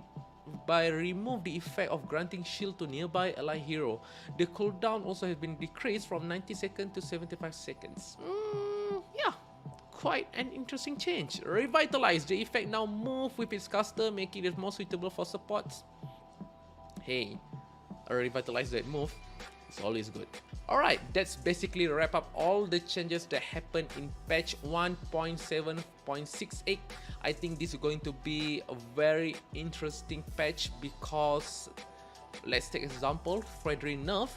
by remove the effect of granting shield to nearby ally hero. The cooldown also has been decreased from 90 seconds to 75 seconds. Yeah, quite an interesting change. Revitalize. The effect now move with its caster, making it more suitable for supports. Hey, revitalize that move. It's always good. Alright, that's basically wrap up all the changes that happened in patch 1.7.68. I think this is going to be a very interesting patch because, let's take example, Frederick nerf.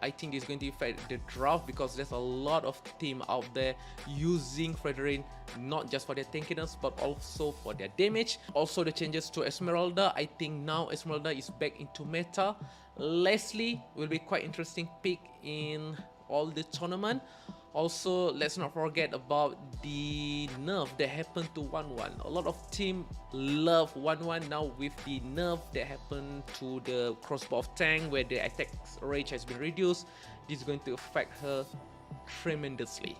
I think it's going to affect the draft because there's a lot of team out there using Frederick not just for their tankiness but also for their damage. Also the changes to Esmeralda. I think now Esmeralda is back into meta. Leslie will be quite interesting pick in all the tournament. Also, let's not forget about the nerf that happened to 1-1. A lot of team love 1-1 now with the nerf that happened to the crossbow of tank where the attack range has been reduced. This is going to affect her tremendously.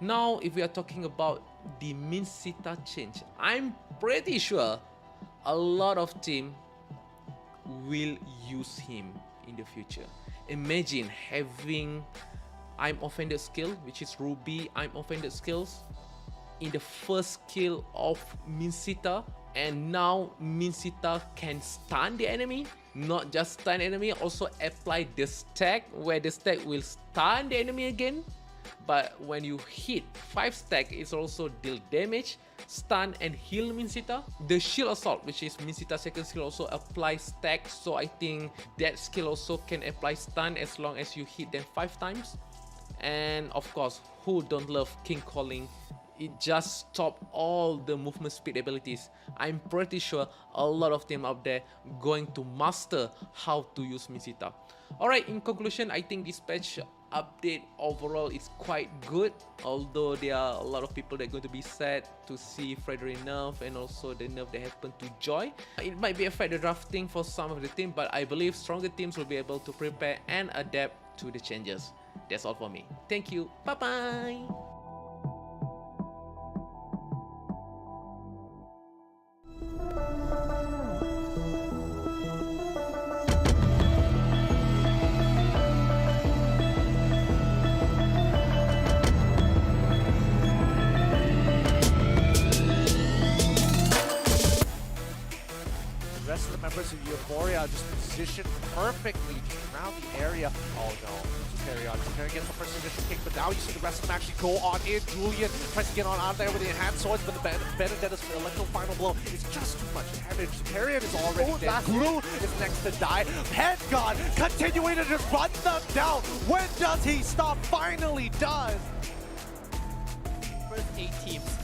Now, if we are talking about the Minsita change, I'm pretty sure a lot of team will use him in the future. Imagine having I'm Offended skill, which is Ruby I'm Offended skills, in the first skill of Minsita, and now Minsita can stun the enemy. Not just stun enemy, also apply the stack, where the stack will stun the enemy again. But when you hit 5 stack, it's also deal damage, stun and heal Minsita. The shield assault, which is Minsita's second skill, also applies stack, so I think that skill also can apply stun as long as you hit them 5 times. And of course, who don't love King Calling? It just stopped all the movement speed abilities. I'm pretty sure a lot of them out there going to master how to use Minsita. Alright, in conclusion, I think this patch update overall is quite good, although there are a lot of people that are going to be sad to see Frederick nerf and also the nerf that happened to Joy. It might be affect the drafting for some of the team, but I believe stronger teams will be able to prepare and adapt to the changes. That's all for me. Thank you. Bye-bye. The rest of the members of Euphoria just positioned perfectly around the area. Oh no, Superior gets the first initial kick, but now you see the rest of them actually go on in. Julian tries to get on out there with the enhanced swords, but the Benedetto's electro final blow is just too much damage. Superior is already dead. Guru is next to die. Headgun continuing to just run them down. When does he stop? Finally does. First 8 teams.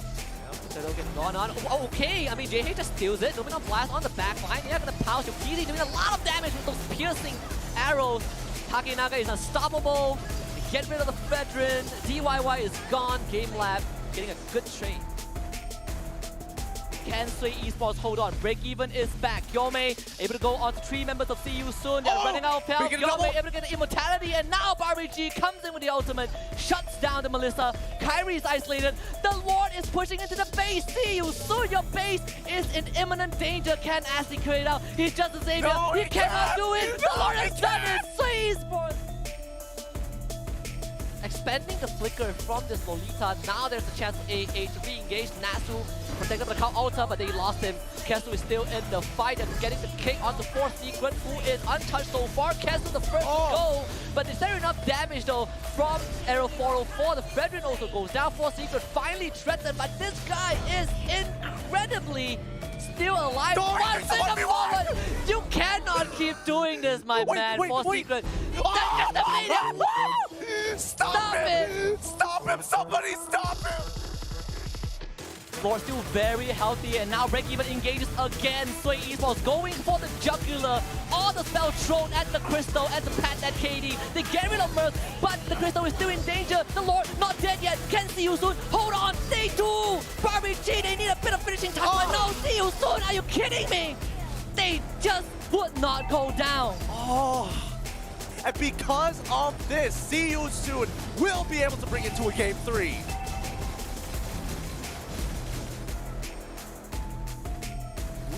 So they'll get gone on. Oh, okay, I mean, JH just steals it. Moving on blast on the back line. They're gonna pounce. Yukiri doing a lot of damage with those piercing arrows. Takenaga is unstoppable. Get rid of the veteran. DYY is gone. GameLab getting a good trade. Can Sway Esports hold on? Break even is back. Yome able to go on to 3 members of See You Soon. They're running out of health. Yome able to get the immortality, and now Barbie G comes in with the ultimate, shuts down the Melissa. Kyrie is isolated. The Lord is pushing into the base. See You Soon, your base is in imminent danger. Can Ashley clear it out? He's just a savior. No, he cannot do it. The Lord has done it. Sway Esports expanding the flicker from this Lolita. Now there's a chance for AA to re-engage. Nasu protected by the count Alta, but they lost him. Kesu is still in the fight and getting the kick onto 4th Secret, who is untouched so far. Kesu the first to go, but is there enough damage though from Arrow 404? The Fredrin also goes down. 4th Secret finally threatened, but this guy is incredibly still alive. One second forward! You cannot keep doing this, my man. 4th Secret. Stop him! Stop him! Somebody stop him! Lord still very healthy, and now Break Even engages again. Sway Esports going for the jugular. All the spell thrown at the Crystal, at the Pat, at KD. They get rid of Mirth, but the Crystal is still in danger. The Lord not dead yet. Can see you soon. Hold on, they do. Barbie G, they need a bit of finishing touch. But no, see you soon. Are you kidding me? They just would not go down. And because of this, See You Soon will be able to bring it to a Game 3.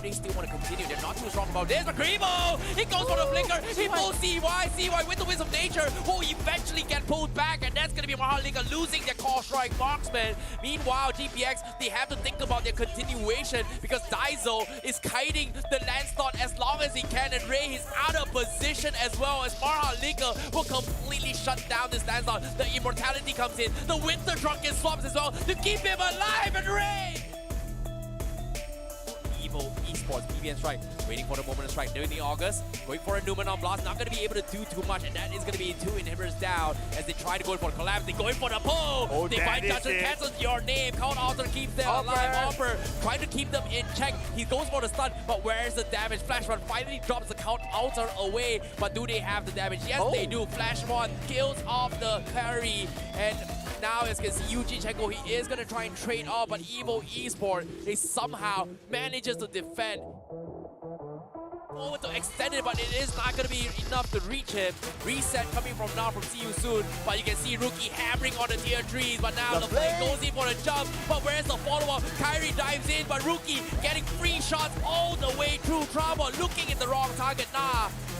They still want to continue. They're not too strong about this, but Grimo! He goes for the flicker. He pulls CY. CY with the Winds of Nature will eventually get pulled back, and that's going to be MHRLK losing their core strike marksman. Meanwhile, GPX, they have to think about their continuation because Daizo is kiting the Lancelot as long as he can, and Ray is out of position as well as MHRLK will completely shut down this Lancelot. The Immortality comes in. The Winter Drunken swaps as well to keep him alive, and Ray! Esports, PB and Strike, waiting for the moment to strike during the August, going for a Numenon Blast, not going to be able to do too much, and that is going to be 2 inhibitors down as they try to go for collapse. They're going for the pull. They find Judgment cancels your name. Count Alter keeps them alive. Hopper trying to keep them in check. He goes for the stun, but where's the damage? Flash Run finally drops the Count Alter away, but do they have the damage? Yes, they do. Flash Run kills off the carry, and now as you can see, Yuji Chenko, he is going to try and trade off, but Evo Esport, they somehow manages to defend. Over to extend it, but it is not going to be enough to reach him. Reset coming from now from See You Soon, but you can see Rookie hammering on the tier 3s, but now the flame goes in for the jump, but where's the follow-up? Kyrie dives in, but Rookie getting free shots all the way through Trauma, looking at the wrong target.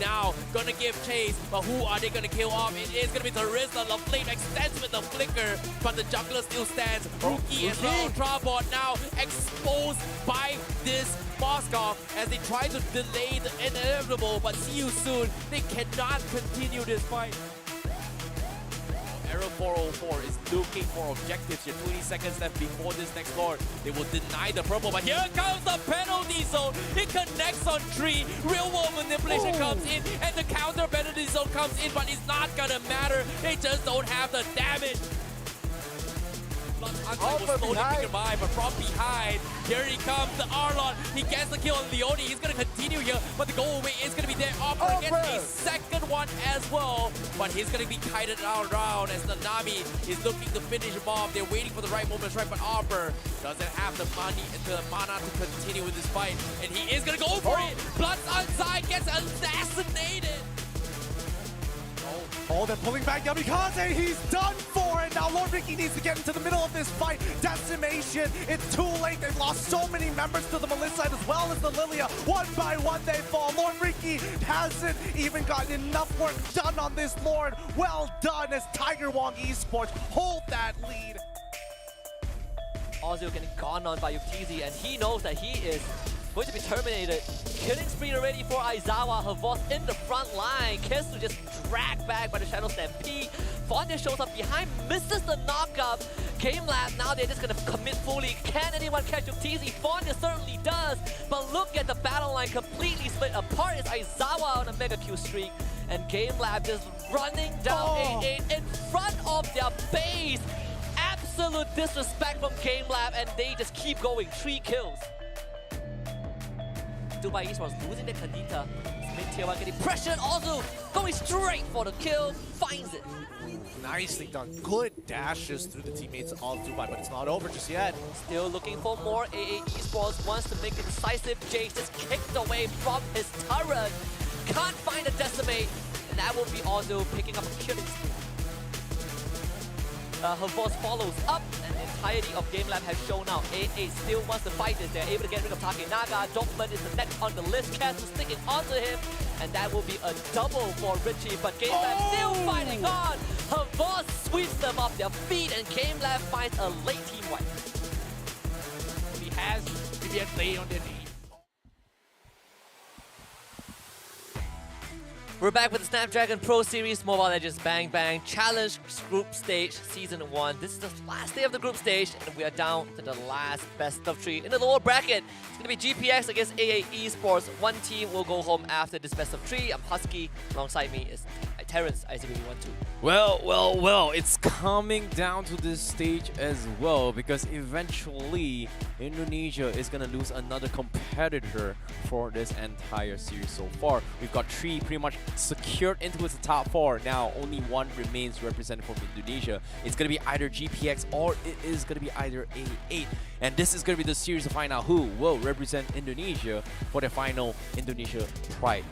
Now gonna give chase, but who are they gonna kill off? It is gonna be Teresa. The flame extends with the flicker, but the jungler still stands. Rookie as well. Trabot now exposed by this Moskov as they try to delay the inevitable, but See You Soon, they cannot continue this fight. Arrow 404 is looking for objectives here. 20 seconds left before this next lord. They will deny the purple, but here comes the penalty zone. It connects on 3. Real world manipulation comes in, and the counter penalty zone comes in, but it's not gonna matter. They just don't have the damage. Unsight will slowly pick him by, but from behind, here he comes, the Arlon. He gets the kill on Leone. He's going to continue here, but the goal away is going to be there. Opera gets a second one as well, but he's going to be kited around as the Nami is looking to finish him off. They're waiting for the right moment to strike, but Opera doesn't have the money and the mana to continue with this fight, and he is going to go for it. Bloods Unsight gets assassinated. Oh, they're pulling back Yamikaze. He's done for it. Now Lord Ricky needs to get into the middle of this fight. Decimation. It's too late. They've lost so many members to the Melissa as well as the Lilia. One by one they fall. Lord Ricky hasn't even gotten enough work done on this Lord. Well done as Tiger WONG Esports hold that lead. Ozil getting gone on by Yuktizi, and he knows that he is going to be terminated. Killing spree already for Aizawa. Her boss in the front line. Kesu just dragged back by the Shadow Stampede. Fondia shows up behind, misses the knockup. GameLab, now they're just going to commit fully. Can anyone catch Yuktizi? Fondia certainly does. But look at the battle line completely split apart. It's Aizawa on a mega kill streak. And GameLab just running down 8-8 in front of their base. Absolute disrespect from GameLab, and they just keep going. 3 kills. Tupai Esports losing the Kadita. Mid-tier 1 getting pressured. Also going straight for the kill. Finds it. Nicely done. Good dashes through the teammates of Tupai, but it's not over just yet. Still looking for more. AA Esports wants to make it decisive. Jace just kicked away from his turret. Can't find a decimate. And that will be also picking up a killing spree. Her boss follows up, and the entirety of GameLab has shown out. AA still wants to fight this. They're able to get rid of Takenaga. Donkman is the next on the list. Castle sticking onto him, and that will be a double for Richie. But GameLab still fighting on. Her boss sweeps them off their feet, and GameLab finds a late team wipe. He has BBN playing on their knee. We're back with the Snapdragon Pro Series Mobile Legends Bang Bang Challenge Group Stage Season 1. This is the last day of the group stage, and we are down to the last best of 3 in the lower bracket. It's going to be GPX against AA Esports. One team will go home after this best of 3. I'm Husky. Alongside me is Terrence, I really want to. Well, it's coming down to this stage as well, because eventually Indonesia is going to lose another competitor for this entire series so far. We've got 3 pretty much secured into its top 4. Now only 1 remains represented from Indonesia. It's going to be either GPX or it is going to be either A8. And this is going to be the series to find out who will represent Indonesia for the final Indonesia Pride,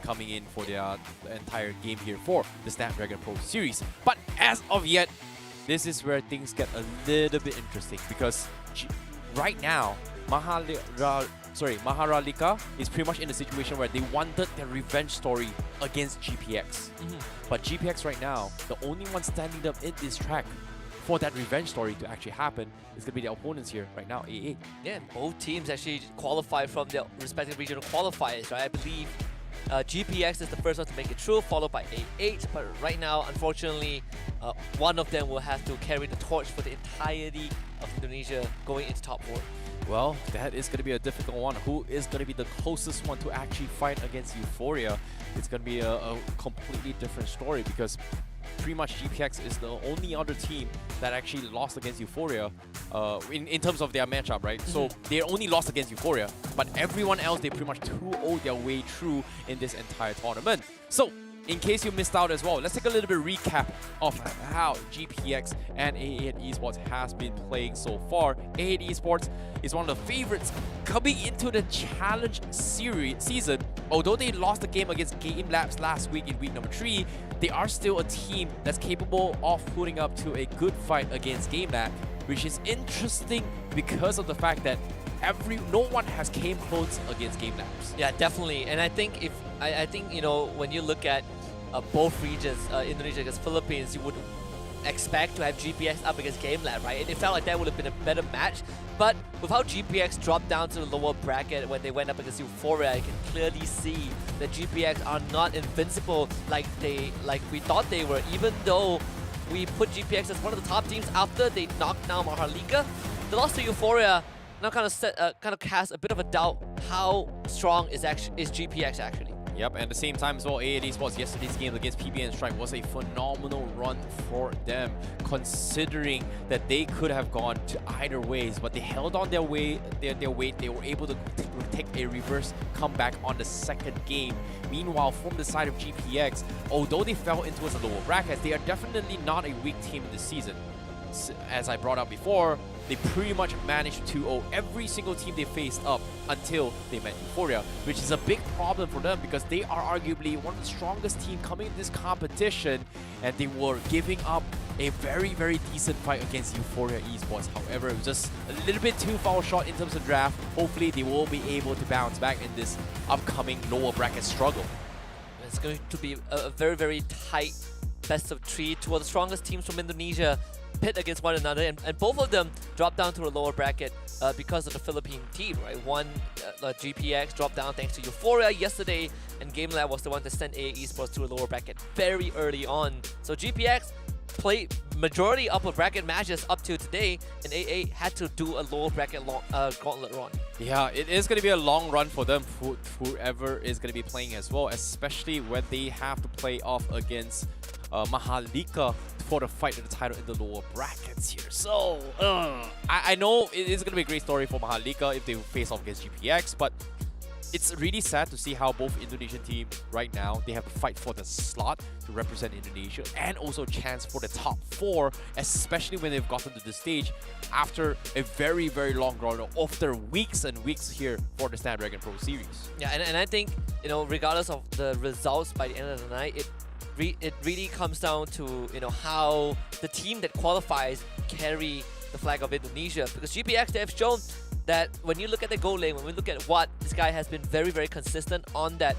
coming in for the entire game here for the Snapdragon Pro Series. But as of yet, this is where things get a little bit interesting, because right now, MHRLK is pretty much in a situation where they wanted their revenge story against GPX. But GPX right now, the only one standing up in this track for that revenge story to actually happen is going to be the opponents here right now, A8. Yeah, both teams actually qualified from their respective regional qualifiers, right? I believe GPX is the first one to make it through, followed by A8. But right now, unfortunately, one of them will have to carry the torch for the entirety of Indonesia going into top 4. Well, that is going to be a difficult one. Who is going to be the closest one to actually fight against Euphoria? It's going to be a completely different story, because pretty much GPX is the only other team that actually lost against Euphoria in terms of their matchup, right? So they only lost against Euphoria, but everyone else, they pretty much 2-0 their way through in this entire tournament. So in case you missed out as well, let's take a little bit recap of how GPX and A8 Esports has been playing so far. A8 Esports is one of the favorites coming into the challenge season. Although they lost the game against GameLab last week in week number 3, they are still a team that's capable of putting up to a good fight against GameLab, which is interesting because of the fact that no one has came close against GameLab. Yeah, definitely. And I think I think, you know, when you look at both regions, Indonesia against Philippines, you would expect to have GPX up against GameLab, right? And it felt like that would have been a better match. But with how GPX dropped down to the lower bracket when they went up against Euphoria, you can clearly see that GPX are not invincible like we thought they were, even though we put GPX as one of the top teams after they knocked down MHRLK. The loss to Euphoria now kind of cast a bit of a doubt how strong is GPX actually. Yep, and at the same time as well, A8 Esports yesterday's game against PBN Strike was a phenomenal run for them, considering that they could have gone to either ways, but they held on their weight. They were able to take a reverse comeback on the second game. Meanwhile, from the side of GPX, although they fell into the lower brackets, they are definitely not a weak team in this season. As I brought up before, they pretty much managed to 2-0 every single team they faced up until they met Euphoria, which is a big problem for them because they are arguably one of the strongest teams coming in this competition, and they were giving up a very, very decent fight against Euphoria Esports. However, it was just a little bit too far short in terms of draft. Hopefully, they will be able to bounce back in this upcoming lower bracket struggle. It's going to be a very, very tight best of 3. Two of the strongest teams from Indonesia pit against one another, and both of them dropped down to a lower bracket because of the Philippine team, right? One, GPX dropped down thanks to Euphoria yesterday, and GameLab was the one to send A8 Esports to a lower bracket very early on. So GPX played majority upper bracket matches up to today, and A8 had to do a lower bracket gauntlet run. Yeah, it is going to be a long run for them, whoever is going to be playing as well, especially when they have to play off against MHRLK for the fight of the title in the lower brackets here. So, I know it is going to be a great story for MHRLK if they face off against GPX, but it's really sad to see how both Indonesian teams right now, they have to fight for the slot to represent Indonesia and also chance for the top 4, especially when they've gotten to this stage after a very, very long run, after weeks and weeks here for the Snapdragon Pro Series. Yeah, and I think, you know, regardless of the results by the end of the night, it really comes down to, you know, how the team that qualifies carry the flag of Indonesia, because GPX, they have shown that when you look at the goal lane, when we look at what this guy has been very, very consistent on that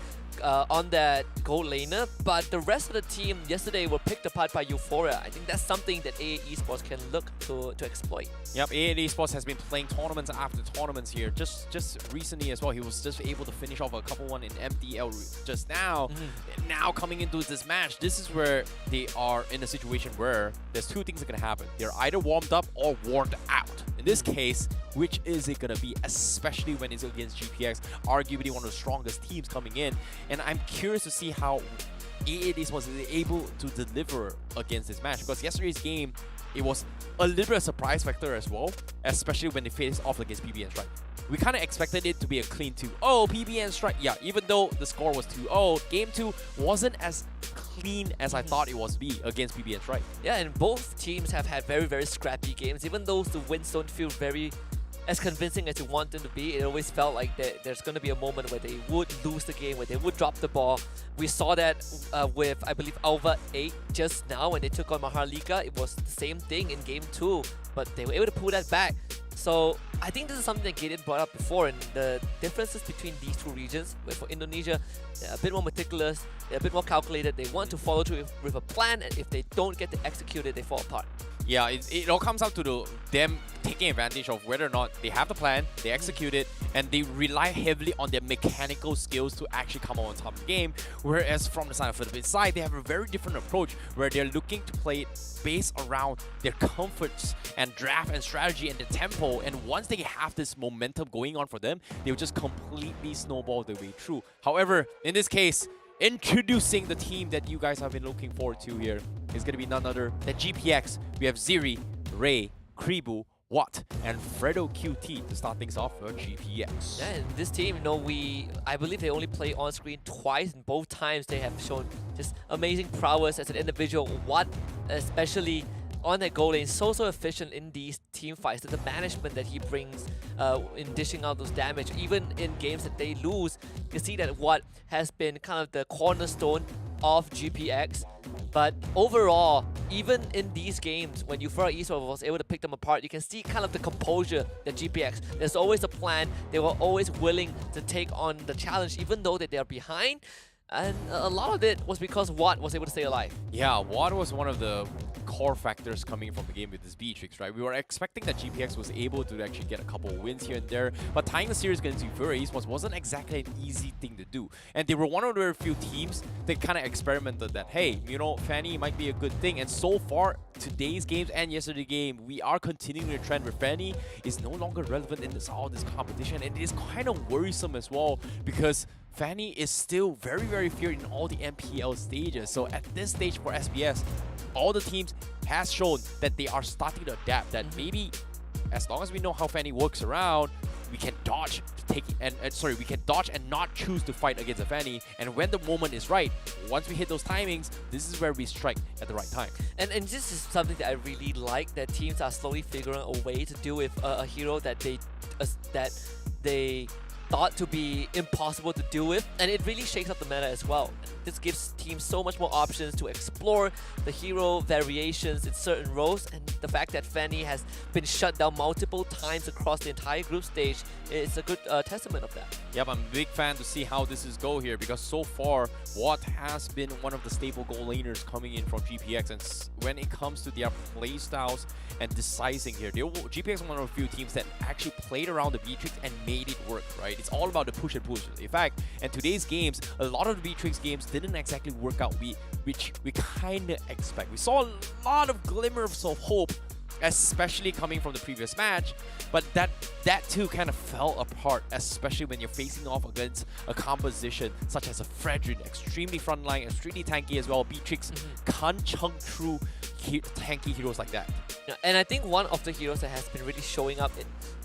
goal laner, but the rest of the team yesterday were picked apart by Euphoria. I think that's something that A8 Esports can look to exploit. Yep, A8 Esports has been playing tournaments after tournaments here. Just recently as well, he was just able to finish off a couple one in MDL just now. And now coming into this match, this is where they are in a situation where there's two things that can happen. They're either warmed up or warmed out In this case, which is it gonna be, especially when it's against GPX, arguably one of the strongest teams coming in. And I'm curious to see how AA Esports was able to deliver against this match, because yesterday's game, it was a little bit of surprise factor as well, especially when they faced off against PB and Strike. We kind of expected it to be a clean 2-0, PB and Strike. Yeah, even though the score was 2-0, game 2 wasn't as clean as I thought it was be against PB and Strike. Yeah, and both teams have had very, very scrappy games. Even though the wins don't feel very as convincing as you want them to be, it always felt like there's going to be a moment where they would lose the game, where they would drop the ball. We saw that with, I believe, ALVA 8 just now when they took on MHRLK. It was the same thing in game 2, but they were able to pull that back. So I think this is something that Gideon brought up before, and the differences between these two regions, where for Indonesia, they're a bit more meticulous, they're a bit more calculated, they want to follow through with a plan, and if they don't get to execute it, they fall apart. Yeah, it all comes out to them taking advantage of whether or not they have the plan, they execute it, and they rely heavily on their mechanical skills to actually come out on top of the game. Whereas from the side of Philippines side, they have a very different approach where they're looking to play it based around their comforts and draft and strategy and the tempo. And once they have this momentum going on for them, they'll just completely snowball their way through. However, in this case, introducing the team that you guys have been looking forward to here is going to be none other than GPX. We have Ziri, Ray, Kribu, Watt, and Fredo QT to start things off for GPX. Yeah, and this team, I believe they only play on screen twice, and both times they have shown just amazing prowess as an individual. Watt, especially on that goal lane, so efficient in these team fights. The management that he brings in dishing out those damage, even in games that they lose, you see that Watt has been kind of the cornerstone of GPX. But overall, even in these games, when Euphoria Esports was able to pick them apart, you can see kind of the composure that GPX. There's always a plan. They were always willing to take on the challenge, even though that they're behind. And a lot of it was because Watt was able to stay alive. Yeah, Watt was one of the core factors coming from the game with this Beatrix, right? We were expecting that GPX was able to actually get a couple of wins here and there, but tying the series against Euphoria Esports wasn't exactly an easy thing to do. And they were one of the very few teams that kind of experimented that, hey, you know, Fanny might be a good thing. And so far, today's games and yesterday's game, we are continuing the trend where Fanny is no longer relevant in all this competition. And it is kind of worrisome as well, because Fanny is still very, very feared in all the MPL stages. So at this stage for SBS, all the teams has shown that they are starting to adapt, that maybe as long as we know how Fanny works around, we can dodge we can dodge and not choose to fight against a Fanny. And when the moment is right, once we hit those timings, this is where we strike at the right time. And this is something that I really like, that teams are slowly figuring a way to deal with a hero that they thought to be impossible to deal with, and it really shakes up the meta as well. This gives teams so much more options to explore the hero variations in certain roles, and the fact that Fanny has been shut down multiple times across the entire group stage is a good testament of that. Yep, I'm a big fan to see how this is go here, because so far, Watt has been one of the staple goal laners coming in from GPX, and when it comes to their play styles and decising here, GPX is one of the few teams that actually played around the Beatrix and made it work, right? It's all about the push and push. In fact, in today's games, a lot of the Beatrix games didn't exactly work out, which we kind of expect. We saw a lot of glimmers of hope, especially coming from the previous match, but that too kind of fell apart, especially when you're facing off against a composition such as a Fredrin, extremely frontline, extremely tanky as well. Beatrix can't chunk through tanky heroes like that. And I think one of the heroes that has been really showing up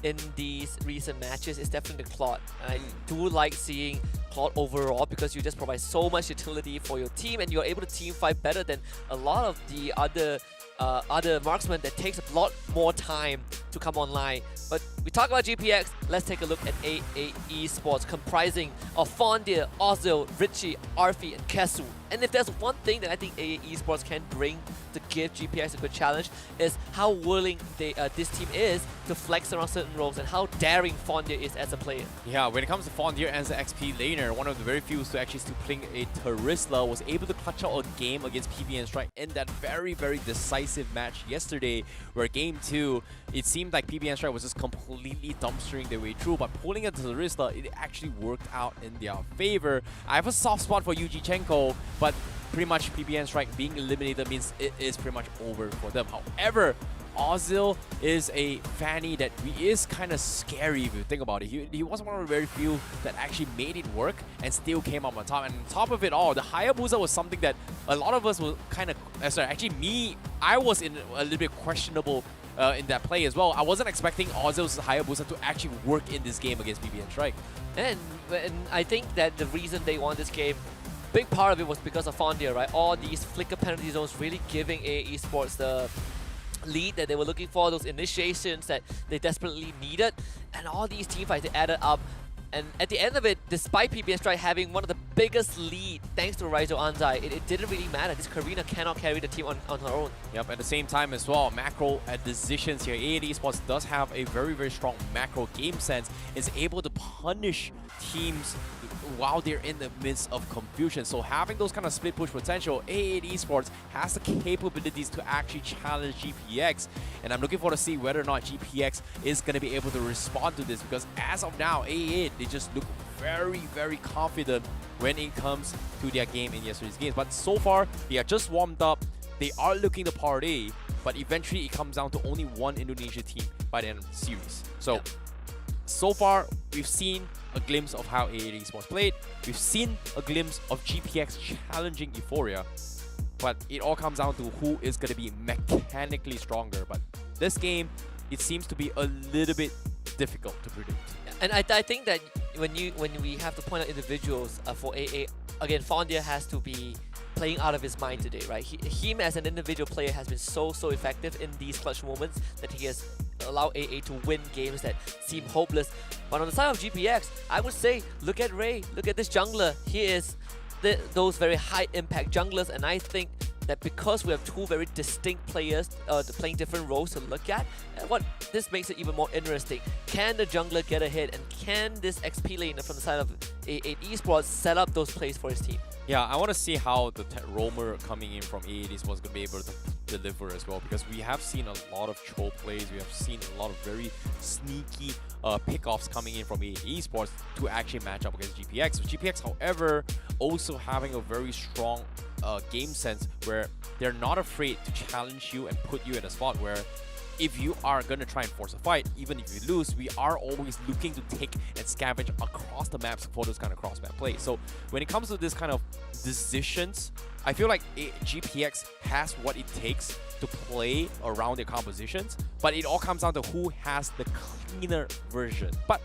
in these recent matches is definitely Claude. And I do like seeing Claude overall, because you just provide so much utility for your team, and you're able to team fight better than a lot of the other marksmen that takes a lot more time to come online. But we talk about GPX, let's take a look at AA Esports, comprising of Fondir, Ozil, Richie, Arfi, and Kesu. And if there's one thing that I think AA Esports can bring to give GPX a good challenge, is how willing this team is to flex around certain roles, and how daring Fondir is as a player. Yeah, when it comes to Fondir as an XP laner, one of the very few to actually playing a Terisla, was able to clutch out a game against PB and Strike in that very, very decisive match yesterday, where game 2, it seemed like PB and Strike was just completely dumpstering their way through, but pulling a Terisla, it actually worked out in their favor. I have a soft spot for Yujichenko, but pretty much PB and Strike being eliminated means it is pretty much over for them. However, Ozil is a Fanny that is kind of scary if you think about it. He was one of the very few that actually made it work and still came up on top. And on top of it all, the Hayabusa was something that a lot of us were kind of, actually me, I was in a little bit questionable in that play as well. I wasn't expecting Ozil's Hayabusa to actually work in this game against BBN Strike. And I think that the reason they won this game, big part of it was because of Fondia, right? All these flicker penalty zones really giving AE Esports the lead that they were looking for, those initiations that they desperately needed, and all these team fights they added up. And at the end of it, despite PBS Strike having one of the biggest lead thanks to Raizo Anzai, it didn't really matter. This Karina cannot carry the team on her own. Yep, at the same time as well, macro decisions here. AAD Esports does have a very, very strong macro game sense. Is able to punish teams while they're in the midst of confusion. So having those kind of split push potential, AAD Esports has the capabilities to actually challenge GPX. And I'm looking forward to see whether or not GPX is going to be able to respond to this, because as of now, AAD, they just look very, very confident when it comes to their game in yesterday's games. But so far, they are just warmed up. They are looking to party, but eventually it comes down to only one Indonesia team by the end of the series. So, so far, we've seen a glimpse of how AAD Esports played. We've seen a glimpse of GPX challenging Euphoria, but it all comes down to who is going to be mechanically stronger. But this game, it seems to be a little bit difficult to predict. And I think that when we have to point out individuals for AA, again, Fondia has to be playing out of his mind today, right? Him as an individual player has been so effective in these clutch moments that he has allowed AA to win games that seem hopeless. But on the side of GPX, I would say, look at Ray, look at this jungler. He is those very high impact junglers, and I think that because we have two very distinct players playing different roles to look at, this makes it even more interesting. Can the jungler get ahead, and can this XP laner from the side of AAD Esports set up those plays for his team? Yeah, I want to see how the roamer coming in from AAD was going to be able to deliver as well, because we have seen a lot of choke plays, we have seen a lot of very sneaky pickoffs coming in from AAD Esports to actually match up against GPX. So GPX, however, also having a very strong game sense where they're not afraid to challenge you and put you in a spot where if you are going to try and force a fight, even if you lose, we are always looking to take and scavenge across the maps for those kind of cross-map plays. So when it comes to this kind of decisions, I feel like GPX has what it takes to play around their compositions, but it all comes down to who has the cleaner version. But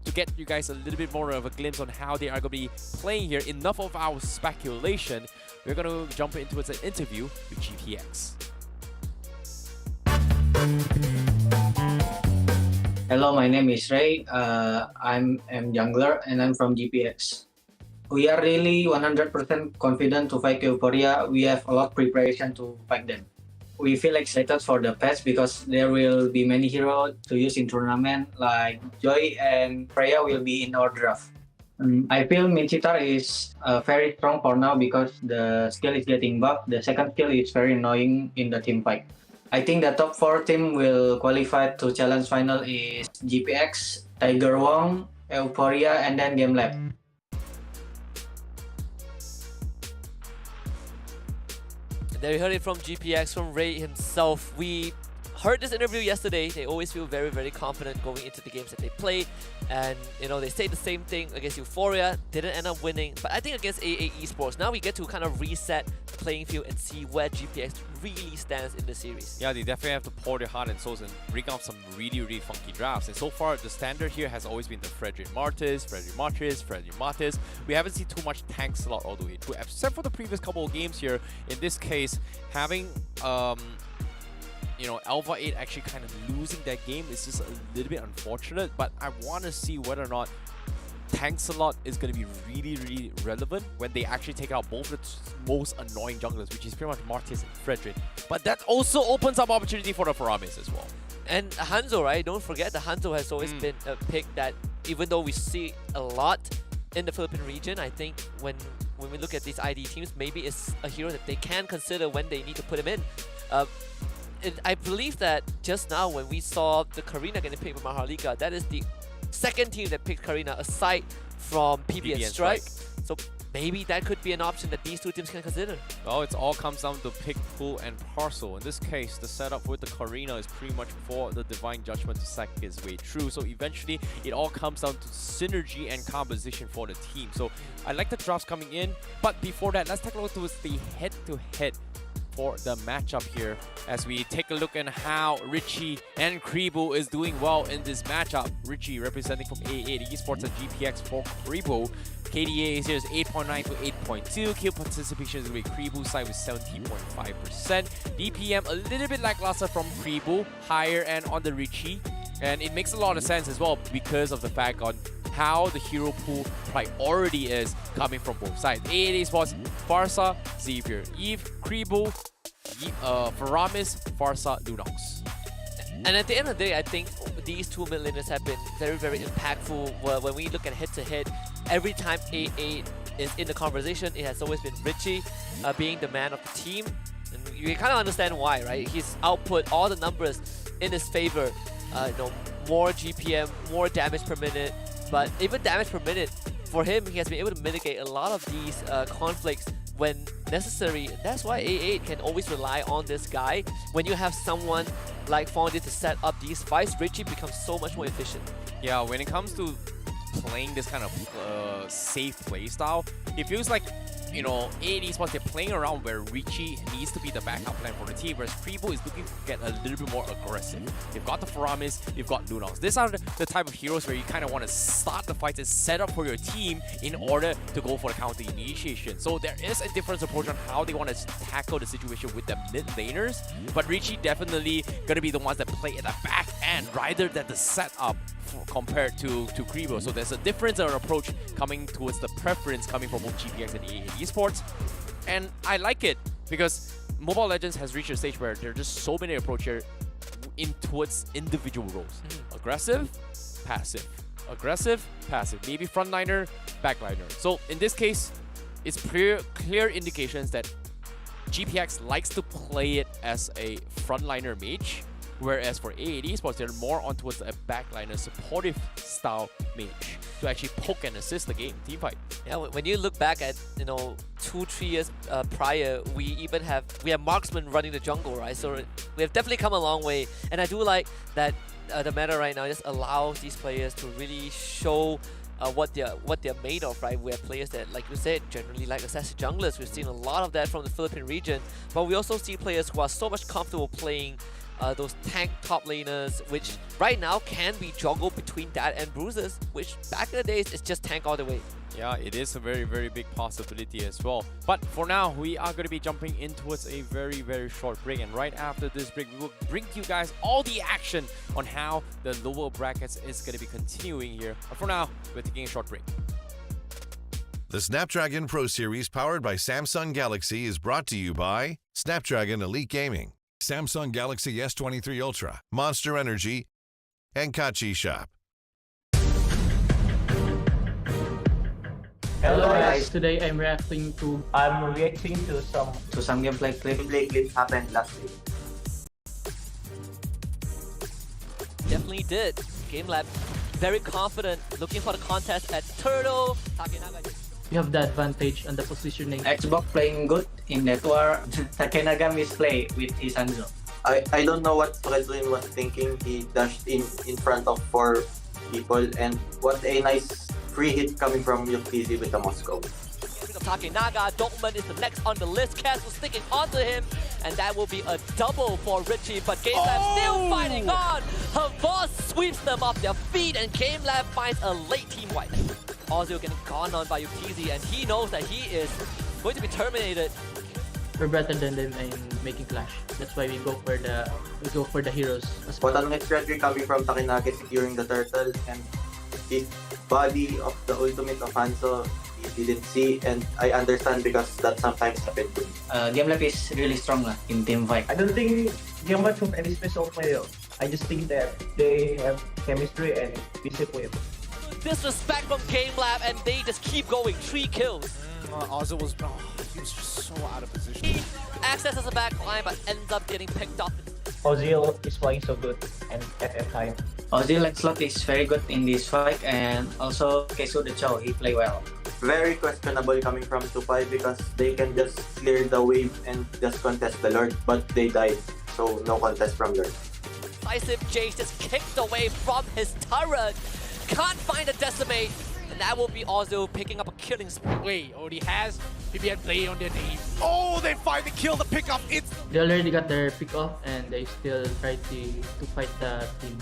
to get you guys a little bit more of a glimpse on how they are going to be playing here, enough of our speculation, we're going to jump into an interview with GPX. Hello, my name is Ray. I'm jungler and I'm from GPX. We are really 100% confident to fight Euphoria. We have a lot of preparation to fight them. We feel excited for the patch because there will be many heroes to use in tournament, like Joy and Freya will be in our draft. I feel Minchitar is very strong for now because the skill is getting buffed. The second skill is very annoying in the team fight. I think the top 4 team will qualify to challenge final is GPX, Tiger WONG, Euphoria, and then GameLab. There you heard it from GPX, from Ray himself. We heard this interview yesterday. They always feel very confident going into the games that they play. And, you know, they say the same thing against Euphoria. Didn't end up winning. But I think against AA Esports, now we get to kind of reset the playing field and see where GPX really stands in the series. Yeah, they definitely have to pour their heart and souls and bring out some really funky drafts. And so far, the standard here has always been the Frederick Martis. We haven't seen too much tank slot all the way through, except for the previous couple of games here. In this case, having you know, ALVA 8 actually kind of losing that game is just a little bit unfortunate, but I want to see whether or not Tank-Salot is going to be really relevant when they actually take out both the most annoying junglers, which is pretty much Martis and Frederick. But that also opens up opportunity for the Faramis as well. And Hanzo, right? Don't forget the Hanzo has always been a pick that, even though we see a lot in the Philippine region, I think when we look at these ID teams, maybe it's a hero that they can consider when they need to put him in. I believe that just now when we saw the Karina getting picked by MHRLK, that is the second team that picked Karina aside from PBN Strike. So maybe that could be an option that these two teams can consider. Well, it all comes down to pick, pull, and parcel. In this case, the setup with the Karina is pretty much for the Divine Judgment to sack its way through. So eventually, it all comes down to synergy and composition for the team. So I like the drafts coming in. But before that, let's take a look towards the head-to-head for the matchup here as we take a look at how Richie and Kribo is doing well in this matchup. Richie representing from A8 Esports and GPX for Kribo. KDA is here is 8.9 to 8.2. Kill participation is with Kribo's side with 17.5%. DPM a little bit lackluster from Kribo, higher end on the Richie. And it makes a lot of sense as well because of the fact on how the hero pool priority is coming from both sides. A8 Esports, Farsa, Xavier, Eve, Kribo, Faramis, Farsa, Lunox. And at the end of the day, I think these two mid laners have been very, very impactful. When we look at head-to-head, every time A8 is in the conversation, it has always been Richie being the man of the team. And you kind of understand why, right? He's output all the numbers in his favor. More GPM, more damage per minute. But even damage per minute, for him, he has been able to mitigate a lot of these conflicts when necessary. And that's why A8 can always rely on this guy. When you have someone like Fondi to set up these fights, Richie becomes so much more efficient. Yeah, when it comes to playing this kind of safe playstyle, it feels like, A8 Esports, they're playing around where Richie needs to be the backup plan for the team, whereas Kribo is looking to get a little bit more aggressive. You've got the Faramis, you've got Lunox. These are the type of heroes where you kind of want to start the fights and set up for your team in order to go for the counter initiation. So there is a different approach on how they want to tackle the situation with the mid laners, but Richie definitely going to be the ones that play at the back end rather than the setup compared to Kribo. So there's a difference in approach coming towards the preference coming from both GPX and A8 Esports. And I like it because Mobile Legends has reached a stage where there are just so many approaches in towards individual roles. Aggressive, passive. Aggressive, passive. Maybe frontliner, backliner. So in this case, it's clear indications that GPX likes to play it as a frontliner mage, whereas for A8 Esports, they're more on towards a backliner supportive style mage to actually poke and assist the game, teamfight. Yeah, when you look back at 2-3 years prior, we have marksman running the jungle, right? So we have definitely come a long way, and I do like that the meta right now just allows these players to really show what they're made of, right? We have players that, like you said, generally like assassin junglers. We've seen a lot of that from the Philippine region, but we also see players who are so much comfortable playing those tank top laners, which right now can be juggled between that and bruises, which back in the days is just tank all the way. Yeah, it is a very, very big possibility as well. But for now, we are going to be jumping in towards a very, very short break. And right after this break, we will bring you guys all the action on how the lower brackets is going to be continuing here. But for now, we're taking a short break. The Snapdragon Pro Series powered by Samsung Galaxy is brought to you by Snapdragon Elite Gaming, Samsung Galaxy S23 Ultra, Monster Energy, and Kachi Shop. Hello guys, today I'm reacting to some gameplay clips happened last week. Definitely did. GameLab very confident, looking for the contest at Turtle. Takenaga. you have the advantage on the positioning. Xbox playing good in that war. Takenaga misplay with his Hanzo. I don't know what Redwin was thinking. He dashed in front of 4 people, and what a nice free hit coming from Yukizi with the Moscow. Takenaga, Dortmund is the next on the list. Castle sticking onto him, and that will be a double for Richie, but GameLab still fighting on. Her boss sweeps them off their feet, and GameLab finds a late team wipe. Ozil getting gone on by Yukizi, and he knows that he is going to be terminated. We're better than them in making clash. That's why we go for the heroes. Bottleneck strategy coming from Takenaga securing the turtle, and his body of the ultimate of Hanzo he didn't see, and I understand because that sometimes happens too. GameLab is really strong in team fight. I don't think GameLab have any special player. I just think that they have chemistry and discipline. Disrespect from GameLab, and they just keep going. 3 kills. Ozil was just so out of position. He accesses the back line, but ends up getting picked up. Ozil is playing so good and at time. Ozil and Slot is very good in this fight, and also Kesu the Chow, he play well. very questionable coming from Tupai because they can just clear the wave and just contest the Lord, but they died, so no contest from Lord. Decisive Jace just kicked away from his turret. Can't find a decimate. And that will be also picking up a killing spree. Wait, already has PBN play on their name. Oh, they find the kill, the pickup. It's They already got their pick off and they still try to fight the team.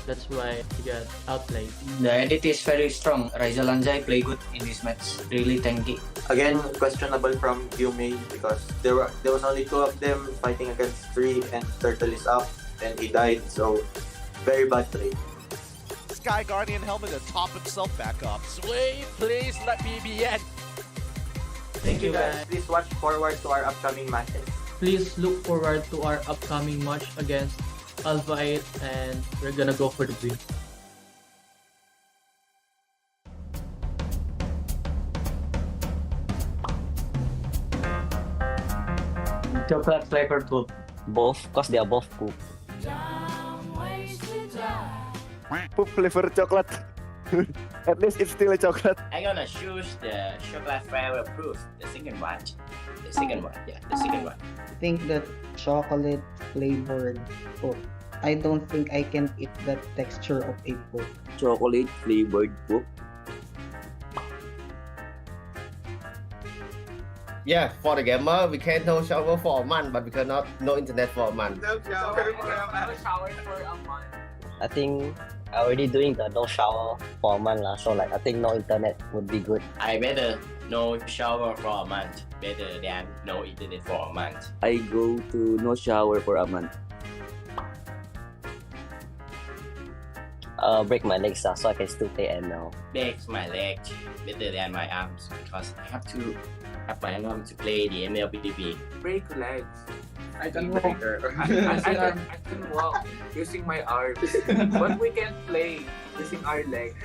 That's why they got outplayed. The edit is very strong. Rizal Anjay play good in this match. Really tanky. Again, questionable from Yume because there was only 2 of them fighting against 3 and Turtle is up and he died, so very bad trade. Sky Guardian helmet to top himself back up. Sway, please let me be in. Thank you guys. Please watch forward to our upcoming matches. Please look forward to our upcoming match against ALVA 8 and we're gonna go for the win. Chocolate flavor too. Both, because they are both cool. Poop flavor chocolate. At least it's still a chocolate. I'm gonna choose the chocolate flavor proof, the second one. The second one, yeah, the second one. I think that chocolate flavored Coke. I don't think I can eat that texture of a Coke. Chocolate flavored Coke. Yeah, for the gamer, we can no shower for a month, but we cannot no internet for a month. No shower for a month. I think I already doing the no shower for a month lah, so like I think no internet would be good. I better no shower for a month, better than no internet for a month. I go to no shower for a month. Break my legs so I can still play ML. Breaks my legs better than my arms because I have to have my arm to play the MLBB. Break legs. I can walk. I can walk using my arms, but we can play using our legs.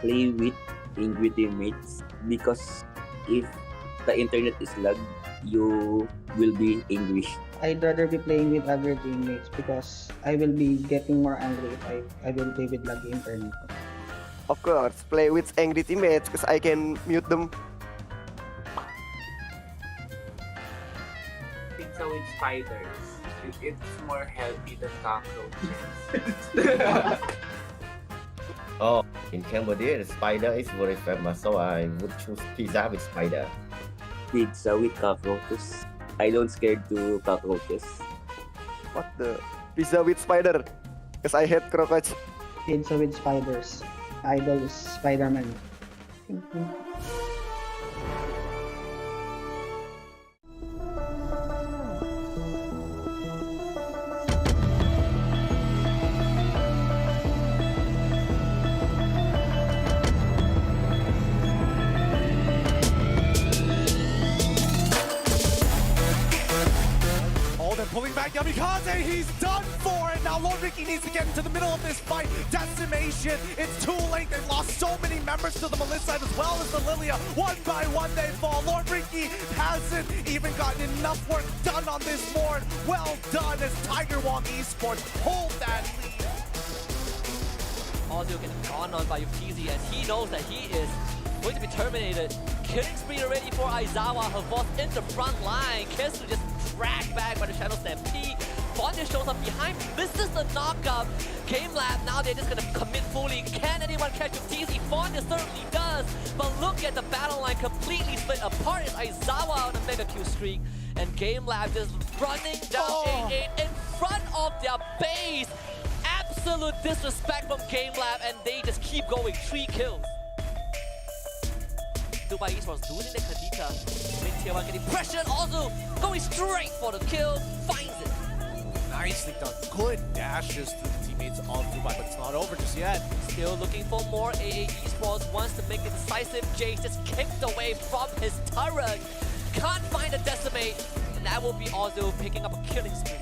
Play with ingredient mates because if the internet is lag, you will be English. I'd rather be playing with other teammates because I will be getting more angry if I will play with laggy internet. Of course, play with angry teammates because I can mute them. Pizza with spiders. It's more healthy than cockroaches. Oh, in Cambodia, the spider is very famous, so I would choose pizza with spider. Pizza with cockroaches. I don't scared to cockroaches. What the? Pizza with spider? Because I hate cockroach. Pizza with spiders. Idol is Spider-Man. Pulling back Yamikaze, he's done for it. Now Lord Ricky needs to get into the middle of this fight. Decimation, it's too late. They've lost so many members to the Melissa as well as the Lilia. One by one they fall. Lord Ricky hasn't even gotten enough work done on this board. Well done as Tiger WONG Esports hold that lead. Ozio getting gone on by Yukizi, and he knows that he is going to be terminated. Killing spree already for Aizawa. Her boss in the front line. Kesu just dragged back by the Shadow Stampede. Fonda shows up behind. This is the knockup. GameLab, now they're just going to commit fully. Can anyone catch Yukizi? Fonda certainly does. But look at the battle line completely split apart. It's Aizawa on a mega kill streak. And GameLab just running down 8-8 in front of their base. Absolute disrespect from GameLab, and they just keep going. 3 kills. Tupai Esports losing the Khadija. Mid tier 1 getting pressured, also going straight for the kill, finds it. Nicely done. Good dashes to the teammates of Tupai, but it's not over just yet. Still looking for more. AA Esports wants to make it decisive. Jace just kicked away from his turret. Can't find a decimate, and that will be also picking up a killing spree.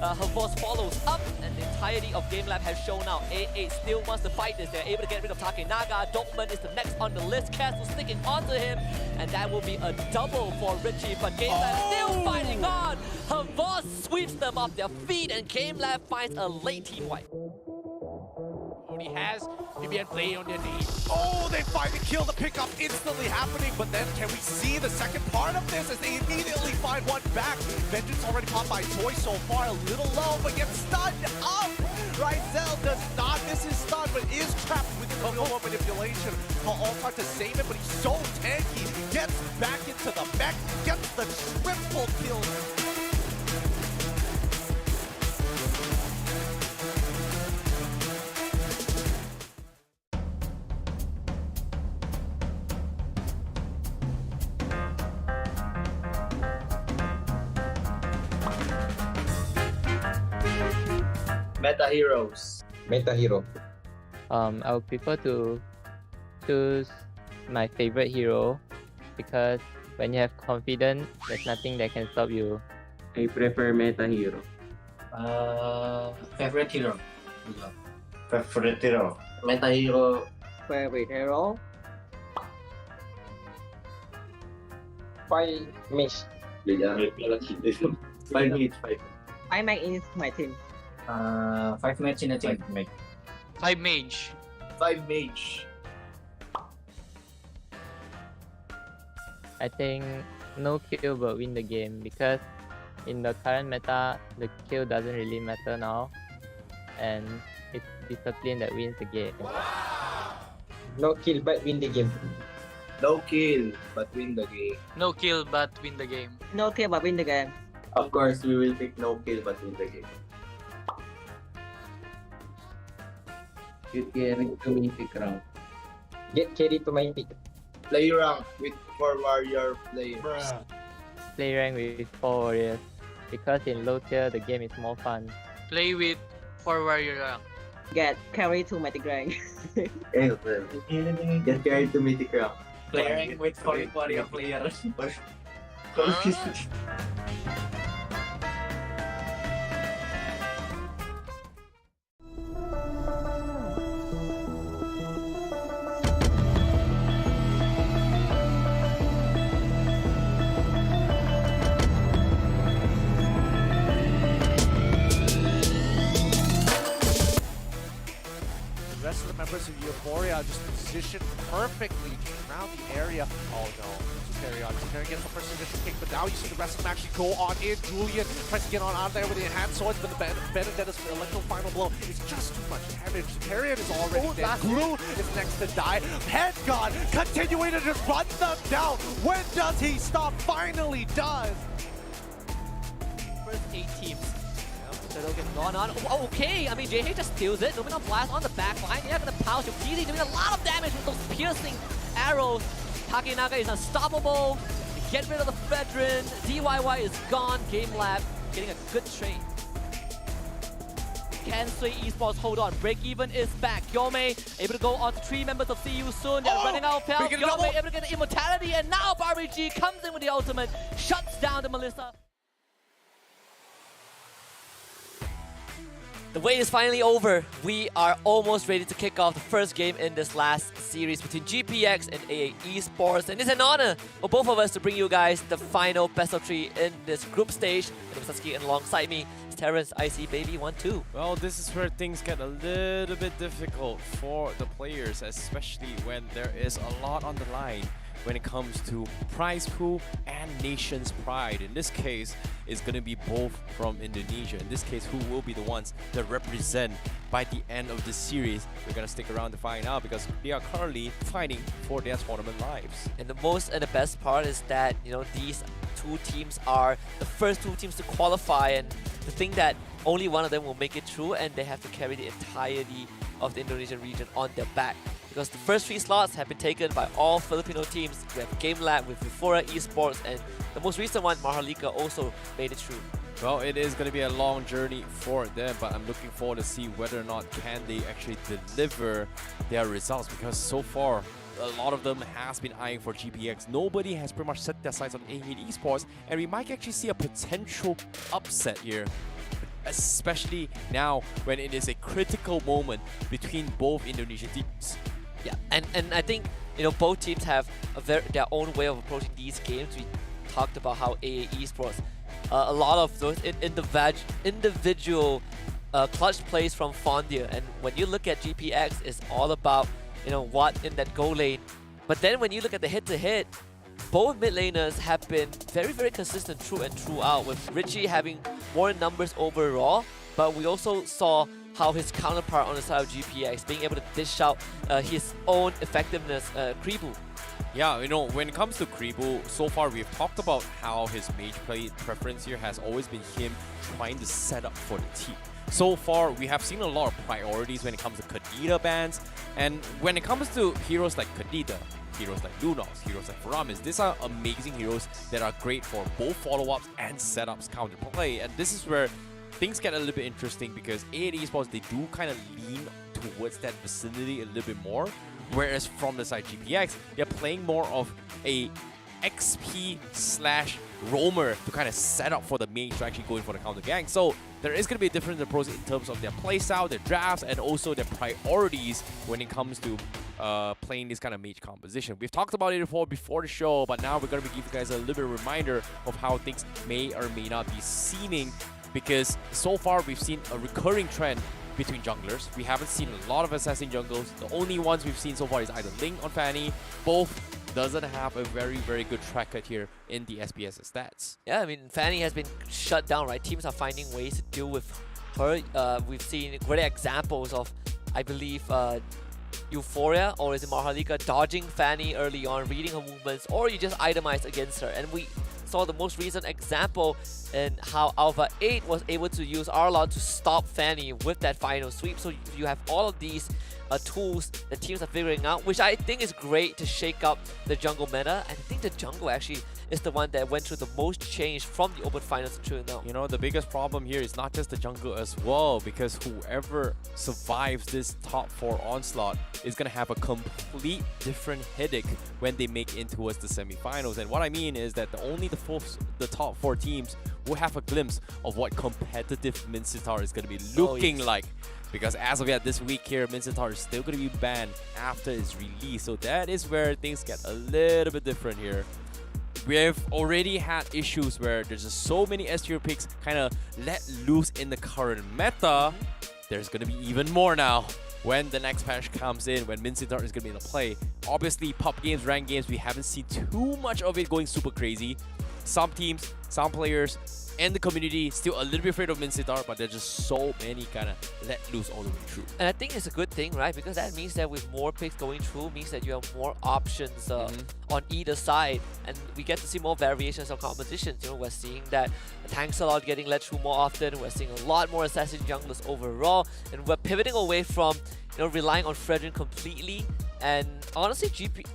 Her boss follows up, and the entirety of GameLab has shown out. A8 still wants to fight this. They're able to get rid of Takenaga. Dortmund is the next on the list. Castle sticking onto him, and that will be a double for Richie. But GameLab still fighting on. Her boss sweeps the them off their feet, and GameLab finds a late team wipe. Only has BBN play on their name. Oh, they find the kill, the pickup instantly happening, but then can we see the second part of this as they immediately find one back? Vengeance already caught by Toy so far, a little low, but gets stunned up. Ryzel does not miss his stun, but is trapped within the real world manipulation. All trying to save it, but he's so tanky. Gets back into the mech, gets the triple kill. Meta heroes. Meta hero. I would prefer to choose my favorite hero because when you have confidence, there's nothing that can stop you. I prefer meta hero. Favorite hero. Favorite hero. Meta hero. Favorite hero? Five miss. Five minutes, five. I make in my team. 5 match in a team. 5 mage. 5 mage. I think no kill but win the game because in the current meta, the kill doesn't really matter now, and it's discipline that wins the game. No kill but win the game. No kill, but win the game. No kill but win the game. No kill but win the game. Of course, we will pick no kill, but win the game. Get carried to mythic rank. Get carried to mythic. Play rank with 4 warrior players. Play rank with 4 warriors because in low tier the game is more fun. Play with 4 warrior rank. Get carried to mythic rank. Get carried to mythic rank. Play rank with 4 warrior players. The rest of the members of Euphoria just positioned perfectly to surround the area. Oh no, Superior gets the first initial kick, but now you see the rest of them actually go on in. Julian tries to get on out there with the enhanced swords, but the Benedetto's electro final blow is just too much damage. Superior is already dead. Guru is next to die. Headgun continuing to just run them down. When does he stop? Finally does. First 8 teams. Turtle gets gone on. Oh, okay, I mean, JH just steals it. Luminal Blast on the back line. They're gonna pounce. Easy doing a lot of damage with those piercing arrows. Takenaga is unstoppable. Get rid of the veteran. DYY is gone. GameLab getting a good trade. Can Sui Esports hold on? Break even is back. Yome able to go on to 3 members of CU soon. They're running out of health. Yome able to get immortality, and now Barbie comes in with the ultimate, shuts down the Melissa. The wait is finally over. We are almost ready to kick off the first game in this last series between GPX and AA Esports. And it's an honor for both of us to bring you guys the final best of 3 in this group stage. And Sasuke, and alongside me is Terrence, IC Baby 1-2. Well, this is where things get a little bit difficult for the players, especially when there is a lot on the line when it comes to prize pool and nation's pride. In this case, it's going to be both from Indonesia. In this case, who will be the ones that represent by the end of this series? We're going to stick around to find out because they are currently fighting for their tournament lives. And the most and the best part is that, you know, these 2 teams are the first 2 teams to qualify, and to think that only one of them will make it through and they have to carry the entirety of the Indonesian region on their back. Because the first 3 slots have been taken by all Filipino teams. We have GameLab with Euphoria, Esports, and the most recent one, MHRLK, also made it through. Well, it is going to be a long journey for them, but I'm looking forward to see whether or not can they actually deliver their results, because so far a lot of them has been eyeing for GPX. Nobody has pretty much set their sights on A8 Esports, and we might actually see a potential upset here, especially now when it is a critical moment between both Indonesian teams. Yeah, and I think, you know, both teams have their own way of approaching these games. We talked about how AA Esports a lot of those individual clutch plays from Fondia. And when you look at GPX, it's all about, you know, what in that goal lane. But then when you look at the head-to-head, both mid laners have been very, very consistent through and throughout, with Richie having more numbers overall. But we also saw how his counterpart on the side of GPX being able to dish out his own effectiveness, Kribu. Yeah, you know, when it comes to Kribu, so far we've talked about how his mage play preference here has always been him trying to set up for the team. So far, we have seen a lot of priorities when it comes to Kadita bans, and when it comes to heroes like Kadita, heroes like Lunox, heroes like Faramis, these are amazing heroes that are great for both follow-ups and setups counterplay, and this is where things get a little bit interesting because A8 Esports, they do kind of lean towards that vicinity a little bit more, whereas from the side GPX, they're playing more of a XP/roamer to kind of set up for the mage to actually go in for the counter gang. So there is going to be a different approach in terms of their playstyle, their drafts, and also their priorities when it comes to playing this kind of mage composition. We've talked about it before the show, but now we're going to give you guys a little bit of a reminder of how things may or may not be seeming, because so far we've seen a recurring trend between junglers. We haven't seen a lot of assassin jungles. The only ones we've seen so far is either Ling or Fanny. Both doesn't have a very, very good track record here in the SBS stats. Yeah, I mean, Fanny has been shut down, right? Teams are finding ways to deal with her. We've seen great examples of, I believe, Euphoria, or is it MHRLK, dodging Fanny early on, reading her movements, or you just itemize against her. And we saw the most recent example in how ALVA 8 was able to use Arlon to stop Fanny with that final sweep. So you have all of these tools that teams are figuring out, which I think is great to shake up the jungle meta. And I think the jungle actually is the one that went through the most change from the Open Finals until now. You know, the biggest problem here is not just the jungle as well, because whoever survives this top 4 onslaught is going to have a complete different headache when they make in towards the semifinals. And what I mean is that the top 4 teams will have a glimpse of what competitive Mincitar is going to be looking like. Because as of yet this week here, Mincitar is still going to be banned after its release. So that is where things get a little bit different here. We've already had issues where there's just so many S-tier picks kind of let loose in the current meta. There's going to be even more now when the next patch comes in, when Mincitar is going to be in the play. Obviously, pop games, rank games, we haven't seen too much of it going super crazy. Some teams, some players, and the community still a little bit afraid of Mincitar, but there's just so many kind of let loose all the way through. And I think it's a good thing, right? Because that means that with more picks going through, means that you have more options on either side, and we get to see more variations of competitions. You know, we're seeing that tanks are getting let through more often. We're seeing a lot more assassin junglers overall, and we're pivoting away from, you know, relying on Fredrin completely. And honestly,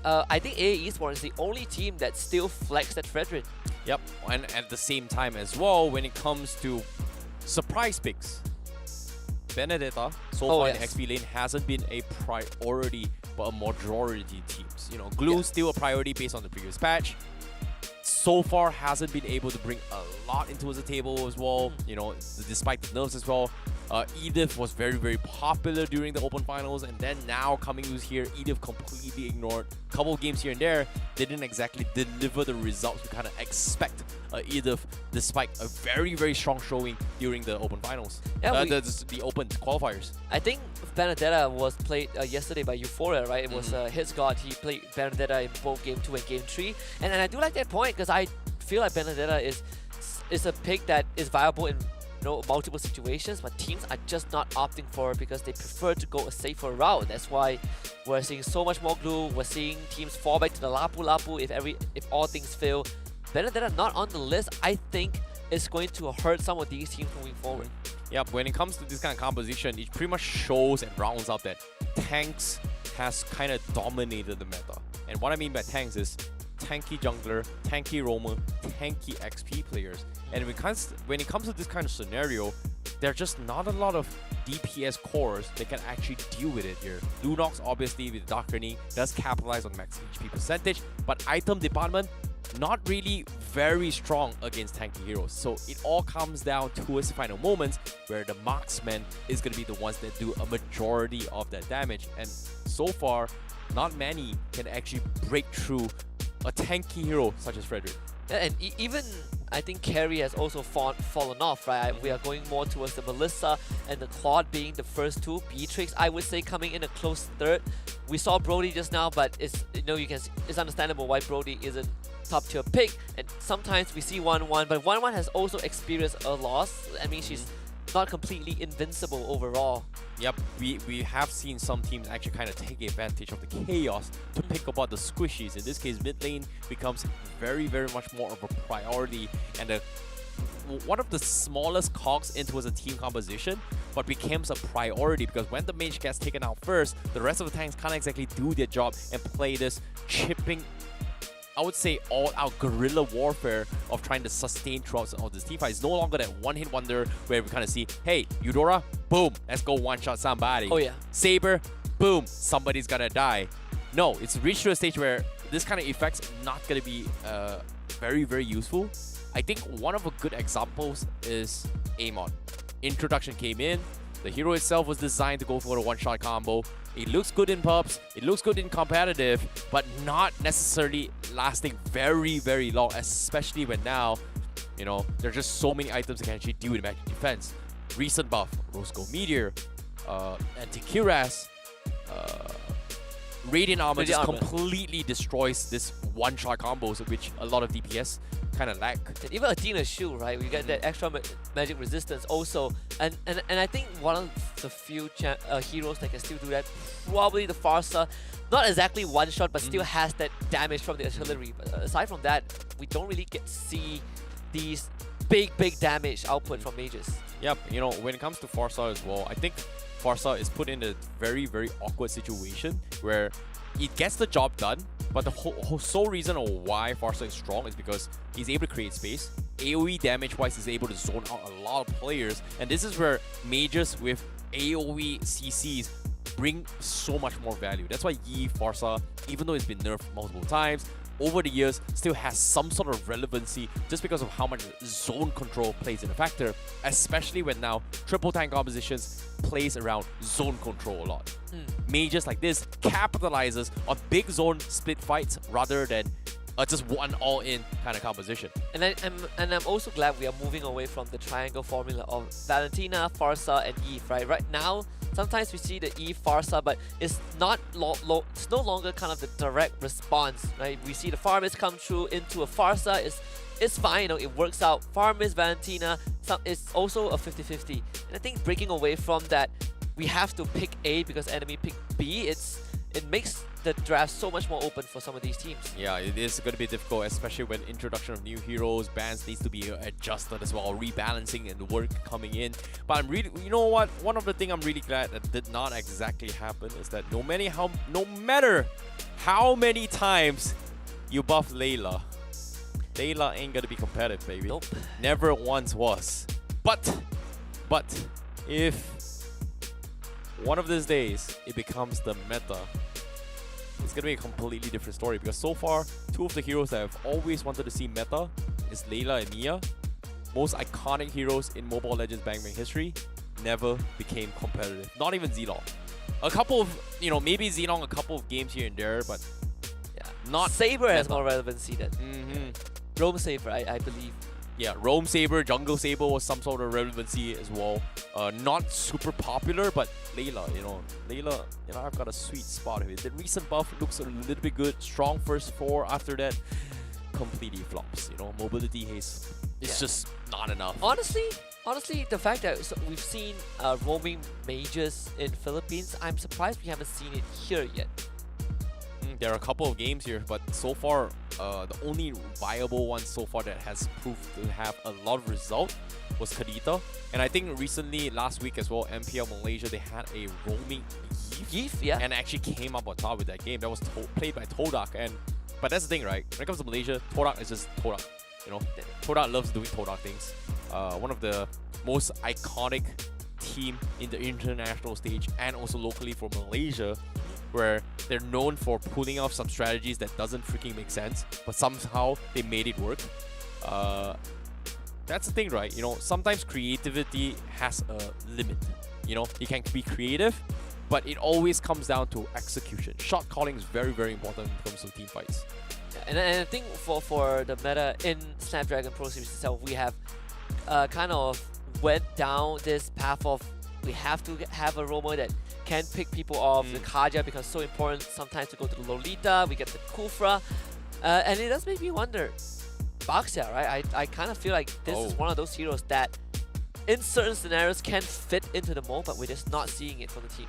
I think AA Esports is the only team that still flexed at Fredrin. Yep, and at the same time as well, when it comes to surprise picks, Benedetta so far in the XP lane hasn't been a priority, but a majority teams. You know, Glue's still a priority based on the previous patch. So far hasn't been able to bring a lot into the table as well, you know, despite the nerfs as well. Edith was very, very popular during the Open Finals, and then now coming loose here, Edith completely ignored a couple of games here and there. They didn't exactly deliver the results we kind of expect Edith, despite a very, very strong showing during the Open Finals. Yeah, the Open qualifiers. I think Benedetta was played yesterday by Euphoria, right? It was his god. He played Benedetta in both Game 2 and Game 3. And I do like that point, because I feel like Benedetta is a pick that is viable in multiple situations, but teams are just not opting for it because they prefer to go a safer route. That's why we're seeing so much more glue. We're seeing teams fall back to the Lapu if all things fail. Benedetta not on the list, I think, is going to hurt some of these teams moving forward. Yep, when it comes to this kind of composition, it pretty much shows and rounds out that tanks has kind of dominated the meta. And what I mean by tanks is tanky jungler, tanky roamer, tanky XP players. And when it comes to this kind of scenario, there are just not a lot of DPS cores that can actually deal with it here. Lunox, obviously, with Darkening, does capitalize on max HP percentage, but item department, not really very strong against tanky heroes. So it all comes down towards the final moments where the marksman is going to be the ones that do a majority of that damage. And so far, not many can actually break through a tanky hero such as Frederick. Yeah, and even I think Carry has also fallen off, right? We are going more towards the Melissa and the Claude being the first two. Beatrix, I would say, coming in a close third. We saw Brody just now, but it's it's understandable why Brody isn't top tier pick. And sometimes we see 1-1, but 1-1 has also experienced a loss. I mean, she's not completely invincible overall. Yep, we have seen some teams actually kind of take advantage of the chaos to pick apart the squishies. In this case, mid lane becomes very, very much more of a priority and one of the smallest cogs into a team composition, but becomes a priority because when the mage gets taken out first, the rest of the tanks can't exactly do their job and play this chipping, I would say, all-out guerrilla warfare of trying to sustain throughout all this team fight. It's no longer that one-hit wonder where we kind of see, hey, Eudora, boom, let's go one-shot somebody. Oh yeah. Saber, boom, somebody's gonna die. No, it's reached to a stage where this kind of effect's not gonna be very, very useful. I think one of the good examples is Amon. Introduction came in, the hero itself was designed to go for a one-shot combo. It looks good in pubs, it looks good in competitive, but not necessarily lasting very, very long, especially when now, you know, there are just so many items that can actually deal with magic defense. Recent buff, Rose Gold Meteor, Anti-Cuirass, Radiant Armor just completely destroys this one-shot combos, which a lot of DPS kind of lack. And even Athena's shield, right? We get that extra magic resistance also. And I think one of the few heroes that can still do that, probably the Farsa. Not exactly one shot, but still has that damage from the artillery. But aside from that, we don't really get to see these big damage output from mages. Yep, you know, when it comes to Farsa as well, I think Farsa is put in a very, very awkward situation where it gets the job done, but the whole sole reason of why Farsa is strong is because he's able to create space. AoE damage-wise, he's able to zone out a lot of players, and this is where mages with AoE CCs bring so much more value. That's why Yi Farsa, even though it's been nerfed multiple times, over the years still has some sort of relevancy just because of how much zone control plays in a factor, especially when now triple tank compositions plays around zone control a lot. Mages like this capitalizes on big zone split fights rather than just one all-in kind of composition. And I'm also glad we are moving away from the triangle formula of Valentina, Farsa, and Eve, right? Right now, sometimes we see the Eve Farsa, but it's not it's no longer kind of the direct response, right? We see the Farmist come through into a Farsa, it's fine, you know, it works out. Farmist, Valentina, it's also a 50-50. And I think breaking away from that, we have to pick A because enemy pick B, it makes the draft so much more open for some of these teams. Yeah, it is going to be difficult, especially when introduction of new heroes, bans needs to be adjusted as well, rebalancing and work coming in. But I'm really, you know what, one of the things I'm really glad that did not exactly happen is that no matter how many times you buff Layla ain't gonna be competitive, baby. Nope. Never once was. But if one of these days it becomes the meta, it's gonna be a completely different story, because so far two of the heroes that I've always wanted to see meta is Layla and Mia. Most iconic heroes in Mobile Legends Bang Bang history never became competitive. Not even Zilong. A couple of, you know, maybe Zilong a couple of games here and there, but yeah, not Saber meta. has more relevancy than Roam Saber, I believe. Yeah, Roam Saber, Jungle Saber was some sort of relevancy as well. Not super popular, but Layla, you know, I've got a sweet spot of it. The recent buff looks a little bit good. Strong first 4, after that, completely flops. You know, mobility haste, it's just not enough. Honestly, the fact that we've seen roaming mages in Philippines, I'm surprised we haven't seen it here yet. There are a couple of games here, but so far, the only viable one so far that has proved to have a lot of result was Kadita. And I think recently, last week as well, MPL Malaysia, they had a roaming Eve, yeah, and actually came up on top with that game. That was played by Todak. But that's the thing, right? When it comes to Malaysia, Todak is just Todak. You know, Todak loves doing Todak things. One of the most iconic team in the international stage and also locally for Malaysia, where they're known for pulling off some strategies that doesn't freaking make sense, but somehow they made it work. That's the thing, right? You know, sometimes creativity has a limit. You know, you can be creative, but it always comes down to execution. Shot calling is very, very important when it comes to team fights. And I think for the meta in Snapdragon Pro Series itself, we have kind of went down this path of we have to have a role model that can pick people off. The Kaja becomes so important sometimes to go to the Lolita, we get the Kufra, and it does make me wonder, Baxia, right? I kind of feel like this is one of those heroes that in certain scenarios can fit into the mold, but we're just not seeing it from the team.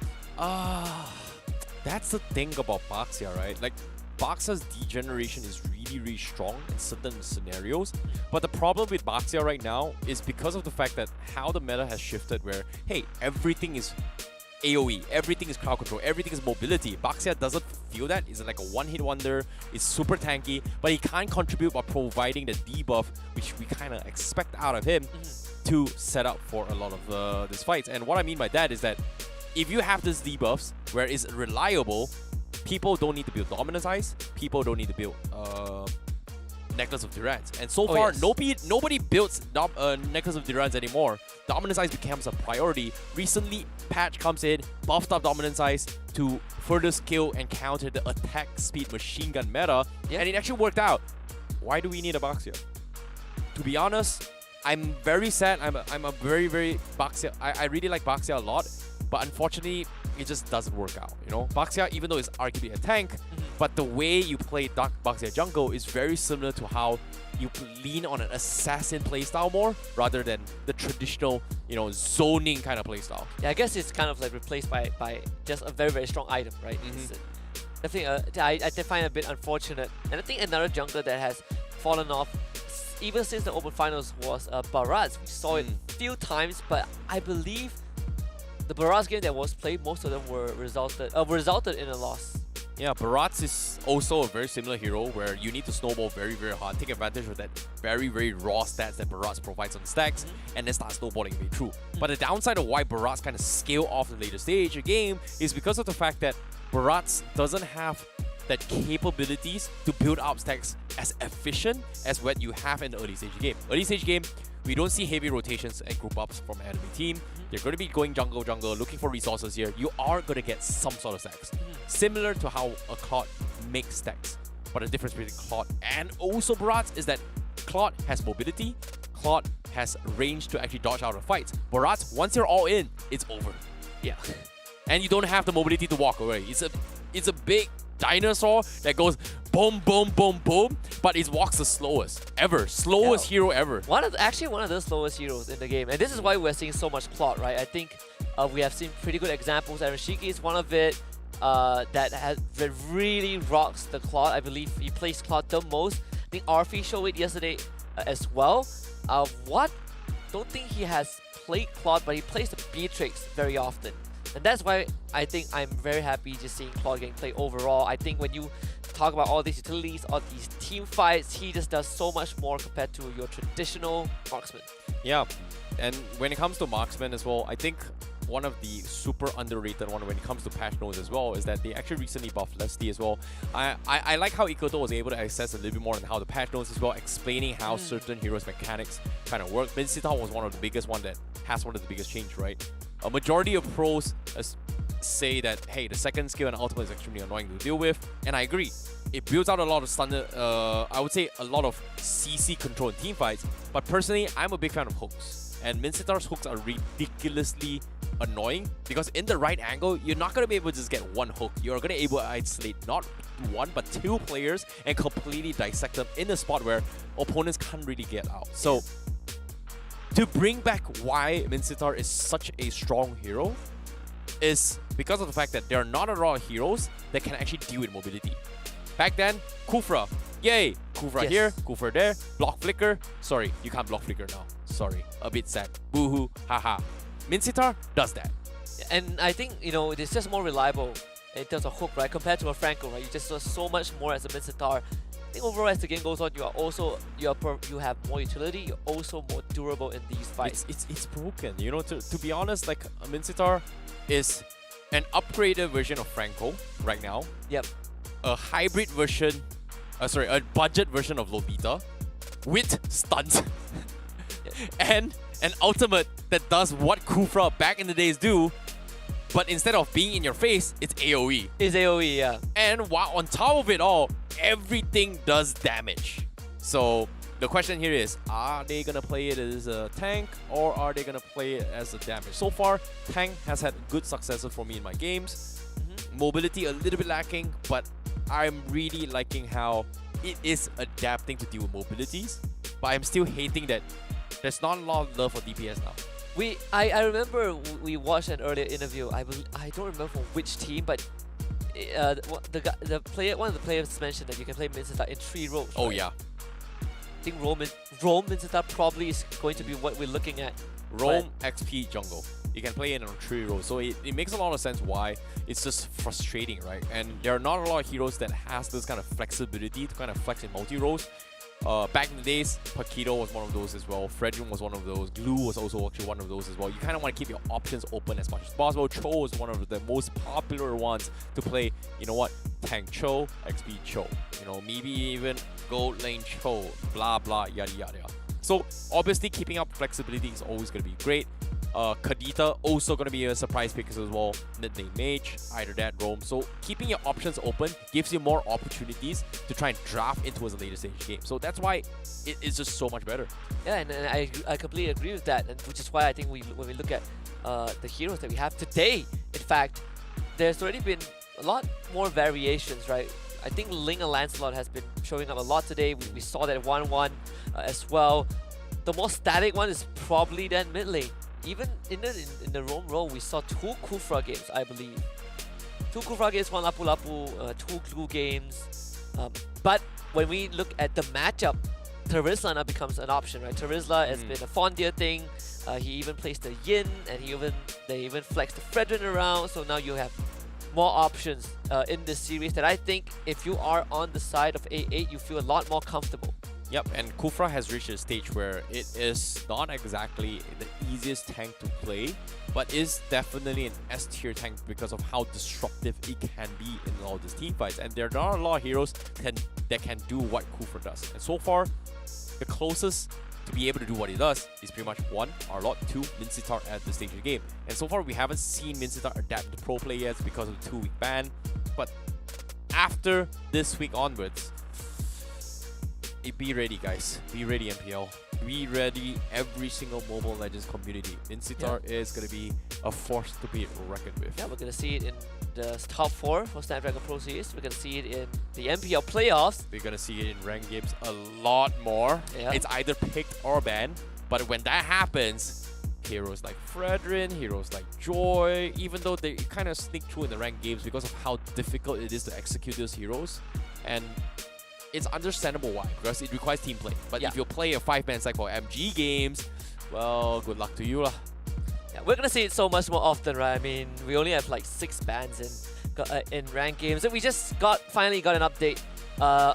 That's the thing about Baxia, right? Like, Baxia's degeneration is really strong in certain scenarios, but the problem with Baxia right now is because of the fact that how the meta has shifted where, hey, everything is AoE, everything is crowd control, everything is mobility. Baxia doesn't feel that. It's like a one-hit wonder, it's super tanky, but he can't contribute by providing the debuff, which we kind of expect out of him to set up for a lot of these fights. And what I mean by that is that if you have these debuffs where it's reliable, people don't need to build Dominance Eyes, people don't need to build Necklace of Durance. And so far, nobody builds Necklace of Durance anymore. Dominance Eyes becomes a priority. Recently, patch comes in, buffed up Dominance Eyes to further scale and counter the attack speed machine gun meta, and it actually worked out. Why do we need a Baxia? To be honest, I'm very sad. I'm a very Baxia. I really like Baxia a lot, but unfortunately, it just doesn't work out, you know? Baxia, even though it's arguably a tank, but the way you play Dark Baxia jungle is very similar to how you lean on an assassin playstyle more rather than the traditional, you know, zoning kind of playstyle. Yeah, I guess it's kind of like replaced by just a very strong item, right? Definitely, I find it a bit unfortunate. And I think another jungler that has fallen off even since the Open Finals was Baraz. We saw it a few times, but I believe the Baraz game that was played, most of them were resulted in a loss. Yeah, Baraz is also a very similar hero where you need to snowball very hard, take advantage of that very raw stats that Baraz provides on stacks, and then start snowballing way through. But the downside of why Baraz kind of scale off in the later stage of the game is because of the fact that Baraz doesn't have that capabilities to build up stacks as efficient as what you have in the early stage game. Early stage game, we don't see heavy rotations and group ups from enemy team. You're going to be going jungle, looking for resources here. You are going to get some sort of stacks. Similar to how a Claude makes stacks. But the difference between Claude and also Baraz is that Claude has mobility, Claude has range to actually dodge out of fights. Baraz, once you're all in, it's over. Yeah. And you don't have the mobility to walk away. It's a big dinosaur that goes boom, but it walks the slowest ever. Slowest hero ever. Actually one of the slowest heroes in the game. And this is why we're seeing so much Claude, right? I think we have seen pretty good examples. Arashiki is one of it that really rocks the Claude. I believe he plays Claude the most. I think Arfi showed it yesterday as well. Don't think he has played Claude, but he plays the Beatrix very often. And that's why I think I'm very happy just seeing Claude getting played overall. I think when you talk about all these utilities, all these team fights, he just does so much more compared to your traditional marksman. Yeah, and when it comes to marksman as well, I think one of the super underrated one when it comes to patch notes as well is that they actually recently buffed Leslie as well. I like how Ikoto was able to access a little bit more on how the patch notes as well, explaining how certain heroes' mechanics kind of work. Vincita was one of the biggest one that has one of the biggest change, right? A majority of pros say that, hey, the second skill and ultimate is extremely annoying to deal with, and I agree. It builds out a lot of standard, I would say a lot of CC control in team fights, but personally, I'm a big fan of hooks. And Mincitar's hooks are ridiculously annoying because in the right angle, you're not going to be able to just get one hook. You're going to be able to isolate not one, but two players and completely dissect them in a spot where opponents can't really get out. So, to bring back why Mincitar is such a strong hero is because of the fact that there are not a lot of heroes that can actually deal with mobility. Back then, Kufra, yay! Kufra here, Kufra there, block flicker. Sorry, you can't block flicker now. Sorry, a bit sad. Boohoo, haha. Mincitar does that. And I think, you know, it's just more reliable in terms of hook, right? Compared to a Franco, right? You just do so much more as a Mincitar. I think overall as the game goes on, you have more utility, you're also more durable in these fights. It's broken, you know, to be honest, like Mincitar is an upgraded version of Franco right now. Yep. A hybrid version, a budget version of Lolita with stuns. And an ultimate that does what Kufra back in the days do, but instead of being in your face, it's AoE. It's AoE, yeah. And while on top of it all, everything does damage. So the question here is, are they gonna play it as a tank or are they gonna play it as a damage? So far, tank has had good successes for me in my games. Mobility a little bit lacking, but I'm really liking how it is adapting to deal with mobilities. But I'm still hating that there's not a lot of love for DPS now. I remember we watched an earlier interview. I don't remember from which team, but one of the players mentioned that you can play Minsita in 3 roles. Oh right? yeah. I think Rome Minsita probably is going to be what we're looking at. Rome, XP, jungle. You can play it on 3 roles. So it makes a lot of sense why it's just frustrating, right? And there are not a lot of heroes that has this kind of flexibility to kind of flex in multi-roles. Back in the days, Paquito was one of those as well. Fredrin was one of those. Glue was also actually one of those as well. You kind of want to keep your options open as much as possible. Cho was one of the most popular ones to play. You know what? Tank Cho, XP Cho. You know, maybe even gold lane Cho, blah blah, yada yada. So obviously keeping up flexibility is always going to be great. Kadita also going to be a surprise pick as well. Mid-lane mage, either that, Roam. So keeping your options open gives you more opportunities to try and draft into a later stage game. So that's why it is just so much better. Yeah, and I completely agree with that, and which is why I think when we look at the heroes that we have today, in fact, there's already been a lot more variations, right? I think Ling and Lancelot has been showing up a lot today. We saw that 1-1 as well. The most static one is probably then mid lane. Even in the Rome role, we saw 2 Kufra games, I believe. 2 Kufra games, 1 Lapu Lapu, 2 Glue games. But when we look at the matchup, Terizla now becomes an option, right? Terizla has been a Fondia thing. He even placed the Yin, and they even flexed the Fredrin around. So now you have more options in this series that I think if you are on the side of A8, you feel a lot more comfortable. Yep, and Kufra has reached a stage where it is not exactly the easiest tank to play, but is definitely an S tier tank because of how disruptive it can be in all these team fights. And there are not a lot of heroes that can do what Kufra does. And so far, the closest to be able to do what he does is pretty much 1, Arlot, 2, Minsittar at this stage of the game. And so far, we haven't seen Minsittar adapt to pro play yet because of the 2-week ban. But after this week onwards, be ready, guys. Be ready, MPL. Be ready, every single Mobile Legends community. Minsittar is going to be a force to be reckoned with. Yeah, we're going to see it in the top 4 for Snapdragon Pro Series. We're going to see it in the MPL playoffs. We're going to see it in ranked games a lot more. Yeah. It's either picked or banned. But when that happens, heroes like Fredrin, heroes like Joy, even though they kind of sneak through in the ranked games because of how difficult it is to execute those heroes. And it's understandable why, because it requires team play. But if you play a 5-man stack for MG games, well, good luck to you lah. Yeah, we're gonna see it so much more often, right? I mean, we only have like 6 bans in ranked games, and we just finally got an update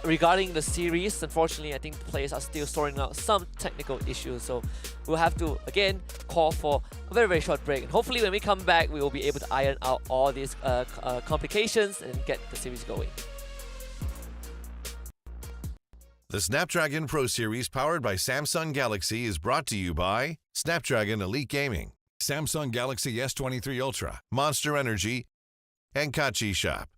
regarding the series. Unfortunately, I think the players are still sorting out some technical issues, so we'll have to again call for a very, very short break. And hopefully, when we come back, we will be able to iron out all these complications and get the series going. The Snapdragon Pro Series powered by Samsung Galaxy is brought to you by Snapdragon Elite Gaming, Samsung Galaxy S23 Ultra, Monster Energy, and Kachi Shop.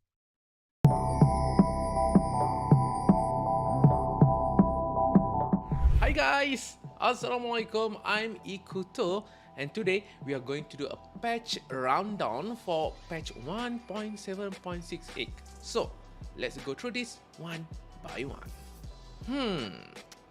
Hi guys, Assalamualaikum, I'm Ikuto, and today we are going to do a patch rundown for patch 1.7.68. So, let's go through this one by one.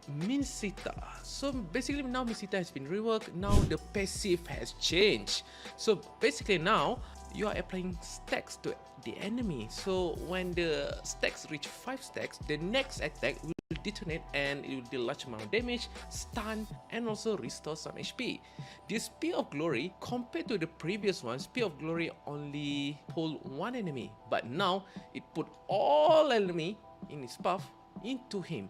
Minsita. So basically now Minsita has been reworked. Now the passive has changed. So basically now you are applying stacks to the enemy. So when the stacks reach 5 stacks, the next attack will detonate and it will deal large amount of damage, stun, and also restore some HP. This Spear of Glory, compared to the previous one, Spear of Glory only pulled 1 enemy, but now it put all enemy in his path into him.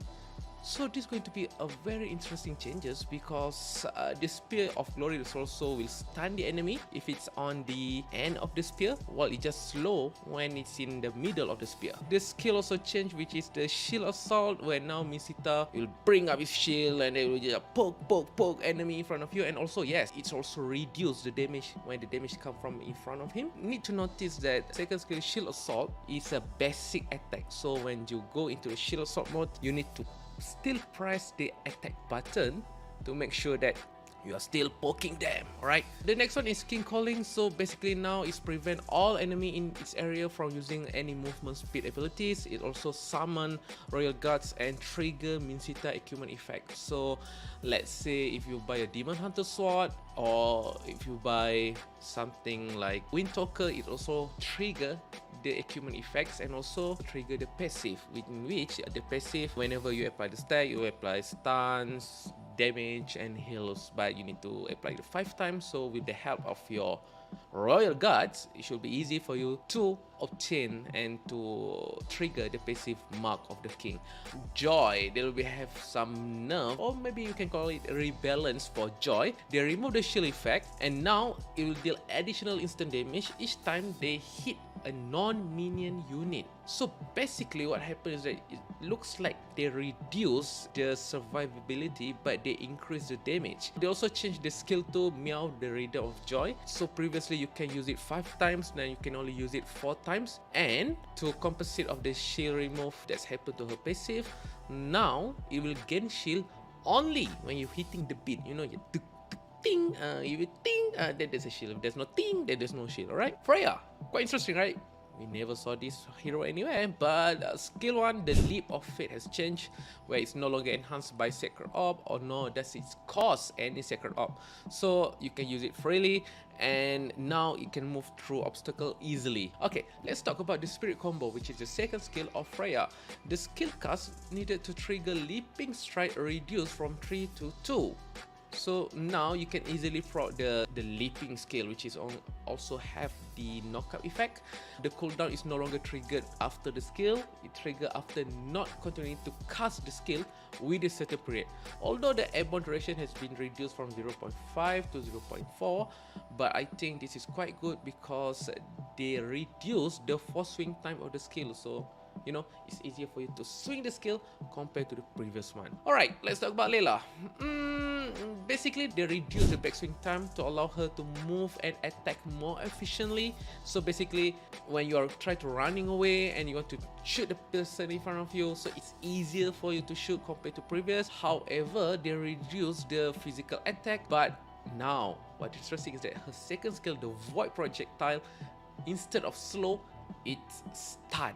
So this is going to be a very interesting changes because the Spear of Glory also will stun the enemy if it's on the end of the spear, while it just slow when it's in the middle of the spear. The skill also change, which is the Shield Assault, where now Misita will bring up his shield and they will just poke enemy in front of you. And also, yes, it's also reduce the damage when the damage come from in front of him. Need to notice that second skill Shield Assault is a basic attack, so when you go into the Shield Assault mode, you need to still press the attack button to make sure that you are still poking them. Alright, the next one is King Calling. So basically now it's prevent all enemy in its area from using any movement speed abilities. It also summon Royal Guards and trigger Minsita equipment effect. So let's say if you buy a Demon Hunter sword, or if you buy something like Wind Talker, it also trigger the equipment effects and also trigger the passive, in which the passive, whenever you apply the stack, you apply stuns, damage and heals, but you need to apply it 5 times. So with the help of your Royal Guards, it should be easy for you to obtain and to trigger the passive mark of the king. Joy, they will have some nerf, or maybe you can call it rebalance for Joy. They remove the shield effect and now it will deal additional instant damage each time they hit a non-minion unit. So basically what happens is that it looks like they reduce the survivability but they increase the damage. They also changed the skill to Meow the Raider of Joy. So previously you can use it 5 times, now you can only use it 4 times. And to compensate of the shield remove that's happened to her passive, now it will gain shield only when you're hitting the beat. You know, you ting, if you ting, then there's a shield. If there's no ting, then there's no shield. Alright, Freya, quite interesting, right? We never saw this hero anywhere, but skill 1, the Leap of Fate has changed, where it's no longer enhanced by Sacred Orb, or no, does it cost any Sacred Orb. So you can use it freely, and now it can move through obstacle easily. Okay, let's talk about the Spirit Combo, which is the second skill of Freya. The skill cast needed to trigger Leaping Strike reduced from 3 to 2. So now you can easily proc the leaping skill, which is also have the knockout effect. The cooldown is no longer triggered after the skill, it triggers after not continuing to cast the skill with a certain period. Although the airborne duration has been reduced from 0.5 to 0.4, but I think this is quite good because they reduce the force swing time of the skill. So you know, it's easier for you to swing the skill compared to the previous one. Alright, let's talk about Layla. Basically, they reduce the backswing time to allow her to move and attack more efficiently. So basically, when you are trying to running away and you want to shoot the person in front of you, so it's easier for you to shoot compared to previous. However, they reduce the physical attack, but now what's interesting is that her second skill, the Void Projectile, instead of slow, it's stun.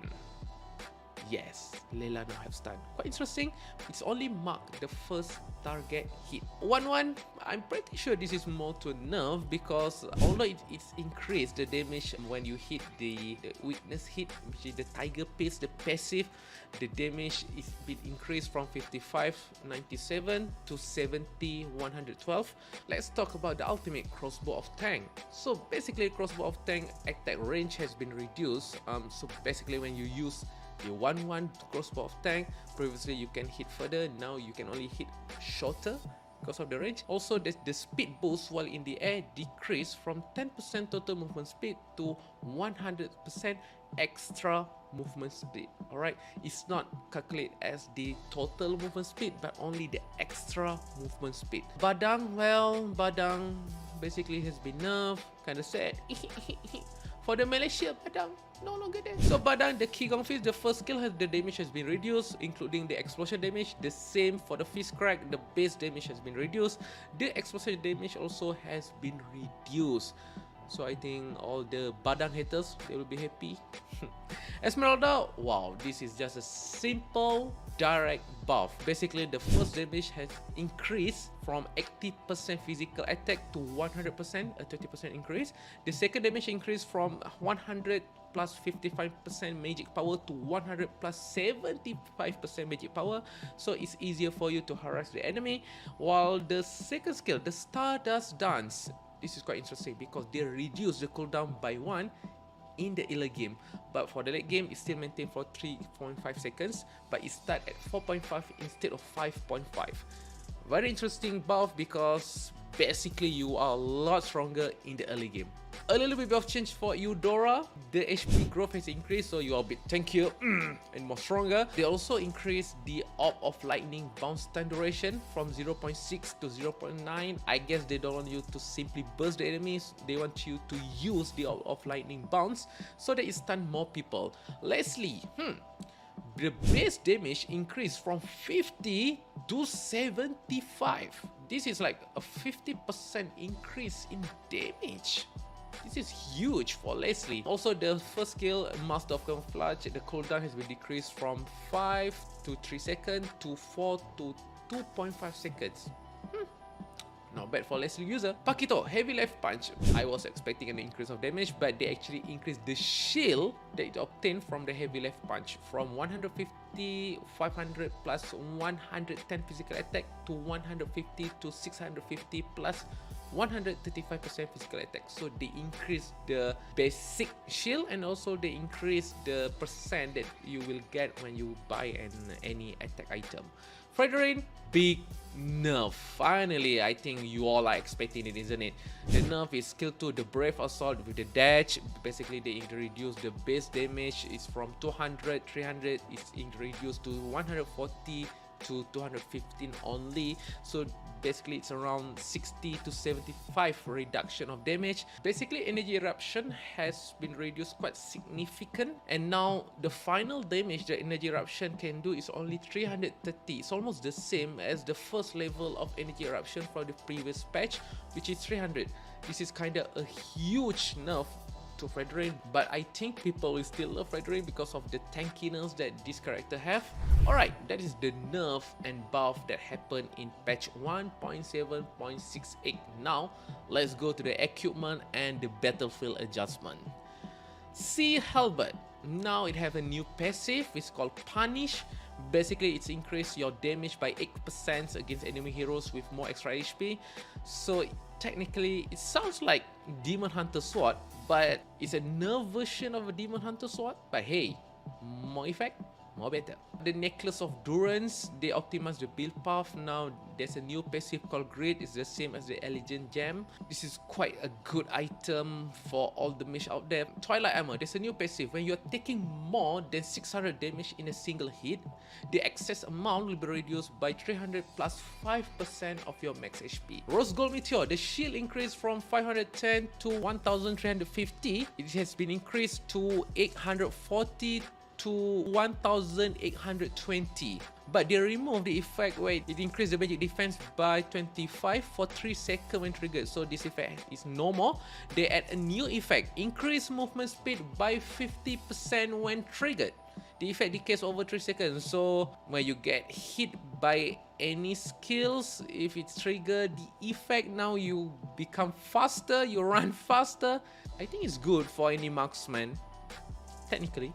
Yes, Layla now have stun. Quite interesting. It's only marked the first target hit. 1-1, I'm pretty sure this is more to nerf because although it's increased the damage when you hit the weakness hit, which is the Tiger Pace, the passive, the damage is been increased from 5597 to 70112. Let's talk about the ultimate Crossbow of Tank. So basically, Crossbow of Tank attack range has been reduced. So basically, when you use the 1-1 Crossbow of Tank, previously you can hit further, now you can only hit shorter because of the range. Also, the speed boost while in the air decreased from 10% total movement speed to 100% extra movement speed. Alright, it's not calculated as the total movement speed but only the extra movement speed. Badang, well, Badang basically has been nerfed, kinda sad. For the Malaysia, Badang no longer there. So Badang, the Qigong Fist, the first skill, the damage has been reduced, including the explosion damage. The same for the Fist Crack, the base damage has been reduced. The explosion damage also has been reduced. So I think all the Badang haters, they will be happy. Esmeralda, wow, this is just a simple direct buff. Basically, the first damage has increased from 80% physical attack to 100%, a 30% increase. The second damage increased from 100 plus 55% magic power to 100 plus 75% magic power. So it's easier for you to harass the enemy. While the second skill, the Stardust Dance, this is quite interesting because they reduce the cooldown by 1 in the early game, but for the late game it's still maintained for 3.5 seconds, but it starts at 4.5 instead of 5.5. Very interesting buff because basically you are a lot stronger in the early game. A little bit of change for Eudora. The HP growth has increased, so you are a bit tankier and more stronger. They also increased the Orb of Lightning bounce time duration from 0.6 to 0.9. I guess they don't want you to simply burst the enemies. They want you to use the Orb of Lightning bounce so that it stun more people. Leslie, the base damage increased from 50 to 75. This is like a 50% increase in damage. This is huge for Leslie. Also, the first skill, Master of Camouflage, the cooldown has been decreased from 5 to 3 seconds to 4 to 2.5 seconds. Not bad for Leslie user. Pakito, Heavy Left Punch. I was expecting an increase of damage, but they actually increased the shield that it obtained from the Heavy Left Punch from 150, 500 plus 110 physical attack to 150 to 650 plus 135% physical attack. So they increase the basic shield and also they increase the percent that you will get when you buy any attack item. Frederain, big nerf. Finally, I think you all are expecting it, isn't it? The nerf is skill 2, the Brave Assault with the dash. Basically, they introduce the base damage is from 200, 300, it's reduced to 140 to 215 only. So basically it's around 60 to 75 reduction of damage. Basically energy eruption has been reduced quite significant, and now the final damage that energy eruption can do is only 330. It's almost the same as the first level of energy eruption from the previous patch, which is 300. This is kinda a huge nerf to Frederain, but I think people will still love Frederain because of the tankiness that this character have. Alright, that is the nerf and buff that happened in patch 1.7.68. Now, let's go to the equipment and the battlefield adjustment. See Halberd. Now it have a new passive, it's called Punish. Basically, it's increased your damage by 8% against enemy heroes with more extra HP. So technically, it sounds like Demon Hunter Sword, but it's a nerf version of a Demon Hunter Sword. But hey, more effect, more better. The Necklace of Durance, they optimize the build path. Now there's a new passive called Grid. It's the same as the Elegant Gem. This is quite a good item for all the mage out there. Twilight Armor, there's a new passive. When you're taking more than 600 damage in a single hit, the excess amount will be reduced by 300 plus 5% of your max HP. Rose Gold Meteor, the shield increased from 510 to 1350. It has been increased to 840 to 1820, but they removed the effect where it increased the magic defense by 25 for 3 seconds when triggered. So this effect is no more. They add a new effect, increase movement speed by 50% when triggered. The effect decays over 3 seconds, so when you get hit by any skills, if it's triggered, the effect, now you become faster, you run faster. I think it's good for any marksman, technically.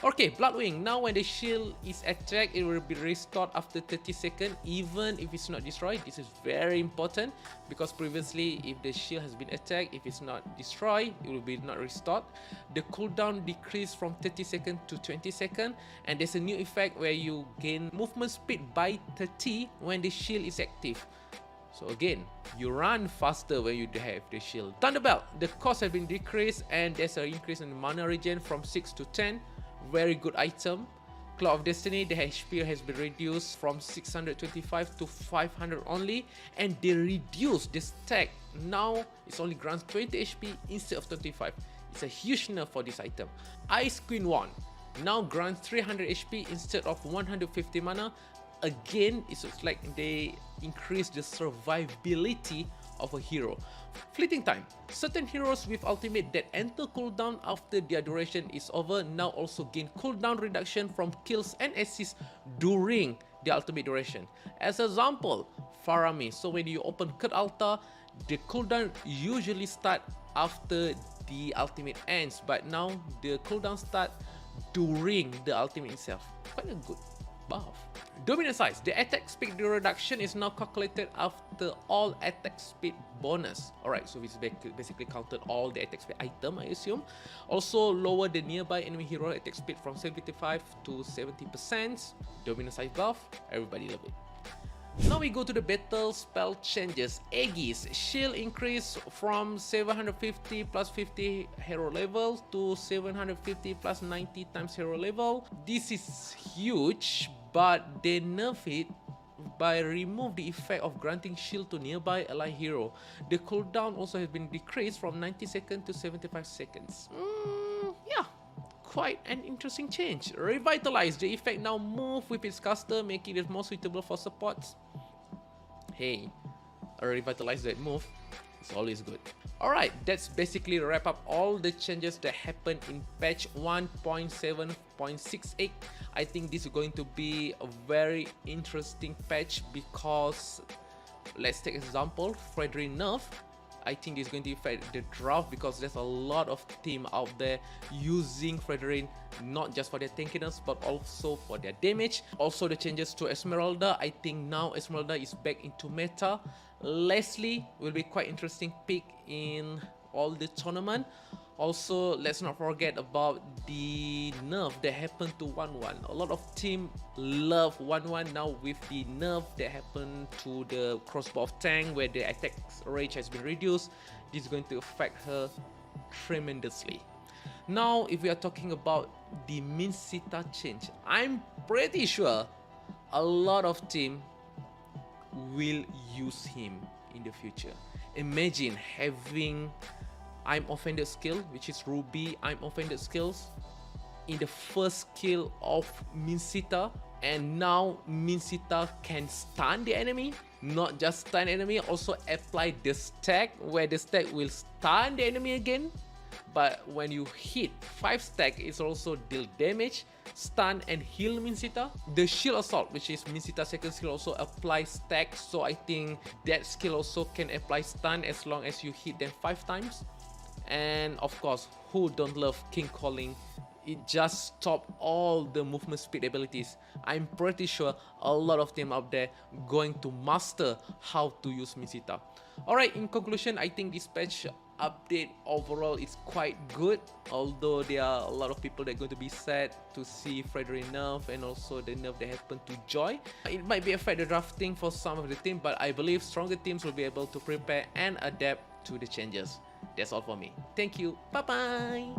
Okay, Bloodwing. Now when the shield is attacked, it will be restored after 30 seconds, even if it's not destroyed. This is very important because previously, if the shield has been attacked, if it's not destroyed, it will be not restored. The cooldown decreased from 30 seconds to 20 seconds, and there's a new effect where you gain movement speed by 30 when the shield is active. So again, you run faster when you have the shield. Thunderbelt, the cost has been decreased, and there's an increase in mana regen from 6 to 10. Very good item. Claw of Destiny, the HP has been reduced from 625 to 500 only, and they reduced the stack. Now it's only grants 20 HP instead of 25. It's a huge nerf for this item. Ice Queen Wand now grants 300 HP instead of 150 mana. Again, it's like they increase the survivability of a hero. Fleeting Time. Certain heroes with ultimate that enter cooldown after their duration is over now also gain cooldown reduction from kills and assists during the ultimate duration. As an example, Faramir. So when you open Kurt Altar, the cooldown usually start after the ultimate ends, but now the cooldown start during the ultimate itself. Quite a good buff. Dominant size. The attack speed reduction is now calculated after all attack speed bonus. Alright, so it's basically counted all the attack speed item, I assume. Also lower the nearby enemy hero attack speed from 75 to 70%. Dominant size buff. Everybody love it. Now we go to the battle spell changes. Aegis. Shield increase from 750 plus 50 hero level to 750 plus 90 times hero level. This is huge, but they nerf it by remove the effect of granting shield to nearby ally hero. The cooldown also has been decreased from 90 seconds to 75 seconds. Yeah, quite an interesting change. Revitalize. The effect now move with its caster, making it more suitable for supports. Hey, revitalize that move. It's always good. Alright, that's basically wrap up all the changes that happened in patch 1.7.68. I think this is going to be a very interesting patch because, let's take example, Frederick nerf. I think it's going to affect the draft because there's a lot of team out there using Frederick not just for their tankiness but also for their damage. Also the changes to Esmeralda. I think now Esmeralda is back into meta. Leslie will be quite interesting pick in all the tournament. Also, let's not forget about the nerf that happened to 1-1. A lot of team love 1-1 now with the nerf that happened to the crossbow of tank where the attack range has been reduced. This is going to affect her tremendously. Now, if we are talking about the Minsita change, I'm pretty sure a lot of team will use him in the future. Imagine having I'm offended skill, which is Ruby I'm offended skills, in the first skill of Minsita, and now Minsita can stun the enemy. Not just stun enemy, also apply the stack where the stack will stun the enemy again. But when you hit 5 stack, it's also deal damage, stun and heal Minsita. The shield assault, which is Minsita's second skill, also applies stack, so I think that skill also can apply stun as long as you hit them 5 times. And of course, who don't love King Calling? It just stopped all the movement speed abilities. I'm pretty sure a lot of them out there going to master how to use Minsita. Alright, in conclusion, I think this patch update overall is quite good, although there are a lot of people that are going to be sad to see Frederick nerf and also the nerf that happened to Joy. It might be affect the drafting for some of the team, but I believe stronger teams will be able to prepare and adapt to the changes. That's all for me. Thank you. Bye bye.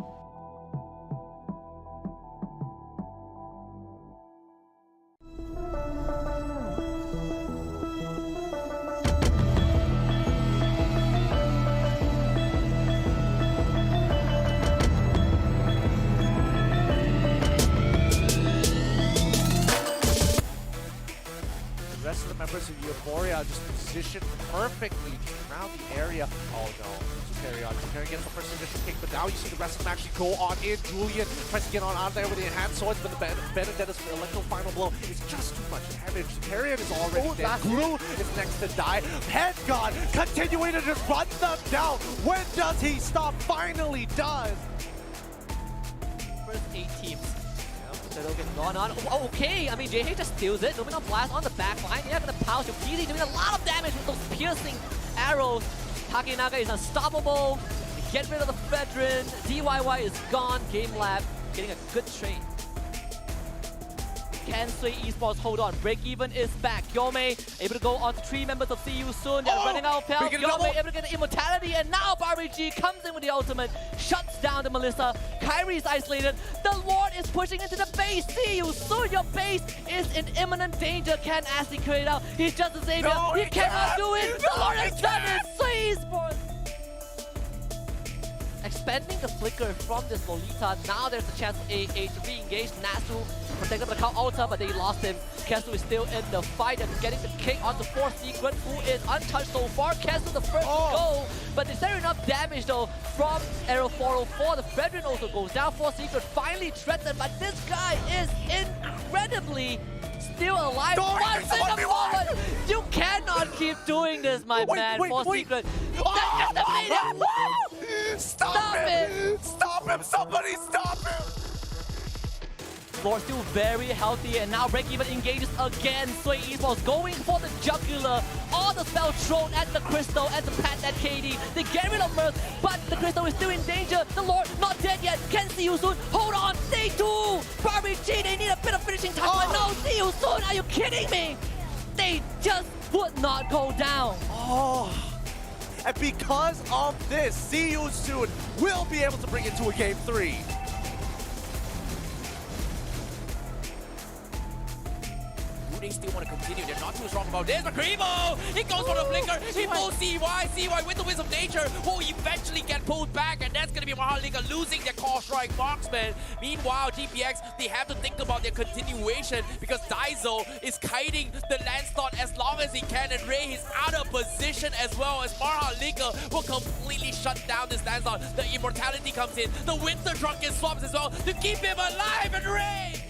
The rest of the members of Euphoria just positioned perfectly around the area. Oh no, Superior gets the first initial kick, but now you see the rest of them actually go on in. Julian tries to get on out there with the enhanced swords, but the Benedetta's electro final blow is just too much damage. Superior is already dead. Glue is next to die. Head God continuing to just run them down. When does he stop? Finally does. First 8 teams. Shadow gets gone on. Oh, okay, I mean, JH just steals it. Domino Blast on the back line. They're gonna pounce. Yukizi doing a lot of damage with those piercing arrows. Takenaga is unstoppable. Get rid of the veteran. DYY is gone. GameLab getting a good trade. Can Sway Esports hold on? Break even is back. Yome able to go on to 3 members of See You Soon. They're running out of health. Yome able to get the immortality, and now Barbie comes in with the ultimate, shuts down the Melissa. Kyrie is isolated. The Lord is pushing into the base. See You Soon, your base is in imminent danger. Can Ashley clear it out? He's just a savior. No, he cannot do it. The Lord has done it. Sway Esports. Expanding the flicker from this Lolita. Now there's a chance for AA to re-engage. Nasu protected by the count altar, but they lost him. Kesu is still in the fight and getting the kick onto 4 Secret, who is untouched so far. Kesu the first to go, but is there enough damage though from Arrow 404? The Fredrin also goes down. 4 Secret finally threatened, but this guy is incredibly still alive. Once in the moment! You cannot keep doing this, my man. 4 Secret. That's just amazing! Stop him! Stop him! Somebody stop him! Lord still very healthy, and now Break Even engages again. Sway Esports going for the jugular. All the spell thrown at the Crystal, at the Pat, at KD. They get rid of Mirth, but the Crystal is still in danger. The Lord not dead yet. Can see you soon. Hold on. Day 2. Barbie G, they need a bit of finishing time. But no, see you soon. Are you kidding me? They just would not go down. Oh. And because of this, See You Soon will be able to bring it to a Game 3. They still want to continue. They're not too strong about this. But Grebo, he goes for the flicker. He pulls CY. CY with the Wisdom of Nature will eventually get pulled back, and that's going to be MHRLK losing their core strike marksman. Meanwhile, GPX, they have to think about their continuation because Daiso is kiting the Landslot as long as he can, and Ray is out of position as well as MHRLK will completely shut down this Landslot. The Immortality comes in. The Winter Drunken swaps as well to keep him alive, and Ray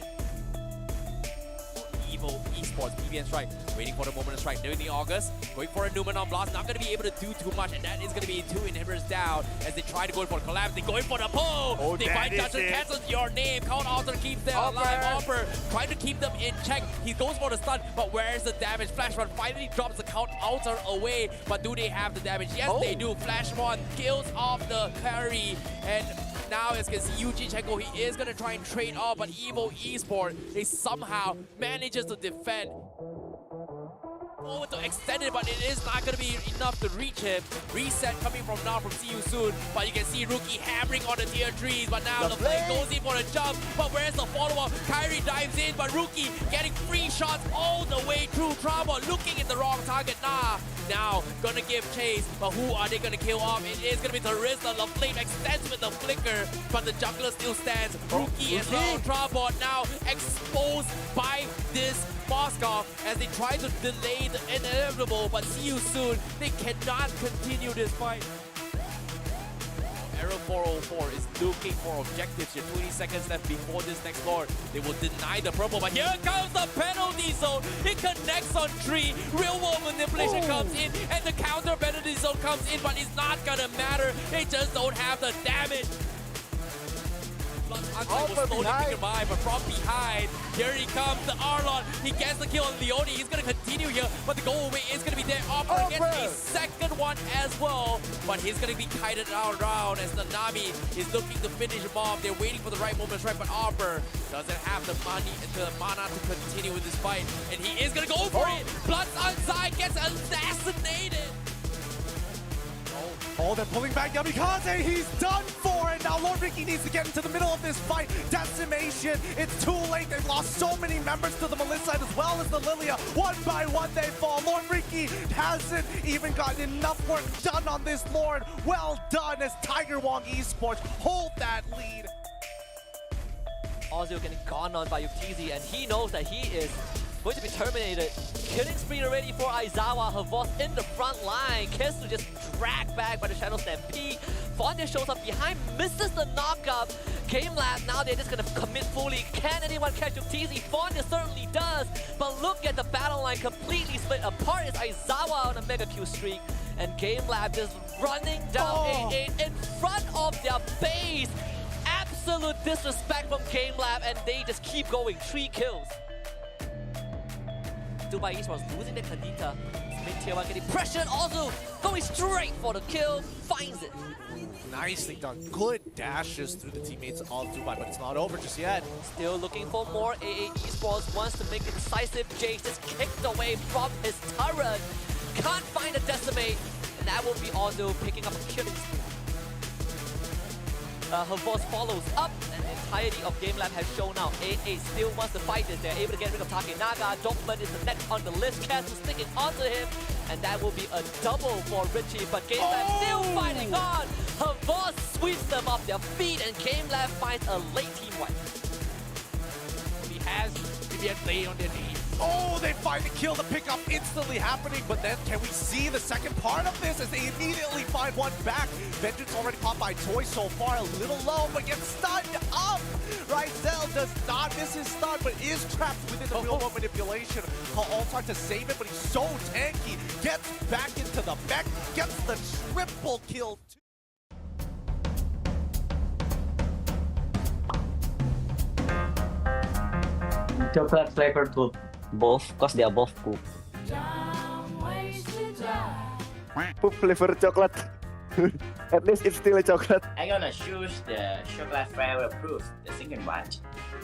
Esports, PBN strike, waiting for the moment to strike during the August, going for a Numenon blast, not going to be able to do too much, and that is going to be 2 inhibitors down as they try to go for collapse. They going for the pull. They find Judgment cancels your name. Count Alter keeps them alive. Offer trying to keep them in check. He goes for the stun, but where's the damage? Flash Run finally drops the Count Alter away, but do they have the damage? Yes, they do. Flash Run kills off the carry, and now as you can see, Yuji Chenko, he is going to try and trade off, but Evo Esport, they somehow manages to defend. Over to extend it, but it is not going to be enough to reach him. Reset coming from now from See You Soon, but you can see Rookie hammering on the tier 3s, but now the flame goes in for the jump, but where's the follow-up? Kyrie dives in, but Rookie getting free shots all the way through Trauma, looking at the wrong target. Now gonna give chase, but who are they gonna kill off? It is gonna be Teresa. The flame extends with the flicker, but the jungler still stands. Rookie as well. Trabot now exposed by this Moskov as they try to delay the inevitable, but See You Soon, they cannot continue this fight. Arrow 404 is looking for objectives here. 20 seconds left before this next Lord. They will deny the purple, but here comes the penalty zone. It connects on 3. Real world manipulation comes in, and the counter penalty zone comes in, but it's not gonna matter. They just don't have the damage. Unsight will slowly pick him by, but from behind, here he comes, the Arlon. He gets the kill on Leone. He's going to continue here, but the goal away is going to be there. Opera gets a second one as well, but he's going to be kited around as the Nami is looking to finish him off. They're waiting for the right moment to strike, but Opera doesn't have the money and the mana to continue with this fight, and he is going to go for it. Bloods Unsight gets assassinated. Oh, they're pulling back Yamikaze. He's done for it. Now Lord Ricky needs to get into the middle of this fight. Decimation. It's too late. They've lost so many members to the Melissa as well as the Lilia. One by one they fall. Lord Ricky hasn't even gotten enough work done on this Lord. Well done as Tiger WONG Esports hold that lead. Ozio getting gone on by Yukizi, and he knows that he is going to be terminated. Killing spree already for Aizawa. Her boss in the front line. Kesu just dragged back by the Shadow Stampede. Fondia shows up behind, misses the knockup. GameLab, now they're just going to commit fully. Can anyone catch Yukizi? Fondia certainly does. But look at the battle line completely split apart. It's Aizawa on a mega kill streak. And GameLab just running down 8-8 in front of their base. Absolute disrespect from GameLab, and they just keep going. 3 kills. Tupai Esports losing the Kadita. Mid-tier 1 getting pressured, also going straight for the kill, finds it. Nicely done. Good dashes through the teammates of Tupai, but it's not over just yet. Still looking for more. AA Esports wants to make a decisive. Jace just kicked away from his turret. Can't find a decimate, and that will be also picking up a killing spree. Her boss follows up, and the entirety of GameLab has shown out. AA still wants to fight this. They're able to get rid of Takenaga. Dorfman is the next on the list. Castle sticking onto him, and that will be a double for Richie. But GameLab still fighting on. Her boss sweeps them off their feet, and GameLab finds a late team wipe. He has PBN playing on their knee. Oh, they find the kill, the pickup instantly happening, but then can we see the second part of this as they immediately find one back? Vengeance already caught by Toy so far, a little low, but gets stunned up! Ryzel does not miss his stun, but is trapped within the real-world manipulation. Altar to save it, but he's so tanky, gets back into the mech, gets the triple kill. chocolate flavored poop. Both, because they are both cool. Poop flavored chocolate. At least it's still a chocolate. I'm gonna choose the chocolate flavor proof, the second one.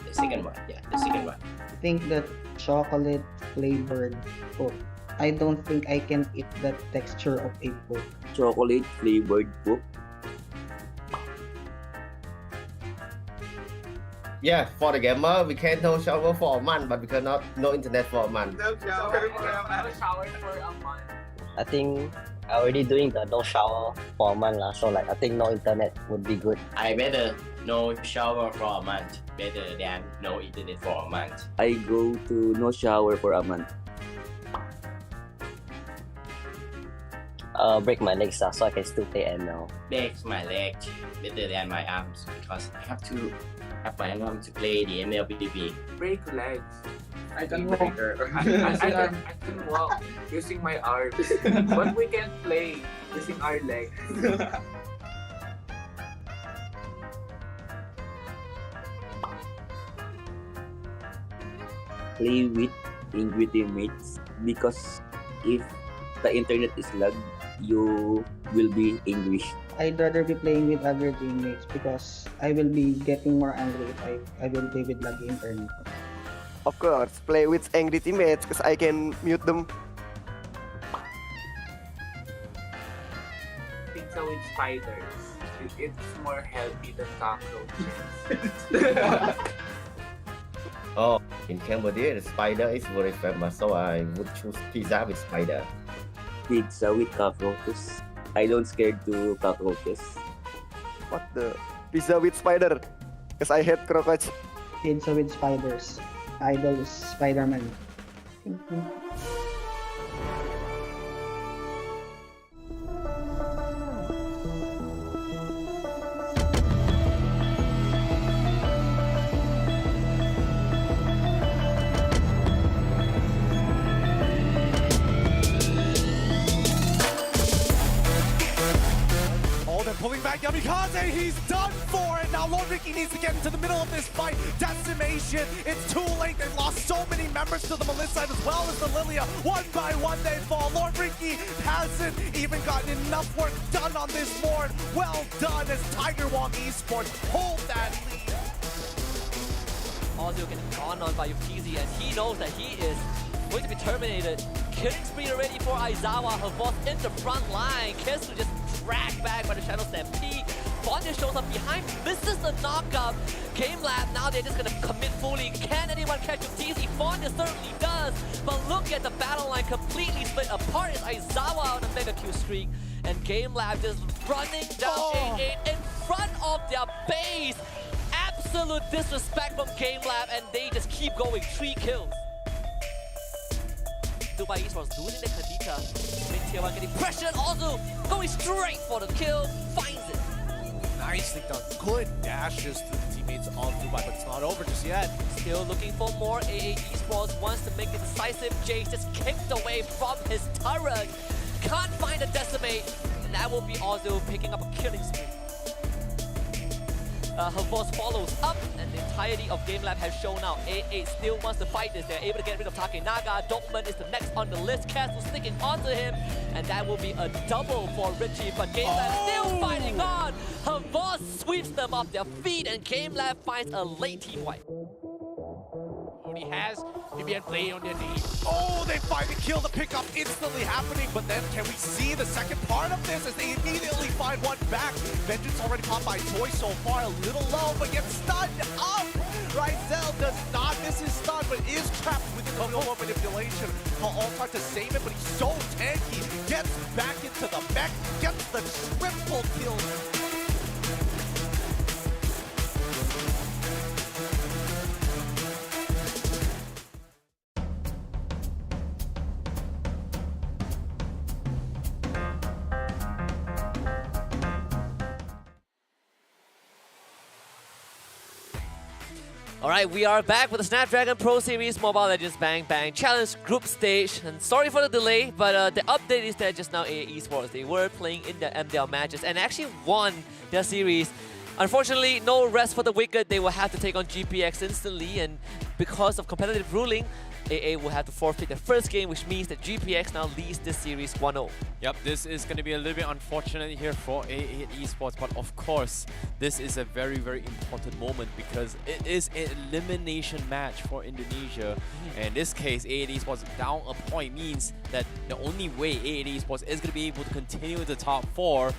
The second one, yeah, the second one. I think that chocolate flavored poop. I don't think I can eat the texture of a poop. Chocolate flavored poop. Yeah, for the gamer, we can no shower for a month, but we cannot no internet for a month. No shower for a month. I think I already doing the no shower for a month lah, so like I think no internet would be good. I better no shower for a month, better than no internet for a month. I go to no shower for a month. Break my legs so I can still play ML. Break my legs better than my arms because I have to have my arms to play the MLBB. Break legs. I can walk. I can walk using my arms, but we can't play using our legs. Play with angry teammates because if the internet is lag, you will be angry. I'd rather be playing with other teammates because I will be getting more angry if I will play with laggy internet. Of course, play with angry teammates because I can mute them. Pizza with spiders. It's more healthy than cockroaches. Oh, in Cambodia, the spider is very famous, so I would choose pizza with spider. Pizza with cockroaches. I don't scared to cockroaches. What the? Pizza with spider? Because I hate cockroach. Pizza with spiders. Idol is Spider-Man. Pulling back Yamikaze, he's done for it. Now Lord Ricky needs to get into the middle of this fight. Decimation, it's too late. They've lost so many members to the Melissa side as well as the Lilia. One by one they fall. Lord Ricky hasn't even gotten enough work done on this board. Well done as Tiger WONG Esports hold that lead. Ozil getting gone on by Yukizi, and he knows that he is going to be terminated. Killing spree already for Aizawa. Her boss in the front line. Kesu just dragged back by the Shadow Stampede. Fonda shows up behind, misses the knockup. GameLab, now they're just gonna commit fully. Can anyone catch Yukizi? Fonda certainly does. But look at the battle line completely split apart. It's Aizawa on a mega kill streak. And GameLab just running down 8-8 in front of their base. Absolute disrespect from GameLab, and they just keep going. 3 kills. Tupai Esports losing the Khadija. Mid-tier 1 getting pressured. Also going straight for the kill. Finds it. Nicely done. Good dashes to the teammates on Tupai, but it's not over just yet. Still looking for more. AA Esports wants to make it decisive. Jace just kicked away from his turret. Can't find a decimate. And that will be also picking up a killing spree. Her boss follows up, and the entirety of GameLab has shown out. AA still wants to fight this. They're able to get rid of Takenaga. Dokman is the next on the list. Castle sticking onto him, and that will be a double for Richie. But GameLab still fighting on. Her boss sweeps them off their feet, and GameLab finds a late team wipe. He has BBN play on their knee. Oh, they find the kill, the pickup instantly happening, but then can we see the second part of this as they immediately find one back? Vengeance already caught by Toy so far, a little low, but gets stunned up. Rizel does not miss his stun, but is trapped within the real manipulation. He'll all try to save it, but he's so tanky. Gets back into the mech, gets the triple kill. Alright, we are back with the Snapdragon Pro Series Mobile Legends Bang Bang Challenge Group Stage. And sorry for the delay, but the update is that just now AA Esports, they were playing in the MDL matches and actually won their series. Unfortunately, no rest for the wicked. They will have to take on GPX instantly, and because of competitive ruling, AA will have to forfeit their first game, which means that GPX now leads this series 1-0. Yep, this is going to be a little bit unfortunate here for A8 Esports, but of course, this is a very, very important moment because it is an elimination match for Indonesia. And in this case, A8 Esports down a point means that the only way A8 Esports is going to be able to continue in the top 4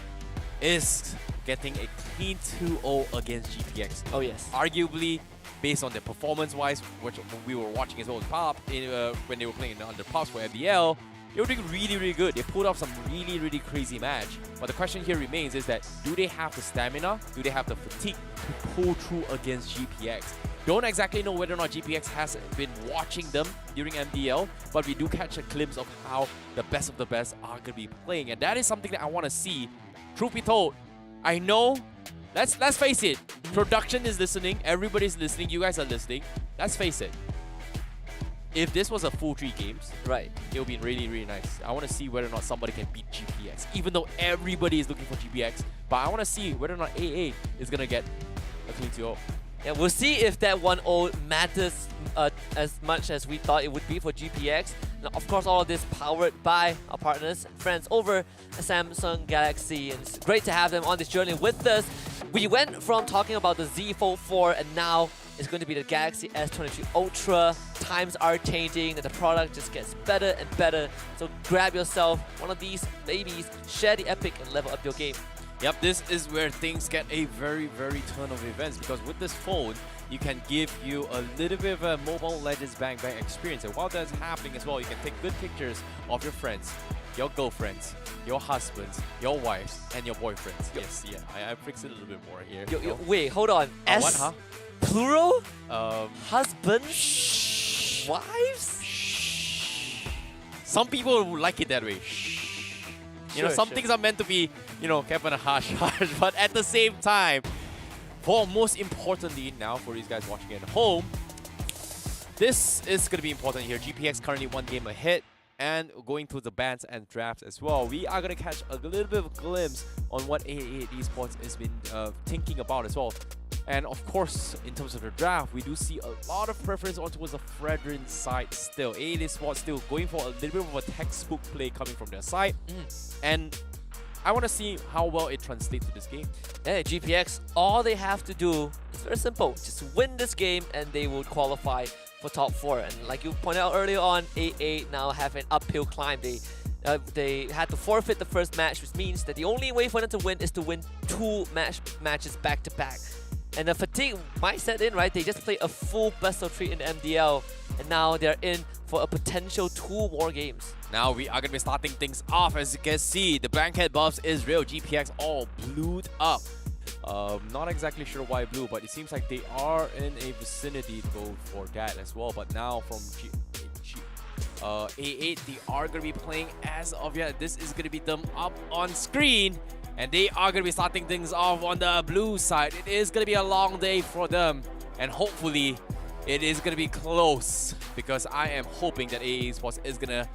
is getting a clean 2-0 against GPX. Oh yes. Arguably, based on their performance-wise, which we were watching as well as Pop, when they were playing under Pops for FDL, they were doing really, really good. They pulled off some really, really crazy match. But the question here remains is that, do they have the stamina? Do they have the fatigue to pull through against GPX? Don't exactly know whether or not GPX has been watching them during MDL, but we do catch a glimpse of how the best of the best are going to be playing. And that is something that I want to see. Truth be told, I know, let's face it, production is listening, everybody's listening, you guys are listening. Let's face it. If this was a full 3 games, right, it would be really, really nice. I want to see whether or not somebody can beat GPX, even though everybody is looking for GPX. But I want to see whether or not AA is going to get a clean 2-0. Yeah, we'll see if that 1-0 matters as much as we thought it would be for GPX. Now, of course, all of this powered by our partners and friends over at Samsung Galaxy. And it's great to have them on this journey with us. We went from talking about the Z Fold 4 and now it's going to be the Galaxy S23 Ultra. Times are changing and the product just gets better and better. So grab yourself one of these babies, share the epic and level up your game. Yep, this is where things get a very, very turn of events because with this phone, you can give you a little bit of a Mobile Legends Bang Bang experience. And while that's happening as well, you can take good pictures of your friends, your girlfriends, your husbands, your wives, and your boyfriends. Yes, yeah, I fixed it a little bit more here. Wait, hold on. What, huh? Plural? Husbands? Wives? Some people would like it that way. You know, some things are meant to be, you know, kept on a hush, but at the same time, for most importantly now, for these guys watching at home, this is going to be important here. GPX currently 1 game ahead and going through the bans and drafts as well. We are going to catch a little bit of a glimpse on what A8 Esports has been thinking about as well. And of course, in terms of the draft, we do see a lot of preference on towards the Fredrin side still. A8 Esports still going for a little bit of a textbook play coming from their side. And I want to see how well it translates to this game. Yeah, GPX, all they have to do is very simple. Just win this game and they will qualify for top 4. And like you pointed out earlier on, AA now have an uphill climb. They had to forfeit the first match, which means that the only way for them to win is to win 2 matches back to back. And the fatigue might set in, right? They just played a full best of 3 in the MDL, and now they're in for a potential 2 more games. Now we are going to be starting things off. As you can see, the Bankhead buffs is real. GPX all blued up. Not exactly sure why blue, but it seems like they are in a vicinity to go for that as well. But now from A8, they are going to be playing as of yet. This is going to be them up on screen. And they are going to be starting things off on the blue side. It is going to be a long day for them. And hopefully, it is going to be close. Because I am hoping that AA Esports is going to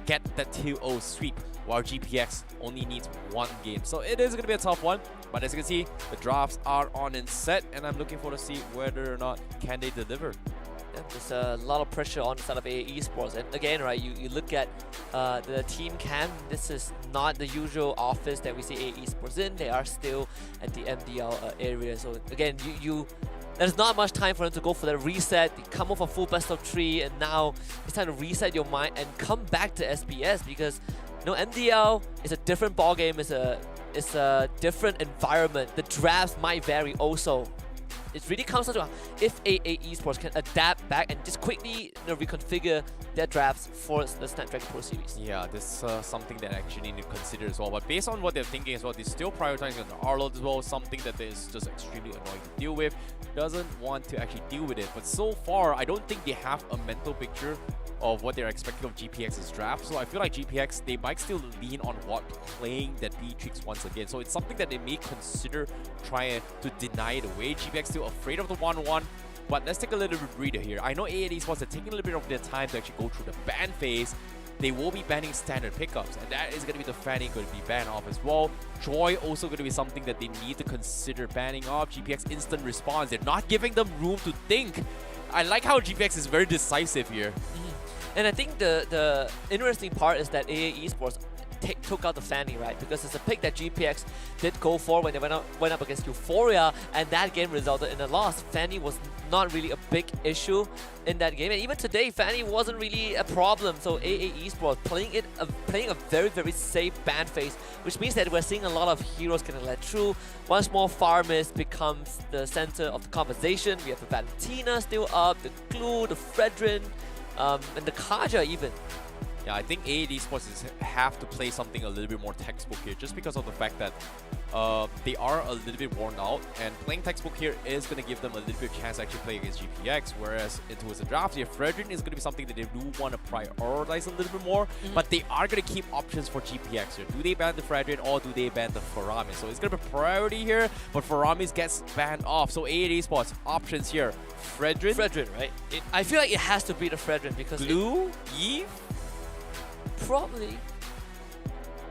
get that 2-0 sweep. While GPX only needs 1 game. So it is going to be a tough one. But as you can see, the drafts are on and set. And I'm looking forward to see whether or not can they deliver. Yeah, there's a lot of pressure on the side of AA Esports. And again, right, you look at the team cam. This is not the usual office that we see AA Esports in. They are still at the MDL area. So again, there's not much time for them to go for the reset. They come off a full best of 3, and now it's time to reset your mind and come back to SBS because MDL is a different ballgame. It's a different environment. The drafts might vary also. It really comes down to if AA Esports can adapt back and just quickly reconfigure their drafts for the Snapdragon Pro Series. Yeah, this is something that I actually need to consider as well. But based on what they're thinking as well, they're still prioritizing on the R-load as well, something that is just extremely annoying to deal with. Doesn't want to actually deal with it. But so far, I don't think they have a mental picture of what they're expecting of GPX's draft. So I feel like GPX, they might still lean on what playing that Beatrix once again. So it's something that they may consider trying to deny it away. GPX still afraid of the 1-1. But let's take a little bit breather here. I know A8 Esports are taking a little bit of their time to actually go through the ban phase. They will be banning standard pickups, and that is going to be the Fanny going to be banned off as well. Joy also going to be something that they need to consider banning off. GPX instant response, they're not giving them room to think. I like how GPX is very decisive here. And I think the interesting part is that AA Esports took out the Fanny, right? Because it's a pick that GPX did go for when they went up against Euphoria, and that game resulted in a loss. Fanny was not really a big issue in that game, and even today, Fanny wasn't really a problem. So AA Esports playing a very, very safe ban phase, which means that we're seeing a lot of heroes getting let through. Once more, Farmist becomes the center of the conversation. We have the Valentina still up, the Glue, the Fredrin, and the Kaja even. Yeah, I think AA Esports have to play something a little bit more textbook here, just because of the fact that they are a little bit worn out, and playing textbook here is going to give them a little bit of chance to actually play against GPX, whereas towards the draft here, Fredrin is going to be something that they do want to prioritize a little bit more, but they are going to keep options for GPX here. Do they ban the Fredrin or do they ban the Faramis? So it's going to be a priority here, but Faramis gets banned off. So AA Esports, options here. Fredrin, right? I feel like it has to be the Fredrin because Blue, Eve? Probably.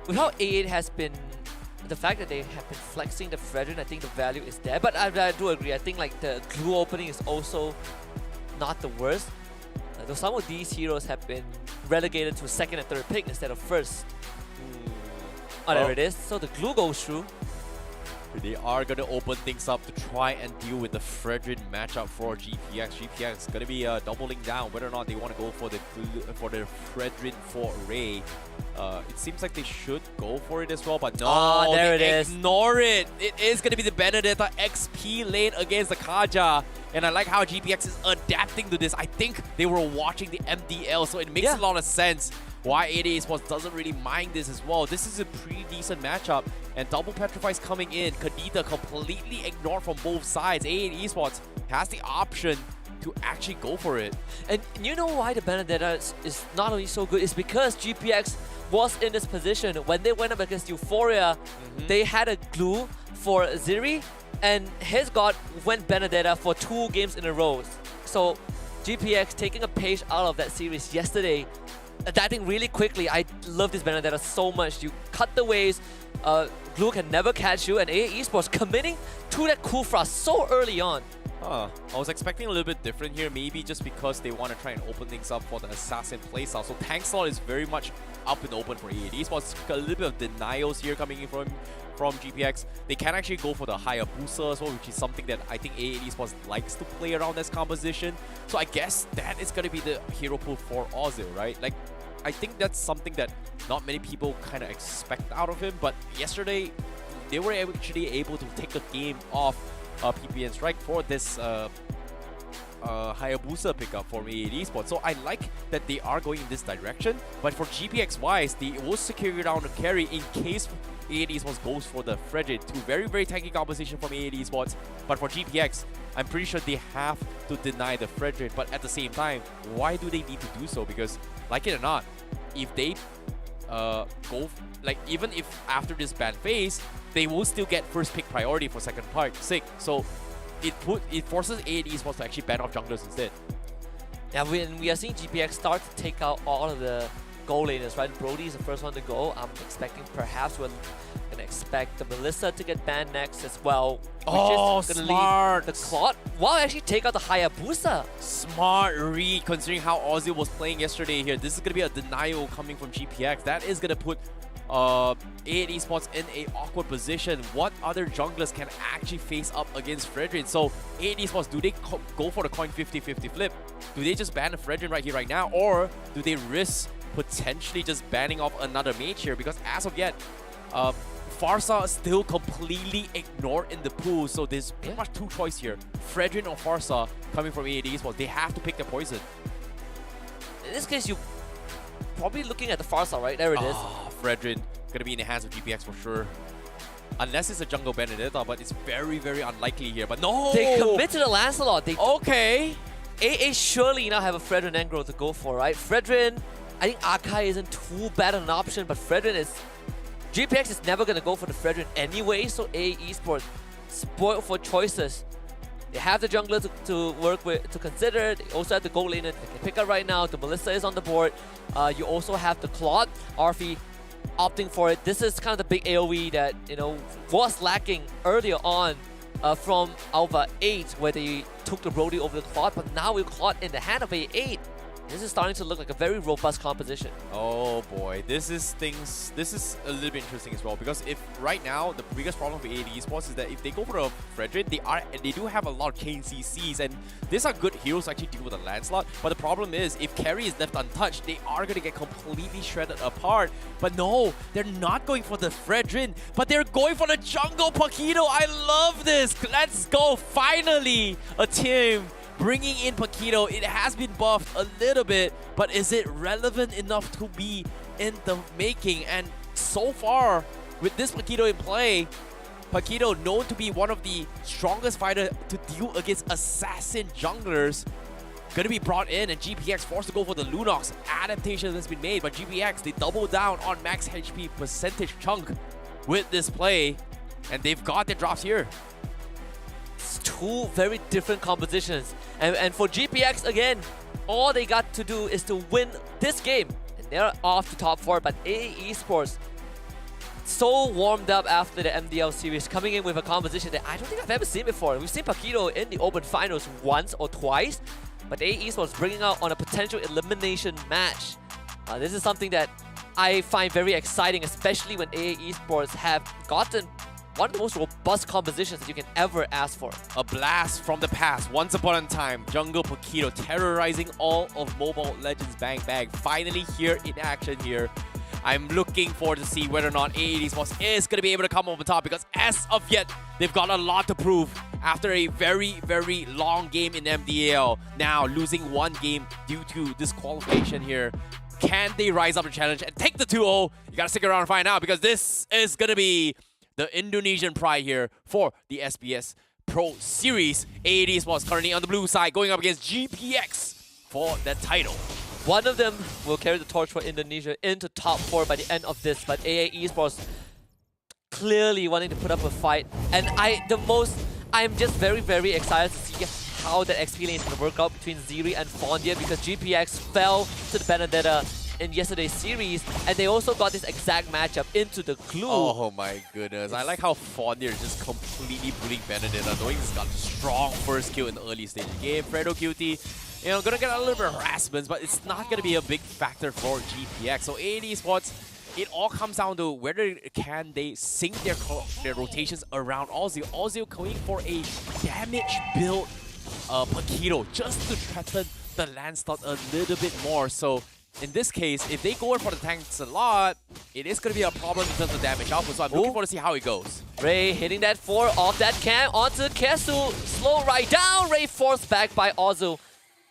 With how A8 has been, the fact that they have been flexing the Fredrin, I think the value is there. But I do agree. I think like the Glue opening is also not the worst. Though some of these heroes have been relegated to second and third pick instead of first. Oh, there it is. So the Glue goes through. They are going to open things up to try and deal with the Fredrin matchup for GPX. GPX is going to be doubling down whether or not they want to go for the Fredrin for Ray. It seems like they should go for it as well, but no, there it is. Ignore it. It is going to be the Benedetta XP lane against the Kaja. And I like how GPX is adapting to this. I think they were watching the MDL, so it makes a lot of sense why AA Esports doesn't really mind this as well. This is a pretty decent matchup, and double Petrify's coming in. Kadita completely ignored from both sides. AA Esports has the option to actually go for it. And you know why the Benedetta is not only so good? It's because GPX was in this position. When they went up against Euphoria, they had a Glue for Ziri, and his god went Benedetta for 2 games in a row. So GPX taking a page out of that series yesterday, adapting really quickly. I love this Benedetta so much. You cut the waves, Glue can never catch you, and AA Esports committing to that Kufra so early on. I was expecting a little bit different here, maybe just because they want to try and open things up for the Assassin playstyle. So tank slot is very much up and open for AA Esports. A little bit of denials here coming in from GPX. They can actually go for the Hayabusa as well, which is something that I think AA Esports likes to play around this composition. So I guess that is going to be the hero pool for Ozil, right? Like, I think that's something that not many people kind of expect out of him, but yesterday they were actually able to take the game off PPN Strike for this Hayabusa pickup for AA Esports. So I like that they are going in this direction, but for GPX wise, they will secure down the carry in case AA Esports goes for the Fredrin. 2 very, very tanky composition from AA Esports, but for GPX, I'm pretty sure they have to deny the Fredrin, but at the same time, why do they need to do so? Because, like it or not, if they even if after this ban phase, they will still get first pick priority for second pick. So it forces AA Esports to actually ban off junglers instead. Yeah, we are seeing GPX start to take out all of the goal laners, right? Brody is the first one to go. I'm expecting perhaps we're gonna expect the Melissa to get banned next as well. Oh, which is gonna smart! Leave the Claude. Wow, actually take out the Hayabusa. Smart read, considering how Ozzy was playing yesterday here. This is gonna be a denial coming from GPX. That is gonna put AA Esports in a awkward position. What other junglers can actually face up against Fredrin? So AA Esports, do they go for the coin 50-50 flip? Do they just ban the Fredrin right here, right now? Or do they risk potentially just banning off another mage here? Because as of yet, Farsa is still completely ignored in the pool. So there's pretty much 2 choices here. Fredrin or Farsa coming from AA Esports. They have to pick their poison. In this case, you probably looking at the Farsa, right? There it is. Fredrin gonna be in the hands of GPX for sure. Unless it's a jungle Benedetta, but it's very, very unlikely here. But no! They commit to the Lancelot. Okay. AA surely now have a Fredrin Engro to go for, right? Fredrin, I think Akai isn't too bad an option, but Fredrin is... GPX is never gonna go for the Fredrin anyway, so AA Esports spoiled for choices. They have the jungler to work with, to consider. They also have the gold laner they can pick up right now. The Melissa is on the board. You also have the Claude. Arfi opting for it. This is kind of the big AoE that, you know, was lacking earlier on from ALVA 8, where they took the Brody over the Claude, but now we're caught in the hand of A8. This is starting to look like a very robust composition. Oh boy, this is a little bit interesting as well, because if right now the biggest problem for AD Esports is that if they go for a Fredrin, they do have a lot of chain CCs, and these are good heroes to actually deal with a Lancelot. But the problem is, if carry is left untouched, they are going to get completely shredded apart. But no, they're not going for the Fredrin, but they're going for the jungle Paquito. I love this. Let's go! Finally, a team bringing in Paquito. It has been buffed a little bit, but is it relevant enough to be in the making? And so far, with this Paquito in play, Paquito known to be one of the strongest fighters to deal against assassin junglers, gonna be brought in, and GPX forced to go for the Lunox. Adaptation has been made, but GPX, they double down on max HP percentage chunk with this play, and they've got their drops here. It's two very different compositions. And for GPX, again, all they got to do is to win this game. And they're off to top 4, but AE Esports, so warmed up after the MDL series, coming in with a composition that I don't think I've ever seen before. We've seen Paquito in the Open Finals once or twice, but AE Esports bringing out on a potential elimination match. This is something that I find very exciting, especially when AE Esports have gotten one of the most robust compositions that you can ever ask for. A blast from the past. Once upon a time, Jungle Paquito terrorizing all of Mobile Legends Bang Bang. Finally here in action here. I'm looking forward to see whether or not AE Esports is going to be able to come over top, because as of yet, they've got a lot to prove after a very, very long game in MDL. Now losing one game due to disqualification here. Can they rise up the challenge and take the 2-0? You got to stick around and find out, because this is going to be the Indonesian pride here for the SBS Pro Series. AD Esports currently on the blue side, going up against GPX for that title. One of them will carry the torch for Indonesia into top 4 by the end of this, but AE Esports clearly wanting to put up a fight. And I'm just very, very excited to see how that XP lane is going to work out between Ziri and Fondia, because GPX fell to the Benedetta in yesterday's series, and they also got this exact matchup into the glue. Oh my goodness. I like how Fondir is just completely bullying Benedetta, knowing he's got a strong first kill in the early stage of the game. Fredo Cutie, you know, gonna get a little bit of harassment, but it's not gonna be a big factor for GPX. So AD Esports, it all comes down to whether can they sync their rotations around Ozil. Ozil going for a damage build Paquito just to threaten the Lancelot a little bit more. So in this case, if they go in for the tanks a lot, it is going to be a problem in terms of damage output, so I'm looking forward to see how it goes. Ray hitting that 4 off that cam onto Kesu. Slow right down. Ray forced back by Ozil.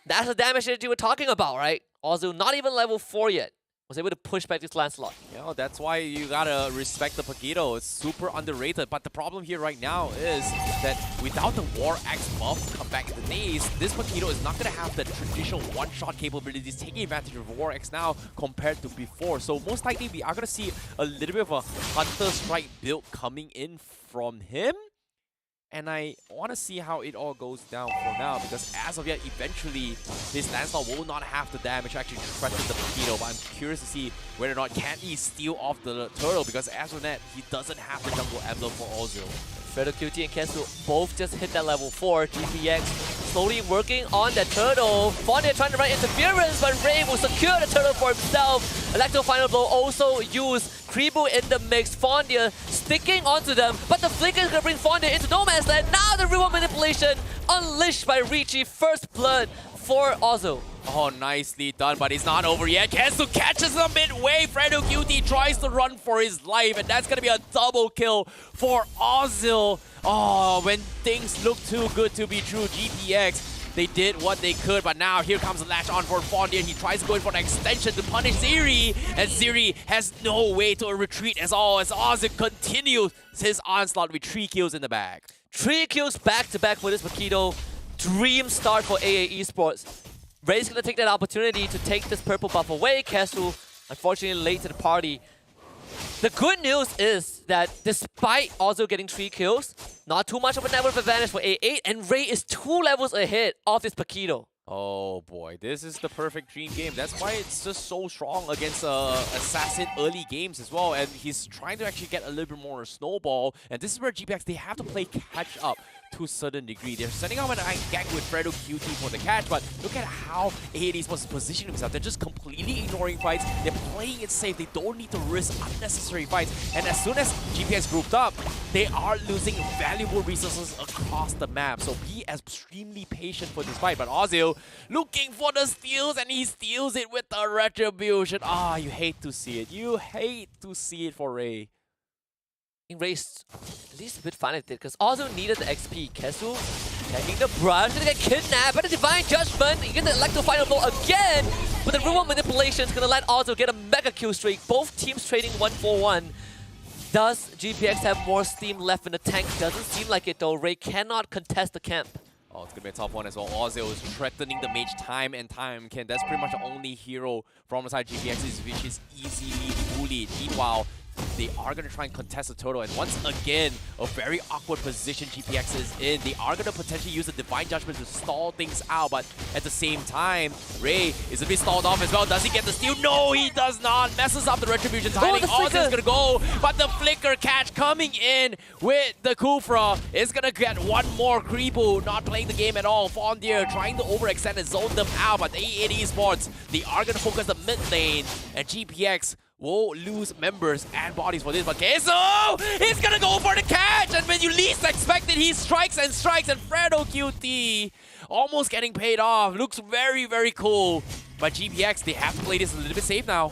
That's the damage that you were talking about, right? Ozil not even level 4 yet. Was able to push back this Lancelot. You know, that's why you gotta respect the Paquito. It's super underrated. But the problem here right now is that without the War Axe buff come back in the days, this Paquito is not gonna have the traditional one-shot capabilities, taking advantage of War Axe now compared to before. So most likely we are gonna see a little bit of a Hunter Strike build coming in from him. And I want to see how it all goes down for now, because as of yet, eventually, this Lancelot will not have the damage to actually threaten the Paquito. But I'm curious to see whether or not can he steal off the turtle, because as of that, he doesn't have the jungle emblem for Ozil. Fredo QT and Kesu both just hit that level 4. GPX slowly working on the turtle. Fondia trying to run interference, but Ray will secure the turtle for himself. Electro Final Blow also used. Kribu in the mix. Fondia sticking onto them, but the flicker is going to bring Fondia into no man's land. Now the remote manipulation unleashed by Ricci. First blood for Ozil. Oh, nicely done, but it's not over yet. Kesu catches him midway. Fredo QT tries to run for his life, and that's going to be a double kill for Ozil. Oh, when things look too good to be true, GPX, they did what they could, but now here comes the latch on for Fondia. He tries to go in for an extension to punish Ziri, and Ziri has no way to retreat as all as Ozil continues his onslaught with 3 kills in the bag. 3 kills back-to-back for this Paquito. Dream start for AA Esports. Ray's gonna take that opportunity to take this purple buff away. Kesu, unfortunately, late to the party. The good news is that despite Ozil getting 3 kills, not too much of a level of advantage for A8, and Ray is 2 levels ahead of this Paquito. Oh boy, this is the perfect dream game. That's why it's just so strong against Assassin early games as well. And he's trying to actually get a little bit more snowball. And this is where GPX, they have to play catch up to a certain degree. They're setting up an gang with Fredo QT for the catch, but look at how A was positioning themselves. They're just completely ignoring fights. They're playing it safe. They don't need to risk unnecessary fights. And as soon as GPX grouped up, they are losing valuable resources across the map. So be extremely patient for this fight. But Ozil looking for the steals, and he steals it with the retribution. Ah, you hate to see it. You hate to see it for Ray. Ray's at least a bit fun at it because also needed the XP. Kesu taking the brush, gonna get kidnapped by the Divine Judgment. He's gonna elect to final blow again, but the remote manipulation is gonna let Ozil get a mega kill streak. Both teams trading 1-for-1. Does GPX have more steam left in the tank? Doesn't seem like it though. Ray cannot contest the camp. Oh, it's gonna be a tough one as well. Ozil is threatening the mage time and time again. That's pretty much the only hero from the side GPX which is easily bullied. Meanwhile, they are going to try and contest the turtle, and once again, a very awkward position GPX is in. They are going to potentially use the Divine Judgment to stall things out, but at the same time, Ray is a bit stalled off as well. Does he get the steal? No, he does not. Messes up the retribution timing. Ozil's going to go, but the flicker catch coming in with the Kufra is going to get one more Creepo, not playing the game at all. Fondier trying to overextend and zone them out, but A8 Esports, they are going to focus the mid lane, and GPX will lose members and bodies for this, but Kesu is gonna go for the catch, and when you least expect it, he strikes, and Fredo QT almost getting paid off. Looks very, very cool, but GPX, they have to play this a little bit safe now.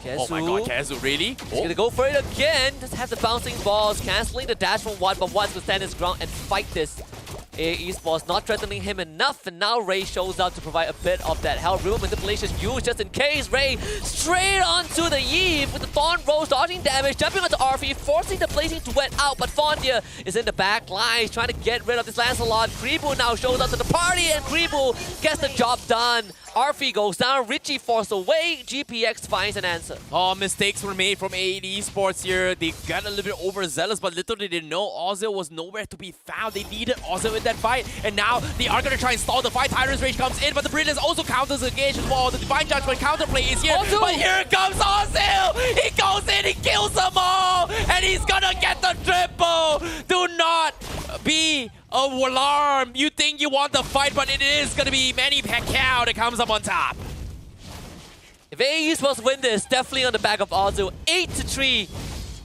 Kesu. Oh my god, Kesu, really? He's gonna go for it again. Just have the bouncing balls, cancelling the dash from one, but wants to stand his ground and fight this. Esports not threatening him enough, and now Ray shows up to provide a bit of that help. Real manipulation used just in case. Ray straight onto the Eve with the Thorn Rose, dodging damage, jumping onto RV, forcing the Blazing Duet out, but Fondia is in the back line. He's trying to get rid of this Lancelot. Creepo now shows up to the party, and Creepo gets the job done. Arfi goes down, Richie forced away, GPX finds an answer. Oh, mistakes were made from AED Esports here. They got a little bit overzealous, but little did they know Ozil was nowhere to be found. They needed Ozil in that fight, and now they are going to try and stall the fight. Tyrant's Rage comes in, but the Brilliance also counters the engage as well. The Divine Judgment counterplay is here, but here comes Ozil! He goes in, he kills them all, and he's gonna get the triple! Do not be alarmed. You think you want the fight, but it is gonna be Manny Pacquiao that comes up on top. If AE Esports win this, definitely on the back of Ozil. 8-3.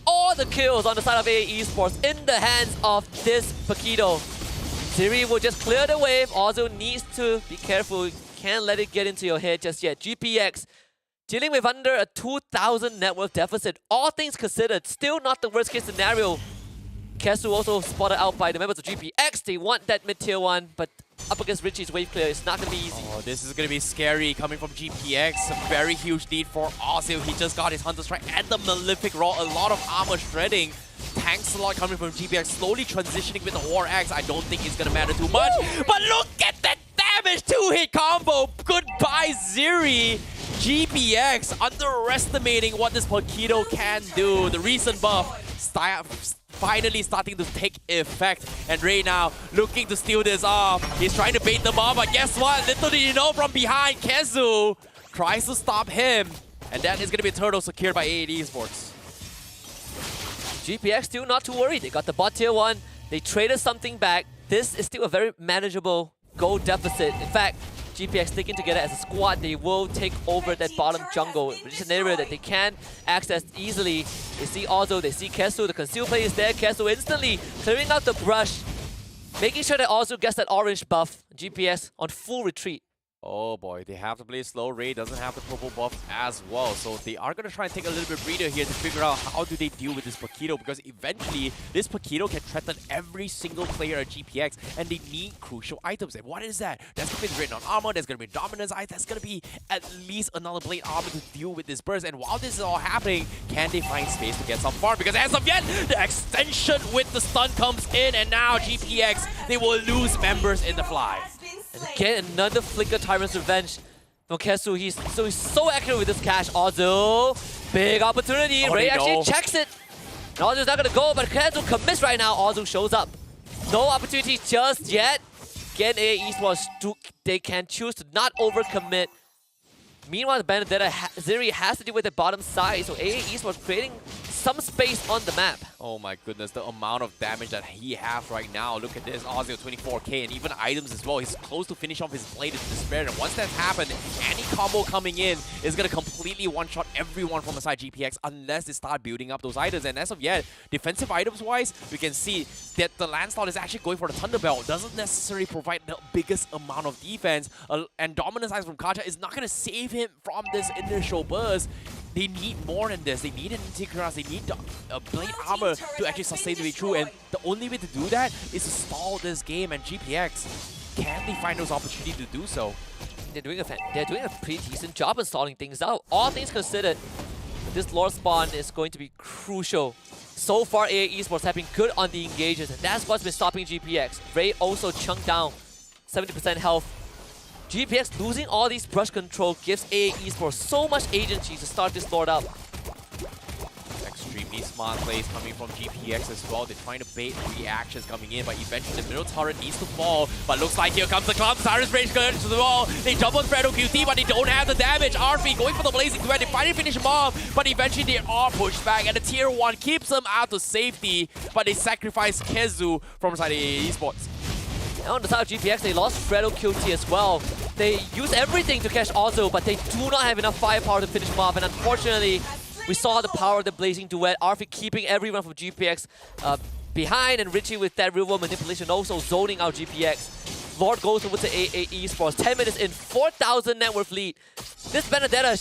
All the kills on the side of AE Esports in the hands of this Paquito. Siri will just clear the wave. Ozil needs to be careful. Can't let it get into your head just yet. GPX dealing with under a 2,000 net worth deficit. All things considered, still not the worst case scenario. Kesu also spotted out by the members of GPX. They want that mid-tier 1, but up against Richie's wave clear, it's not going to be easy. Oh, this is going to be scary coming from GPX. A very huge lead for Ozil. He just got his Hunter Strike and the Malefic Roll. A lot of armor shredding. Tanks a lot coming from GPX. Slowly transitioning with the War Axe. I don't think it's going to matter too much. But look at that damage! 2-hit combo. Goodbye, Ziri. GPX underestimating what this Paquito can do. The recent buff finally starting to take effect, and Ray now looking to steal this off. He's trying to bait them off, but guess what? Little did you know, from behind, Kesu tries to stop him, and that is going to be a turtle secured by AED Esports. GPX still not too worried. They got the bot tier 1. They traded something back. This is still a very manageable gold deficit. In fact, GPX sticking together as a squad, they will take over that bottom jungle, which is an area that they can access easily. They see Ozil, they see Kesu, the conceal play is there. Kesu instantly clearing out the brush, making sure that Ozil gets that orange buff. GPX on full retreat. Oh boy, they have to play slow. Ray doesn't have the purple buff as well, so they are going to try and take a little bit breather here to figure out how do they deal with this Paquito, because eventually this Paquito can threaten every single player at GPX, and they need crucial items. And what is that? That's going to be written on armor, there's going to be dominance item, that's going to be at least another blade armor to deal with this burst. And while this is all happening, can they find space to get some farm? Because as of yet, the extension with the stun comes in, and now GPX, they will lose members in the fly. And again, another Flicker Tyrant's Revenge from Kesu. He's so accurate with this cash. Ozil, big opportunity. Oh, Ray actually checks it. And Ozil's not going to go, but Kesu commits right now. Ozil shows up. No opportunity just yet. Again, AE Esports, they can choose to not overcommit. Meanwhile, the Benedetta, Ziri has to deal with the bottom side. So AE Esports creating some space on the map. Oh my goodness, the amount of damage that he has right now. Look at this, Ozil 24k and even items as well. He's close to finish off his blade in despair. And once that's happened, any combo coming in is going to completely one-shot everyone from aside GPX unless they start building up those items. And as of yet, defensive items-wise, we can see that the Lancelot is actually going for the Thunderbelt. Doesn't necessarily provide the biggest amount of defense. And Dominance Eyes from Kacha is not going to save him from this initial burst. They need more than this. They need an Integras. They need a Blade Armor to actually sustain the way through. And the only way to do that is to stall this game. And GPX, can they find those opportunities to do so? They're doing a pretty decent job of stalling things out. All things considered, this Lord spawn is going to be crucial. So far, AA Esports have been good on the engages, and that's what's been stopping GPX. Ray also chunked down 70% health. GPX losing all these brush control gives AA Esports so much agency to start this Lord up. Extremely smart plays coming from GPX as well. They're trying to bait reactions coming in, but eventually the middle turret needs to fall. But looks like here comes the clump. Cyrus Rage going to the wall. They jump on Fredo QT, but they don't have the damage. RP going for the Blazing Duet. They finally finish him off, but eventually they are pushed back, and the tier 1 keeps them out to safety, but they sacrifice Kezu from side AA Esports. And on the side of GPX, they lost Fredo QT as well. They use everything to catch Ozil, but they do not have enough firepower to finish him off, and unfortunately, we saw the power of the Blazing Duet. Arfi keeping everyone from GPX behind, and Richie with that real-world manipulation also zoning out GPX. Lord goes over to AA Esports. 10 minutes in, 4,000 net worth lead. This Benedetta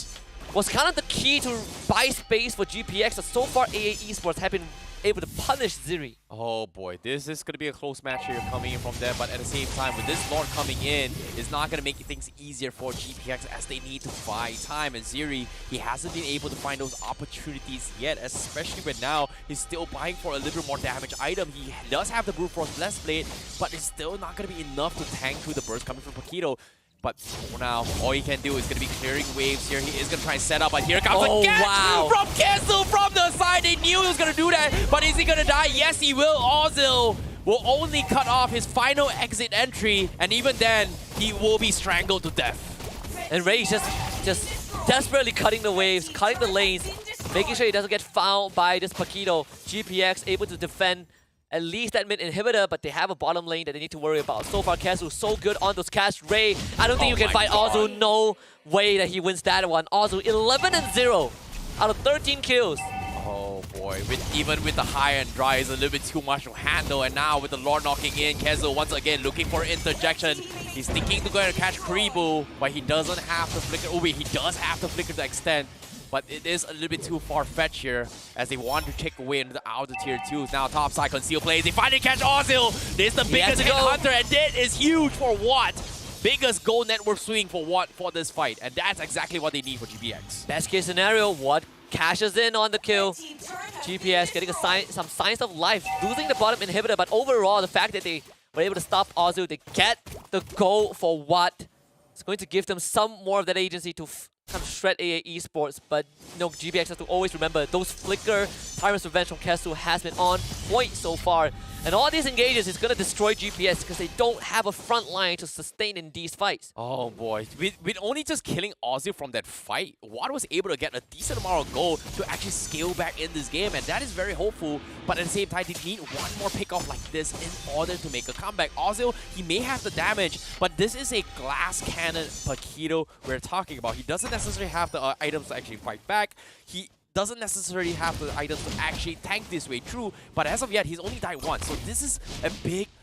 was kind of the key to buy space for GPX, but so far AA Esports have been able to punish Ziri. Oh boy, this is going to be a close match here coming in from them, but at the same time, with this Lord coming in, it's not going to make things easier for GPX as they need to buy time. And Ziri, he hasn't been able to find those opportunities yet, especially when now he's still buying for a little bit more damage item. He does have the Brute Force Blessed Blade, but it's still not going to be enough to tank through the burst coming from Paquito. But for now, all he can do is going to be clearing waves here. He is going to try and set up, but here comes a catch from Kessel from the side. They knew he was going to do that, but is he going to die? Yes, he will. Ozil will only cut off his final exit entry, and even then, he will be strangled to death. And Ray's just desperately cutting the waves, cutting the lanes, making sure he doesn't get fouled by this Paquito. GPX able to defend at least that mid inhibitor, but they have a bottom lane that they need to worry about. So far, Kazu so good on those casts. Ray, I don't think you can fight Ozu. No way that he wins that one. Ozu 11-0 out of 13 kills. Oh boy, even with the high and dry is a little bit too much to handle, and now with the Lord knocking in, Kezo once again looking for interjection. He's thinking to go and catch Kribu, but he doesn't have the flicker. Oh wait, he does have the flicker to extend. But it is a little bit too far-fetched here as they want to take away into the outer tier 2s. Now top side conceal plays. They finally catch Ozil. This is the biggest hit hunter, and that is huge for Watt. Biggest gold network swing for Watt for this fight, and that's exactly what they need for GPX. Best case scenario, Watt cashes in on the kill. GPS getting some signs of life, losing the bottom inhibitor, but overall the fact that they were able to stop Ozil, they get the goal for Watt. It's going to give them some more of that agency to kind of shred AA Esports, but you know, GPX has to always remember those flicker Tyrant's Revenge from Kesu has been on point so far. And all these engages is going to destroy GPS because they don't have a front line to sustain in these fights. Oh boy, with only just killing Ozzy from that fight, Watt was able to get a decent amount of gold to actually scale back in this game, and that is very hopeful. But at the same time, they need one more pick-off like this in order to make a comeback. Ozzy, he may have the damage, but this is a glass cannon Paquito we're talking about. He doesn't necessarily have the items to actually fight back. He doesn't necessarily have the items to actually tank this way through, but as of yet, he's only died once. So this is a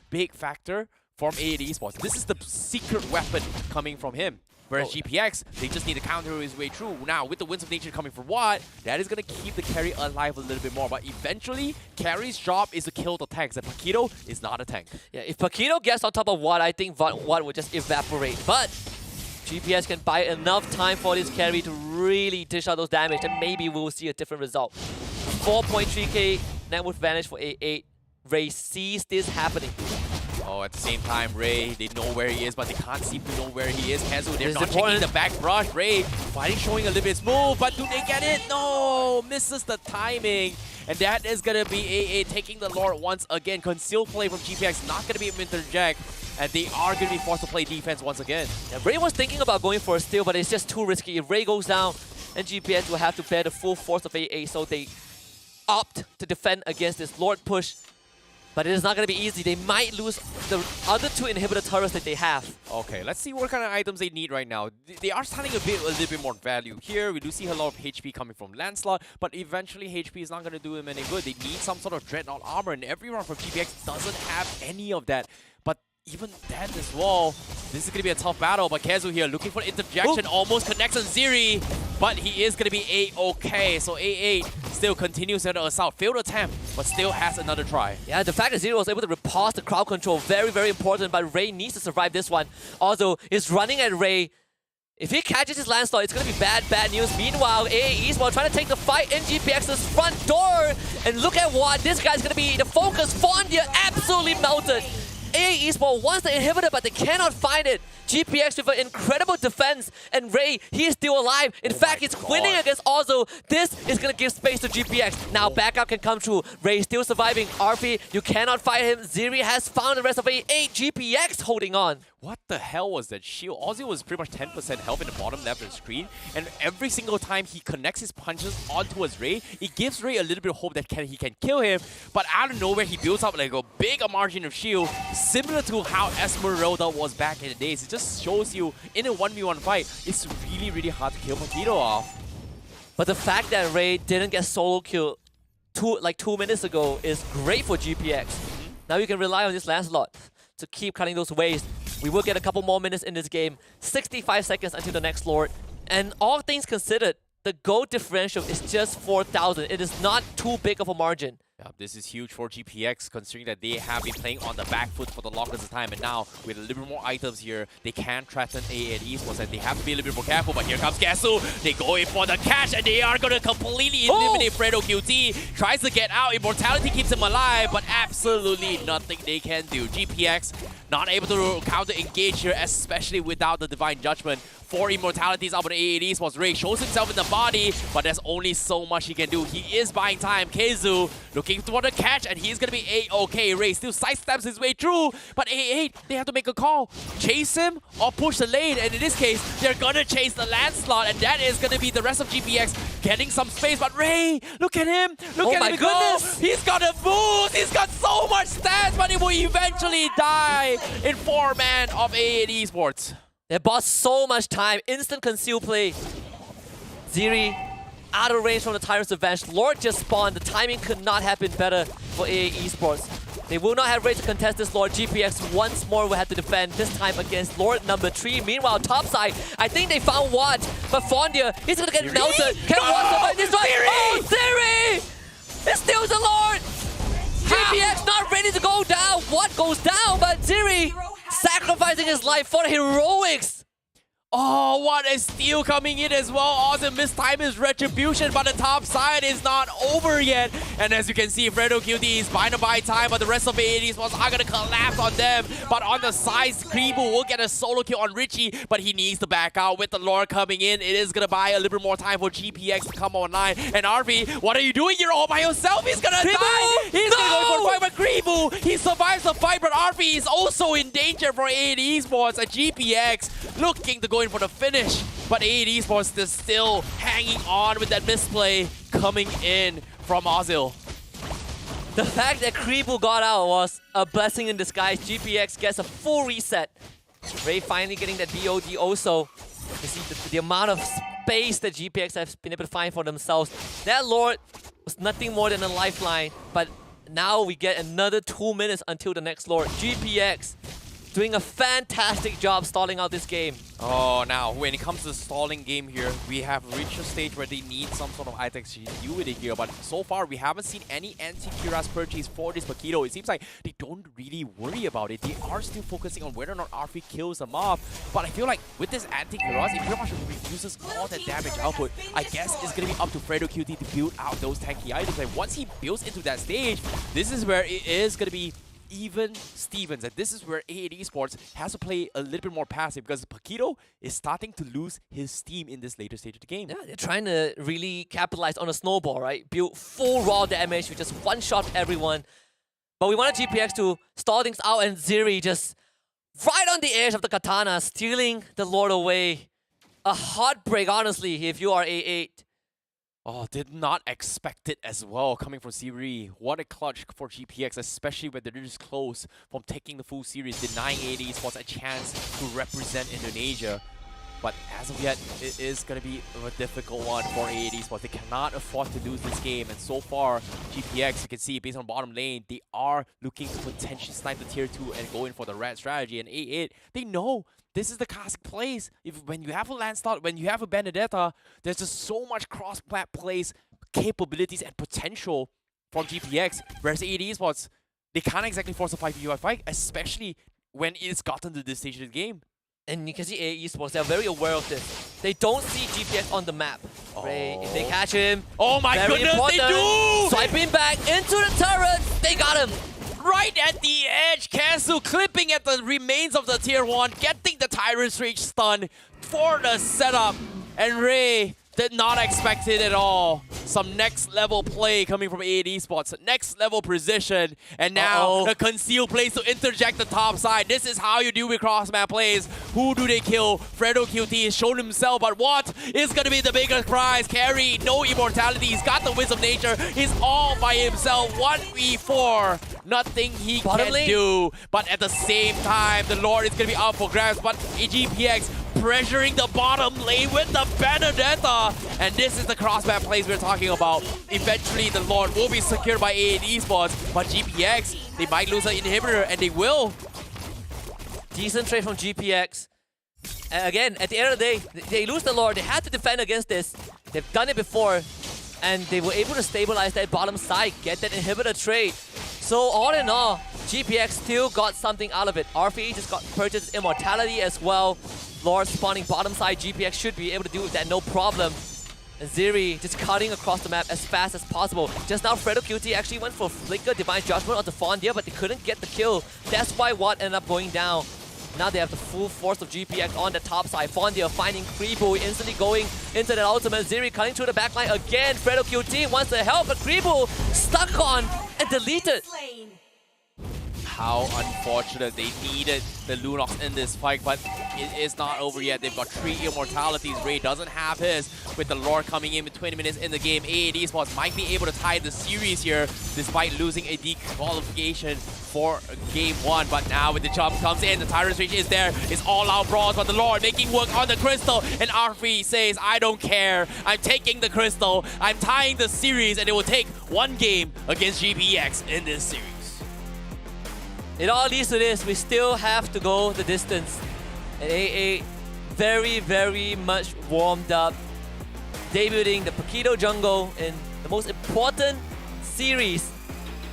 big factor from A8 Esports. This is the secret weapon coming from him. Whereas GPX, they just need to counter his way through. Now, with the Winds of Nature coming for Watt, that is going to keep the carry alive a little bit more. But eventually, carry's job is to kill the tanks, and Paquito is not a tank. Yeah, if Paquito gets on top of Watt, I think Watt would just evaporate. But GPS can buy enough time for this carry to really dish out those damage, and maybe we'll see a different result. 4.3k net worth advantage for A8. Ray sees this happening. Oh, at the same time, Ray, they know where he is, but they can't seem to know where he is. Kezu, they're not checking the back brush. Ray, fighting showing a little bit smooth, but do they get it? No, misses the timing. And that is going to be AA taking the Lord once again. Concealed play from GPX, not going to be able to interject. And they are going to be forced to play defense once again. Yeah, Ray was thinking about going for a steal, but it's just too risky. If Ray goes down, and GPS will have to bear the full force of AA, so they opt to defend against this Lord push. But it is not going to be easy. They might lose the other two inhibitor turrets that they have. Okay, let's see what kind of items they need right now. They are starting a little bit more value here. We do see a lot of HP coming from Lancelot, but eventually HP is not going to do them any good. They need some sort of Dreadnought armor, and everyone from GPX doesn't have any of that. But even then as well, this is going to be a tough battle. But Kezu here looking for interjection, almost connects on Ziri, but he is going to be A-okay. So A8 still continues at the assault. Failed attempt, but still has another try. Yeah, the fact that Zero was able to repulse the crowd control, very, very important, but Ray needs to survive this one. Also, is running at Ray. If he catches his Lancelot, it's going to be bad, bad news. Meanwhile, AA Esports trying to take the fight in GPX's front door. And look at what this guy's going to be. The focus, Fondia, absolutely melted. AA Esports wants the inhibitor, but they cannot find it. GPX with an incredible defense, and Ray, he is still alive. In fact, he's winning against Ozzo. This is going to give space to GPX. Now, backup can come through. Ray still surviving. RP, you cannot fight him. Ziri has found the rest of A8. GPX holding on. What the hell was that shield? Ozzy was pretty much 10% health in the bottom left of the screen, and every single time he connects his punches onto his Ray, it gives Ray a little bit of hope that he can kill him, but out of nowhere he builds up like a big margin of shield, similar to how Esmeralda was back in the days. It just shows you, in a 1v1 fight, it's really, really hard to kill Paquito off. But the fact that Ray didn't get solo kill 2 minutes ago is great for GPX. Now you can rely on this Lancelot to keep cutting those waves. We will get a couple more minutes in this game. 65 seconds until the next Lord. And all things considered, the goal differential is just 4,000. It is not too big of a margin. Yeah, this is huge for GPX, considering that they have been playing on the back foot for the longest time, and now with a little bit more items here, they can threaten AA Esports, and they have to be a little bit more careful. But here comes Gasu. They go in for the catch, and they are going to completely eliminate Fredo QT. Tries to get out. Immortality keeps him alive, but absolutely nothing they can do. GPX not able to counter-engage here, especially without the Divine Judgment. 4 immortalities up on AA Esports. Ray shows himself in the body, but there's only so much he can do. He is buying time. Keizu looking for the catch, and he's going to be A-okay. Ray still sidesteps his way through, but AA, they have to make a call. Chase him or push the lane, and in this case, they're going to chase the Lancelot, and that is going to be the rest of GPX getting some space. But Ray, look at him. Look at him go. He's got a boost. He's got so much stats, but he will eventually die in 4-man of AA Esports. They bought so much time. Instant conceal play. Ziri out of range from the Tyrant's Revenge. Lord just spawned. The timing could not have been better for AA Esports. They will not have Ray to contest this Lord. GPX once more will have to defend, this time against Lord number 3. Meanwhile, topside, I think they found Watt, but Fondia, he's gonna get melted. Can Watt survive this one? Oh, Ziri! It steals the Lord! GPX not ready to go down. Watt goes down, but Ziri sacrificing his life for heroics. Oh, what a steal coming in as well. Awesome. This time is retribution, but the top side is not over yet. And as you can see, Fredo QT is trying to buy time, but the rest of the Esports are going to collapse on them. But on the sides, Kribu will get a solo kill on Richie, but he needs to back out with the Lord coming in. It is going to buy a little bit more time for GPX to come online. And RV, what are you doing? You're all by yourself. He's going to die. He's going to go for a fight, but Kribu, he survives the fight, but RV is also in danger for AA Esports. And GPX looking to go in for the finish, but AA Esports is still hanging on with that misplay coming in from Ozil. The fact that Kribu got out was a blessing in disguise. GPX gets a full reset. Ray finally getting that BOD also. You see the amount of space that GPX has been able to find for themselves. That Lord was nothing more than a lifeline, but now we get another 2 minutes until the next Lord. GPX doing a fantastic job stalling out this game. Oh, now when it comes to the stalling game here, we have reached a stage where they need some sort of items to deal with it here. But so far, we haven't seen any anti-Cuirass purchase for this Paquito. It seems like they don't really worry about it. They are still focusing on whether or not RP kills them off. But I feel like with this anti-Cuirass, it pretty much reduces all the damage output. I guess it's going to be up to Fredo QT to build out those tanky items. And once he builds into that stage, this is where it is going to be even Stevens, and this is where AA Esports has to play a little bit more passive because Paquito is starting to lose his steam in this later stage of the game. Yeah, they're trying to really capitalize on a snowball, right? Build full raw damage with just one-shot everyone. But we wanted GPX to stall things out, and Ziri just right on the edge of the katana, stealing the Lord away. A heartbreak, honestly, if you are A8. Oh, did not expect it as well coming from Siri. What a clutch for GPX, especially when they're this close from taking the full series, denying AD Esports a chance to represent Indonesia. But as of yet, it is going to be a difficult one for AD Esports. They cannot afford to lose this game. And so far, GPX, you can see based on bottom lane, they are looking to potentially snipe the tier 2 and go in for the red strategy. And A8, they know this is the classic plays. When you have a Lancelot, when you have a Benedetta, there's just so much cross-plat plays, capabilities, and potential from GPX. Whereas AD Esports, they can't exactly force a 5v5 fight, especially when it's gotten to this stage of the game. And you can see AE Esports, they're very aware of this. They don't see GPS on the map. Right? If they catch him, oh my very goodness, important. they do! Swiping back into the turret, they got him. Right at the edge, Kesu clipping at the remains of the tier 1, getting the Tyrant's Rage stun for the setup. And Ray did not expect it at all. Some next level play coming from AD Esports. Next level precision. And now the conceal plays to interject the top side. This is how you deal with cross map plays. Who do they kill? Fredo QT has shown himself, but what is going to be the biggest prize? Carry, no immortality. He's got the Wisdom of Nature. He's all by himself. 1v4. Nothing he can do. But at the same time, the Lord is going to be up for grabs. But GPX pressuring the bottom lane with the Benedetta. And this is the cross-map plays we're talking about. Eventually, the Lord will be secured by AD Esports. But GPX, they might lose an inhibitor, and they will. Decent trade from GPX. And again, at the end of the day, they lose the Lord. They had to defend against this. They've done it before. And they were able to stabilize that bottom side, get that inhibitor trade. So all in all, GPX still got something out of it. RFE just got purchased Immortality as well. Lord spawning bottom side, GPX should be able to deal with that no problem. And Ziri just cutting across the map as fast as possible. Just now, Fredo QT actually went for Flicker, Divine Judgment onto Fondia, but they couldn't get the kill. That's why Watt ended up going down. Now they have the full force of GPX on the top side. Fondia finding Kribu, instantly going into that ultimate. Ziri cutting through the backline again. Fredo QT wants to help, but Kribu stuck on and deleted. How unfortunate. They needed the Lunox in this fight, but it is not over yet. They've got 3 immortalities. Ray doesn't have his. With the Lord coming in with 20 minutes in the game, AD Esports might be able to tie the series here despite losing a disqualification for game 1. But now with the jump comes in, the Tyrant's Reach is there. It's all out brawls, but the Lord making work on the Crystal. And RFE says, I don't care. I'm taking the Crystal. I'm tying the series, and it will take 1 game against GPX in this series. It all leads to this. We still have to go the distance. And AA very, very much warmed up. Debuting the Paquito jungle in the most important series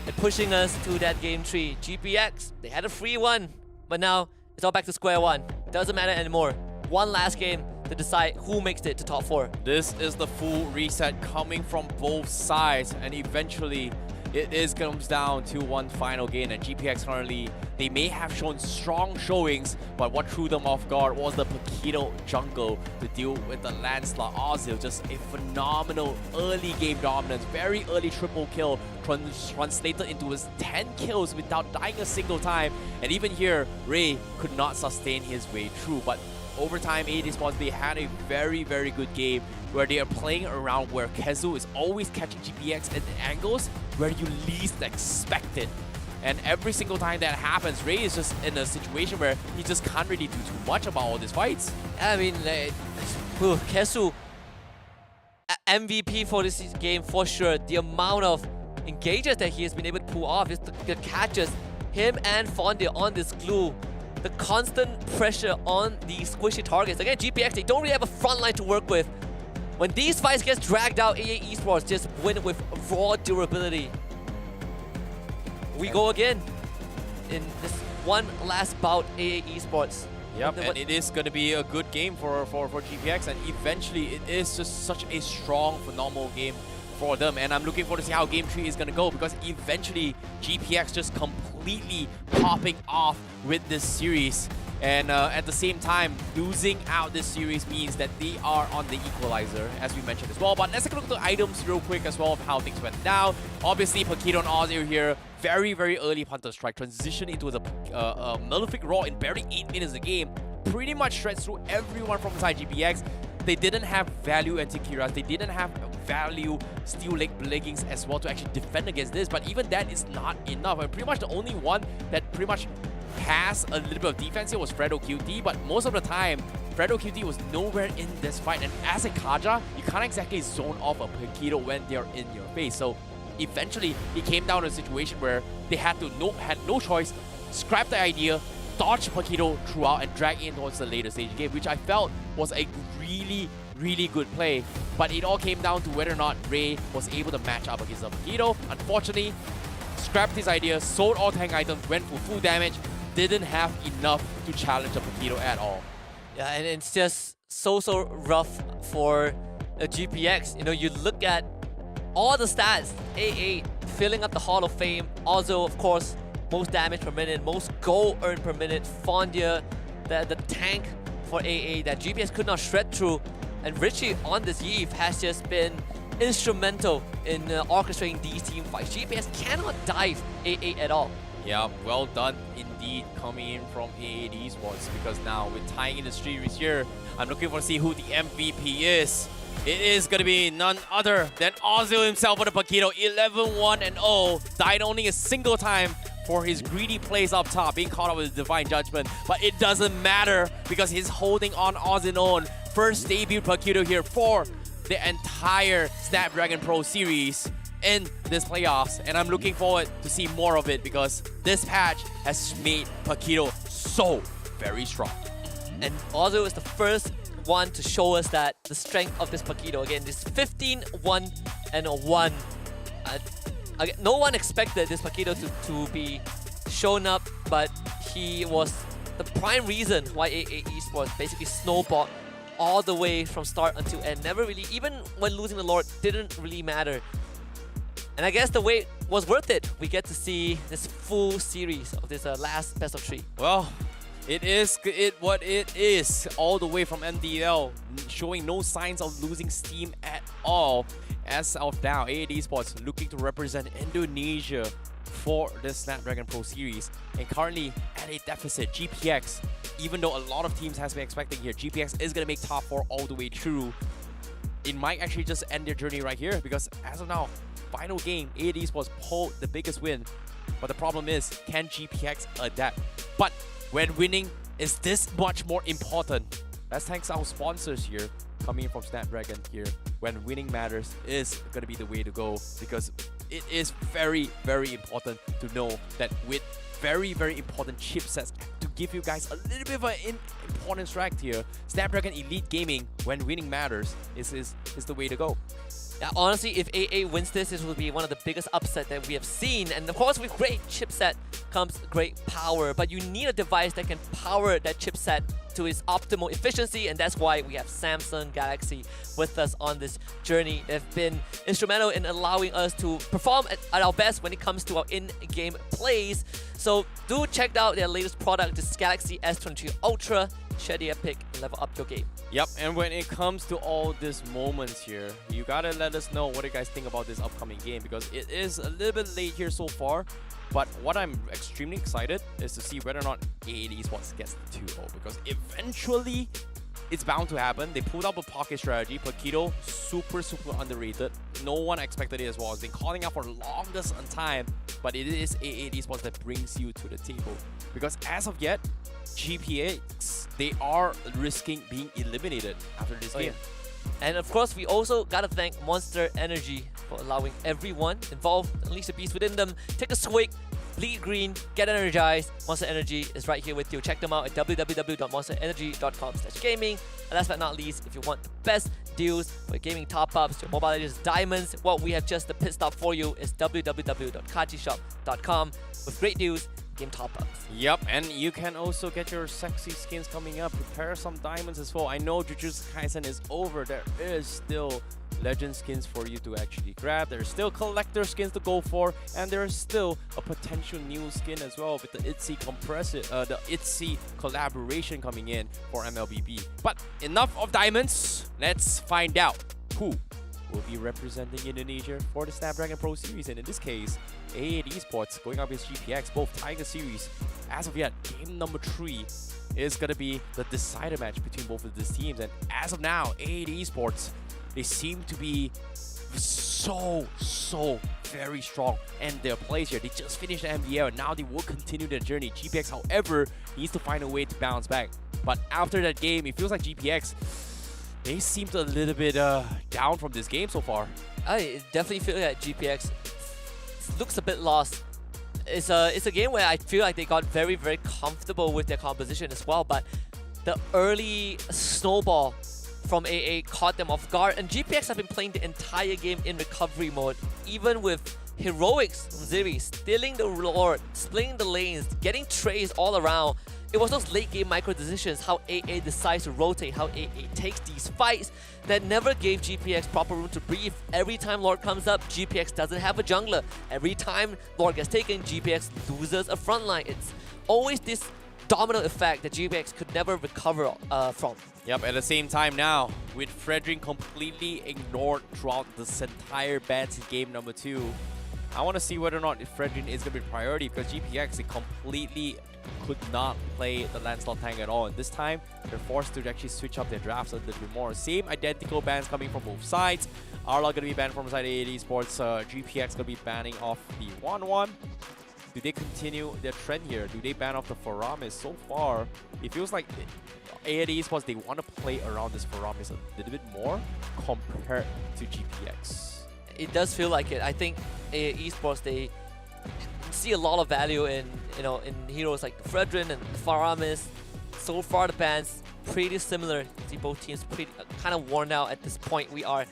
and pushing us to that game 3. GPX, they had a free one, but now it's all back to square one. Doesn't matter anymore. One last game to decide who makes it to top 4. This is the full reset coming from both sides, and eventually it comes down to one final game. And GPX currently, they may have shown strong showings, but what threw them off guard was the Paquito jungle to deal with the Lancelot. Ozil, just a phenomenal early game dominance, very early triple kill, translated into his 10 kills without dying a single time. And even here, Ray could not sustain his way through, but over time, AD Esports, they had a very, very good game where they are playing around where Kezu is always catching GPX at angles where you least expect it. And every single time that happens, Ray is just in a situation where he just can't really do too much about all these fights. I mean, Kezu, MVP for this game for sure. The amount of engages that he has been able to pull off, is the catches, him and Fondia on this glue. The constant pressure on these squishy targets. Again, GPX, they don't really have a front line to work with. When these fights get dragged out, AA Esports just win with raw durability. We go again in this one last bout, AA Esports. Yep, and it is going to be a good game for GPX, and eventually it is just such a strong, phenomenal game for them. And I'm looking forward to see how game 3 is going to go, because eventually GPX just completely popping off with this series. And at the same time, losing out this series means that they are on the equalizer, as we mentioned as well. But let's take a look at the items real quick as well of how things went down. Obviously, Paquito and Ozil here, very, very early Hunter Strike, transition into a Malefic Roar in barely 8 minutes of the game. Pretty much shreds through everyone from inside GPX. they didn't have value anti-Kiras, they didn't have value steel leg leggings as well to actually defend against this, but even that is not enough. And pretty much the only one that pretty much has a little bit of defense here was Fredo QT, but most of the time, Fredo QT was nowhere in this fight, and as a Kaja, you can't exactly zone off a Paquito when they're in your face. So eventually, it came down to a situation where they had no choice, scrap the idea, dodge Paquito throughout, and drag in towards the later stage game, which I felt was a really good play. But it all came down to whether or not Ray was able to match up against the Paquito. Unfortunately, scrapped his idea, sold all tank items, went for full damage, didn't have enough to challenge the Paquito at all. Yeah, and it's just so rough for a GPX. You know, you look at all the stats, AA filling up the Hall of Fame, also of course most damage per minute, most gold earned per minute, Fondia, the tank for AA that GPX could not shred through, and Richie on this Eve has just been instrumental in orchestrating these team fights. GPS cannot dive AA at all. Yeah, well done indeed coming in from AA Esports, because now with tying in the series here, I'm looking for to see who the MVP is. It is going to be none other than Ozil himself for the Paquito. 11-1-0, died only a single time for his greedy plays up top, being caught up with Divine Judgment. But it doesn't matter because he's holding on his own. First debut Paquito here for the entire Snapdragon Pro Series in this playoffs, and I'm looking forward to see more of it because this patch has made Paquito so very strong. And Ozil is the first one to show us that the strength of this Paquito. Again, this 15-1-1. Again, no one expected this Paquito to be shown up, but he was the prime reason why AA Esports basically snowballed all the way from start until end. Never really, even when losing the Lord, didn't really matter. And I guess the wait was worth it. We get to see this full series of this last best of 3. Well, it is what it is, all the way from MDL, showing no signs of losing steam at all. As of now, AA Esports looking to represent Indonesia for the Snapdragon Pro Series, and currently at a deficit. GPX, even though a lot of teams has been expecting here, GPX is going to make top 4 all the way through. It might actually just end their journey right here, because as of now, final game, AA Esports pulled the biggest win. But the problem is, can GPX adapt? But when winning is this much more important, let's thank our sponsors here, coming in from Snapdragon here. When winning matters is going to be the way to go, because it is very important to know that with very important chipsets to give you guys a little bit of an important strike here, Snapdragon Elite Gaming, when winning matters, is the way to go. Yeah, honestly, if AA wins this will be one of the biggest upset that we have seen. And of course, with great chipset comes great power, but you need a device that can power that chipset to its optimal efficiency, and that's why we have Samsung Galaxy with us on this journey. They've been instrumental in allowing us to perform at our best when it comes to our in-game plays. So do check out their latest product, this Galaxy S23 Ultra. Share their pick and level up your game. Yep, and when it comes to all these moments here, you gotta let us know what you guys think about this upcoming game, because it is a little bit late here so far. But what I'm extremely excited is to see whether or not AA Esports gets the 2-0, because eventually it's bound to happen. They pulled up a pocket strategy. Paquito, super underrated. No one expected it as well. It's been calling out for the longest on time, but it is AA Esports that brings you to the table. Because as of yet, GPX, they are risking being eliminated after this game. Yeah. And of course, we also gotta thank Monster Energy for allowing everyone involved, unleash the beast within them, take a swig, bleed green, get energized. Monster Energy is right here with you. Check them out at www.monsterenergy.com/gaming. And last but not least, if you want the best deals for your gaming top-ups, your Mobile Legends diamonds, well, we have just the pit stop for you. It's www.kachishop.com with great deals, game top-ups. Yep, and you can also get your sexy skins coming up. Prepare some diamonds as well. I know Jujutsu Kaisen is over. There is still legend skins for you to actually grab. There's still collector skins to go for, and there's still a potential new skin as well with the ITZY the ITZY collaboration coming in for MLBB. But enough of diamonds. Let's find out who will be representing Indonesia for the Snapdragon Pro Series, and in this case, A8 Esports going up against GPX, both tying the series. As of yet, game number 3 is going to be the decider match between both of these teams, and as of now, A8 Esports, they seem to be so very strong, and their plays here, they just finished the MDL and now they will continue their journey. GPX, however, needs to find a way to bounce back, but after that game, it feels like GPX, they seemed a little bit down from this game so far. I definitely feel that GPX looks a bit lost. It's a game where I feel like they got very comfortable with their composition as well, but the early snowball from AA caught them off guard, and GPX have been playing the entire game in recovery mode, even with heroics from Ziri, stealing the Lord, splitting the lanes, getting trays all around. It was those late game micro decisions, how AA decides to rotate, how AA takes these fights that never gave GPX proper room to breathe. Every time Lord comes up, GPX doesn't have a jungler. Every time Lord gets taken, GPX loses a frontline. It's always this domino effect that GPX could never recover from. Yep, at the same time now, with Fredrin completely ignored throughout this entire bans in game number 2, I want to see whether or not Fredrin is going to be priority, because GPX, they completely could not play the Lancelot tank at all. And this time, they're forced to actually switch up their drafts a little bit more. Same identical bans coming from both sides. ALVA going to be banned from side A8 Esports. GPX going to be banning off the 1-1. Do they continue their trend here? Do they ban off the Faramis? So far, it feels like A8 Esports, they want to play around this Faramis a little bit more compared to GPX. It does feel like it. I think A8 Esports, they see a lot of value in in heroes like the Fredrin and the Faramis. So far, the bans pretty similar. See both teams pretty kind of worn out at this point. We are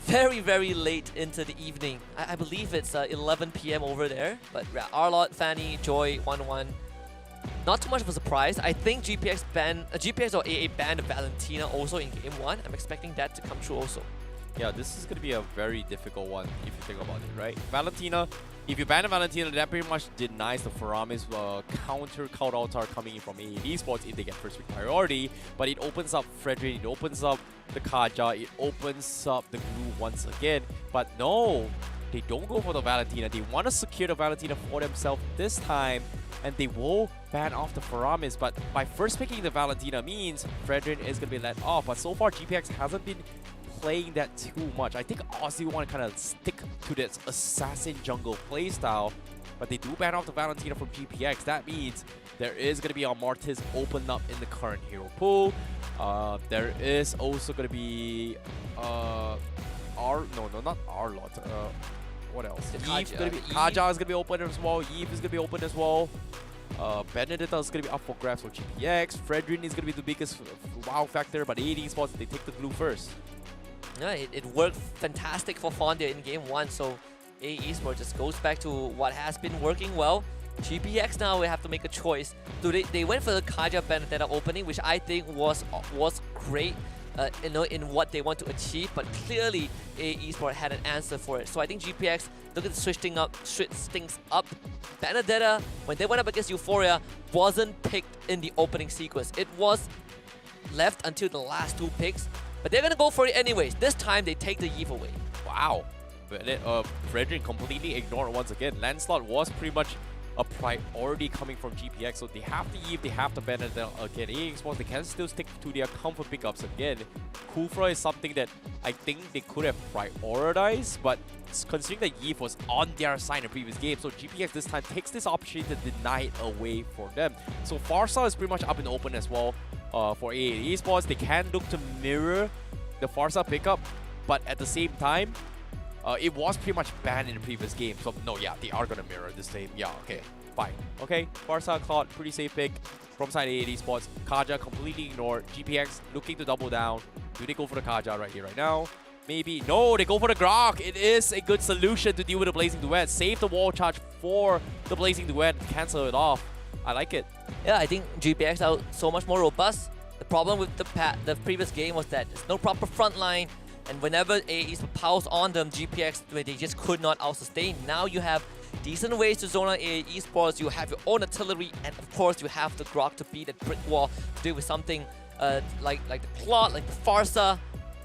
very late into the evening. I believe it's 11 PM over there. But Arlot, Fanny, Joy, 1-1. Not too much of a surprise. I think GPX or AA banned Valentina also in game 1. I'm expecting that to come true also. Yeah, this is going to be a very difficult one if you think about it, right? Valentina, if you ban Valentina, that pretty much denies the Faramis counter countouts are coming in from A8 Esports if they get first pick priority, but it opens up Fredrin, it opens up the Kaja, it opens up the Glue once again. But no, they don't go for the Valentina. They want to secure the Valentina for themselves this time, and they will ban off the Faramis. But by first picking the Valentina means Fredrin is going to be let off. But so far, GPX hasn't been playing that too much. I think Aussie want to kind of stick to this assassin jungle playstyle, but they do ban off the Valentina from GPX. That means there is going to be a Mortis open up in the current hero pool. There is also going to be not Arlot. What else? Kaja is going to be open as well. Eve is going to be open as well. Benedetta is going to be up for grabs for GPX. Fredrin is going to be the biggest wow factor, but A8 Esports, they take the glue first. Yeah, it worked fantastic for Fondia in game 1, so A8 Esports just goes back to what has been working well. GPX now will have to make a choice. They went for the Kaja Benedetta opening, which I think was great in what they want to achieve, but clearly A8 Esports had an answer for it. So I think GPX looking to switch things up. Benedetta, when they went up against Euphoria, wasn't picked in the opening sequence. It was left until the last 2 picks. But they're going to go for it anyways. This time, they take the Eve away. Wow. Fredrin completely ignored once again. Lancelot was pretty much a priority coming from GPX. So they have the Eve, they have the Benedetta again. A8 Esports, they can still stick to their comfort pickups again. Kufra is something that I think they could have prioritized, but considering that Eve was on their side in the previous game, so GPX this time takes this opportunity to deny it away for them. So Farsa is pretty much up in the open as well. For A8 Esports, they can look to mirror the Farsa pickup, but at the same time, it was pretty much banned in the previous game. So no, yeah, they are gonna mirror this same. Yeah, okay, fine. Okay, Farsa, Cloud, pretty safe pick from side A8 Esports. Kaja completely ignored. GPX looking to double down. Do they go for the Kaja right here, right now? Maybe. No, they go for the Grok. It is a good solution to deal with the Blazing Duet. Save the wall charge for the Blazing Duet. Cancel it off. I like it. Yeah, I think GPX are so much more robust. The problem with the previous game was that there's no proper front line, and whenever A8 piles on them, GPX, they just could not out-sustain. Now you have decent ways to zone out A8 Esports, you have your own artillery, and of course you have the Grok to beat that brick wall to deal with something like the plot, like the Farsa.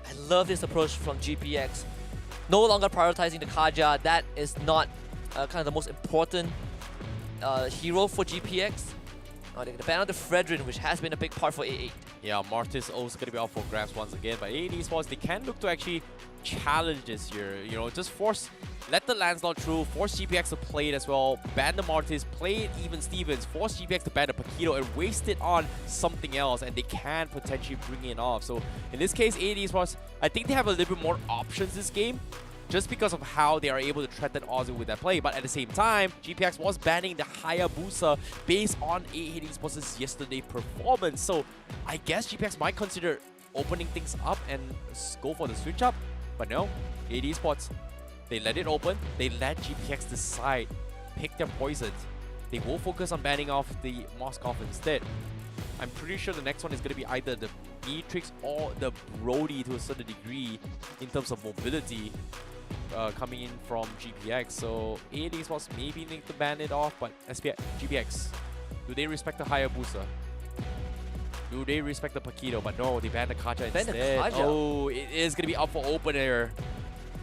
I love this approach from GPX. no longer prioritizing the Kaja. That is not kind of the most important hero for GPX. They're going to ban out the Fredrin, which has been a big part for A8. Yeah, Martis also going to be out for grabs once again. But A8 Esports, they can look to actually challenge this here. You know, just let the Lancelot through, force GPX to play it as well, ban the Martis, play it even Stevens, force GPX to ban the Paquito and waste it on something else, and they can potentially bring it off. So in this case, A8 Esports, I think they have a little bit more options this game, just because of how they are able to threaten Ozzy with that play. But at the same time, GPX was banning the Hayabusa based on A8 Esports' yesterday performance. So I guess GPX might consider opening things up and go for the switch up. But no, A8 Esports, they let it open. They let GPX decide, pick their poisons. They will focus on banning off the Moskov instead. I'm pretty sure the next one is going to be either the Beatrix or the Brody to a certain degree in terms of mobility coming in from GPX. So A8 Esports maybe need to ban it off, but GPX, do they respect the Hayabusa? Do they respect the Paquito? But no, they banned the Kaja instead. Oh, it is going to be up for open air.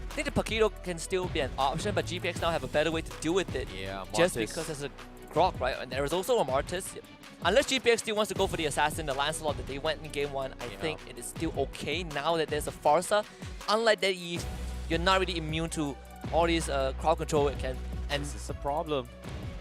I think the Paquito can still be an option, but GPX now have a better way to deal with it. Yeah, Martis. Just because there's a Grok, right? And there is also a Martis. Unless GPX still wants to go for the Assassin, the Lancelot that they went in game 1, I think it is still okay now that there's a Farsa. Unlike that Eve, you're not really immune to all these crowd control. This is a problem.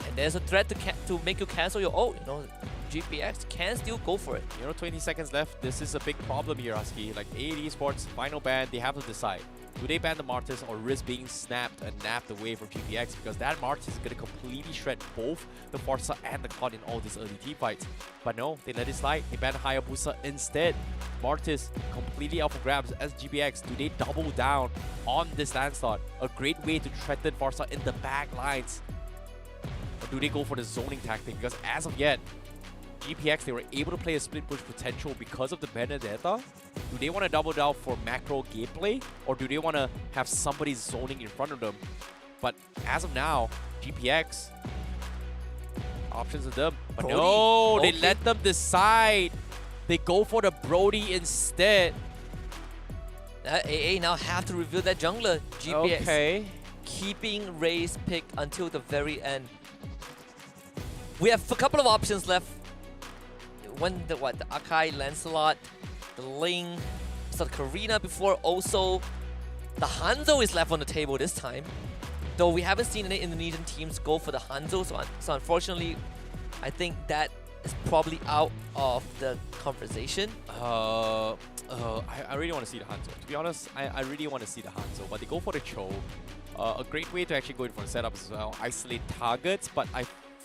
And there's a threat to make you cancel your ult. You know, GPX can still go for it. 20 seconds left. This is a big problem here, Husky. Like A8 Esports, final ban, they have to decide. Do they ban the Martis or risk being snapped and napped away from GPX? Because that Martis is going to completely shred both the Forza and the Cloud in all these early team fights. But no, they let it slide. They ban Hayabusa instead. Martis completely up for grabs as GPX. Do they double down on this Lancelot? A great way to threaten Forza in the back lines. Or do they go for the zoning tactic? Because as of yet, GPX, they were able to play a split push potential because of the Benedetta. Do they want to double down for macro gameplay, or do they want to have somebody zoning in front of them? But as of now, GPX, options are them. But Brody? no, Okay. they let them decide. They go for the Brody instead. AA now have to reveal that jungler. GPX Okay. keeping Ray's pick until the very end. We have a couple of options left. The Akai, Lancelot, the Ling, so Karina before also. The Hanzo is left on the table this time. Though we haven't seen any Indonesian teams go for the Hanzo, so unfortunately, I think that is probably out of the conversation. I really want to see the Hanzo. To be honest, I really want to see the Hanzo, but they go for the Cho. A great way to actually go in for the setups as well. Isolate targets, but I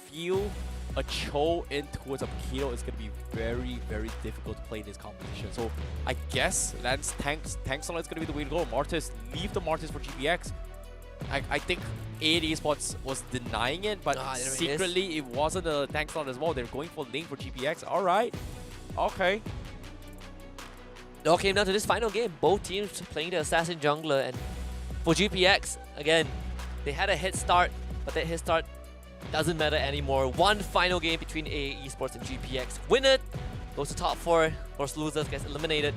feel a Cho in towards a Paquito is going to be very, very difficult to play in this competition. So I guess Tank Solo is going to be the way to go. Martis, leave the Martis for GPX. I think A8 Esports was denying it, but secretly it wasn't a Tank Slot as well. They're going for Link for GPX. Alright. Okay. It all came down to this final game. Both teams playing the Assassin Jungler, and for GPX, again, they had a head start, but that head start doesn't matter anymore. One final game between A8 Esports and GPX. Winner goes to top 4. Of course, losers gets eliminated.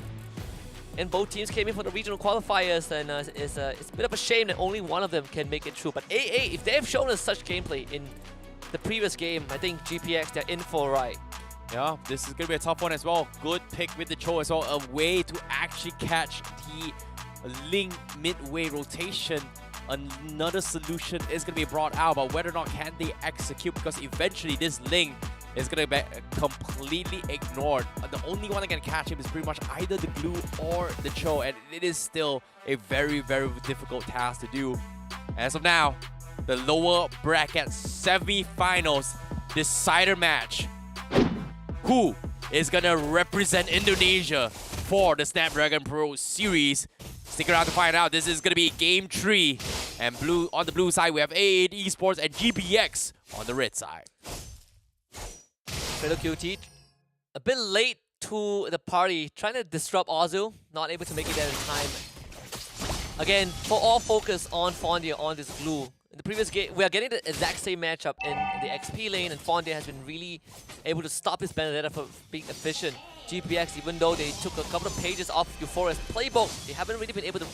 And both teams came in for the regional qualifiers, and it's a bit of a shame that only one of them can make it through. But A8, if they've shown us such gameplay in the previous game, I think GPX, they're in for a ride. Yeah, this is going to be a tough one as well. Good pick with the Cho as well. A way to actually catch the Link midway rotation. Another solution is going to be brought out, but whether or not can they execute, because eventually this Link is going to be completely ignored. The only one that can catch him is pretty much either the Glue or the Cho, and it is still a very, very difficult task to do. As of now, the lower bracket semi-finals decider match. Who is going to represent Indonesia for the Snapdragon Pro Series? Stick around to find out. This is going to be game 3. And on the blue side, we have A8 Esports and GPX on the red side. Fellow QT, a bit late to the party, trying to disrupt Ozil, not able to make it there in time. Again, for all focus on Fondia on this Glue. in the previous game, we are getting the exact same matchup in the XP lane, and Fondia has been really able to stop his Benedetta from being efficient. GPX, even though they took a couple of pages off Euphoria's playbook, they haven't really been able to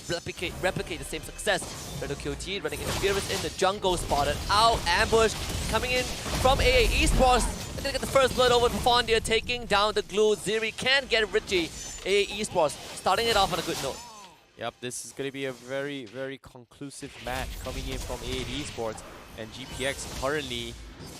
replicate the same success. Redo QT running interference in the jungle, spotted out, ambush coming in from AA Esports. And then get the first blood over to Fondia, taking down the glue. Ziri can get Richie. AA Esports starting it off on a good note. Yep, this is going to be a very, very conclusive match coming in from AAD Esports. And GPX currently,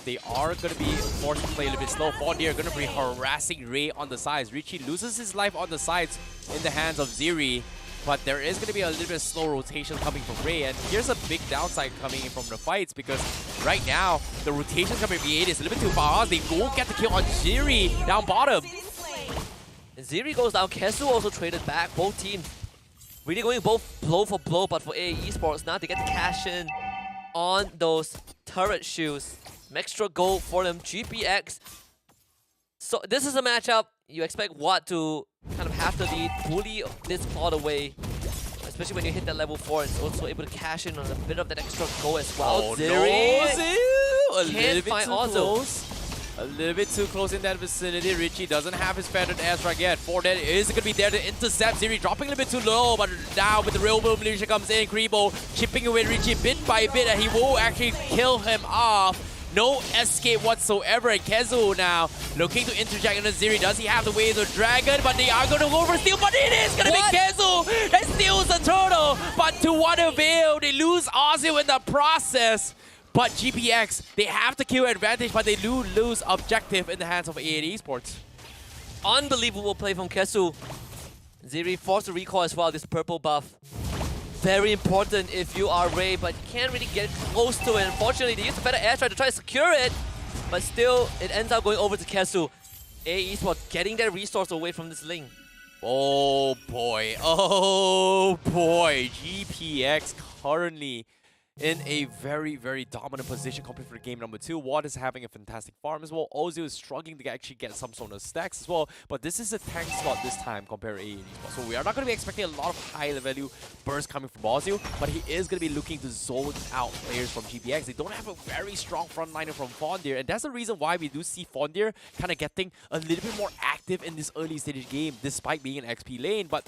they are going to be forced to play a little bit slow. Fondia are going to be harassing Ray on the sides. Richie loses his life on the sides in the hands of Ziri. But there is going to be a little bit of slow rotation coming from Ray. And here's a big downside coming in from the fights, because right now, the rotation coming from AAD is a little bit too fast. They won't get the kill on Ziri down bottom. And Ziri goes down. Kesu also traded back. Both teams really going both blow for blow, but for AA Esports now they get to cash in on those turret shoes. Some extra gold for them. GPX. So this is a matchup you expect Watt to kind of have to lead, bully this plot away. Especially when you hit that level 4, it's also able to cash in on a bit of that extra gold as well. Oh, Ziri no, a little bit find too Ozil. close. A little bit too close in that vicinity. Richie doesn't have his feathered airstrike yet. Fordet is going to be there to intercept. Ziri dropping a little bit too low, but now with the real world militia comes in. Kribo chipping away Richie bit by bit, and he will actually kill him off. No escape whatsoever. And Kezu now looking to interject into Ziri. Does he have the waves of Dragon? But they are going to go for steal. But it is going to be Kezu that steals the turtle. But to what avail? They lose Ozil in the process. But GPX, they have the kill advantage, but they do lose objective in the hands of AAD Esports. Unbelievable play from Kesu. Ziri forced to recall as well, this purple buff. Very important if you are Ray, but you can't really get close to it. Unfortunately, they used a better airstrike to try to secure it, but still, it ends up going over to Kesu. AA Esports getting their resource away from this lane. Oh boy, oh boy. GPX currently in a very, very dominant position compared for game number 2. Watt is having a fantastic farm as well. Ozil is struggling to actually get some sort of stacks as well. But this is a tank slot this time compared to AAD. So we are not going to be expecting a lot of high value bursts coming from Ozil, but he is going to be looking to zone out players from GPX. They don't have a very strong frontliner from Fondir, and that's the reason why we do see Fondir kind of getting a little bit more active in this early stage game despite being an XP lane. But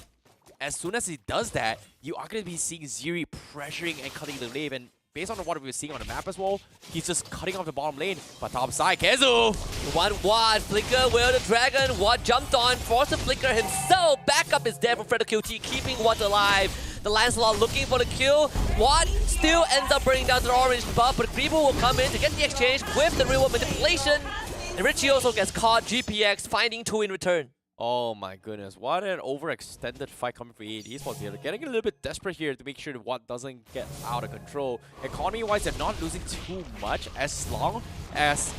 as soon as he does that, you are going to be seeing Ziri pressuring and cutting the wave. And based on what we're seeing on the map as well, he's just cutting off the bottom lane. But top side, Kezu! Watt, flicker will the dragon. Watt jumped on, forced to flicker himself. Backup is there from Fredo QT, keeping Watt alive. The Lancelot looking for the kill. Watt still ends up burning down to the orange buff, but Kribo will come in to get the exchange with the real manipulation. And Richie also gets caught. GPX finding 2 in return. Oh my goodness, what an overextended fight coming for AAD Esports here. They're getting a little bit desperate here to make sure that Watt doesn't get out of control. Economy-wise, they're not losing too much as long as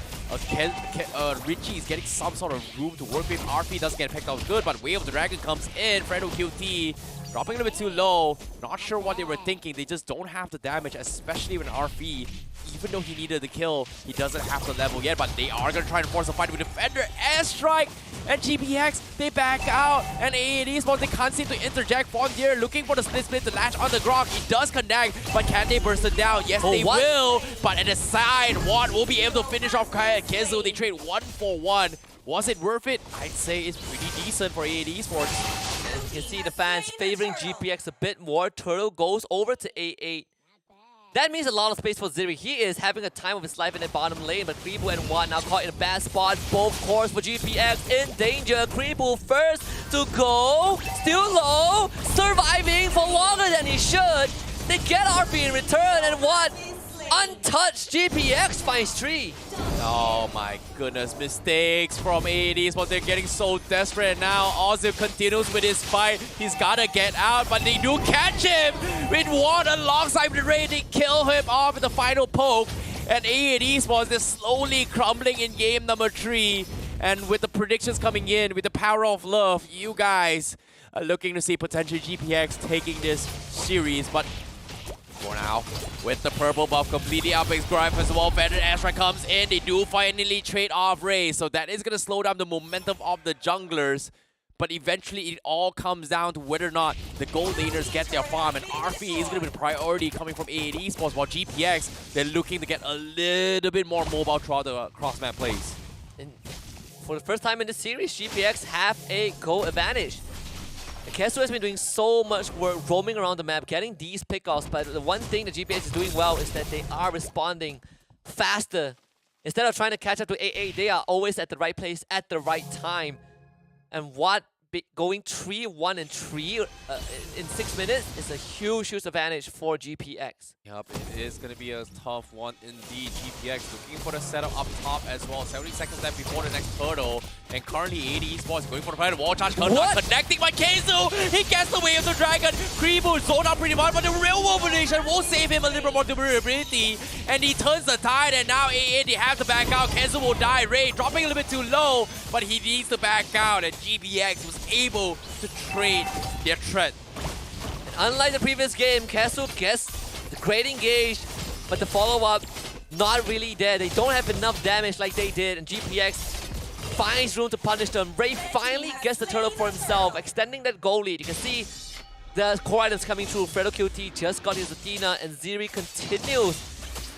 Richie is getting some sort of room to work with. RP doesn't get picked out good, but Wave of the Dragon comes in. Fredo QT dropping a little bit too low. Not sure what they were thinking. They just don't have the damage, especially when RP, even though he needed the kill, he doesn't have the level yet. But they are going to try and force a fight with Defender Airstrike. And GPX, they back out. And AAD Esports, they can't seem to interject. Fondir looking for the split to latch on the Grok. He does connect, but can they burst it down? Yes, they will. But at the side, Watt will be able to finish off Kezu. They trade 1 for 1. Was it worth it? I'd say it's pretty decent for AAD Esports. As you can see the fans favoring GPX a bit more. Turtle goes over to A8. That means a lot of space for Ziri. He is having a time of his life in the bottom lane, but Kribu and Watt now caught in a bad spot. Both cores for GPX in danger. Kribu first to go. Still low. Surviving for longer than he should. They get RP in return, and Watt, untouched, GPX finds 3. Oh my goodness, mistakes from AAD, but they're getting so desperate now. Ozil continues with his fight. He's gotta get out, but they do catch him with Watt alongside the Ray. They kill him off with the final poke. And AAD Esports is slowly crumbling in game number 3. And with the predictions coming in, with the power of love, you guys are looking to see potentially GPX taking this series. But for now, with the purple buff completely up his gripe as well, Feathered Astra comes in. They do finally trade off Ray, so that is going to slow down the momentum of the junglers. But eventually, it all comes down to whether or not the gold laners get their farm, and RP is going to be the priority coming from A8 Esports, while GPX, they're looking to get a little bit more mobile throughout the cross-map plays. And for the first time in this series, GPX have a goal advantage. Kesu has been doing so much work roaming around the map, getting these pickoffs, but the one thing that GPX is doing well is that they are responding faster. Instead of trying to catch up to AA, they are always at the right place at the right time. And going 3-1 and 3 in 6 minutes is a huge advantage for GPX. Yep, it is going to be a tough one indeed. GPX looking for the setup up top as well. 70 seconds left before the next turtle. And currently 80 Esports going for the final wall charge. Connecting by Keizu. He gets the way of the dragon. Kribu zoned out pretty much, but the real world position will save him a little bit more durability. And he turns the tide, and now AA, they have to back out. Keizu will die. Ray dropping a little bit too low, but he needs to back out. And GPX was able to trade their threat. And unlike the previous game, Keizu gets the great engage, but the follow-up not really there. They don't have enough damage like they did, and GPX finds room to punish them. Ray finally gets the turtle for himself, extending that goal lead. You can see the core items coming through. Fredo QT just got his Athena, and Ziri continues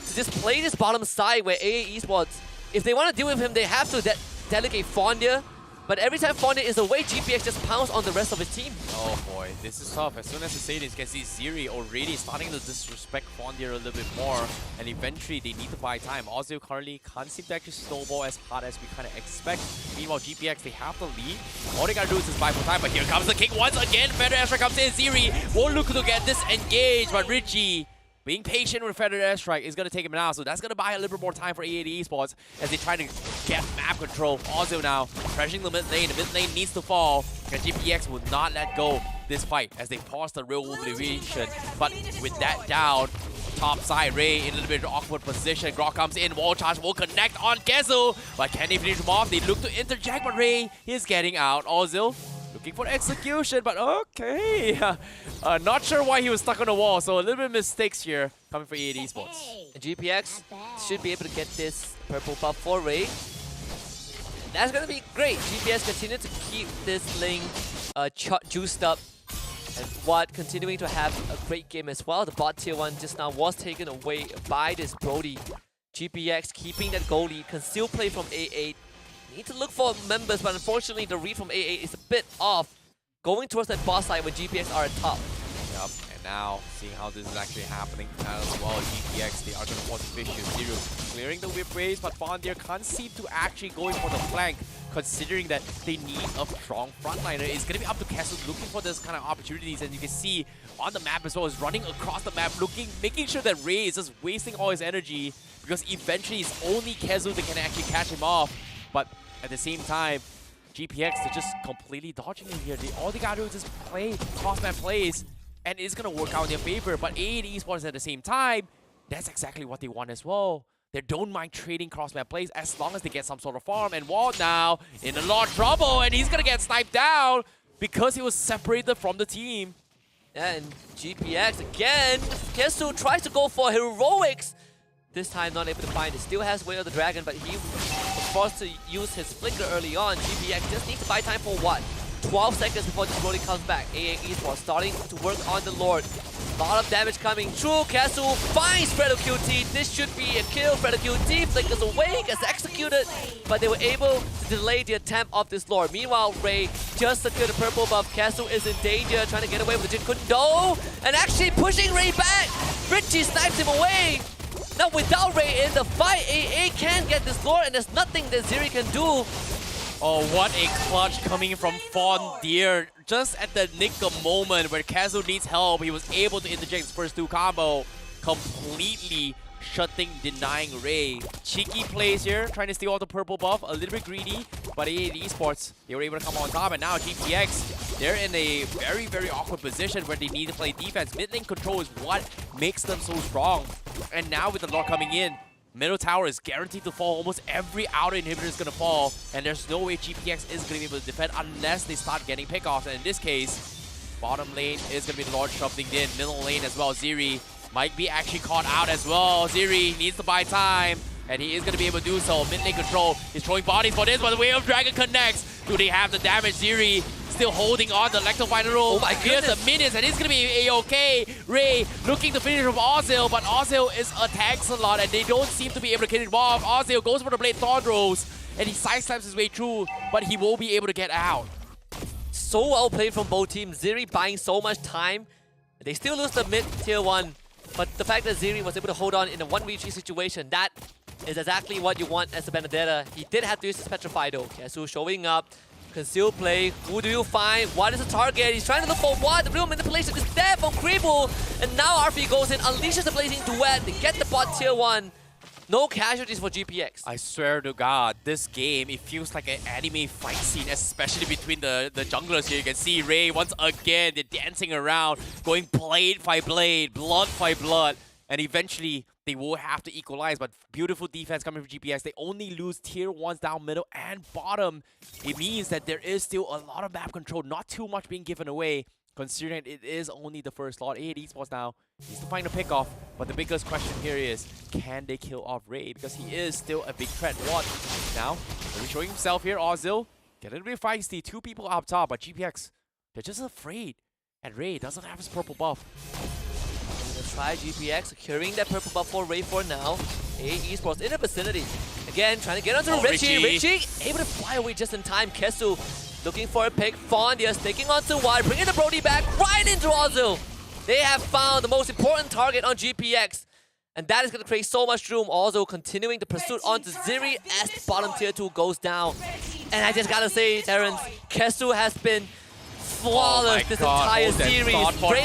to just play this bottom side where AA Esports, if they want to deal with him, they have to delegate Fondia. But every time Fondia is away, GPX just pounds on the rest of his team. Oh boy, this is tough. As soon as the Saiyans can see Ziri already starting to disrespect Fondia a little bit more, and eventually they need to buy time. Ozil currently can't seem to actually snowball as hard as we kind of expect. Meanwhile, GPX, they have the lead. All they gotta do is just buy for time, but here comes the kick once again. Feather Airstrike comes in. Ziri won't look to get this engaged, but Richie, being patient with Feather Airstrike is going to take him now, so that's going to buy a little bit more time for A8 Esports as they try to get map control. Ozil now pressuring the mid lane. The mid lane needs to fall, and GPX will not let go this fight as they pause the real obliteration. But with that down, top side, Ray in a little bit of awkward position. Grok comes in, wall charge will connect on Kezu, but can they finish him off? They look to interject, but Ray is getting out. Ozil looking for execution, but okay. Not sure why he was stuck on the wall, so a little bit of mistakes here coming for A8 Esports. And GPX should be able to get this purple buff for Ray. That's going to be great. GPX continue to keep this lane juiced up. And Watt continuing to have a great game as well. The bot tier 1 just now was taken away by this Brody. GPX keeping that goal lead, can still play from A8. Need to look for members, but unfortunately the read from AA is a bit off. Going towards that boss side when GPX are at top. Yup, and now seeing how this is actually happening as well. GPX, they are going to force Vicious. Zero clearing the whip race, but Fondir can't seem to actually going for the flank, considering that they need a strong frontliner. It's going to be up to Kessel looking for this kind of opportunities, and you can see on the map as well, is running across the map, making sure that Ray is just wasting all his energy, because eventually it's only Kezu that can actually catch him off. But at the same time, GPX, they're just completely dodging it here. All they gotta do is just play cross-map plays, and it's gonna work out in their favor. But A8 Esports at the same time, that's exactly what they want as well. They don't mind trading cross-map plays as long as they get some sort of farm. And Walt now in a lot of trouble, and he's gonna get sniped down because he was separated from the team. And GPX again, Kesu tries to go for heroics. This time not able to find it. Still has Way of the Dragon, but he was forced to use his flicker early on. GPX just needs to buy time for what? 12 seconds before Brody comes back. AA Esports starting to work on the Lord. A lot of damage coming through. Kesu finds Fredo QT. This should be a kill. Fredo QT flickers away, gets executed, but they were able to delay the attempt of this Lord. Meanwhile, Ray just secured the purple buff. Kesu is in danger, trying to get away with the Jin Kundo, and actually pushing Ray back. Richie snipes him away. Now without Ray in the fight, AA can get this Lord, and there's nothing that Ziri can do. Oh, what a clutch coming from Fondir. Just at the nick of moment where Kezu needs help, he was able to interject his first 2 combo, completely denying Ray. Cheeky plays here, trying to steal all the purple buff, a little bit greedy, but A8 Esports, they were able to come on top, and now GPX, they're in a very, very awkward position where they need to play defense. Mid lane control is what makes them so strong. And now with the Lord coming in, middle tower is guaranteed to fall. Almost every outer inhibitor is going to fall, and there's no way GPX is going to be able to defend unless they start getting pickoffs. And in this case, bottom lane is going to be the Lord shoving in. Middle lane as well, Ziri might be actually caught out as well. Ziri needs to buy time. and he is going to be able to do so. Mid lane control. He's throwing bodies for this, but the Wave of Dragon connects. Do they have the damage? Ziri still holding on the Electro roll. Oh my Here's the goodness. minions, and it's going to be A-OK. Ray looking to finish with Ozil, but Ozil is a tanks a lot, and they don't seem to be able to get it off. Ozil goes for the Blade Thorns, and he sidesteps his way through, but he won't be able to get out. So well played from both teams. Ziri buying so much time. They still lose the mid tier 1, but the fact that Ziri was able to hold on in a 1v3 situation, that is exactly what you want as a Benedetta. He did have to use his Petrify though. Kesu showing up. Conceal play. Who do you find? What is the target? He's trying to look for what? The real manipulation is there from Kriebel. And now RP goes in, unleashes the Blazing Duet. They get the bot tier 1. No casualties for GPX. I swear to God, this game, it feels like an anime fight scene, especially between the junglers here. You can see Ray once again, they're dancing around, going blade by blade, blood by blood. And eventually, they will have to equalize, but beautiful defense coming from GPX. They only lose tier 1s down middle and bottom. It means that there is still a lot of map control, not too much being given away, considering it is only the first slot. A Esports now needs to find a pick off, but the biggest question here is, can they kill off Ray? Because he is still a big threat. What? Now, Ray showing himself here, Ozil. Get a little bit feisty, 2 people up top, but GPX, they're just afraid. And Ray doesn't have his purple buff. Try GPX securing that purple buff for Ray for now. A Esports in the vicinity. Again, trying to get onto Richie. Richie able to fly away just in time. Kesu looking for a pick. Fondia sticking onto Y, bringing the Brody back right into Ozil. They have found the most important target on GPX. And that is going to create so much room. Ozil continuing the pursuit onto Ziri as the bottom tier 2 goes down. And I just gotta say, Terrence, Kesu has been flawless this entire series. Ray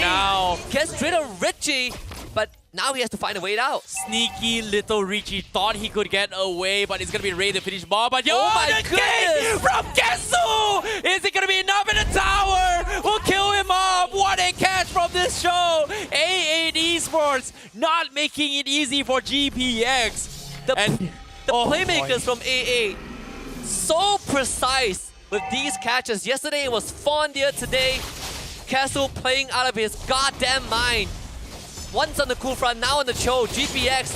gets rid of Richie, but now he has to find a way out. Sneaky little Richie thought he could get away, but it's gonna be Ray to finish ball. But yo, Oh my the goodness! kick from Kesu! Is it gonna be enough in the tower? We'll kill him off. What a catch from this show! A8 Esports not making it easy for GPX. The playmakers from AA, so precise with these catches. Yesterday it was Fondia, today Castle playing out of his goddamn mind. Once on the cool front, now on the choke. GPX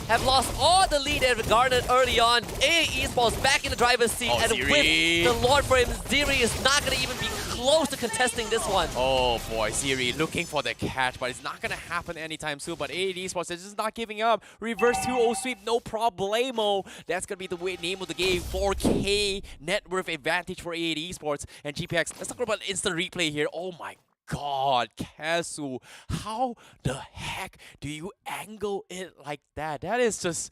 have lost all the lead they've garnered early on. AA Esports back in the driver's seat, and Ziri. with the Lord for him, Ziri is not going to even be close to contesting this one. Oh boy, Ziri looking for the catch, but it's not gonna happen anytime soon. But A8 Esports is just not giving up. Reverse 2-0 sweep, no problemo. That's gonna be the name of the game. 4K net worth advantage for A8 Esports and GPX. Let's talk about instant replay here. Oh my God, Kesu, how the heck do you angle it like that? That is just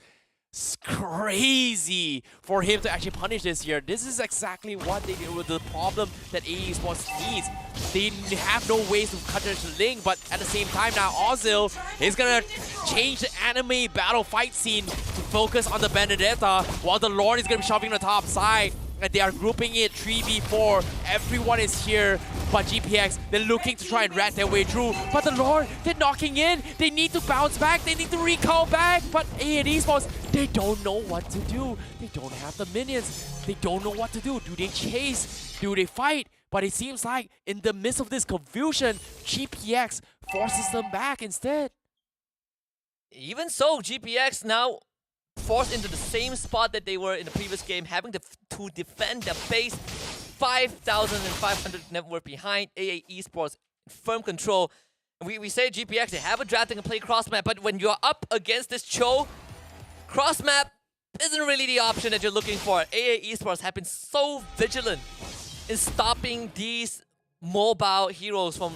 crazy for him to actually punish this here. This is exactly what they did with the problem that AE Sports needs. They have no ways to cut this link, but at the same time now, Ozil is gonna change the anime battle fight scene to focus on the Benedetta, while the Lord is gonna be shoving the top side. And they are grouping it 3v4. Everyone is here, but GPX, they're looking to try and rat their way through. But the Lord, they're knocking in. They need to bounce back. They need to recall back. But A8 Esports, they don't know what to do. They don't have the minions. They don't know what to do. Do they chase? Do they fight? But it seems like in the midst of this confusion, GPX forces them back instead. Even so, GPX now forced into the same spot that they were in the previous game, having to defend their base. 5,500 net worth behind. AA Esports in firm control. We say GPX, they have a draft and can play cross map, but when you're up against this Cho, cross map isn't really the option that you're looking for. AA Esports have been so vigilant in stopping these mobile heroes from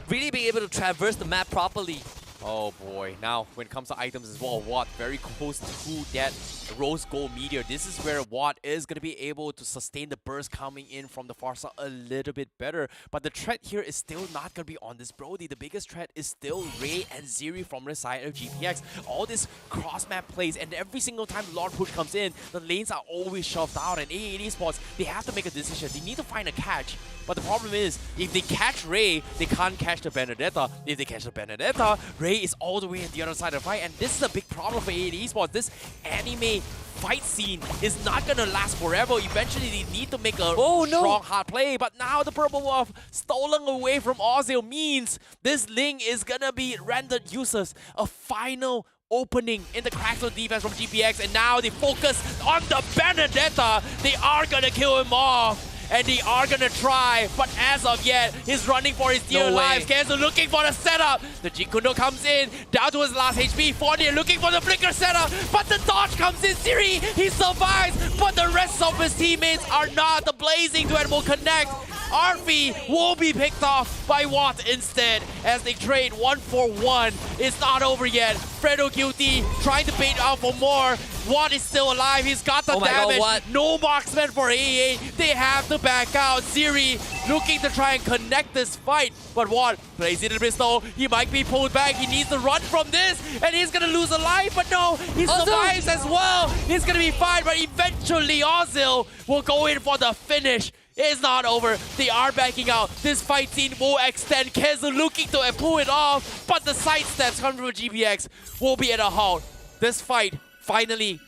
really being able to traverse the map properly. Oh boy, now when it comes to items as well, Watt very close to that rose gold meteor. This is where Watt is going to be able to sustain the burst coming in from the far side a little bit better. But the threat here is still not going to be on this Brody. The biggest threat is still Ray and Ziri from the side of GPX. All this cross map plays, and every single time the Lord push comes in, the lanes are always shoved out, and A8 Esports, they have to make a decision. They need to find a catch. But the problem is, if they catch Ray, they can't catch the Benedetta. If they catch the Benedetta, Ray is all the way at the other side of the fight, and this is a big problem for A8 Esports. This anime fight scene is not gonna last forever. Eventually, they need to make a strong hard play, but now the purple buff stolen away from Ozil means this link is gonna be rendered useless. A final opening in the crackle defense from GPX, and now they focus on the Benedetta. They are gonna kill him off. And they are gonna try, but as of yet, he's running for his dear lives. Kenzo looking for the setup. The Jikundo comes in, down to his last HP. Fournier looking for the flicker setup, but the dodge comes in. Siri, he survives, but the rest of his teammates are not. The Blazing Duet will connect. Arfi will be picked off by Watt instead as they trade 1-for-1. It's not over yet. Fredo QT trying to bait out for more. Watt is still alive. He's got the damage. God, no marksman for AA. They have to back out. Ziri looking to try and connect this fight. But Watt plays it a bit slow. He might be pulled back. He needs to run from this. And he's going to lose a life. But no, he survives as well. He's going to be fine. But eventually Ozil will go in for the finish. It's not over. They are backing out. This fight scene will extend. Kezu looking to pull it off, but the side steps coming from GPX will be at a halt. This fight finally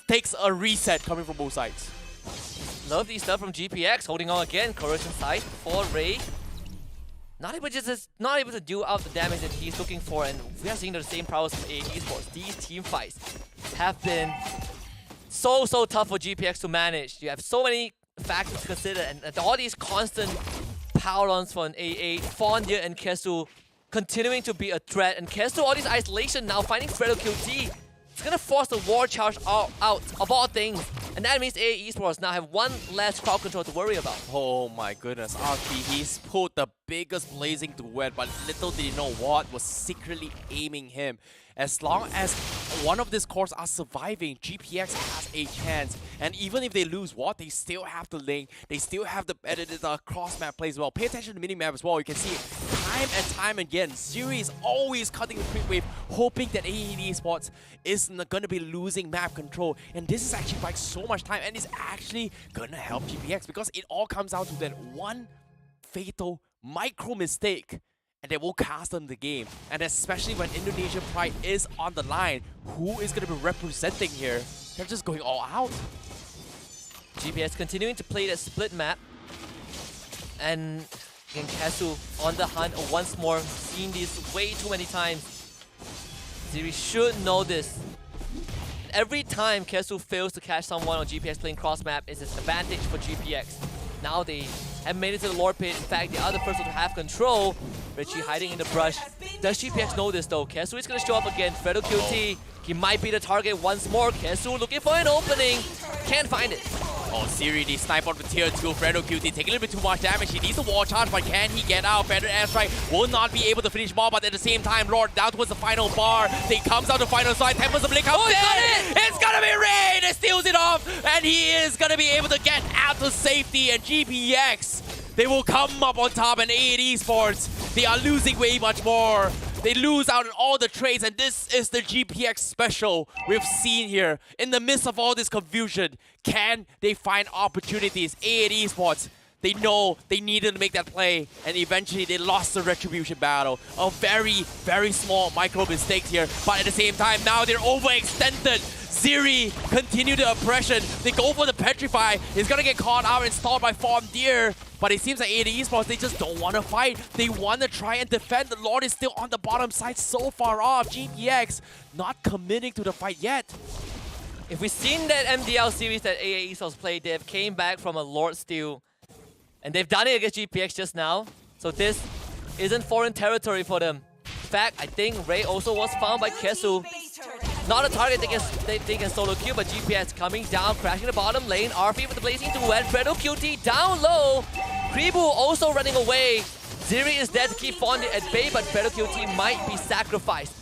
takes a reset coming from both sides. Lovely stuff from GPX, holding on again. Corrosion side for Ray. Not able to do out the damage that he's looking for, and we are seeing the same prowess from Esports. These team fights have been so tough for GPX to manage. You have so many factors to consider, and all these constant power-ons for an AA, Fondia and Kesu continuing to be a threat, and Kesu, all this isolation now finding Fredo QT. It's gonna force the war charge out of all things, and that means AA Esports now have one less crowd control to worry about. Oh my goodness, RP, he's pulled the biggest Blazing Duet, but little did he know Watt was secretly aiming him. As long as one of these cores are surviving, GPX has a chance. And even if they lose Watt, they still have the link. They still have the edited cross-map plays as well. Pay attention to the minimap as well. You can see time and time again, Ziri is always cutting the creep wave, hoping that AED Esports is going to be losing map control. And this is actually buying so much time, and it's actually going to help GPX because it all comes down to that one fatal micro mistake, and they will cast them the game. And especially when Indonesian pride is on the line, who is going to be representing here? They're just going all out. GPS continuing to play that split map, and again, Kesu on the hunt once more. Seen this way too many times. Ziri should know this. Every time Kesu fails to catch someone on GPS playing cross map, is an advantage for GPX. Now they have made it to the Lord Pit. In fact, the other person to have control. Richie hiding in the brush. Does GPX know this though? Kesu is going to show up again. Fredo QT, he might be the target once more. Kesu looking for an opening. Can't find it. Oh, Siri, the snipe on the tier 2. Fredo QT taking a little bit too much damage. He needs a wall charge, but can he get out? Feather airstrike will not be able to finish more, but at the same time, Lord down towards the final bar. They comes out the final side. Tempers the blink out. It's gonna be Rain! It steals it off, and he is gonna be able to get out to safety. And GPX, they will come up on top, and AED Esports, they are losing way much more. They lose out on all the trades, and this is the GPX special we've seen here. In the midst of all this confusion, can they find opportunities? AED Esports, they know they needed to make that play, and eventually they lost the Retribution battle. A very, very small micro mistake here, but at the same time, now they're overextended. Ziri continue the oppression. They go for the Petrify. He's gonna get caught out and stalled by Form Deer. But it seems like AED Esports, they just don't want to fight. They want to try and defend. The Lord is still on the bottom side, so far off. GPX not committing to the fight yet. If we've seen that MDL series that AA Esports played, they have came back from a Lord steal. And they've done it against GPX just now. So this isn't foreign territory for them. In fact, I think Ray also was found by Kesu. Not a target they can solo kill, but GPS coming down, crashing the bottom lane. RP with the Blazing Duet. Fredo QT down low. Kribu also running away. Ziri is dead to keep Fondy at bay, but Fredo QT might be sacrificed.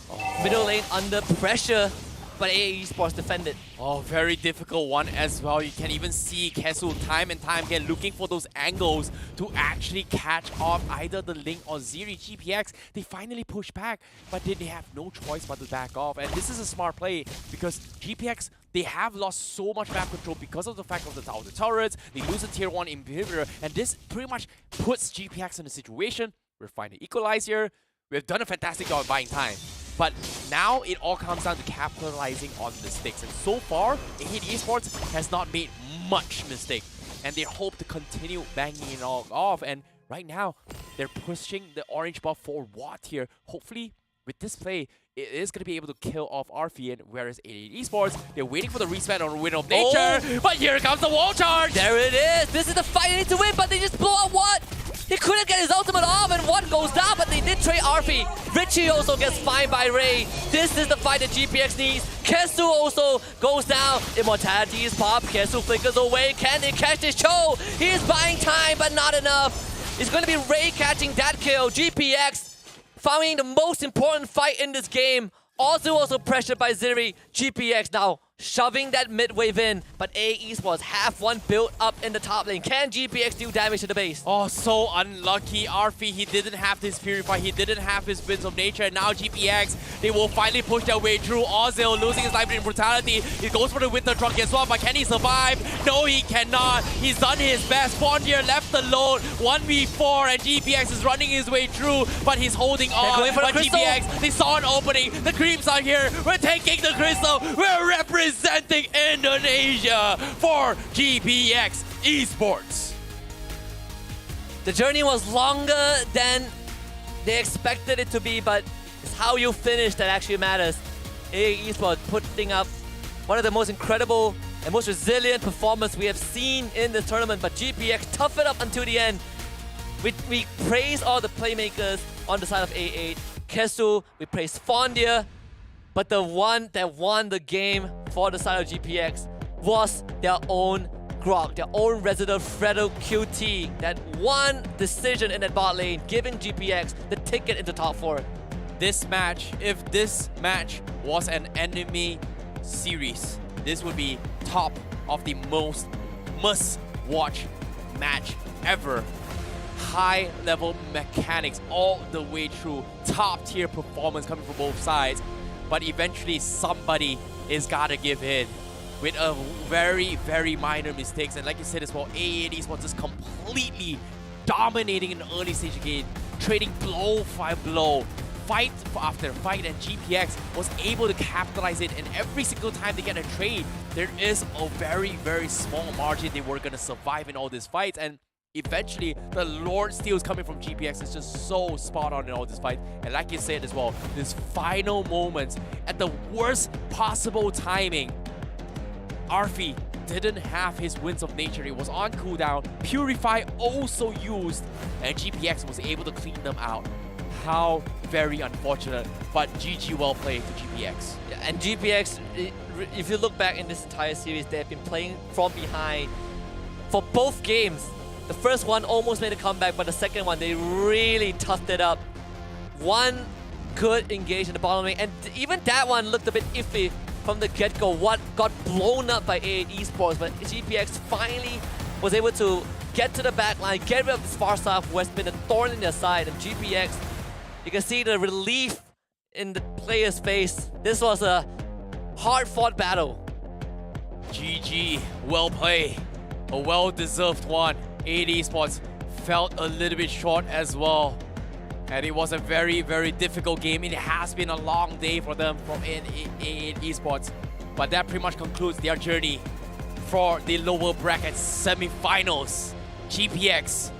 Middle lane under pressure, but AA Esports defended. Oh, very difficult one as well. You can even see Kesu time and time again looking for those angles to actually catch off either the Link or Ziri. GPX, they finally push back, but then they have no choice but to back off. And this is a smart play because GPX, they have lost so much map control because of the fact of the turrets. They lose a tier 1 inhibitor, and this pretty much puts GPX in a situation. We're finding equalize here. We've done a fantastic job of buying time. But now it all comes down to capitalizing on the mistakes. And so far, AED Esports has not made much mistake. And they hope to continue banging it all off. And right now, they're pushing the orange buff for Watt here. Hopefully, with this play, it is going to be able to kill off Arfian, whereas 88 Esports, they're waiting for the respect on Wind of Nature, but here comes the wall charge! There it is! This is the fight they need to win, but they just blow out what? He couldn't get his ultimate off, and one goes down, but they did trade Arfi. Richie also gets fined by Ray. This is the fight that GPX needs. Kesu also goes down. Immortality is popped. Kesu flickers away. Can they catch this Cho? He is buying time, but not enough. It's going to be Ray catching that kill. GPX finding the most important fight in this game. Also pressured by Ziri. GPX now shoving that mid wave in, but A Esports have one built up in the top lane. Can GPX do damage to the base? Oh, so unlucky. Arfi, he didn't have his Purify, he didn't have his Winds of Nature, and now GPX, they will finally push their way through. Ozil losing his life in brutality. He goes for the Winter Trunk as well, but can he survive? No, he cannot. He's done his best. Fondier left alone, 1v4, and GPX is running his way through, but he's holding on. But GPX, they saw an opening. The creeps are here. We're taking the crystal. We're representing Indonesia for GPX Esports. The journey was longer than they expected it to be, but it's how you finish that actually matters. AA Esports putting up one of the most incredible and most resilient performance we have seen in this tournament, but GPX tough it up until the end. We praise all the playmakers on the side of A8. Kesu, we praise Fondia, but the one that won the game for the side of GPX was their own Grok, their own resident Fredo QT. That one decision in that bot lane, giving GPX the ticket into top 4. This match, if this match was an enemy series, this would be top of the most must-watch match ever. High-level mechanics all the way through, top-tier performance coming from both sides. But eventually somebody is gotta give in with a very, very minor mistakes. And like you said as well, AA Esports is completely dominating in the early stage again, trading blow by blow, fight after fight, and GPX was able to capitalize it. And every single time they get a trade, there is a very, very small margin they were gonna survive in all these fights. And eventually, the Lord Steals coming from GPX is just so spot on in all this fight. And like you said as well, this final moments at the worst possible timing, Arfi didn't have his Winds of Nature. It was on cooldown. Purify also used, and GPX was able to clean them out. How very unfortunate, but GG well played to GPX. Yeah, and GPX, if you look back in this entire series, they have been playing from behind for both games. The first one almost made a comeback, but the second one, they really toughed it up. One could engage in the bottom lane, and even that one looked a bit iffy from the get-go. What got blown up by A8 Esports, but GPX finally was able to get to the back line, get rid of this far south who has been a thorn in their side, and GPX, you can see the relief in the player's face. This was a hard-fought battle. GG, well played, a well-deserved one. A8 Esports felt a little bit short as well. And it was a very, very difficult game. It has been a long day for them from A8 Esports. But that pretty much concludes their journey for the lower bracket semi-finals. GPX,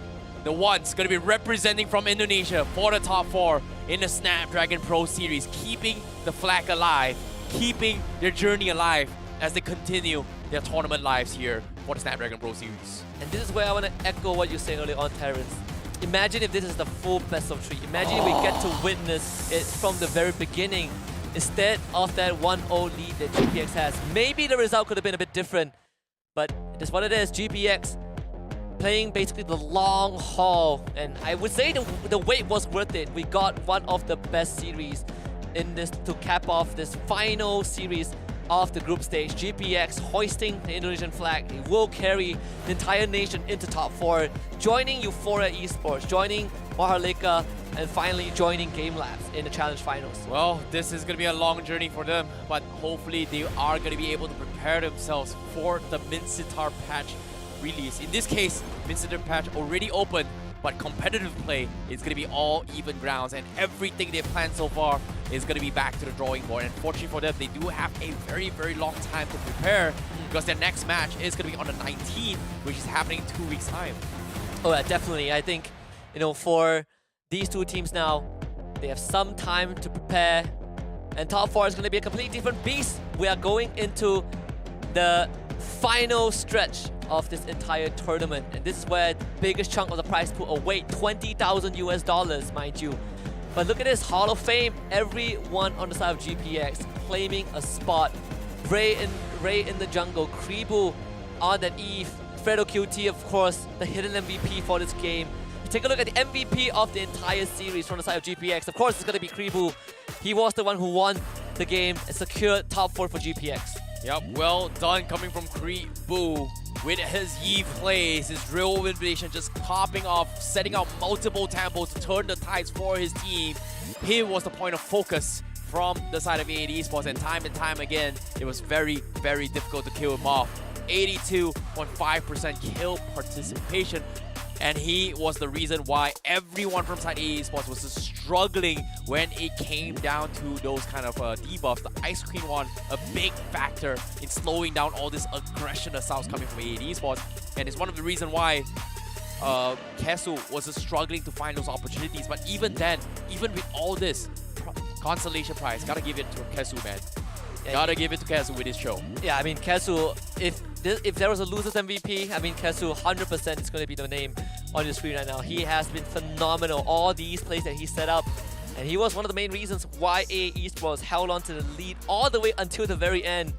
the ones going to be representing from Indonesia for the top 4 in the Snapdragon Pro Series, keeping the flag alive, keeping their journey alive as they continue their tournament lives here for the Snapdragon Pro Series. And this is where I want to echo what you said earlier on, Terrence. Imagine if this is the full best of 3. Imagine if we get to witness it from the very beginning instead of that 1-0 lead that GPX has. Maybe the result could have been a bit different, but it is what it is. GPX playing basically the long haul, and I would say the wait was worth it. We got one of the best series in this to cap off this final series of the group stage. GPX hoisting the Indonesian flag. It will carry the entire nation into top 4, joining Euphoria Esports, joining MHRLK, and finally joining GameLab in the Challenge Finals. Well, this is going to be a long journey for them, but hopefully they are going to be able to prepare themselves for the Minsitar patch release. In this case, Minsitar patch already open, but competitive play is going to be all even grounds, and everything they've planned so far is going to be back to the drawing board. And fortunately for them, they do have a very, very long time to prepare because their next match is going to be on the 19th, which is happening in 2 weeks' time. Oh yeah, definitely. I think, you know, for these two teams now, they have some time to prepare. And top 4 is going to be a completely different beast. We are going into the final stretch of this entire tournament. And this is where the biggest chunk of the prize pool await, $20,000 US, mind you. But look at this, Hall of Fame. Everyone on the side of GPX claiming a spot. Ray in the jungle, Kribu on that Eve, Fredo QT, of course, the hidden MVP for this game. Take a look at the MVP of the entire series from the side of GPX. Of course, it's going to be Kribu. He was the one who won the game and secured top 4 for GPX. Yep, well done coming from Kribu. With his Yi plays, his drill invasion just popping off, setting out multiple tempos to turn the tides for his team. He was the point of focus from the side of AD Esports, and time again, it was very, very difficult to kill him off. 82.5% kill participation, and he was the reason why everyone from side AD Esports was just struggling when it came down to those kind of debuffs. The Ice Queen one, a big factor in slowing down all this aggression assaults coming from AD Esports, and it's one of the reasons why Kesu was just struggling to find those opportunities. But even then, even with all this, consolation prize, gotta give it to Kesu, man. Gotta give it to Kesu with his show. Yeah, I mean, Kesu, if there was a loser's MVP, I mean, Kesu 100% is going to be the name on your screen right now. He has been phenomenal. All these plays that he set up, and he was one of the main reasons why AE Esports held on to the lead all the way until the very end.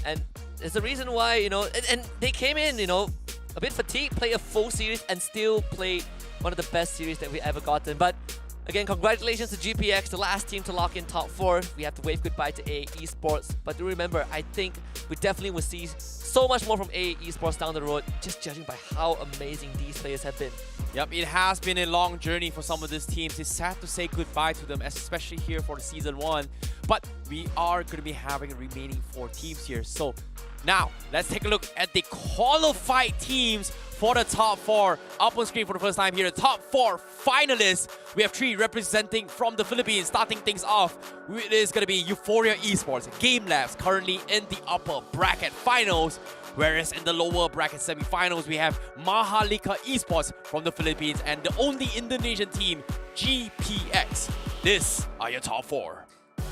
And it's the reason why, you know, and they came in, you know, a bit fatigued, play a full series, and still play one of the best series that we ever gotten. But again, congratulations to GPX, the last team to lock in top 4. We have to wave goodbye to AE Esports. But do remember, I think we definitely will see so much more from AE Esports down the road, just judging by how amazing these players have been. Yep, it has been a long journey for some of these teams. It's sad to say goodbye to them, especially here for the Season 1. But we are going to be having remaining 4 teams here. So now, let's take a look at the qualified teams for the top 4. Up on screen for the first time here, the top 4 finalists. We have 3 representing from the Philippines. Starting things off, it is going to be Euphoria Esports, GameLab, currently in the upper bracket finals. Whereas in the lower bracket semifinals, we have MHRLK Esports from the Philippines and the only Indonesian team, GPX. This are your top 4.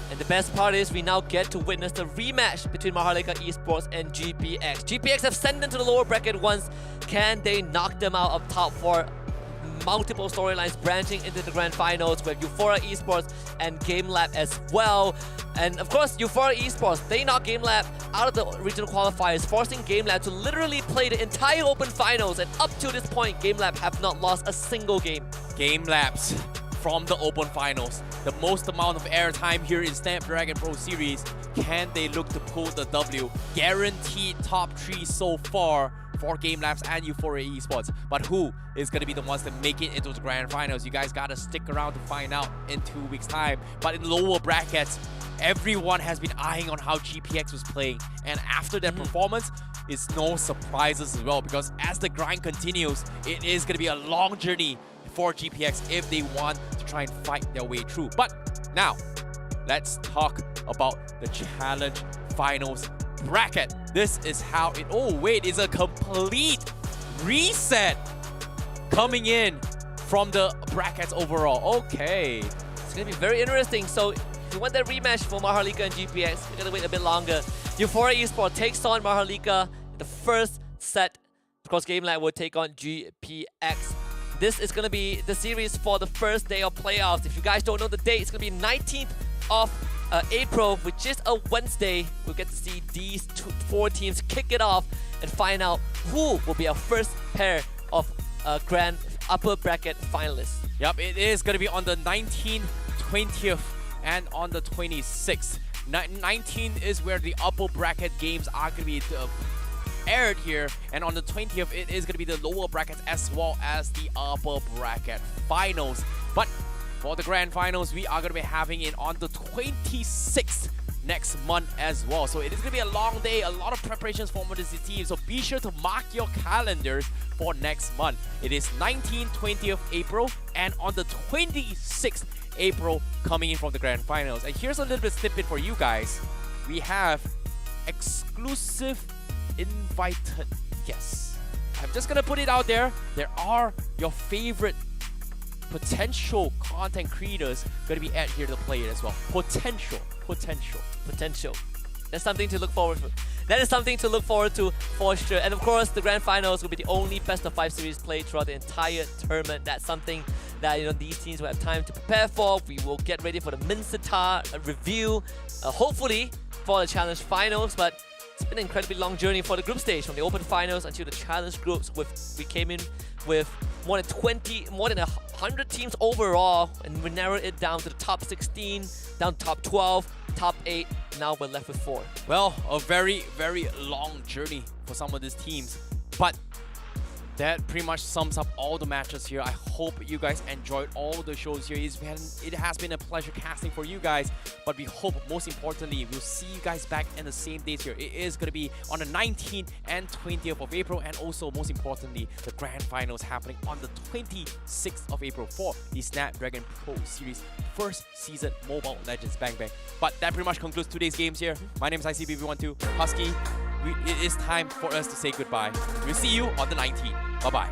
And the best part is we now get to witness the rematch between MHRLK Esports and GPX. GPX have sent them to the lower bracket once. Can they knock them out of top 4? Multiple storylines branching into the grand finals with Euphoria Esports and GameLab as well. And of course, Euphoria Esports, they knocked GameLab out of the regional qualifiers, forcing GameLab to literally play the entire open finals. And up to this point, GameLab have not lost a single game. GameLabs from the open finals, the most amount of airtime here in Snapdragon Pro Series. Can they look to pull the W? Guaranteed top 3 so far for GameLabs and Euphoria Esports. But who is going to be the ones that make it into the grand finals? You guys got to stick around to find out in 2 weeks' time. But in lower brackets, everyone has been eyeing on how GPX was playing. And after that performance, it's no surprises as well, because as the grind continues, it is going to be a long journey for GPX if they want to try and fight their way through. But now, let's talk about the Challenge Finals bracket. This is how it... Oh, wait, it's a complete reset coming in from the brackets overall. Okay. It's going to be very interesting. So, if you want that rematch for MHRLK and GPX, you're going to wait a bit longer. Euphoria Esports takes on MHRLK in the first set. Of course, GameLab will take on GPX. This is going to be the series for the first day of playoffs. If you guys don't know the date, it's going to be 19th of April, which is a Wednesday. We'll get to see these 4 teams kick it off and find out who will be our first pair of grand upper bracket finalists. Yep, it is going to be on the 19th, 20th, and on the 26th. 19 is where the upper bracket games are going to be aired here, and on the 20th it is going to be the lower brackets as well as the upper bracket finals. But for the grand finals, we are going to be having it on the 26th next month as well. So it is going to be a long day, a lot of preparations for this team. So be sure to mark your calendars for next month. It is 19th, 20th April, and on the 26th April coming in from the grand finals. And here's a little bit snippet for you guys. We have exclusive invited guests. I'm just gonna put it out there. There are your favorite potential content creators gonna be here to play it as well. Potential. That's something to look forward to. That is something to look forward to for sure. And of course, the grand finals will be the only best of 5 series played throughout the entire tournament. That's something that these teams will have time to prepare for. We will get ready for the Mincetar review, hopefully for the challenge finals. But it's been an incredibly long journey for the group stage, from the open finals until the challenge groups. We came in with more than 100 teams overall, and we narrowed it down to the top 16, down to top 12, top 8. Now we're left with 4. Well, a very, very long journey for some of these teams, but that pretty much sums up all the matches here. I hope you guys enjoyed all the shows here. It has been a pleasure casting for you guys, but we hope, most importantly, we'll see you guys back in the same days here. It is going to be on the 19th and 20th of April, and also, most importantly, the grand finals happening on the 26th of April for the Snapdragon Pro Series first season Mobile Legends Bang Bang. But that pretty much concludes today's games here. My name is ICBB12 Husky. It is time for us to say goodbye. We'll see you on the 19th. Bye-bye.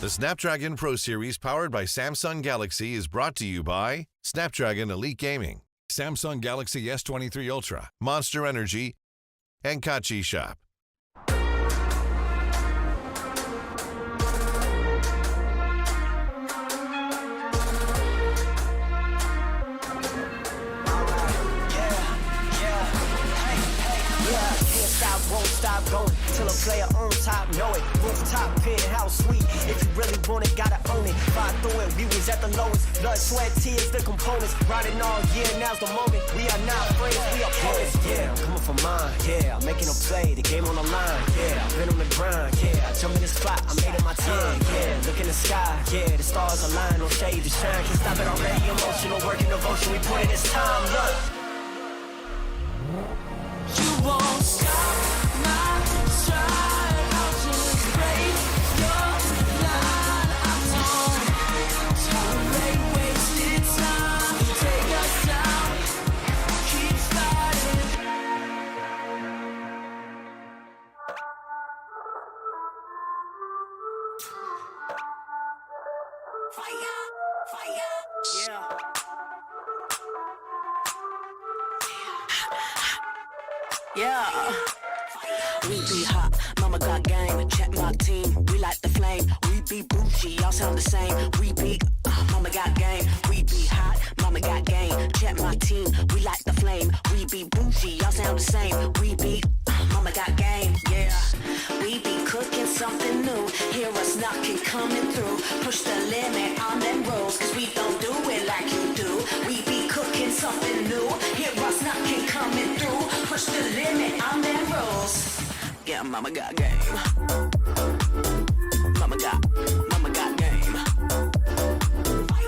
The Snapdragon Pro Series powered by Samsung Galaxy is brought to you by Snapdragon Elite Gaming, Samsung Galaxy S23 Ultra, Monster Energy, and Kachi Shop. Won't stop going till a player on top know it. Rooftop penthouse suite. If you really want it, gotta own it. Fly through it, we was at the lowest. Blood, sweat, tears, the components. Riding all year, now's the moment. We are not friends, we are opponents. Yeah, I'm coming for mine. Yeah, I'm making a play, the game on the line. Yeah, I've been on the grind. Yeah, I jump in the spot, I made it my time. Yeah, look in the sky. Yeah, the stars align, no shade to shine. Can't stop it already. Emotional work and devotion, we put in this time. Look. You won't stop my stride. I'll just break your line. I don't tolerate wasted time. Take us Yeah. We be hot, mama got game. Check my team, we like the flame. We be bougie, y'all sound the same. We be, mama got game. We be hot, mama got game. Check my team, we like the flame. We be bougie, y'all sound the same. We be, mama got game. Yeah. We be cooking something new. Hear us knocking, coming through. Push the limit on them rules, cause we don't do it like you do. We be cooking something new. Hear us knocking, coming through. Push the limit on them rules. Yeah, mama got game. Mama got game.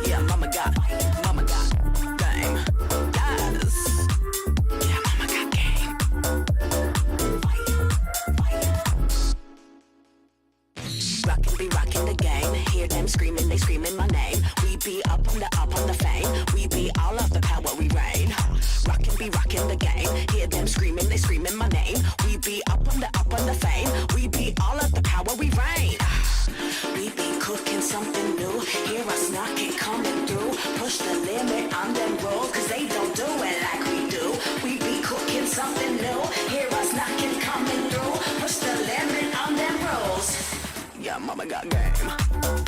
Yeah, mama got game. Yes. Yeah, mama got game. Rockin' the game. Hear them screaming, they screaming my name. We be up on the fame. We be all of the power we reign. Rockin' the game. Hear them screaming, they screaming my name. We be up on the fame. We be all of the power we reign. We be cooking something new. Hear us knocking, coming through. Push the limit on them rules, cause they don't do it like we do. We be cooking something new. Hear us knocking, coming through. Push the limit on them rules. Yeah, mama got game.